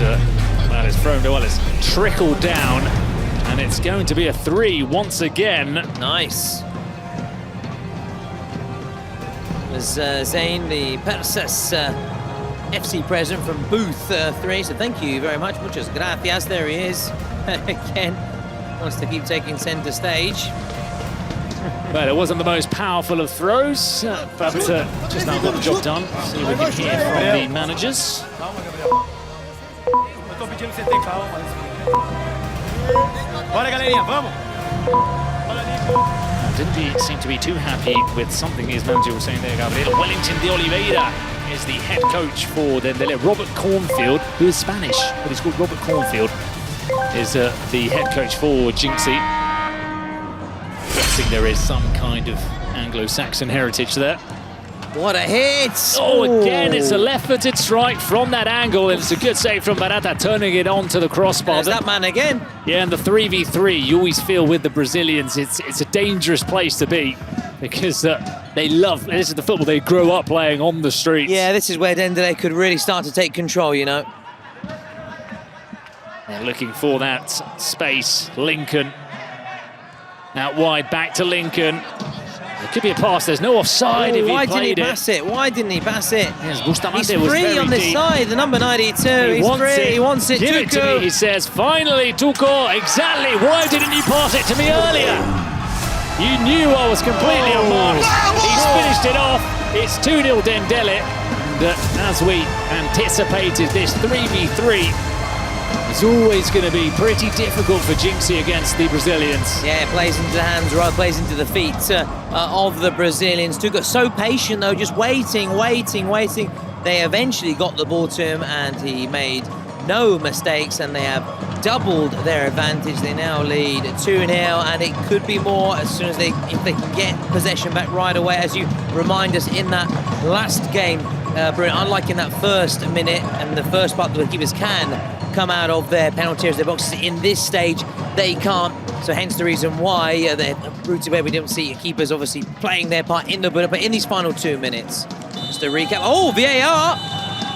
That is thrown well, it's trickled down, and it's going to be a 3 once again. Nice. There's Zayn, the Perses FC president from booth 3, so thank you very much. Muchas gracias. There he is. Again, wants to keep taking center stage. Well, it wasn't the most powerful of throws, but just now got the job done. See if we can hear from the managers. Didn't seem to be too happy with something his manager was saying there, Gabriel. Wellington de Oliveira is the head coach for Dendel. Robert Cornfield, who is Spanish, but he's called Robert Cornfield, is the head coach for Jinxie. I think there is some kind of Anglo-Saxon heritage there. What a hit! Oh, again, it's a left-footed strike from that angle, and it's a good save from Barata, turning it onto the crossbar. There's that man again. Yeah, and the 3v3, you always feel with the Brazilians, it's a dangerous place to be, because they love, this is the football they grow up playing on the streets. Yeah, this is where Dendel could really start to take control, you know. They're looking for that space. Lincoln out wide, back to Lincoln. It could be a pass. There's no offside if he Why played didn't he pass it? Why didn't he pass it? Yes, Bustamante He's was free very on this deep. side, the number 92. He's free. He wants it. Give it to me, he says. Finally, Tuco. Exactly. Why didn't you pass it to me earlier? You knew I was completely unmarked. He's finished it off. It's 2-0 Dendel. And as we anticipated, this 3v3 is always going to be pretty difficult for Jinxie against the Brazilians. Yeah, it plays into the hands, right? Plays into the feet of the Brazilians. Tuco so patient though, just waiting. They eventually got the ball to him, and he made no mistakes, and they have doubled their advantage. They now lead 2-0, and it could be more as soon as if they can get possession back right away. As you remind us in that last game, unlike in that first minute and the first part, the keepers can come out of their penalty areas, their boxes. In this stage, they can't. So hence the reason why they're rooted where we don't see keepers obviously playing their part in the build-up. But in these final 2 minutes, just a recap. Oh, VAR!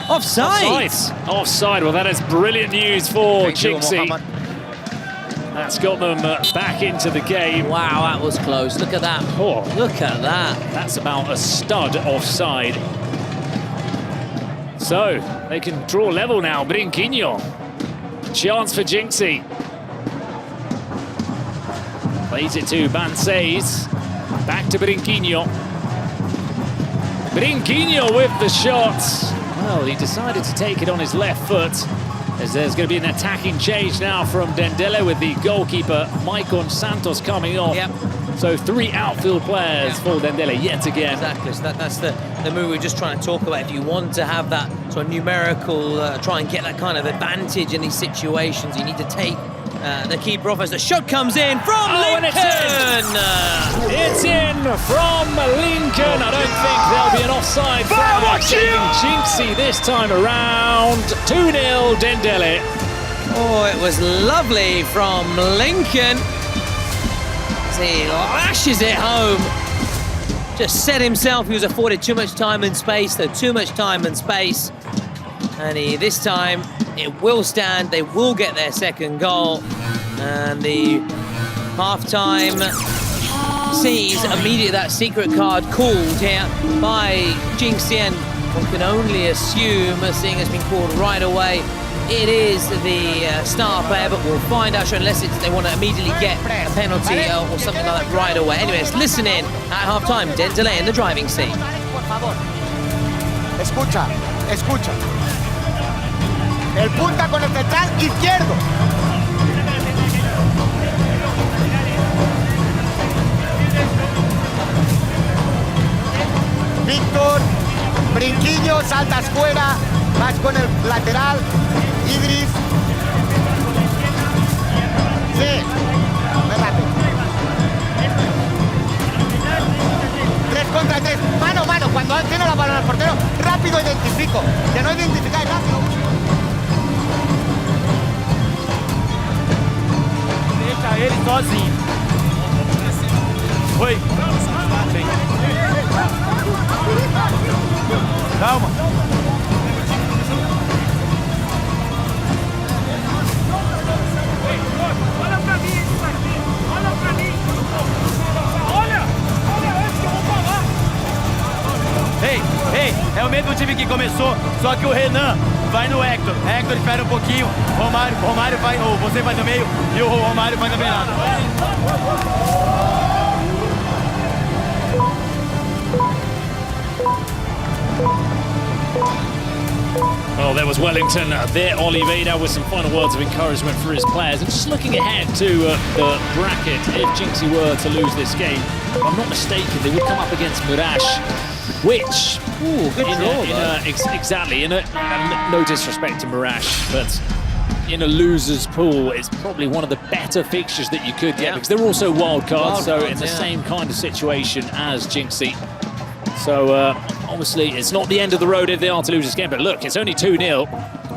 Offside! Offside. Well, that is brilliant news for Jinxie. That's got them back into the game. Wow, that was close. Look at that. Oh, look at that. That's about a stud offside. So they can draw level now. Brinquinho. Chance for Jinxie. Plays it to Banseis. Back to Brinquinho. Brinquinho with the shots. Well, he decided to take it on his left foot, as there's going to be an attacking change now from Dendel with the goalkeeper, Maicon Santos, coming off. Yep. So 3 outfield players for Dendel yet again. Exactly, so that's the move we're just trying to talk about. If you want to have that sort of numerical, try and get that kind of advantage in these situations, you need to take the keeper off as the shot comes in from Lincoln! It's in from Lincoln. I don't think there'll be an offside flag saving Jinxie this time around. 2-0 Dendel. Oh, it was lovely from Lincoln. He lashes it home. Just set himself. He was afforded too much time and space. And this time, it will stand. They will get their second goal. And the half-time sees immediately that secret card called here by Jinx, and one can only assume, seeing it's been called right away, it is the star player, but we'll find out unless they want to immediately get a penalty or something like that right away. Anyways, listen in at half-time. Dendel in the driving seat. Escucha, escucha. El punta con el central izquierdo. Víctor, brinquillo, saltas fuera, vas con el lateral, Idris. Sí, muy rápido. 3 contra 3, mano a mano, cuando tiene la balón al portero, rápido identifico, que no identificáis rápido. Deixa ele sozinho. Oi. Calma. Olha pra mim isso aqui, olha pra mim. Olha antes que eu vou falar. Ei, é o mesmo time que começou, só que o Renan vai no Hector. Hector espera um pouquinho, Romário vai, ou você vai no meio e o Romário vai na beirada. Well, there was Wellington there, Oliveira, with some final words of encouragement for his players. And just looking ahead to the bracket, if Jinxie were to lose this game, if I'm not mistaken, they would come up against Murash, which, exactly, no disrespect to Murash, but in a loser's pool, it's probably one of the better fixtures that you could get, because they're also wildcards, so in the same kind of situation as Jinxie. So obviously it's not the end of the road if they are to lose this game, but look, it's only 2-0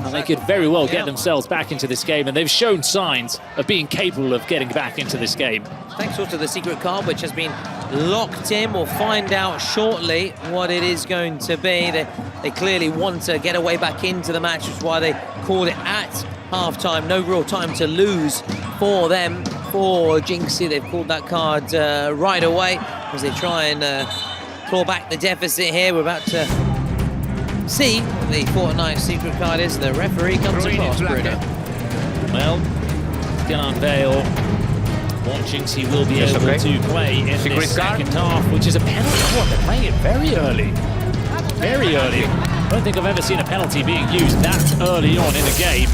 and they could very well get themselves back into this game, and they've shown signs of being capable of getting back into this game. Thanks also to the secret card, which has been locked in. We'll find out shortly what it is going to be. They clearly want to get a way back into the match, which is why they called it at half-time. No real time to lose for them. For Jinxie, they've called that card right away as they try and claw back the deficit here. We're about to see what the fortnight secret card is. The referee comes across, Bruno. Well, can unveil what Jinxie will be able to play in this second half, which is a penalty. What, they're playing it very early. Very early. I don't think I've ever seen a penalty being used that early on in a game.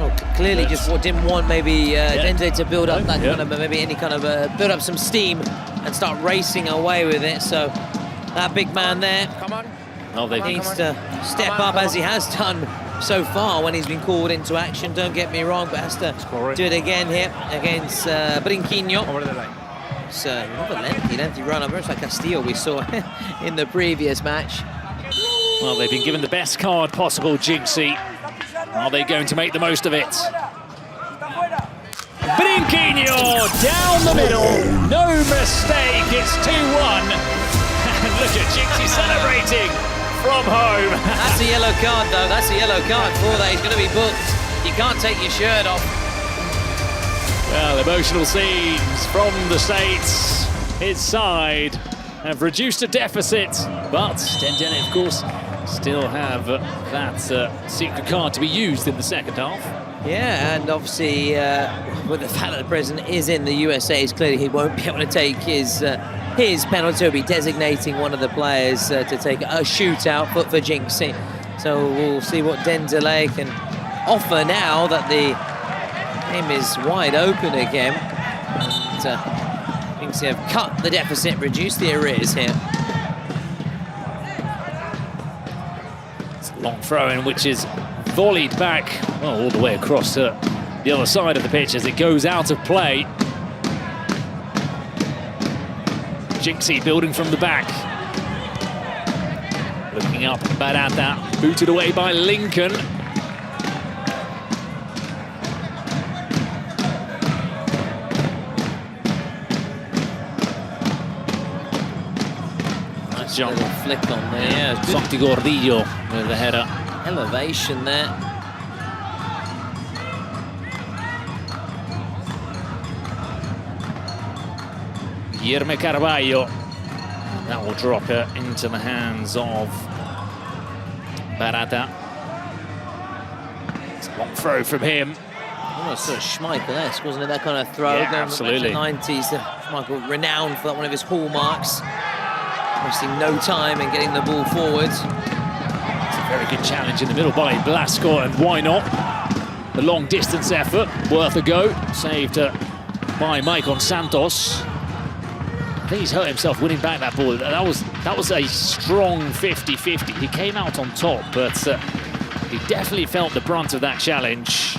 Oh, clearly just didn't want maybe Dendel to build up that kind of, maybe any kind of build up some steam and start racing away with it. So that big man there needs to step up as he has done so far when he's been called into action. Don't get me wrong, but has to do it again here against Brinquinho. It's another lengthy run over like Castillo we saw in the previous match. Well, they've been given the best card possible, Jinxie. Are they going to make the most of it? Brinquinho down the middle, no mistake, it's 2-1. And look at Jinxie celebrating from home. That's a yellow card though, that's a yellow card for that. He's going to be booked. You can't take your shirt off. Well, emotional scenes from the States. His side have reduced a deficit, but Dendel, of course, still have that secret card to be used in the second half. Yeah, and obviously with the fact that the president is in the USA, it's clearly he won't be able to take his penalty. He'll be designating one of the players to take a shootout for Jinxie. So we'll see what Dendel can offer now that the game is wide open again. And Jinxie have cut the deficit, reduced the arrears here. Long throw-in, which is volleyed back, well, all the way across the other side of the pitch as it goes out of play. Jinxie building from the back. Looking up, bad at that. Booted away by Lincoln. Nice jump. Flick on there. Yeah, Santi Gordillo with the header. Elevation there. Guilherme Carvalho. That will drop it into the hands of Barata. It's a long throw from him. Almost sort of Schmeichel-esque, wasn't it? That kind of throw. Yeah, absolutely. The 90s, Schmeichel renowned for that, one of his hallmarks. Wasting no time in getting the ball forward. It's a very good challenge in the middle by Blasco, and why not? The long distance effort, worth a go. Saved by Maicon Santos. I think he's hurt himself winning back that ball. That was a strong 50-50. He came out on top, but he definitely felt the brunt of that challenge.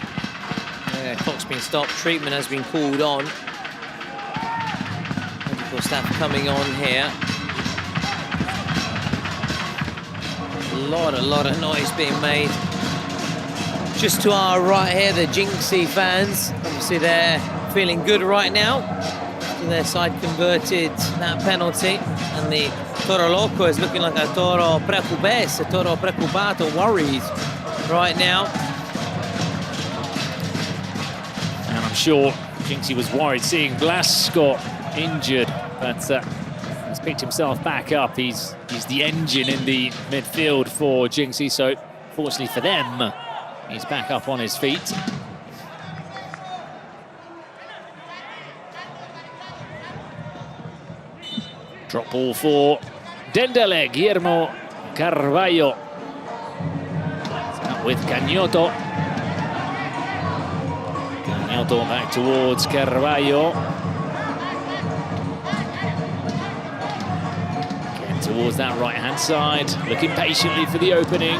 Yeah, clock's been stopped. Treatment has been called on. Medical staff coming on here. A lot of noise being made. Just to our right here, the Jinxie fans. Obviously, they're feeling good right now. Their side converted that penalty, and the Toro Loco is looking like a Toro Preocupes, a Toro Preocupato, worried right now. And I'm sure Jinxie was worried seeing Blasco injured, but he's picked himself back up. He's the engine in the midfield for Jinxie, so fortunately for them, he's back up on his feet. Drop ball for Dendel, Guillermo Carvalho. Out with Cañoto. Cañoto back towards Carvalho. Again towards that right-hand side, looking patiently for the opening.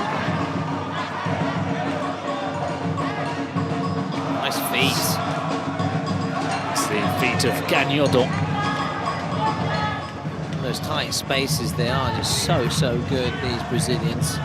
Nice feet. It's the feet of Cañoto. Those tight spaces, they are just so good, these Brazilians.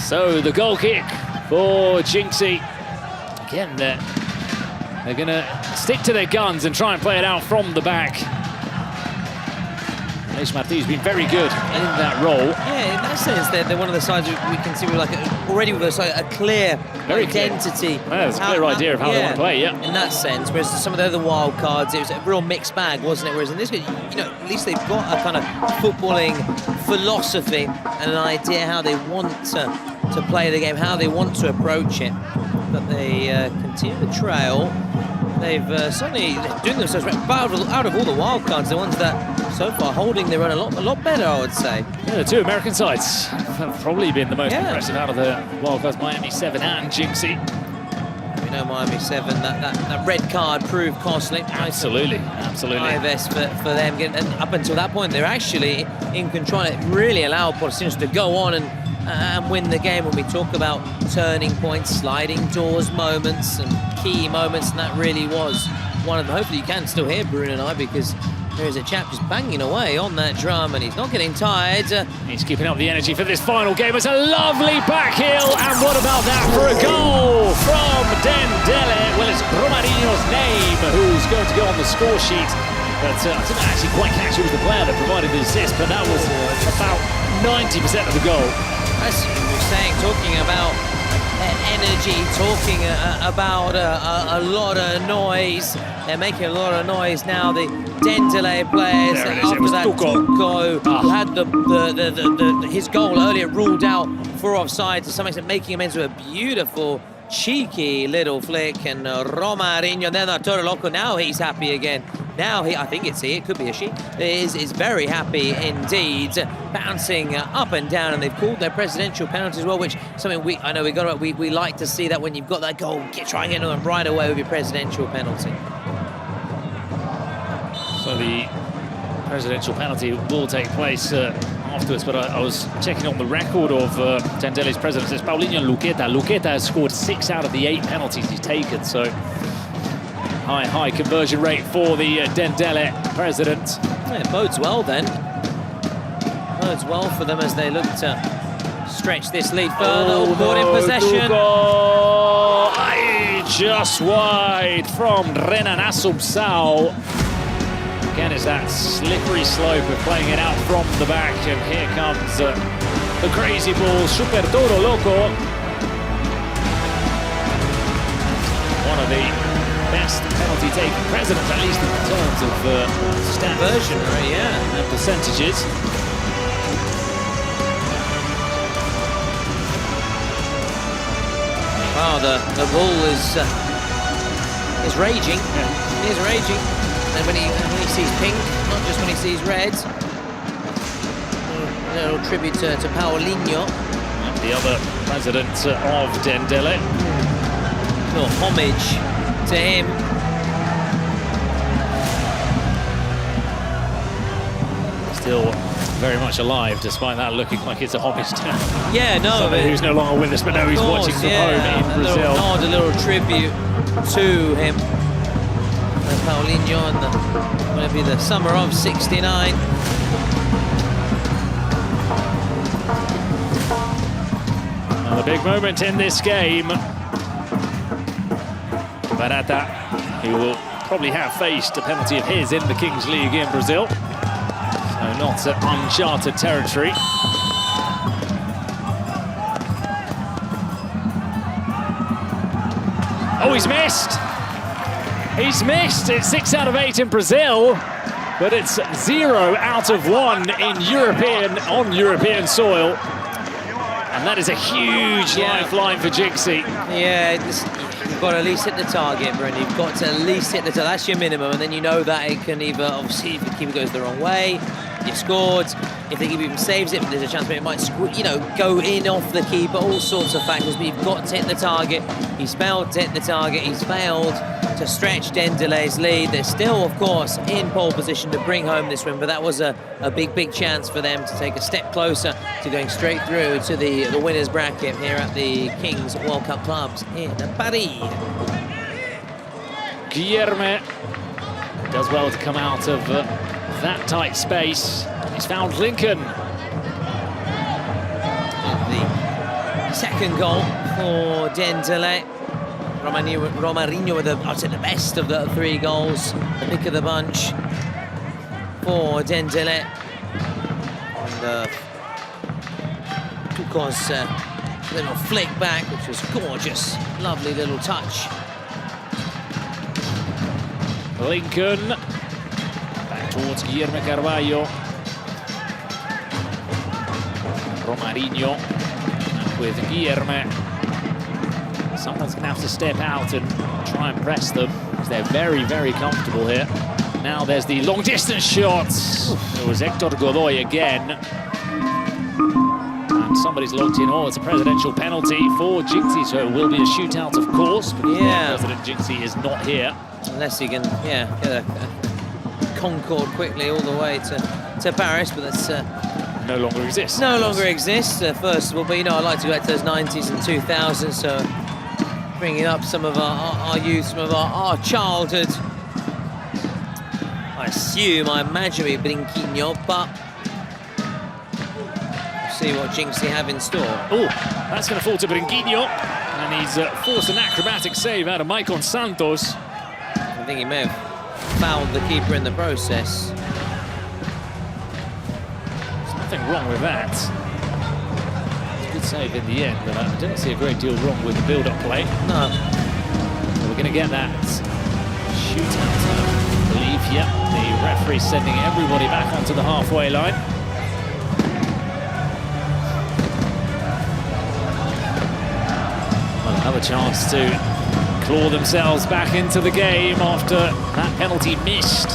So the goal kick for Jinxie. Again, they're going to stick to their guns and try and play it out from the back. Martínez has been very good in that role. Yeah, in that sense, they're one of the sides we can see with already with a clear identity. Well, there's a clear idea of how they want to play, yeah. In that sense, whereas some of the other wild cards, it was a real mixed bag, wasn't it? Whereas in this case, at least they've got a kind of footballing philosophy and an idea how they want to play the game, how they want to approach it. But they continue the trail. They've certainly doing themselves out of all the wild cards, the ones that so far holding their own a lot better, I would say. Yeah, the two American sides have probably been the most impressive out of the wild cards, Miami 7 and Jinxie. We know Miami 7, that red card proved costly. Absolutely. High vest for them. And up until that point, they're actually in control. It really allowed Porcinos to go on and win the game. When we talk about turning points, sliding doors moments and key moments, and that really was one of them. Hopefully you can still hear Bruno and I, because there is a chap just banging away on that drum, and he's not getting tired. He's keeping up the energy for this final game. It's a lovely back heel, and what about that for a goal from Dendel? Well, it's Romarinho's name who's going to go on the score sheet, but I didn't actually quite catch who was the player that provided the assist, but that was about 90% of the goal. As you were saying, talking about energy, talking about a lot of noise. They're making a lot of noise now. The Dendele players, after that Tuco, who had his goal earlier ruled out for offside, to some extent making amends with a beautiful, cheeky little flick. And Romarinho, then the Toro Loco, now he's happy again. Now I think it's he, it could be a she, is very happy indeed, bouncing up and down, and they've called their presidential penalty as well, which something we like to see, that when you've got that goal, try and get them right away with your presidential penalty. So the presidential penalty will take place afterwards, but I was checking on the record of Dendele's president. It's Paulinho Luqueta. Luqueta has scored 6 out of the 8 penalties he's taken, so high conversion rate for the Dendele president. Yeah, it bodes well then. Bodes well for them as they look to stretch this lead further. Caught in possession. Just wide from Renan Assumpção. Again, it's that slippery slope of playing it out from the back, and here comes the crazy ball, Super Toro Loco. One of the best penalty taking presidents, at least in terms of stat version rate, yeah, and percentages. Wow, the bull is raging. Yeah. He is raging. And when he sees pink, not just when he sees red. A little tribute to Paulinho. And the other president of Dendel. A little homage to him. Still very much alive, despite that looking like it's a homage to somebody who's no longer with us, but no, he's watching from home in Brazil. A little tribute to him. Paulinho in going to be the summer of '69. Another big moment in this game. Barata, who will probably have faced a penalty of his in the Kings League in Brazil. So not uncharted territory. Oh, he's missed! He's missed. It's 6 out of 8 in Brazil, but it's 0 out of 1 in on European soil. And that is a huge lifeline for Jinxie. Yeah, you've got to at least hit the target, Bryn. You've got to at least hit the target. That's your minimum, and then you know that it can either, obviously, if the keeper goes the wrong way, you scored. If the keeper even saves it, there's a chance that it might, go in off the keeper. All sorts of factors, but you've got to hit the target. He's failed to hit the target. He's failed to stretch Dendel's lead. They're still, of course, in pole position to bring home this win, but that was a big chance for them to take a step closer to going straight through to the winners bracket here at the Kings World Cup Clubs in Paris. Guilherme does well to come out of that tight space. He's found Lincoln. The second goal for Dendel. Romarinho with, I'd say, the best of the 3 goals. The pick of the bunch for Dendel. And Tuco's little flick back, which was gorgeous. Lovely little touch. Lincoln back towards Guilherme Carvalho. Romarinho with Guilherme. Someone's going to have to step out and try and press them, because they're very comfortable here. Now there's the long distance shots. It was Hector Godoy again. And somebody's locked in. Oh, it's a presidential penalty for Jinxie, so it will be a shootout, of course. But President Jinxie is not here. Unless he can, get a Concorde quickly all the way to Paris, but that's... no longer exists. No longer exists, first of all, but I like to go back to those 90s and 2000s, so bringing up some of our youth, some of our childhood. I imagine it'll be Brinquinho, but we'll see what Jinxie have in store. Oh, that's going to fall to Brinquinho, and he's forced an acrobatic save out of Maicon Santos. I think he may have fouled the keeper in the process. Nothing wrong with that. It's a good save in the end, but I don't see a great deal wrong with the build-up play. No. So we're going to get that shootout, I believe. Yep, the referee sending everybody back onto the halfway line. Well, another chance to claw themselves back into the game after that penalty missed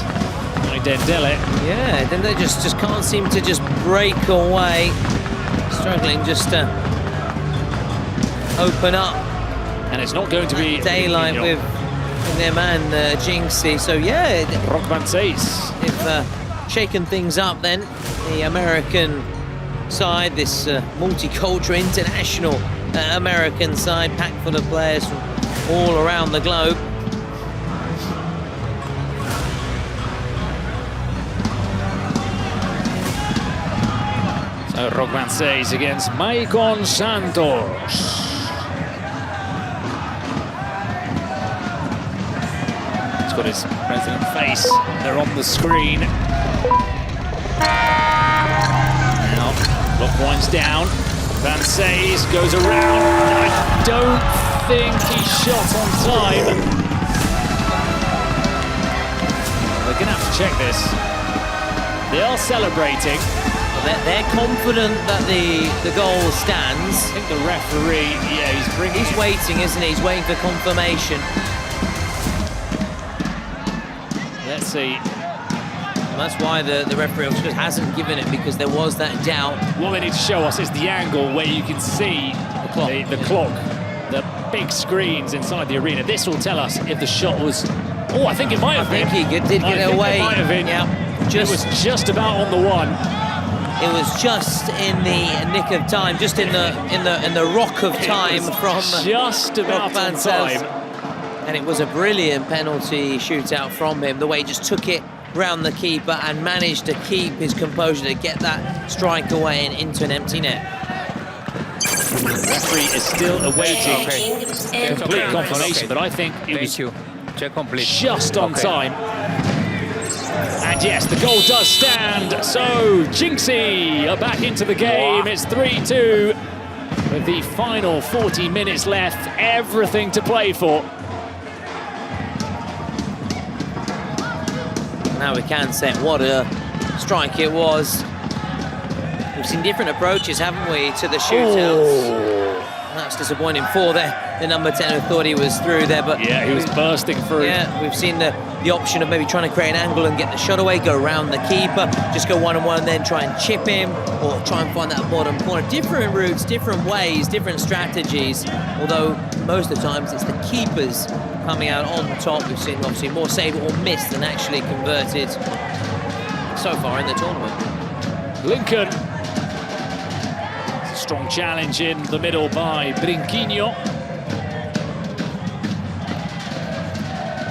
by Dendel. Yeah, Dendel just can't seem to just break away. Struggling just to open up. And it's not going to be daylight with their man Jinxie. So yeah, Rockman says they've shaken things up then. The American side, this multicultural international American side, packed full of players from all around the globe. So Rockman says against Maicon Santos. got his president face. They're on the screen. Now, clock winds down. Van Says goes around. I don't think he shot on time. We're going to have to check this. They are celebrating. They're confident that the goal stands. I think the referee, yeah, he's waiting, isn't he? He's waiting for confirmation. Let's see. And that's why the referee hasn't given it, because there was that doubt. What they need to show us is the angle where you can see the clock, the big screens inside the arena. This will tell us if the shot was... Oh, I think it might have been. I think he did get it away. It might have been. Yeah. It was just about on the one. It was just in the nick of time, just in the rock of time from just about on time. And it was a brilliant penalty shootout from him. The way he just took it round the keeper and managed to keep his composure to get that strike away and into an empty net. The referee is still awaiting complete confirmation, but I think it was just on time. And yes, the goal does stand. So Jinxie are back into the game. It's 3-2 with the final 40 minutes left. Everything to play for. Now we can say what a strike it was. We've seen different approaches, haven't we, to the shootouts. Oh. That's disappointing for the number 10 who thought he was through there, but yeah, he was bursting through. Yeah, we've seen the option of maybe trying to create an angle and get the shot away, go around the keeper, just go one-on-one and then try and chip him, or try and find that bottom corner. Different routes, different ways, different strategies, although most of the times it's the keepers coming out on top. We've seen obviously more save or miss than actually converted so far in the tournament. Lincoln. Strong challenge in the middle by Brinquinho.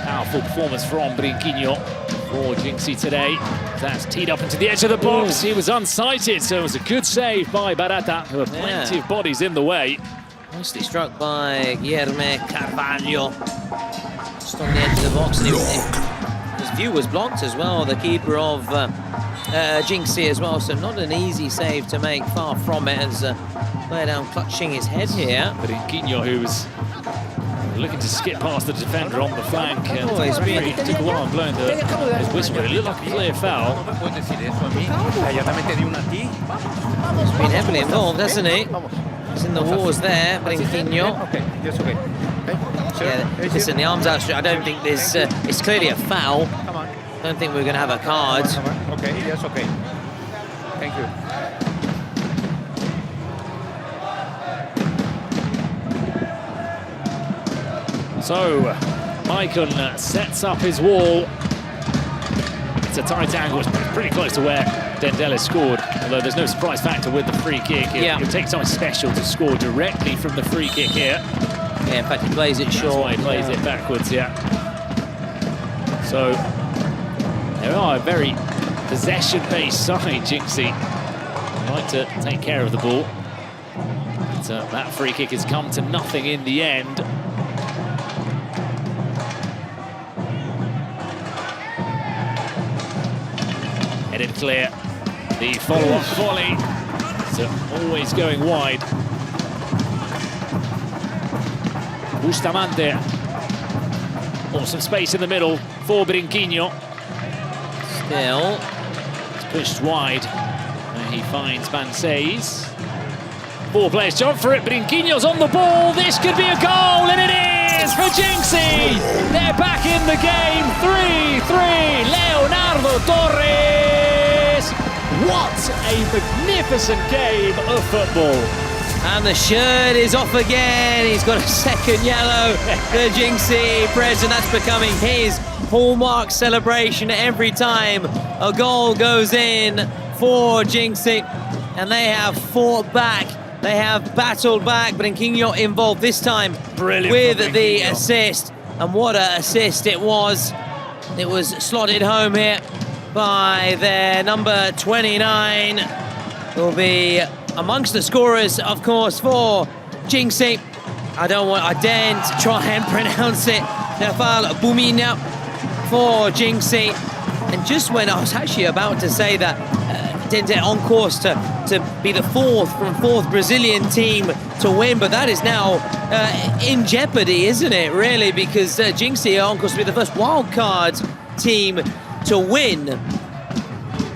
Powerful performance from Brinquinho for Jinxie today. That's teed up into the edge of the box. He was unsighted, so it was a good save by Barata, who had plenty of bodies in the way. Nicely struck by Guilherme Carvalho. Just on the edge of the box. And his view was blocked as well, the keeper of Jinxie as well, so not an easy save to make, far from it, as player down clutching his head here. Brinquinho, who was looking to skip past the defender on the flank, and he's been... it took a while blowing his whistle, but it looked like a clear foul. He's been heavily involved, hasn't he? He's in the wars there, Brinquinho. Yeah, listen, the arms outstretched. I don't think there's... it's clearly a foul. I don't think we're going to have a card. Okay, yes, okay. Thank you. So, Maicon sets up his wall. It's a tight angle. It's pretty close to where Dendel has scored, although there's no surprise factor with the free kick. It would take something special to score directly from the free kick here. Yeah, in fact, he plays it short. That's why he plays it backwards, yeah. So, they are a very possession-based side, Jinxie. Like to take care of the ball. But, that free kick has come to nothing in the end. Headed clear. The follow-up volley. So always going wide. Bustamante. Awesome space in the middle for Brinquinho. Still. It's pushed wide. And he finds Banseis. 4 players jump for it. Brinquinho's on the ball. This could be a goal, and it is for Jinxie. They're back in the game. 3-3. Leonardo Torres. What a magnificent game of football. And the shirt is off again. He's got a second yellow. The Jinxie present. That's becoming his hallmark celebration every time a goal goes in for Jinxie. And they have fought back. They have battled back. Brinquinho involved this time with the assist. And what an assist it was. It was slotted home here by their number 29. Will be amongst the scorers, of course, for Jinxie. I daren't try and pronounce it. Nafal Bumina for Jinxie. And just when I was actually about to say that Dendel on course to be the fourth Brazilian team to win, but that is now in jeopardy, isn't it, really? Because Jinxie are on course to be the first wildcard team to win.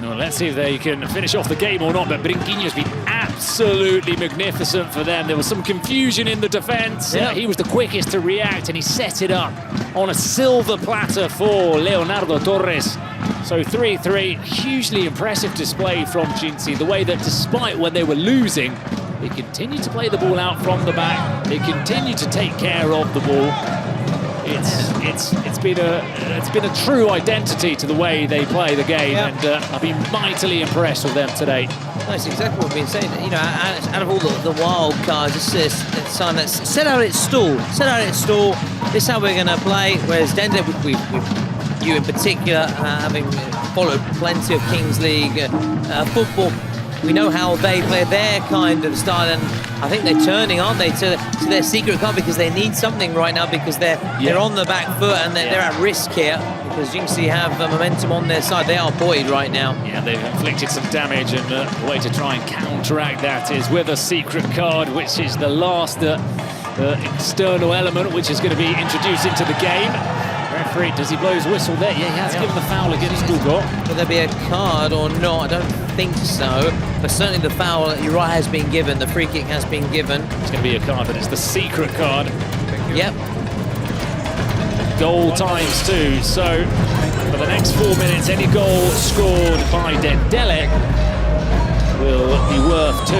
Well, let's see if they can finish off the game or not, but Brinquinho's been absolutely magnificent for them. There was some confusion in the defense. Yeah. He was the quickest to react, and he set it up on a silver platter for Leonardo Torres. So 3-3, hugely impressive display from Jinxie. The way that despite when they were losing, they continued to play the ball out from the back. They continued to take care of the ball. It's been a true identity to the way they play the game, and I've been mightily impressed with them today. That's exactly what we've been saying. You know, out of all the wild cards, it's a sign that's set out its stall. Set out its stall. This is how we're going to play. Whereas Dendel, you in particular, having followed plenty of Kings League football, we know how they play their kind of style, and I think they're turning, aren't they, to their secret card, because they need something right now, because they're on the back foot and they're at risk here, because Jinxie have momentum on their side. They are buoyed right now. Yeah, they've inflicted some damage, and the way to try and counteract that is with a secret card, which is the last external element which is going to be introduced into the game. Referee, does he blow his whistle there? Yeah, he has given the foul against Google. Will there be a card or not? I don't think so. But certainly the foul, you're right, has been given. The free kick has been given. It's going to be a card, but it's the secret card. Yep. Goal ×2. So for the next 4 minutes, any goal scored by Dendel will be worth 2.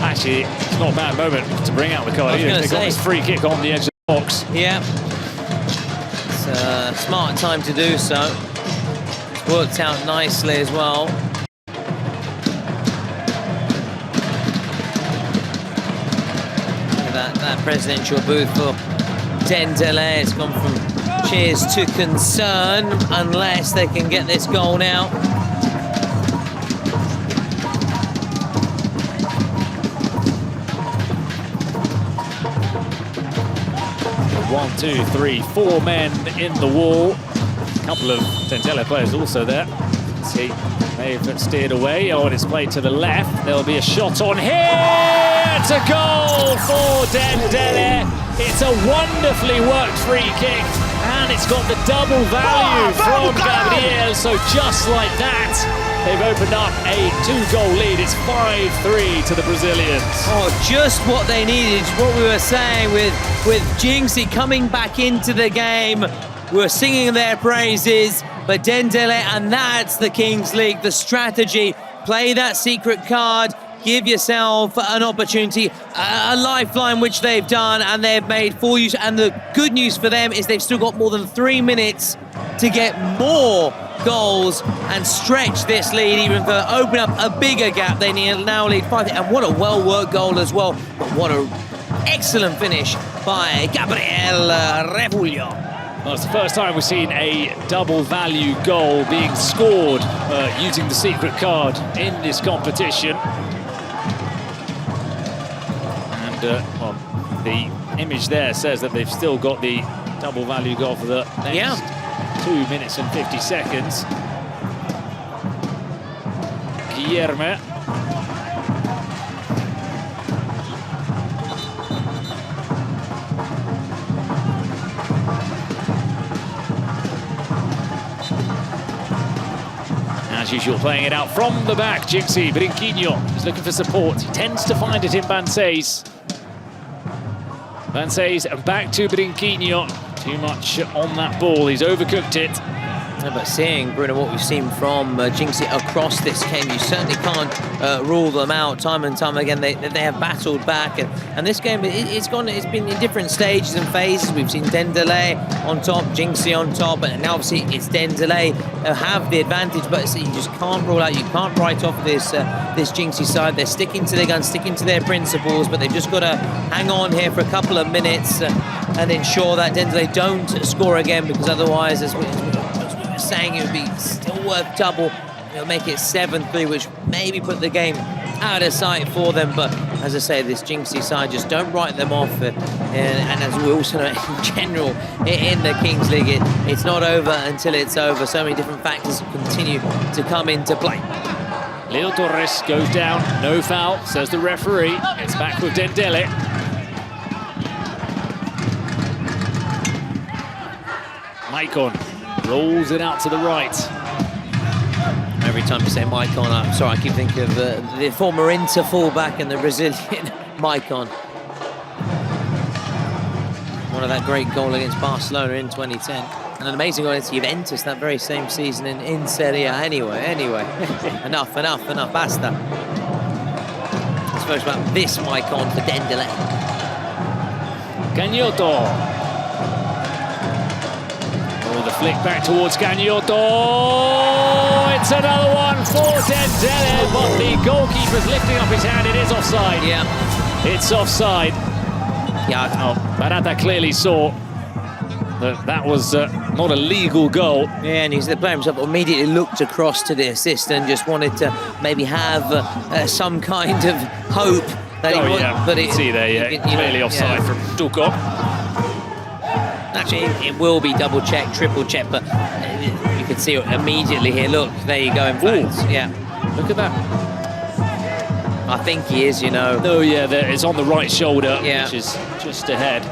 Actually, it's not a bad moment to bring out the card. They got this free kick on the edge of the box. Yeah. It's a smart time to do so. It's worked out nicely as well. That presidential booth for Dendel has gone from cheers to concern, unless they can get this goal now. 1, 2, 3, 4 men in the wall. A couple of Dendel players also there. See, they've steered away. Oh, and it's played to the left. There'll be a shot on here. It's a goal for Dendel. It's a wonderfully worked free kick, and it's got the double value from Gabriel. So just like that, they've opened up a 2-goal lead. It's 5-3 to the Brazilians. Oh, just what they needed. What we were saying with Jinxie coming back into the game. We were singing their praises, but Dendel, and that's the Kings League, the strategy. Play that secret card, give yourself an opportunity, a lifeline, which they've done, and they've made full use. And the good news for them is they've still got more than 3 minutes to get more goals and stretch this lead even further, open up a bigger gap. They now lead 5, and what a well-worked goal as well. But what an excellent finish by Gabriel Revuglio. Well, it's the first time we've seen a double value goal being scored using the secret card in this competition. And well, the image there says that they've still got the double value goal for the next 2 minutes and 50 seconds. Guilherme. As usual, playing it out from the back. Jinxie, Brinquinho is looking for support. He tends to find it in Banseis. Banseis and back to Brinquinho. Too much on that ball. He's overcooked it. Yeah, but seeing, Bruno, what we've seen from Jinxie across this game, you certainly can't rule them out. Time and time again, they have battled back, and this game it's been in different stages and phases. We've seen Dendel on top, Jinxie on top, and now obviously it's Dendel have the advantage. But you just can't rule out. You can't write off this Jinxie side. They're sticking to their guns, sticking to their principles, but they've just got to hang on here for a couple of minutes and ensure that Dendel don't score again, because otherwise, as we saying, it would be still worth double. It'll make it 7-3, which maybe put the game out of sight for them. But as I say, this Jinxie side, just don't write them off. And as we also know, in general, in the Kings League, it's not over until it's over. So many different factors continue to come into play. Leo Torres goes down, no foul, says the referee. It's back with Dendel. Maicon rolls it out to the right. Every time you say Maicon, I'm sorry, I keep thinking of the former Inter fullback and the Brazilian Maicon. One of that great goal against Barcelona in 2010. And an amazing goal against Juventus that very same season in Serie A. Anyway. enough, basta. Let's focus about this Maicon for Dendel. Gagnoto. Oh, the flick back towards Gagnoto. It's another one for Dendel, but the goalkeeper's lifting up his hand. It is offside. Yeah. It's offside. Yeah. Oh, Barata clearly saw that that was not a legal goal. Yeah, and the player himself immediately looked across to the assist and just wanted to maybe have some kind of hope that he would. Yeah. But you see there, yeah, clearly offside from Duco. Actually, it will be double checked, triple checked, but you can see it immediately here. Look, there you go. In fact, yeah. Look at that. I think he is, you know. Oh yeah, it's on the right shoulder, yeah, which is just ahead.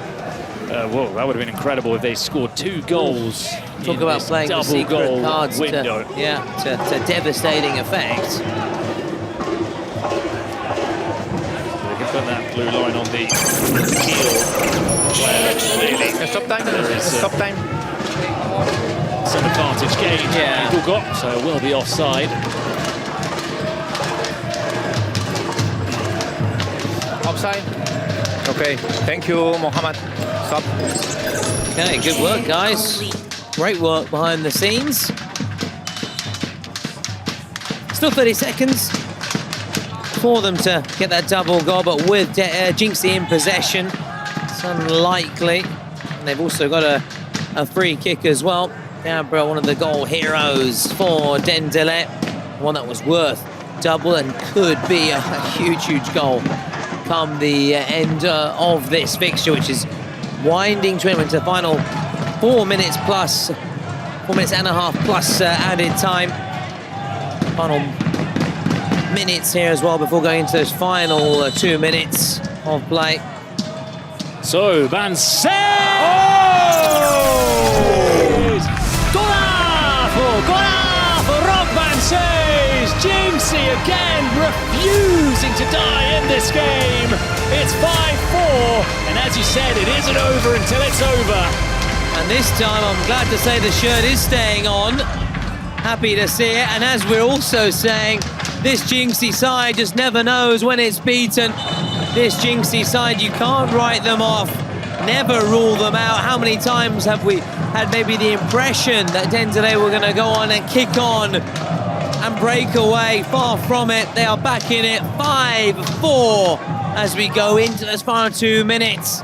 Whoa, that would have been incredible if they scored 2 goals. Talk about playing the secret cards window. to devastating effect. They can put that blue line on the keel. Stop time. Stop time. Some advantage gained. Yeah. Dugo, so it will be offside. Offside. Okay, thank you, Mohammed. Stop. Okay, good work, guys. Great work behind the scenes. Still 30 seconds for them to get that double goal, but with Jinxie in possession, it's unlikely. And they've also got a free kick as well. Gabra, one of the goal heroes for Dendel. One that was worth double and could be a huge goal come the end of this fixture, which is winding to the final 4 minutes plus, 4 minutes and a half plus added time. Final minutes here as well before going into those final 2 minutes of play. So, Van Sees! Golazo! Rob Van Sees! Jinxie again refusing to die in this game. It's 5-4, and as you said, it isn't over until it's over. And this time, I'm glad to say the shirt is staying on. Happy to see it, and as we're also saying, this Jinxie side just never knows when it's beaten. This Jinxie side, you can't write them off, never rule them out. How many times have we had maybe the impression that Dendel were going to go on and kick on and break away? Far from it. They are back in it, 5-4 as we go into those final 2 minutes,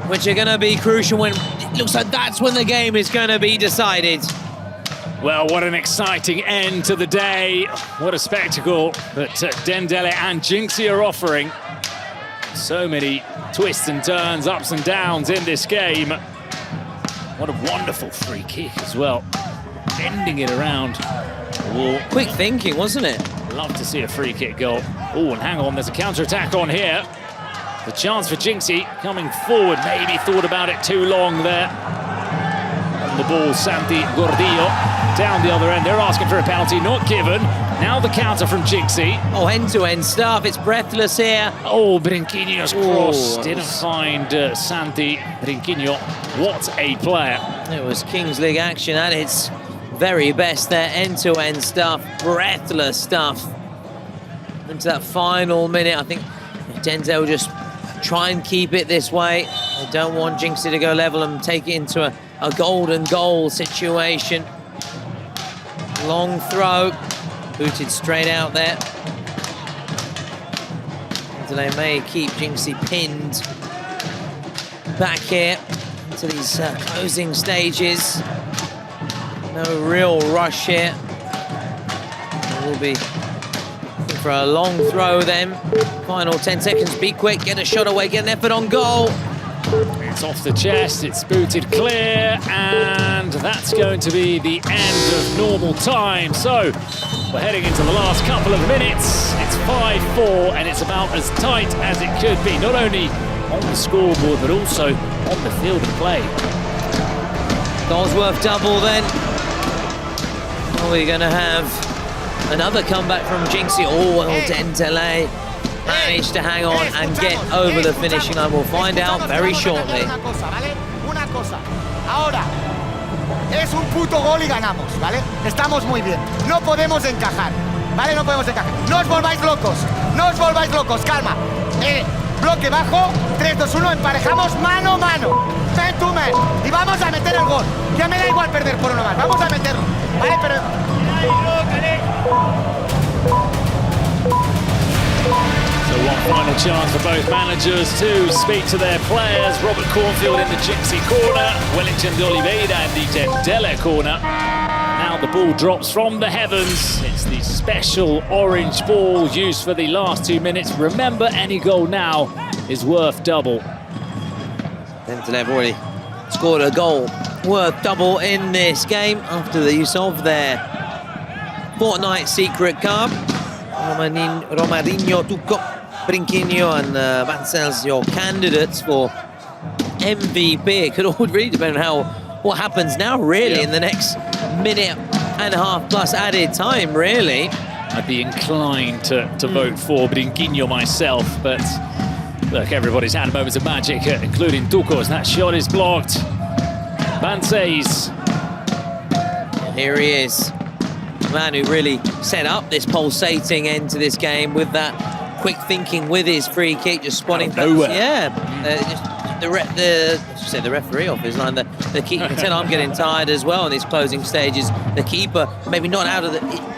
which are going to be crucial when it looks like that's when the game is going to be decided. Well, what an exciting end to the day. What a spectacle that Dendel and Jinxie are offering. So many twists and turns, ups and downs in this game. What a wonderful free kick as well. Bending it around the wall. Quick thinking, wasn't it? Love to see a free kick goal. Oh, and hang on, there's a counter-attack on here. The chance for Jinxie coming forward. Maybe thought about it too long there. On the ball, Santi Gordillo. Down the other end, they're asking for a penalty, not given. Now the counter from Jinxie. Oh, end-to-end stuff, it's breathless here. Oh, Brinquinho's cross didn't find Santi Brinquinho. What a player. It was Kings League action at its very best there, end-to-end stuff, breathless stuff. Into that final minute, I think Dendel just try and keep it this way. They don't want Jinxie to go level and take it into a golden goal situation. Long throw, booted straight out there. They may keep Jinxie pinned back here into these closing stages. No real rush here. There will be for a long throw then. Final 10 seconds, be quick, get a shot away, get an effort on goal. It's off the chest, it's booted clear, and that's going to be the end of normal time. So we're heading into the last couple of minutes. It's 5-4, and it's about as tight as it could be, not only on the scoreboard, but also on the field of play. Goals worth double then. Are we going to have another comeback from Jinxie? Oh, well, Dendel managed to hang on and get over the finishing line. We'll find out very shortly. Una cosa. Ahora, es un puto gol y ganamos, ¿vale? Estamos muy bien. No podemos encajar, ¿vale? No podemos encajar. No os volváis locos, no os volváis locos, calma. Bloque bajo, 3, 2, 1, emparejamos mano a mano. Man to man. Y vamos a meter el gol. Ya me da igual perder por uno más, vamos a meterlo, ¿vale? Pero... So one final chance for both managers to speak to their players. Robert Cornfield in the Jinxie corner, Wellington de Oliveira in the Dendel corner. Now the ball drops from the heavens. It's the special orange ball used for the last 2 minutes. Remember, any goal now is worth double. Dendel have already scored a goal worth double in this game after the use of their fortnight secret card. Romarinho, Tuco, Brinquinho and Vancels, your candidates for MVP. It could all really depend on what happens now, really, in the next minute and a half plus added time, really. I'd be inclined to vote for Brinquinho myself, but look, everybody's had moments of magic, including Tuco's. That shot is blocked. Vancels. Here he is. The man who really set up this pulsating end to this game with that quick thinking with his free kick, just spotting nowhere. Yeah, the referee off his line. The keeper, you can tell I'm getting tired as well in these closing stages. The keeper maybe not out of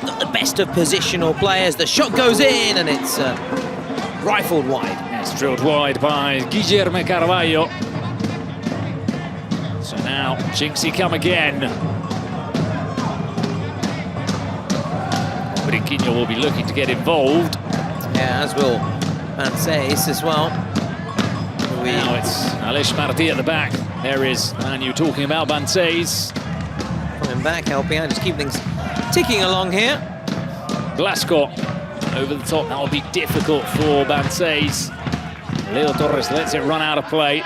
not the best of positional players. The shot goes in and it's rifled wide. It's drilled wide by Guillermo Carvalho. So now Jinxie come again. Brinquinho will be looking to get involved. Yeah, as will Vancels as well. Now it's Aleix Martí at the back. There is the man you're talking about, Vancels. Coming back, helping out, just keep things ticking along here. Glasgow over the top. That will be difficult for Vancels. Leo Torres lets it run out of play.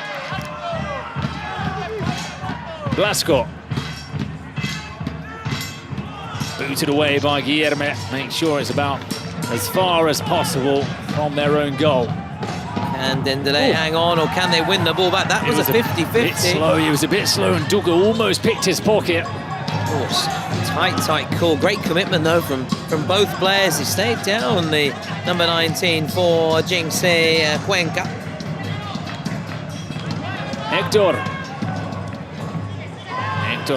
Glasgow. Booted away by Guillermo. Make sure it's about as far as possible from their own goal. Can Dendel hang on, or can they win the ball back? That was a 50-50. Slow. He was a bit slow, and Duga almost picked his pocket. Of course, tight call. Great commitment though from both players. He stayed down the number 19 for Jinxie Cuenca. Hector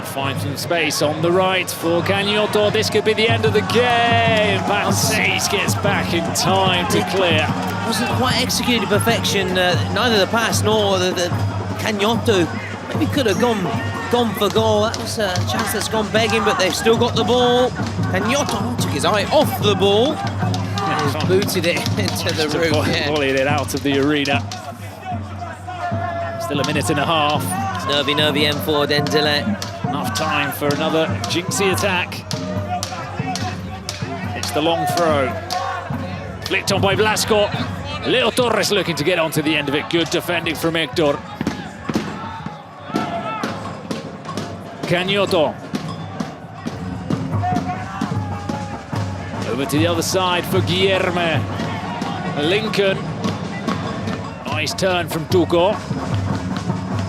finds some space on the right for Cagnotto. This could be the end of the game. Vancels gets back in time to clear. Wasn't quite executed to perfection. Neither the pass nor the Cagnotto. Maybe could have gone for goal. That was a chance that's gone begging, but they've still got the ball. Cagnotto took his eye off the ball. And he's booted it into the roof. Volleyed it out of the arena. Still a minute and a half. Nervy M4 Dendel. Enough time for another Jinxie attack. It's the long throw. Flicked on by Blasco. Leo Torres looking to get onto the end of it. Good defending from Hector. Cagnotto. Over to the other side for Guillermo. Lincoln. Nice turn from Tuco.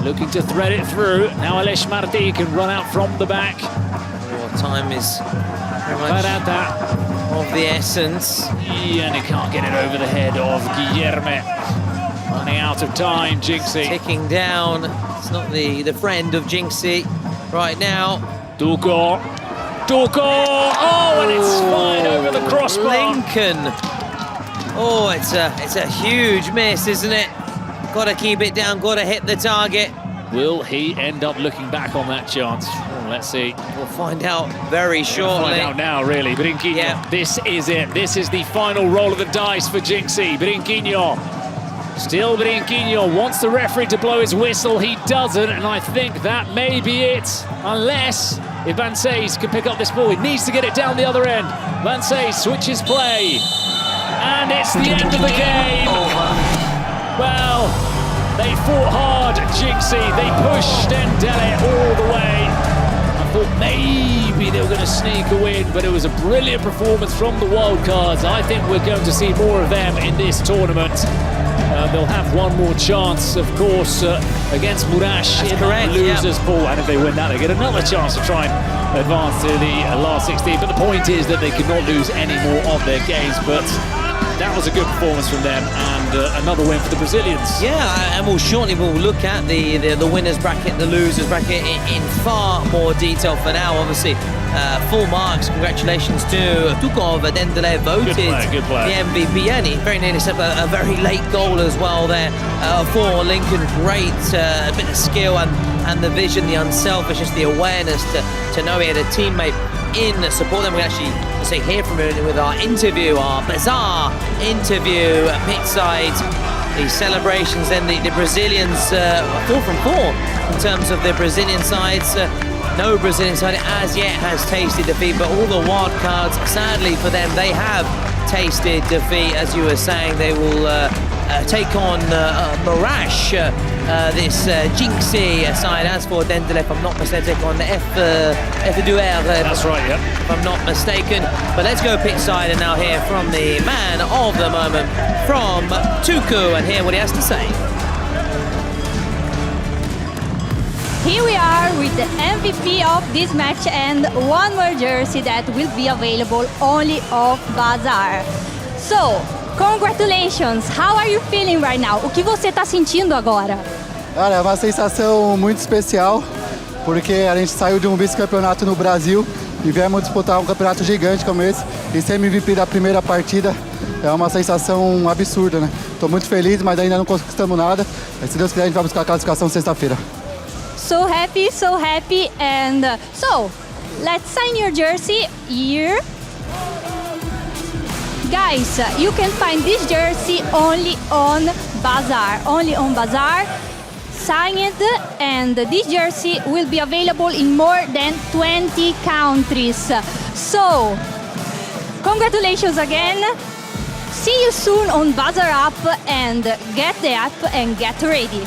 Looking to thread it through. Now Aleix Martí can run out from the back. Time is very much of the essence. Yeah, and he can't get it over the head of Guillermo. Running out of time, Jinxie. Ticking down. It's not the friend of Jinxie right now. Tuco. Oh, and it's fine over the crossbar. Lincoln. Oh, it's a huge miss, isn't it? Got to keep it down, got to hit the target. Will he end up looking back on that chance? Let's see. We'll find out very shortly. Find out now, really. Brinquinho. Yeah. This is it. This is the final roll of the dice for Jinxie. Brinquinho. Still Brinquinho wants the referee to blow his whistle. He doesn't, and I think that may be it. Unless if Vanceys can pick up this ball. He needs to get it down the other end. Vanceys switches play. And it's the end of the game. Well, they fought hard, Jinxie. They pushed Dendel all the way. I thought maybe they were going to sneak a win, but it was a brilliant performance from the Wildcards. I think we're going to see more of them in this tournament. They'll have one more chance, of course, against Murash in the losers pool. And if they win that, they get another chance to try and advance to the last 16. But the point is that they could not lose any more of their games. But that was a good performance from them, and another win for the Brazilians. Yeah, and we'll look at the winners bracket, the losers bracket in far more detail. For now, obviously, full marks. Congratulations to Tukov. Dendel voted good player. the MVP, and he very nearly set up a very late goal as well there for Lincoln. Great bit of skill and the vision, the unselfishness, the awareness to know he had a teammate in support. Then we actually hear from him with our interview, our bizarre interview at Pitside. The celebrations, then the Brazilians 4 from 4 in terms of the Brazilian sides. No Brazilian side as yet has tasted defeat, but all the wild cards, sadly for them, they have tasted defeat. As you were saying, they will take on Murash, this Jinxie side. As for Dendel, if I'm not mistaken, on F2R. That's right, yeah. If I'm not mistaken. But let's go pitch side and now hear from the man of the moment, from Tuku, and hear what he has to say. Here we are with the MVP of this match and one more jersey that will be available only off Bazaar. So, congratulations! How are you feeling right now? O que você está sentindo agora? Cara, é uma sensação muito especial, porque a gente saiu de um vice-campeonato no Brasil e viemos disputar um campeonato gigante como esse e ser MVP da primeira partida. É uma sensação absurda, né? Tô muito feliz, mas ainda não conquistamos nada. Mas, se Deus quiser, a gente vai buscar a classificação sexta-feira. So happy, and so let's sign your jersey here. Guys, you can find this jersey only on Bazaar, sign it, and this jersey will be available in more than 20 countries. So, congratulations again. See you soon on Bazaar app, and get the app and get ready.